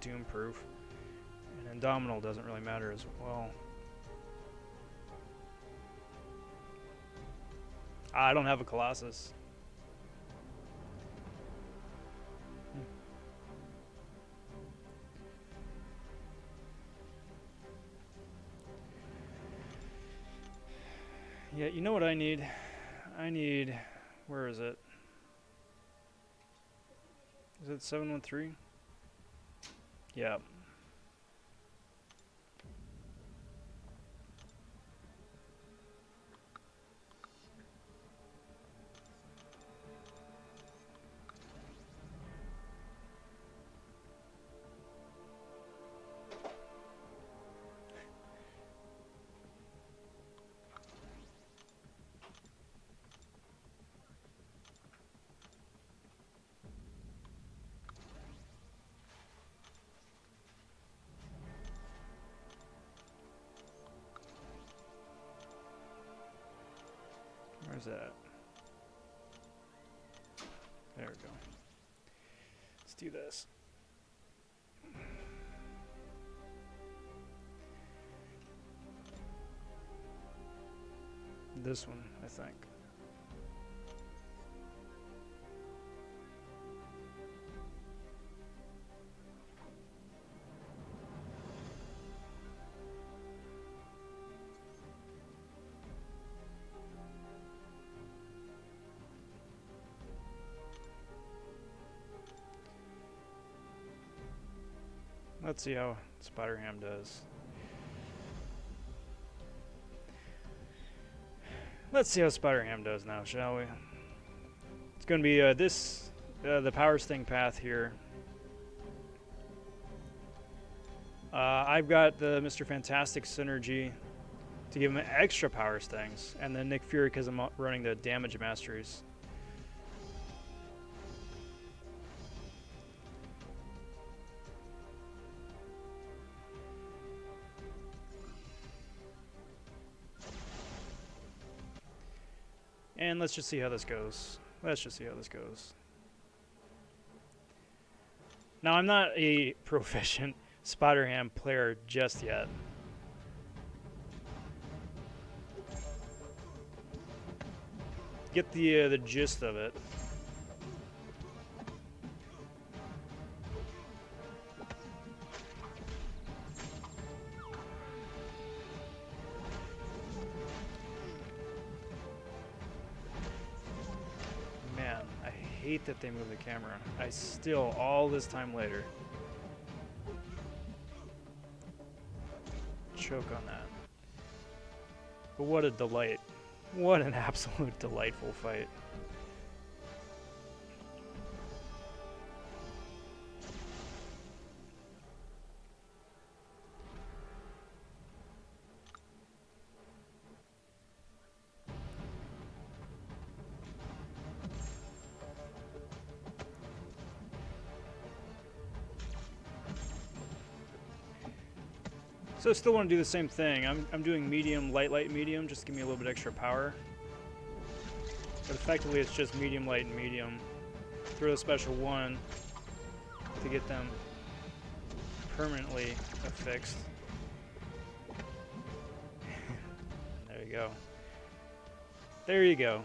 Doom proof. And Indomitable doesn't really matter as well. I don't have a Colossus. Yeah, you know what I need? I need... Where is it? Is it 713? Yeah. Where's that? There we go. Let's do this. This one, I think. Let's see how Spider-Ham does. Let's see how Spider-Ham does now, shall we? It's going to be the Power Sting path here. I've got the Mr. Fantastic synergy to give him extra Power Stings, and then Nick Fury because I'm running the damage masteries. And let's just see how this goes. Let's just see how this goes. Now, I'm not a proficient Spider-Ham player just yet. Get the gist of it. Man, I hate that they move the camera. I still, all this time later, choke on that. But what a delight. What an absolute delightful fight. So I still want to do the same thing. I'm doing medium, light, medium, just to give me a little bit extra power. But effectively it's just medium, light, and medium. Throw a special one to get them permanently affixed. There you go. There you go.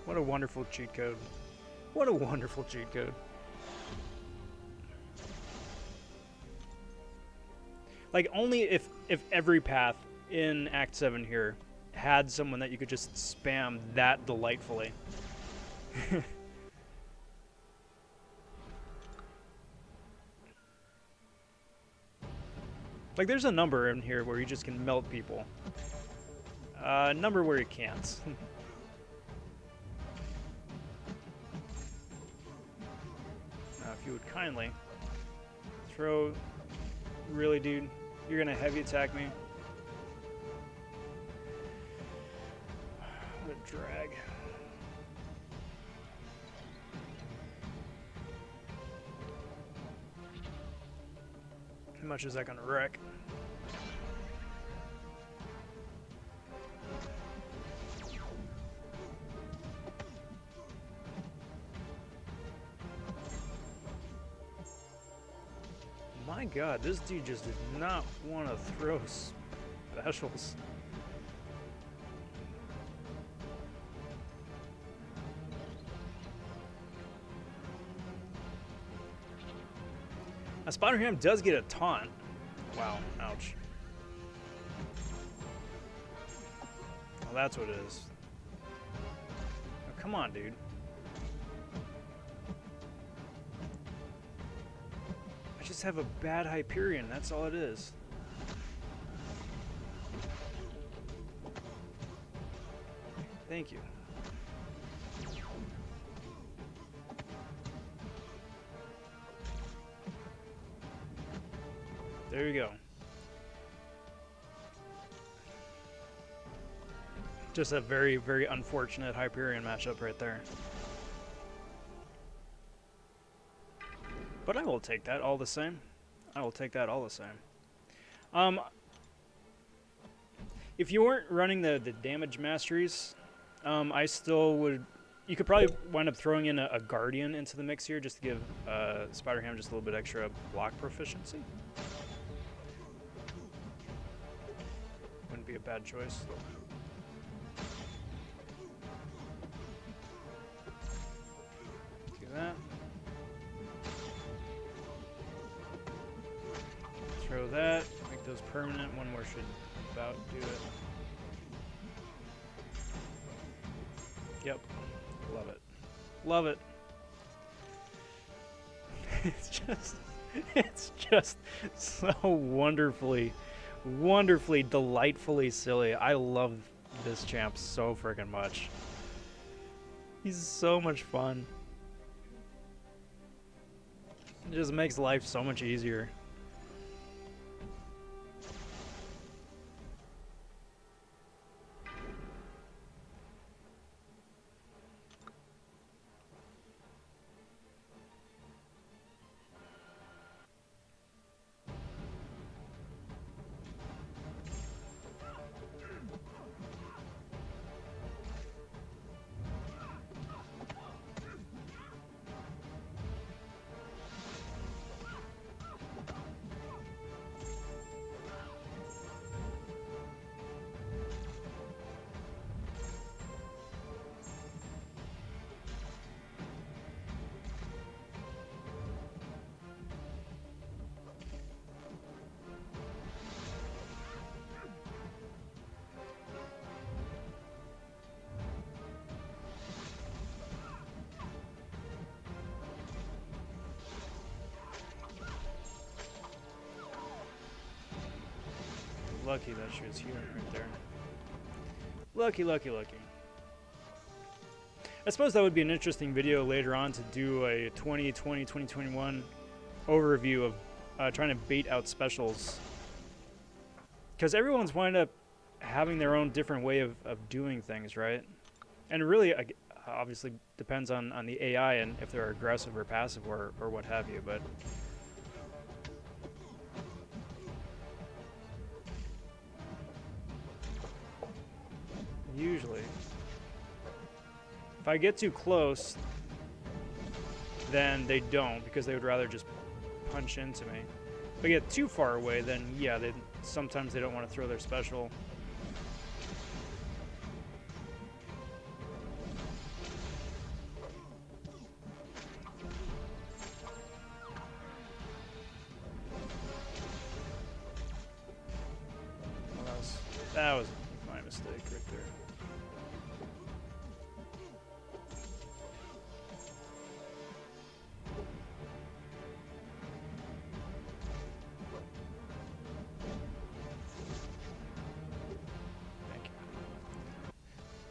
What a wonderful cheat code. What a wonderful cheat code. Like, only if every path in Act 7 here had someone that you could just spam that delightfully. Like, there's a number in here where you just can melt people. A number where you can't. Now, if you would kindly throw... Really, dude? You're gonna heavy attack me? What a drag. How much is that gonna wreck? My god, this dude just did not want to throw specials. Now, Spider-Ham does get a taunt. Wow, ouch. Well, that's what it is. Oh, come on, dude. Just have a bad Hyperion, that's all it is. Thank you. There you go. Just a very, very unfortunate Hyperion matchup right there. But I will take that all the same. I will take that all the same. If you weren't running the damage masteries, I still would... You could probably wind up throwing in a Guardian into the mix here just to give Spider-Ham just a little bit extra block proficiency. Wouldn't be a bad choice. Do that. Throw that, make those permanent. One more should about do it. Yep. Love it. Love it. It's just so wonderfully, delightfully silly. I love this champ so freaking much. He's so much fun. It just makes life so much easier. Lucky that she was healing right there. Lucky, lucky, lucky. I suppose that would be an interesting video later on to do a 2020, 2021 overview of trying to bait out specials. Because everyone's wind up having their own different way of doing things, right? And it really, obviously, depends on the AI and if they're aggressive or passive or what have you, but... Usually. If I get too close, then they don't, because they would rather just punch into me. If I get too far away, then yeah, sometimes they don't want to throw their special. Well, that was my mistake right there.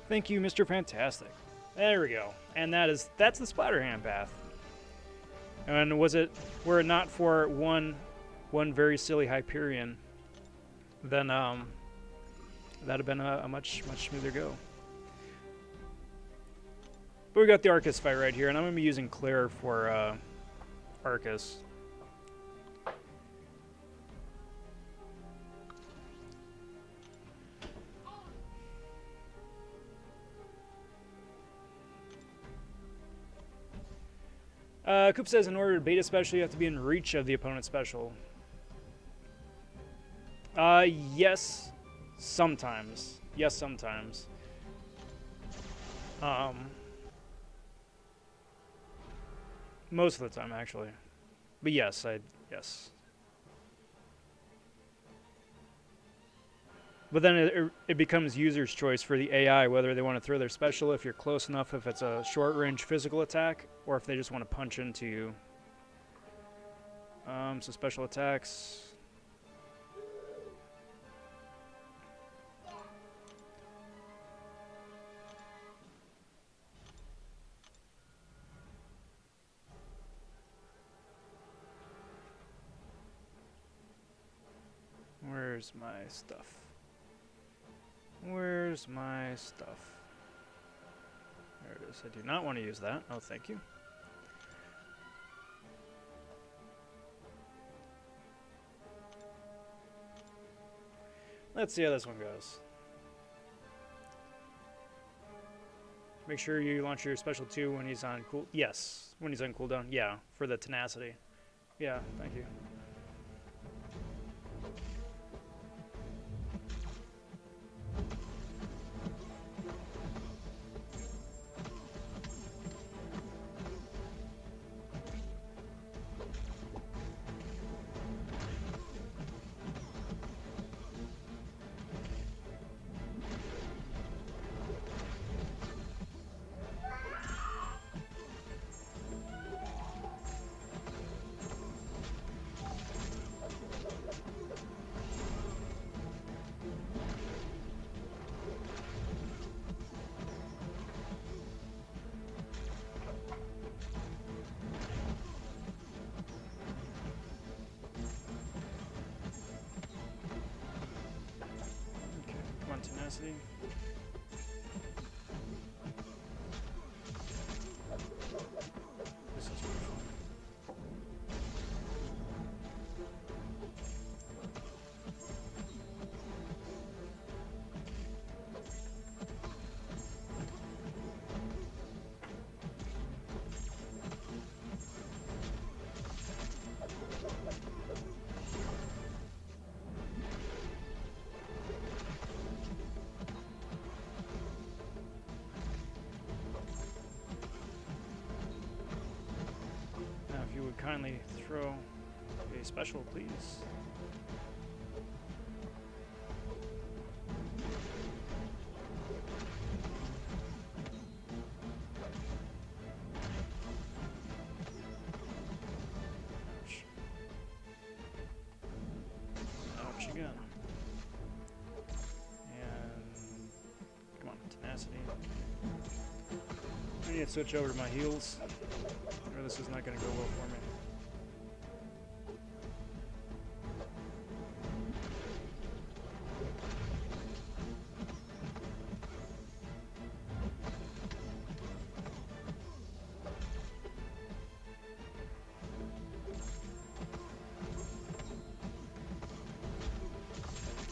Thank you, Mr. Fantastic. There we go. And that's the Splatterhand path. And were it not for one very silly Hyperion, then that'd have been a much smoother go. But we got the Arcus fight right here, and I'm gonna be using Claire for Arcus. Coop says, in order to bait a special, you have to be in reach of the opponent's special. Yes, sometimes. Yes, sometimes. Most of the time, actually. But yes, yes. But then it becomes user's choice for the AI whether they want to throw their special if you're close enough, if it's a short-range physical attack, or if they just want to punch into you. So special attacks. Where's my stuff? Where's my stuff? There it is. I do not want to use that. Oh, thank you. Let's see how this one goes. Make sure you launch your special 2 when he's on cool. Yes, when he's on cooldown. Yeah, for the tenacity. Yeah, thank you. Tenacity. This is really fun. You would kindly throw a special, please. Ouch again. need to switch over to my heals, or this is not going to go well for me.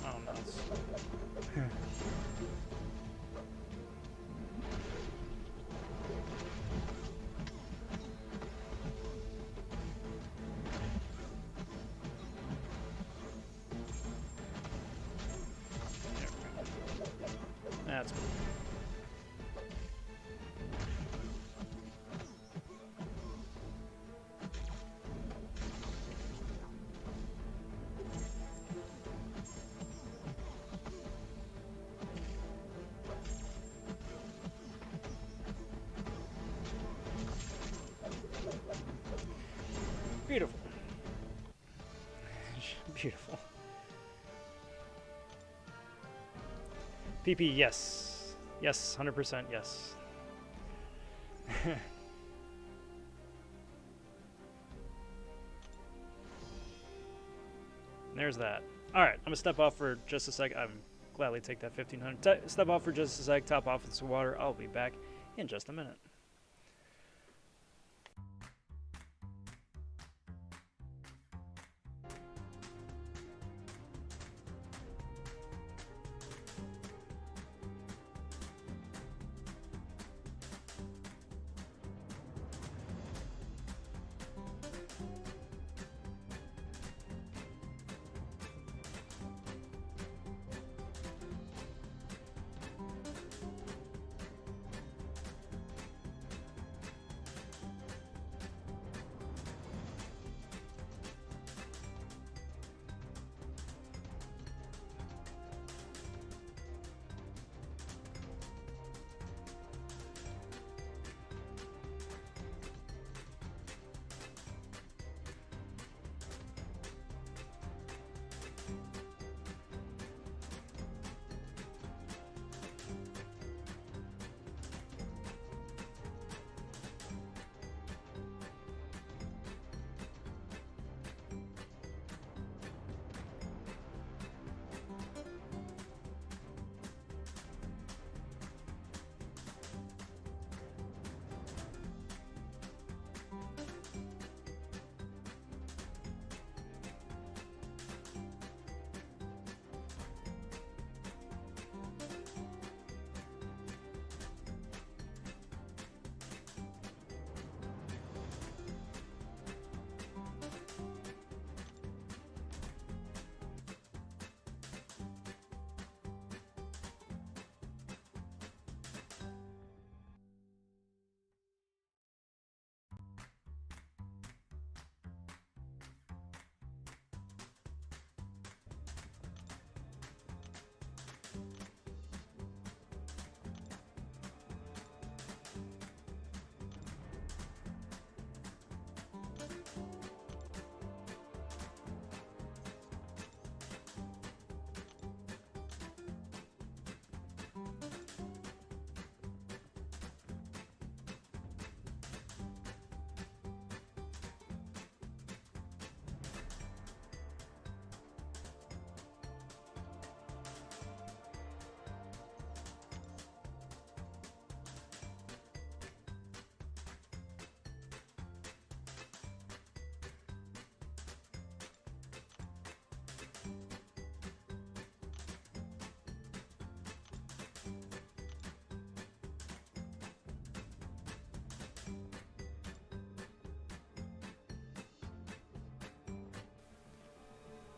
Oh, nuts. That's cool. Beautiful. Beautiful. PP, yes. Yes, 100% yes. There's that. Alright, I'm going to step off for just a sec. I'm gladly take that 1500. Step off for just a sec, top off with some water. I'll be back in just a minute.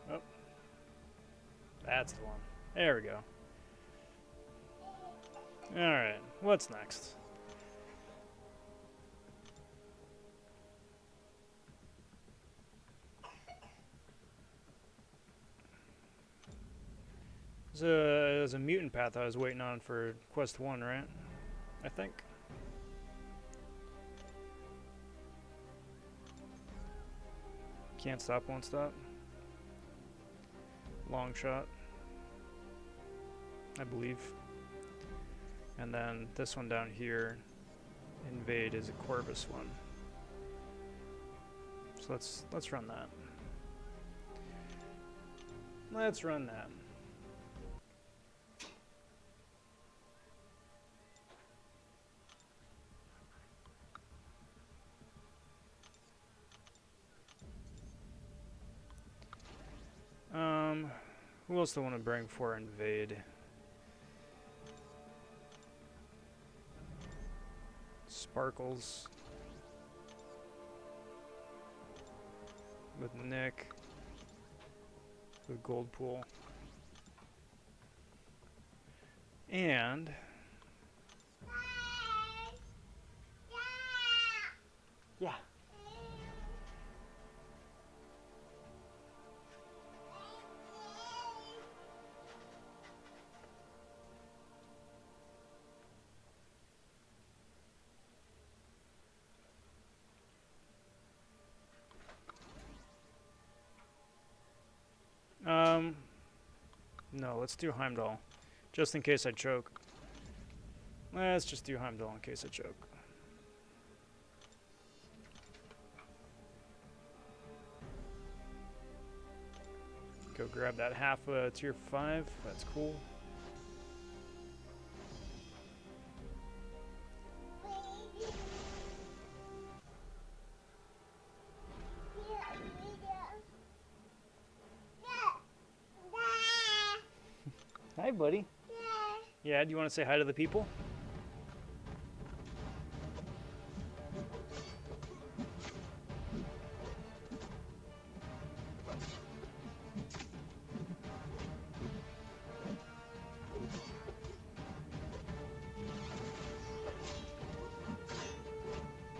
Oh, that's the one. There we go. Alright, what's next? There's a mutant path I was waiting on for Quest 1, right? I think. Can't stop, won't stop. Long shot, I believe. And then this one down here invade is a Corvus one. So let's run that. Let's run that. Who else do I want to bring for invade? Sparkles. With Nick. With Gold Pool. And yeah. No, let's do Heimdall. Just in case I choke. Let's just do Heimdall in case I choke. Go grab that half tier 5. That's cool. Hi, buddy. Yeah, do you want to say hi to the people?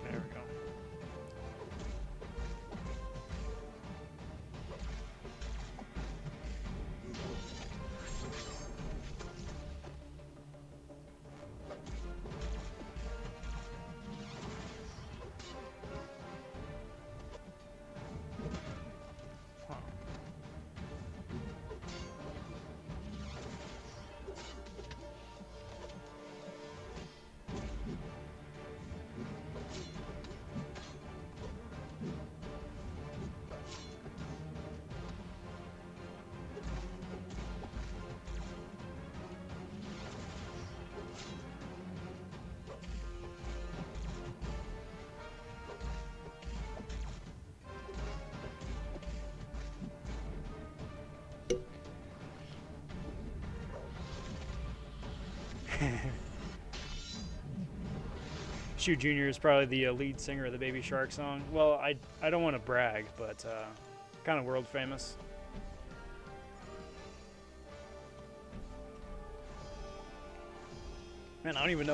There we go. Shoe Jr. is probably the lead singer of the Baby Shark song. Well, I don't want to brag, but kind of world famous. Man, I don't even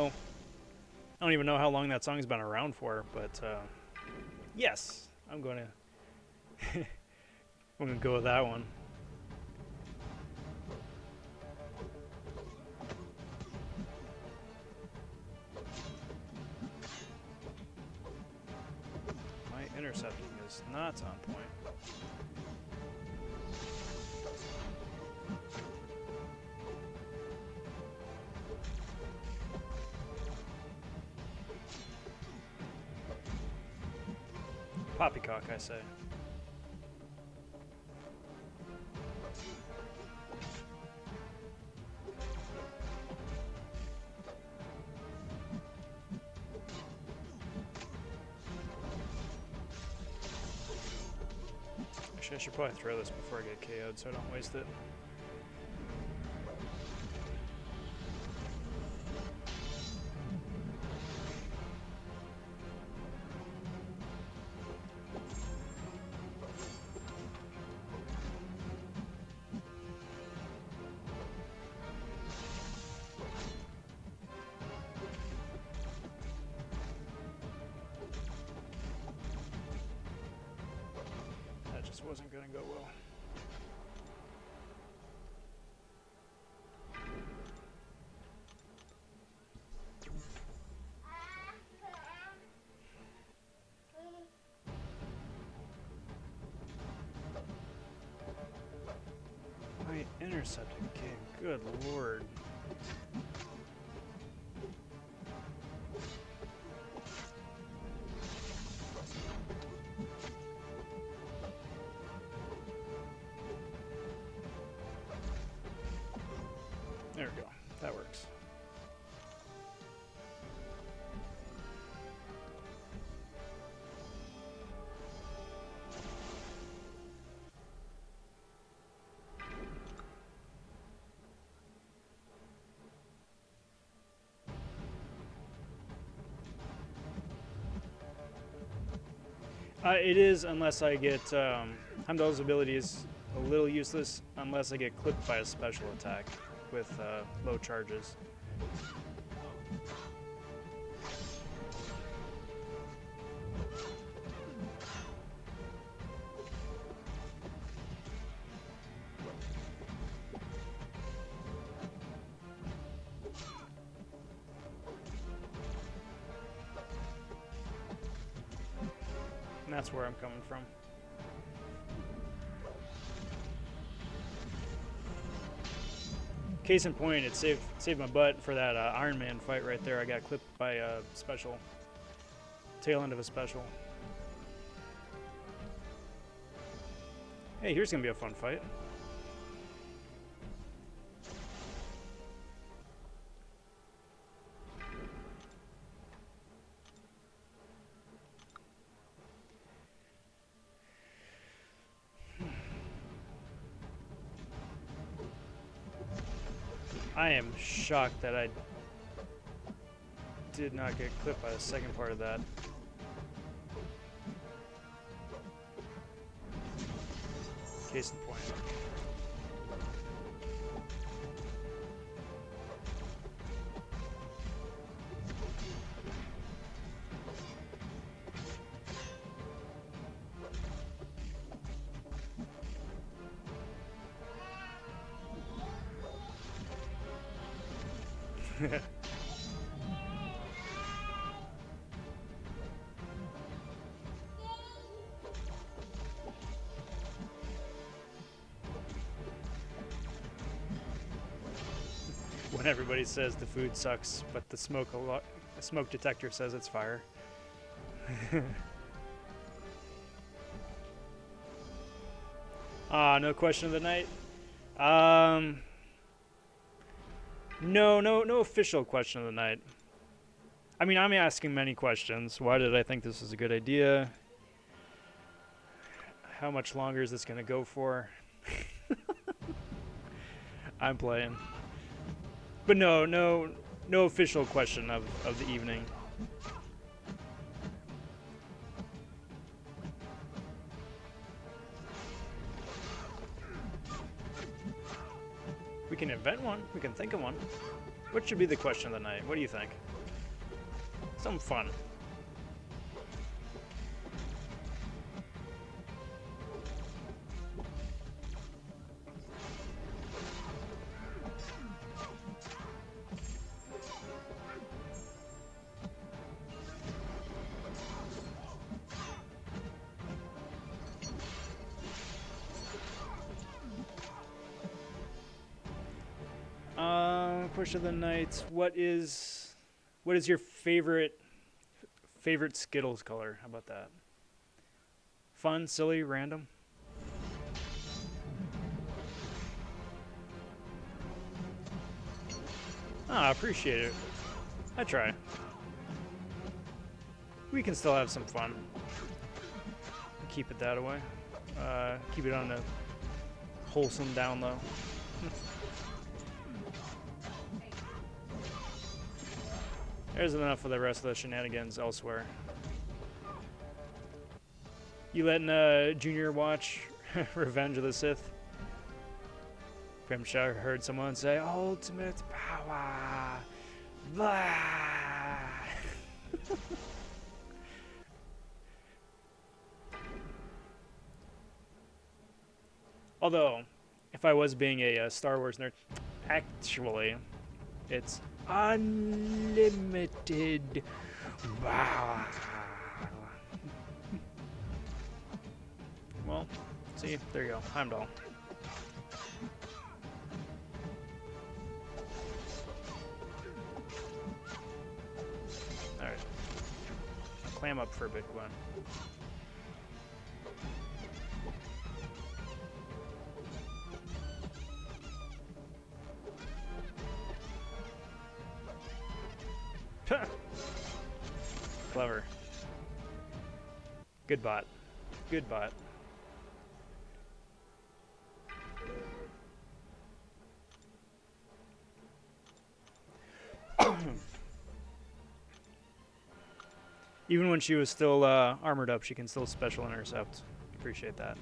know how long that song's been around for, but yes, I'm going to go with that one. Intercepting is not on point. Poppycock, I say. I should probably throw this before I get KO'd so I don't waste it. Wasn't going to go well. My intercepting game, good lord. It is, unless I get Heimdall's ability is a little useless unless I get clipped by a special attack with low charges. And that's where I'm coming from. Case in point, it saved my butt for that Iron Man fight right there. I got clipped by a special. Tail end of a special. Hey, here's gonna be a fun fight. I am shocked that I did not get clipped by the second part of that. Case in point. When everybody says the food sucks, but the smoke detector says it's fire. No question of the night. No official question of the night. I mean, I'm asking many questions. Why did I think this was a good idea? How much longer is this gonna go for? I'm playing. But no official question of the evening. We can invent one. We can think of one. What should be the question of the night? What do you think? Something fun. Question of the night. What is your favorite Skittles color? How about that? Fun, silly, random. I appreciate it. I try. We can still have some fun. Keep it that way. Keep it on a wholesome down low. There's enough of the rest of the shenanigans elsewhere. You letting Junior watch Revenge of the Sith? Grimshaw heard someone say, "Ultimate power." Blah. Although, if I was being a Star Wars nerd, actually, it's unlimited power. Well, see, there you go. Heimdall. Alright. Clam up for a bit, Gwen. Clever. Good bot. Good bot. Even when she was still armored up, she can still special intercept. Appreciate that.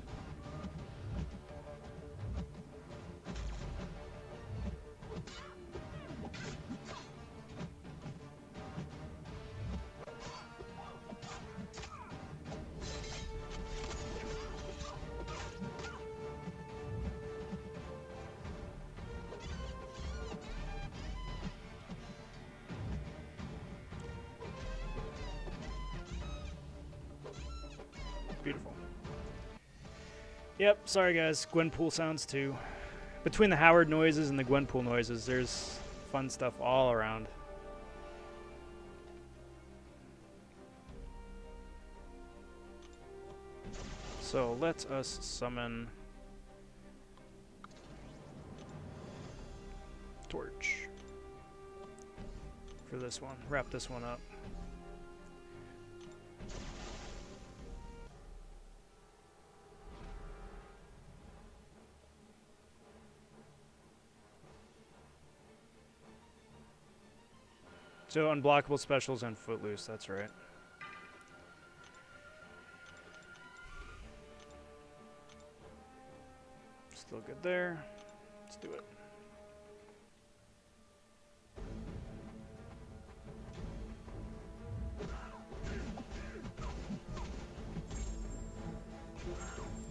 Beautiful. Yep, sorry guys, Gwenpool sounds too. Between the Howard noises and the Gwenpool noises, there's fun stuff all around. So let us summon Torch for this one. Wrap this one up. So unblockable specials and Footloose, that's right. Still good there. Let's do it.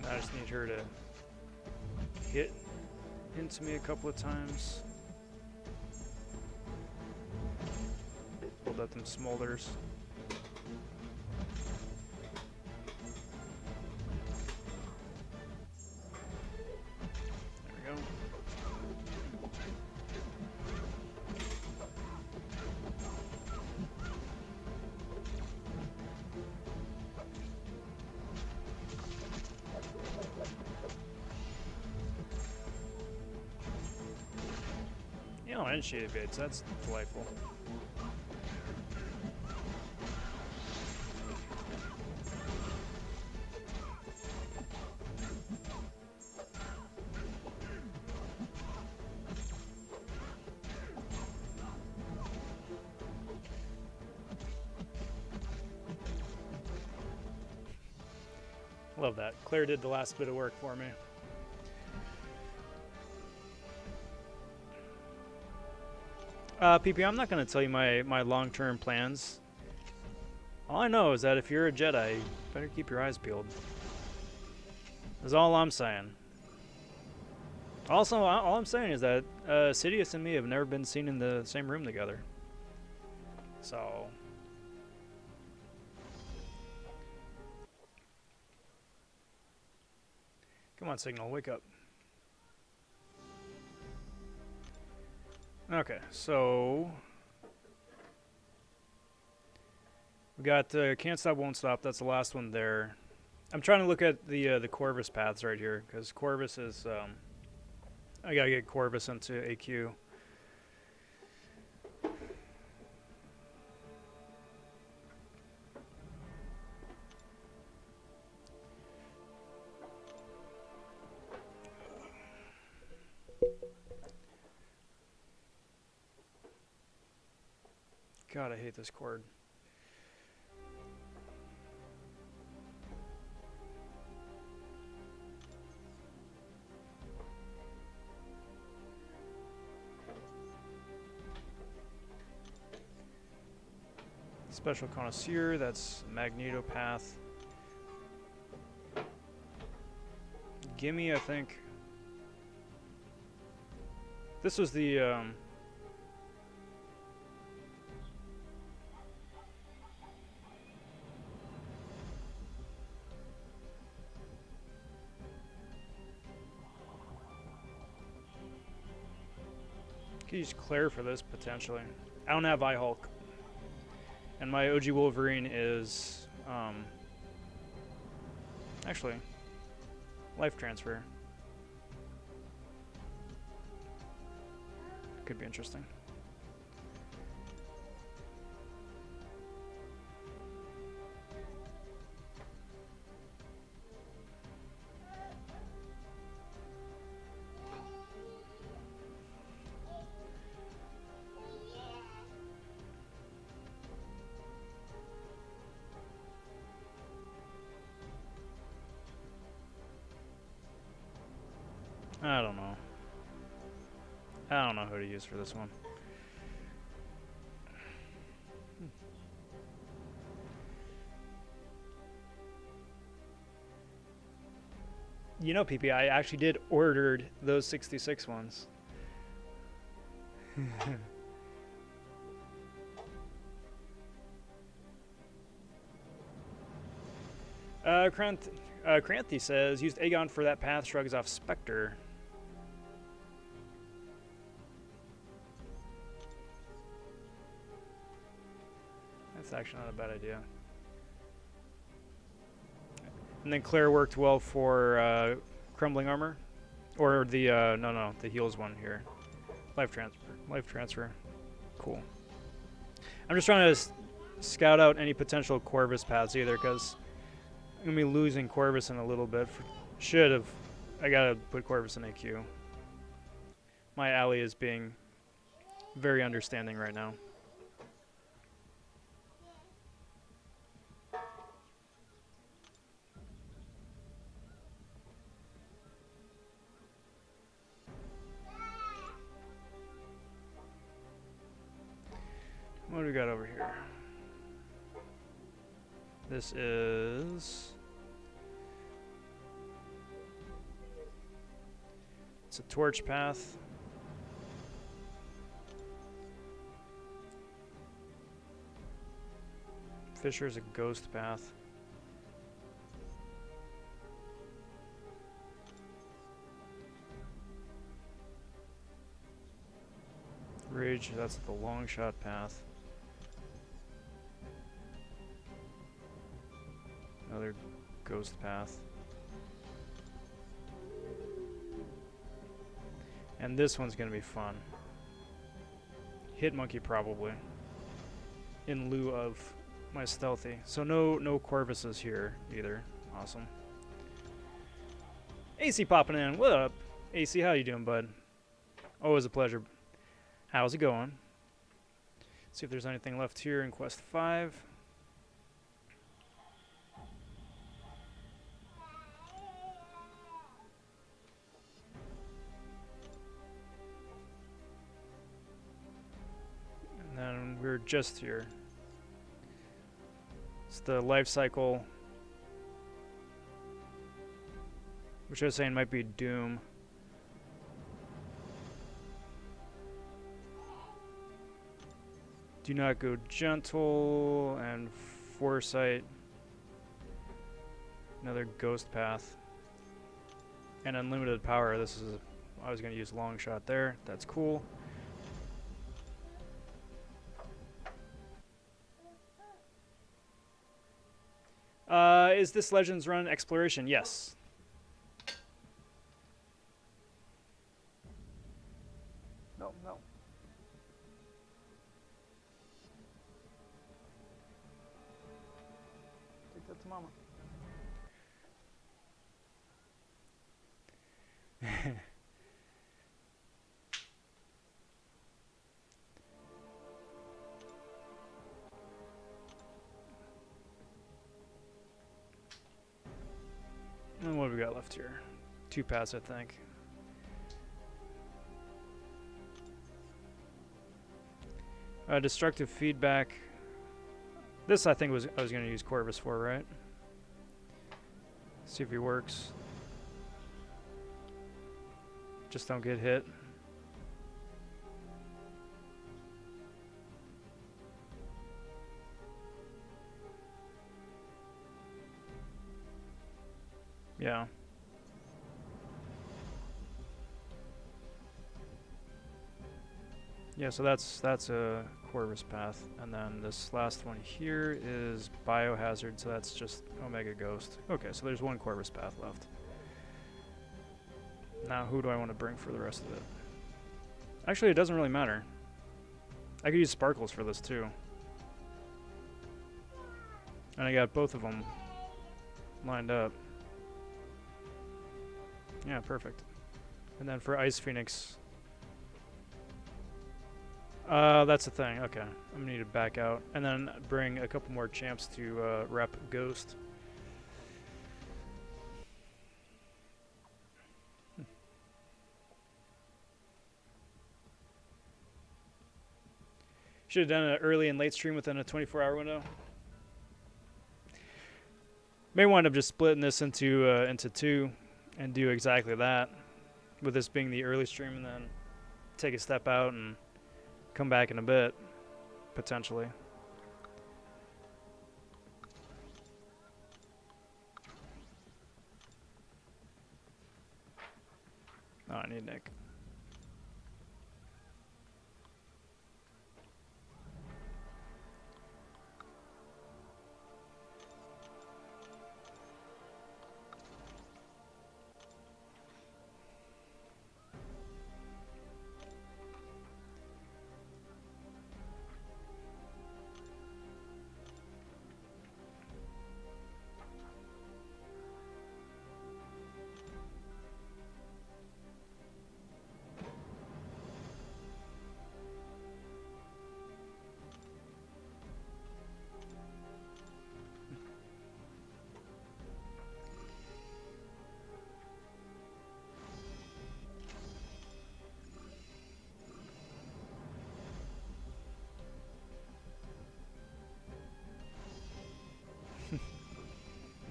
I just need her to hit into me a couple of times. Build up them smolders. There we go. You know, initiated bids, that's delightful. Love that. Claire did the last bit of work for me. PP, I'm not going to tell you my long-term plans. All I know is that if you're a Jedi, you better keep your eyes peeled. That's all I'm saying. Also, all I'm saying is that Sidious and me have never been seen in the same room together. So... Come on, Signal, wake up. Okay, so... We got Can't Stop, Won't Stop. That's the last one there. I'm trying to look at the Corvus paths right here, because Corvus is... I gotta get Corvus into AQ. God, I hate this cord. Special Connoisseur, that's Magneto Path. Gimme, I think. This was the... Could use Claire for this, potentially. I don't have I-Hulk. And my OG Wolverine is... actually, Life Transfer. Could be interesting. I don't know. I don't know who to use for this one. You know, PP, I actually did ordered those 66 ones. Cranthi says, used Aegon for that path, shrugs off Spectre. That's actually not a bad idea. And then Claire worked well for Crumbling Armor. Or the, no, the heals one here. Life transfer. Cool. I'm just trying to scout out any potential Corvus paths either, because I'm going to be losing Corvus in a little bit. I gotta put Corvus in AQ. My ally is being very understanding right now. What do we got over here? This is... It's a torch path. Fisher's a ghost path. Rage, that's the long shot path. Another ghost path. And this one's gonna be fun. Hit monkey probably. In lieu of my stealthy. So no Corvuses here either. Awesome. AC popping in. What up? AC, how you doing, bud? Always a pleasure. How's it going? See if there's anything left here in Quest 5. And then we're just here. It's the life cycle, which I was saying might be Doom. Do not go gentle and foresight. Another ghost path. And unlimited power. This is, I was going to use long shot there. That's cool. Is this Legends Run exploration? Yes. No. Take that to mama. And what have we got left here? 2 paths, I think. Destructive feedback. This I think I was going to use Corvus for, right? See if he works. Just don't get hit. Yeah. Yeah, so that's a Corvus path, and then this last one here is Biohazard, so that's just Omega Ghost. Okay, so there's 1 Corvus path left. Now, who do I want to bring for the rest of it? Actually, it doesn't really matter. I could use Sparkles for this too. And I got both of them lined up. Yeah, perfect. And then for Ice Phoenix, that's the thing. Okay, I'm gonna need to back out and then bring a couple more champs to rep Ghost. Should have done an early and late stream within a 24-hour window. May wind up just splitting this into two and do exactly that, with this being the early stream, and then take a step out and come back in a bit, potentially. Oh, I need Nick.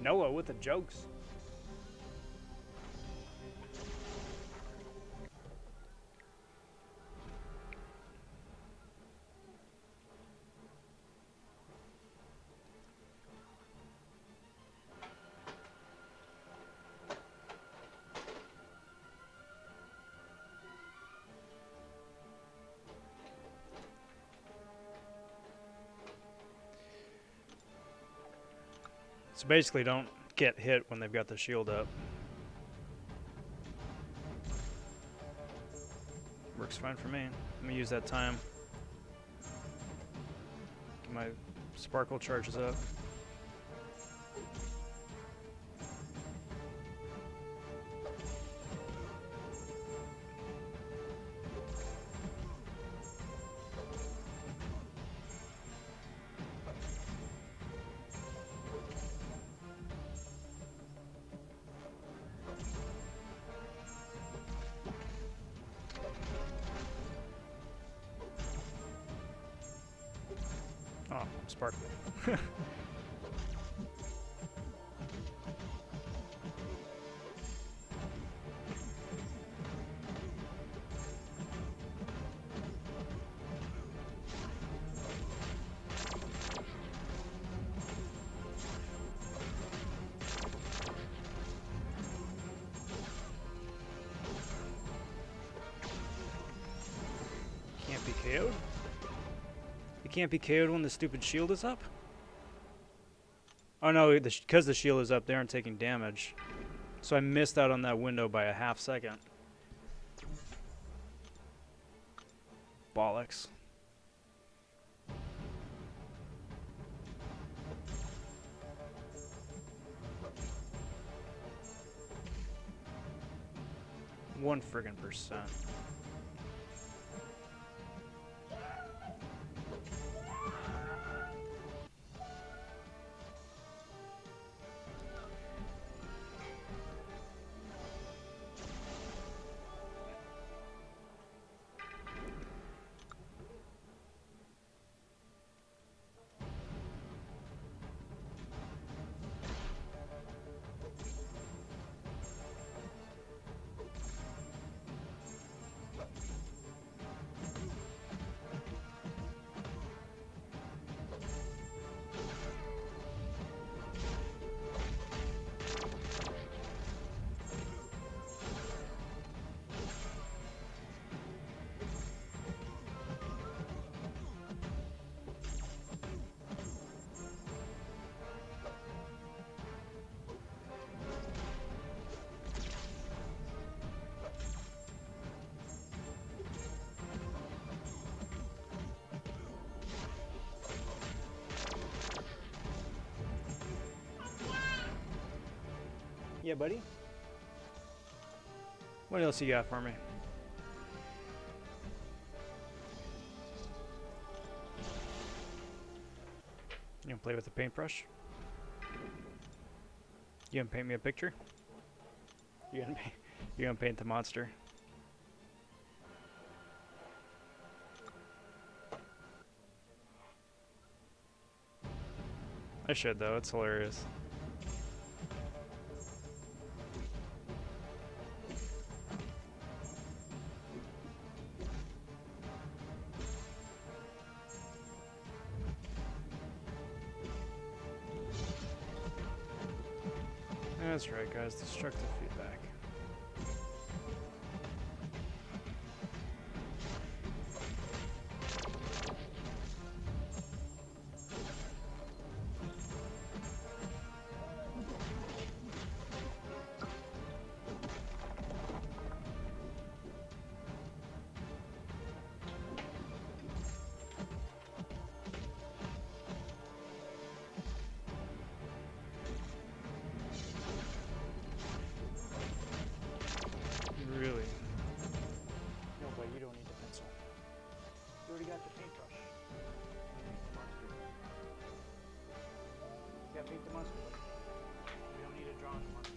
Noah with the jokes. So basically don't get hit when they've got the shield up. Works fine for me. Let me use that time. Get my sparkle charges up. Oh, sparkly. Can't be KO'd? You can't be KO'd when the stupid shield is up? Oh no, because the shield is up, they aren't taking damage. So I missed out on that window by a half second. Bollocks. One friggin' %. Yeah, buddy? What else you got for me? You gonna play with the paintbrush? You gonna paint me a picture? You gonna paint the monster? I should though, it's hilarious. That's right, guys, destructive feedback. Really? No, but you don't need the pencil. You already got the paintbrush. You got paint the monster. We don't need a drawing monster.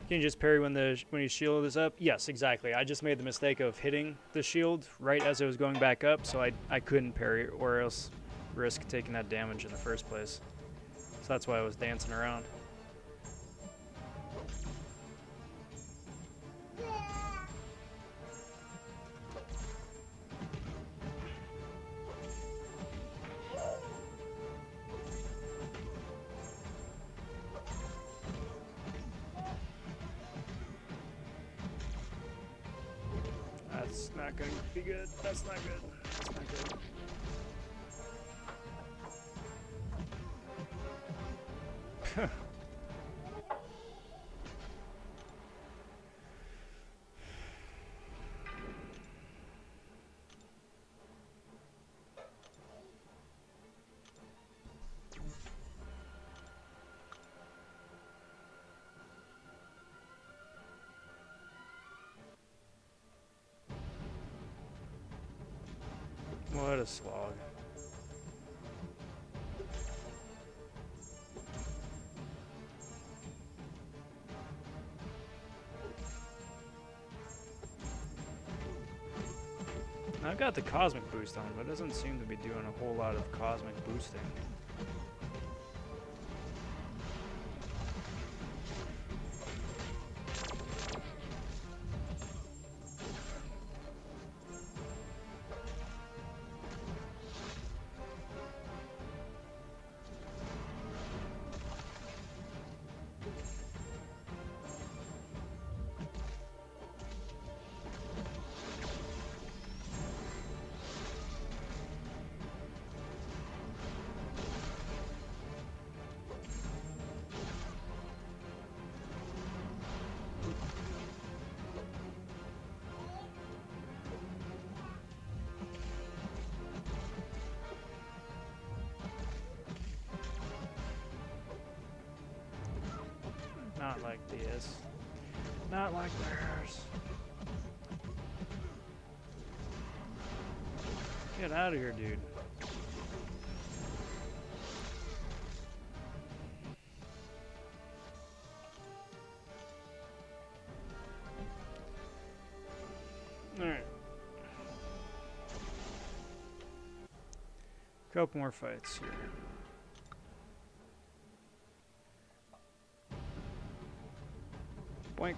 Can you just parry when your shield is up? Yes, exactly. I just made the mistake of hitting the shield right as it was going back up, so I couldn't parry or else risk taking that damage in the first place. So that's why I was dancing around. That's not going to be good. That's not good. That's not good. What a slog. I've got the cosmic boost on, but it doesn't seem to be doing a whole lot of cosmic boosting. Not like this. Not like theirs. Get out of here, dude. Alright. Couple more fights here. Boink.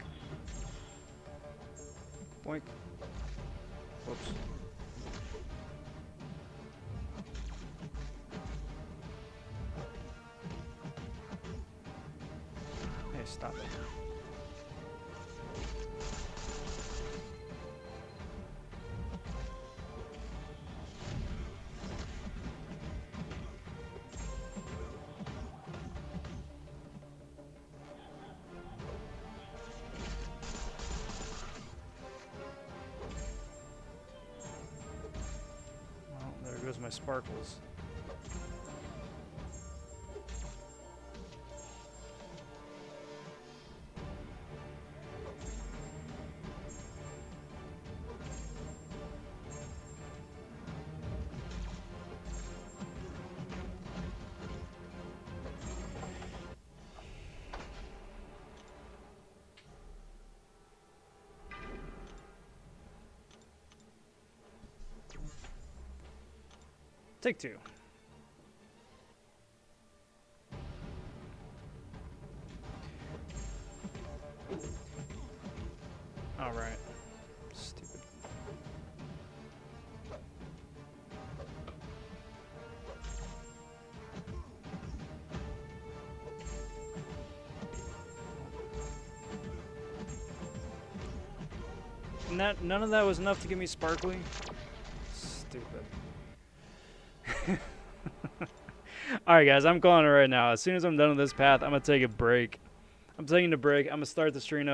Boink. Whoops. Hey, stop it. Goes my sparkles. Take two. All right. Stupid. None of that was enough to get me sparkly. Stupid. Alright guys, I'm calling it right now. As soon as I'm done with this path, I'm gonna take a break. I'm taking a break. I'm gonna start the stream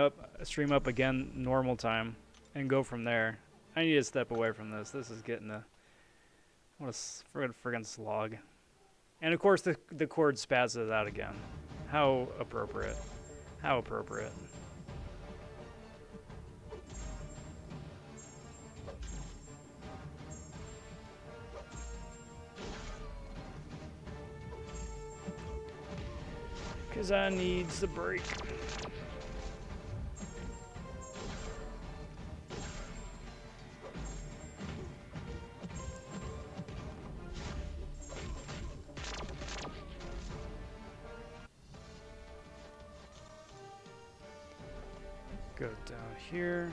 up again normal time and go from there. I need to step away from this. This is getting what a friggin' slog. And of course the cord spazzes out again. How appropriate. How appropriate. Because I needs the break. Go down here.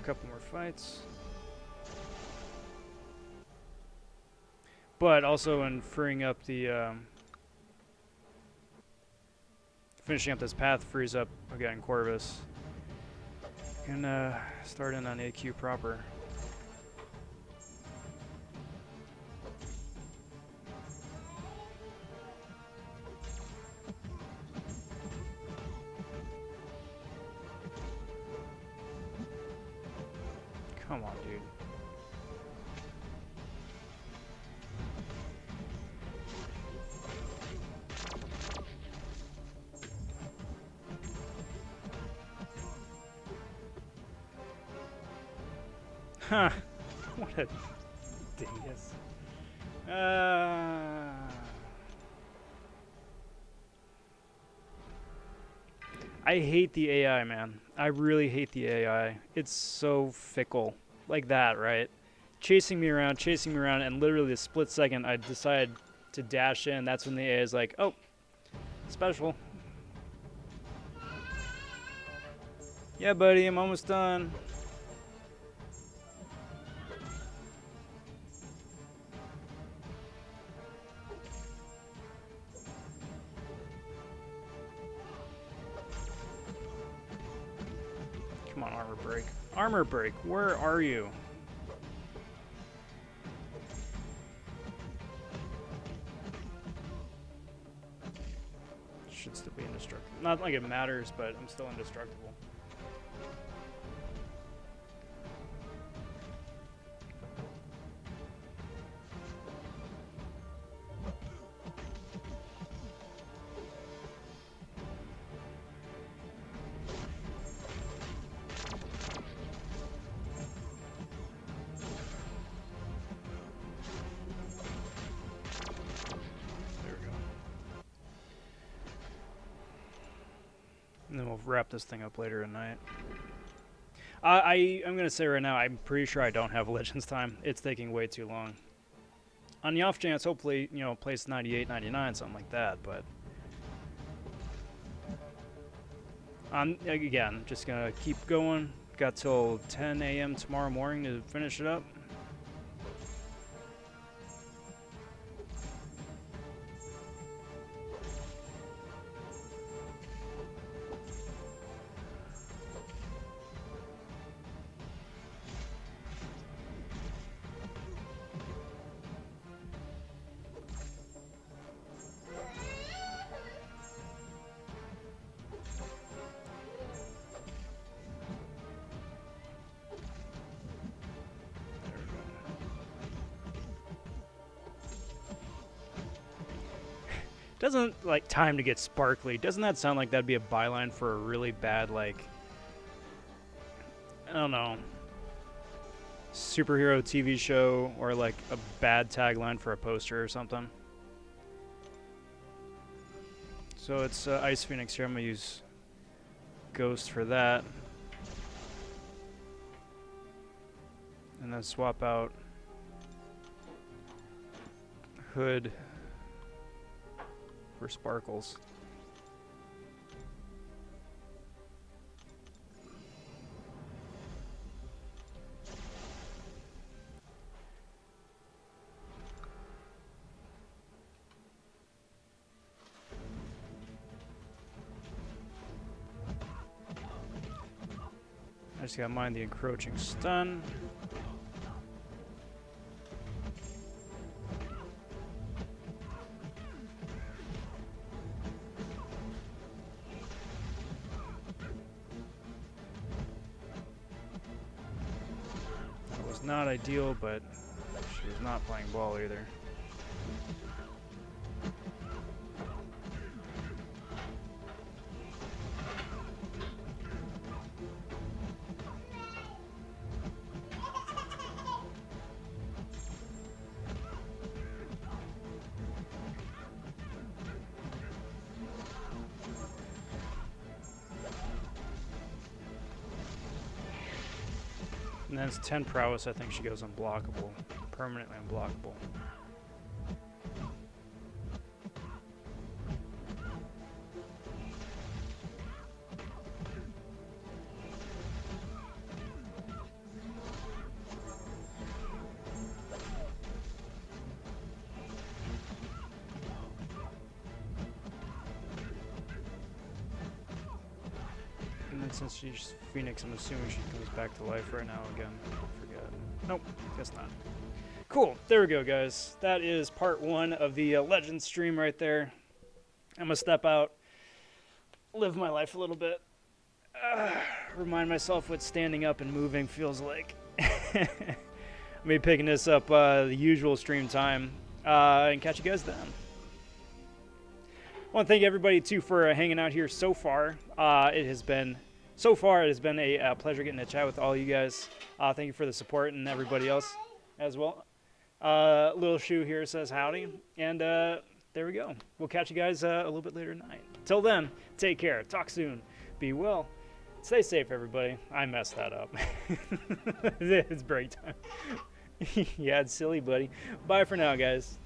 A couple more fights. But also in freeing up the finishing up this path frees up again Corvus. And start in on AQ proper. Come on, dude. Huh. What a dingus. I hate the AI, man. I really hate the AI. It's so fickle. Like that, right? Chasing me around, and literally a split second I decide to dash in. That's when the AI is like, oh, special. Yeah, buddy, I'm almost done. Come on, armor break. Armor break, where are you? Should still be indestructible. Not like it matters, but I'm still indestructible. And then we'll wrap this thing up later at night. I'm going to say right now, I'm pretty sure I don't have Legends time. It's taking way too long. On the off chance, hopefully, you know, place 98, 99, something like that, but... I'm, again, just going to keep going. Got till 10 a.m. tomorrow morning to finish it up. Doesn't, like, time to get sparkly. Doesn't that sound like that'd be a byline for a really bad, like, I don't know, superhero TV show, or like a bad tagline for a poster or something? So it's Ice Phoenix here. I'm gonna use Ghost for that. And then swap out could for sparkles. I just gotta mind the encroaching stun. That was not ideal, but she was not playing ball either. And then it's 10 prowess, I think she goes unblockable. Permanently unblockable. And then since she's Phoenix, I'm assuming she comes back to life right now again. I forget. Nope, guess not. Cool, there we go, guys. That is part 1 of the Legends stream right there. I'm gonna step out, live my life a little bit, remind myself what standing up and moving feels like. I'm gonna be picking this up the usual stream time, and catch you guys then. I want to thank everybody too for hanging out here so far. It has been a pleasure getting to chat with all you guys. Thank you for the support and everybody else as well. Little Shoe here says howdy, and there we go. We'll catch you guys a little bit later tonight. Till then, take care. Talk soon. Be well. Stay safe, everybody. I messed that up. It's break time. Yeah, it's silly, buddy. Bye for now, guys.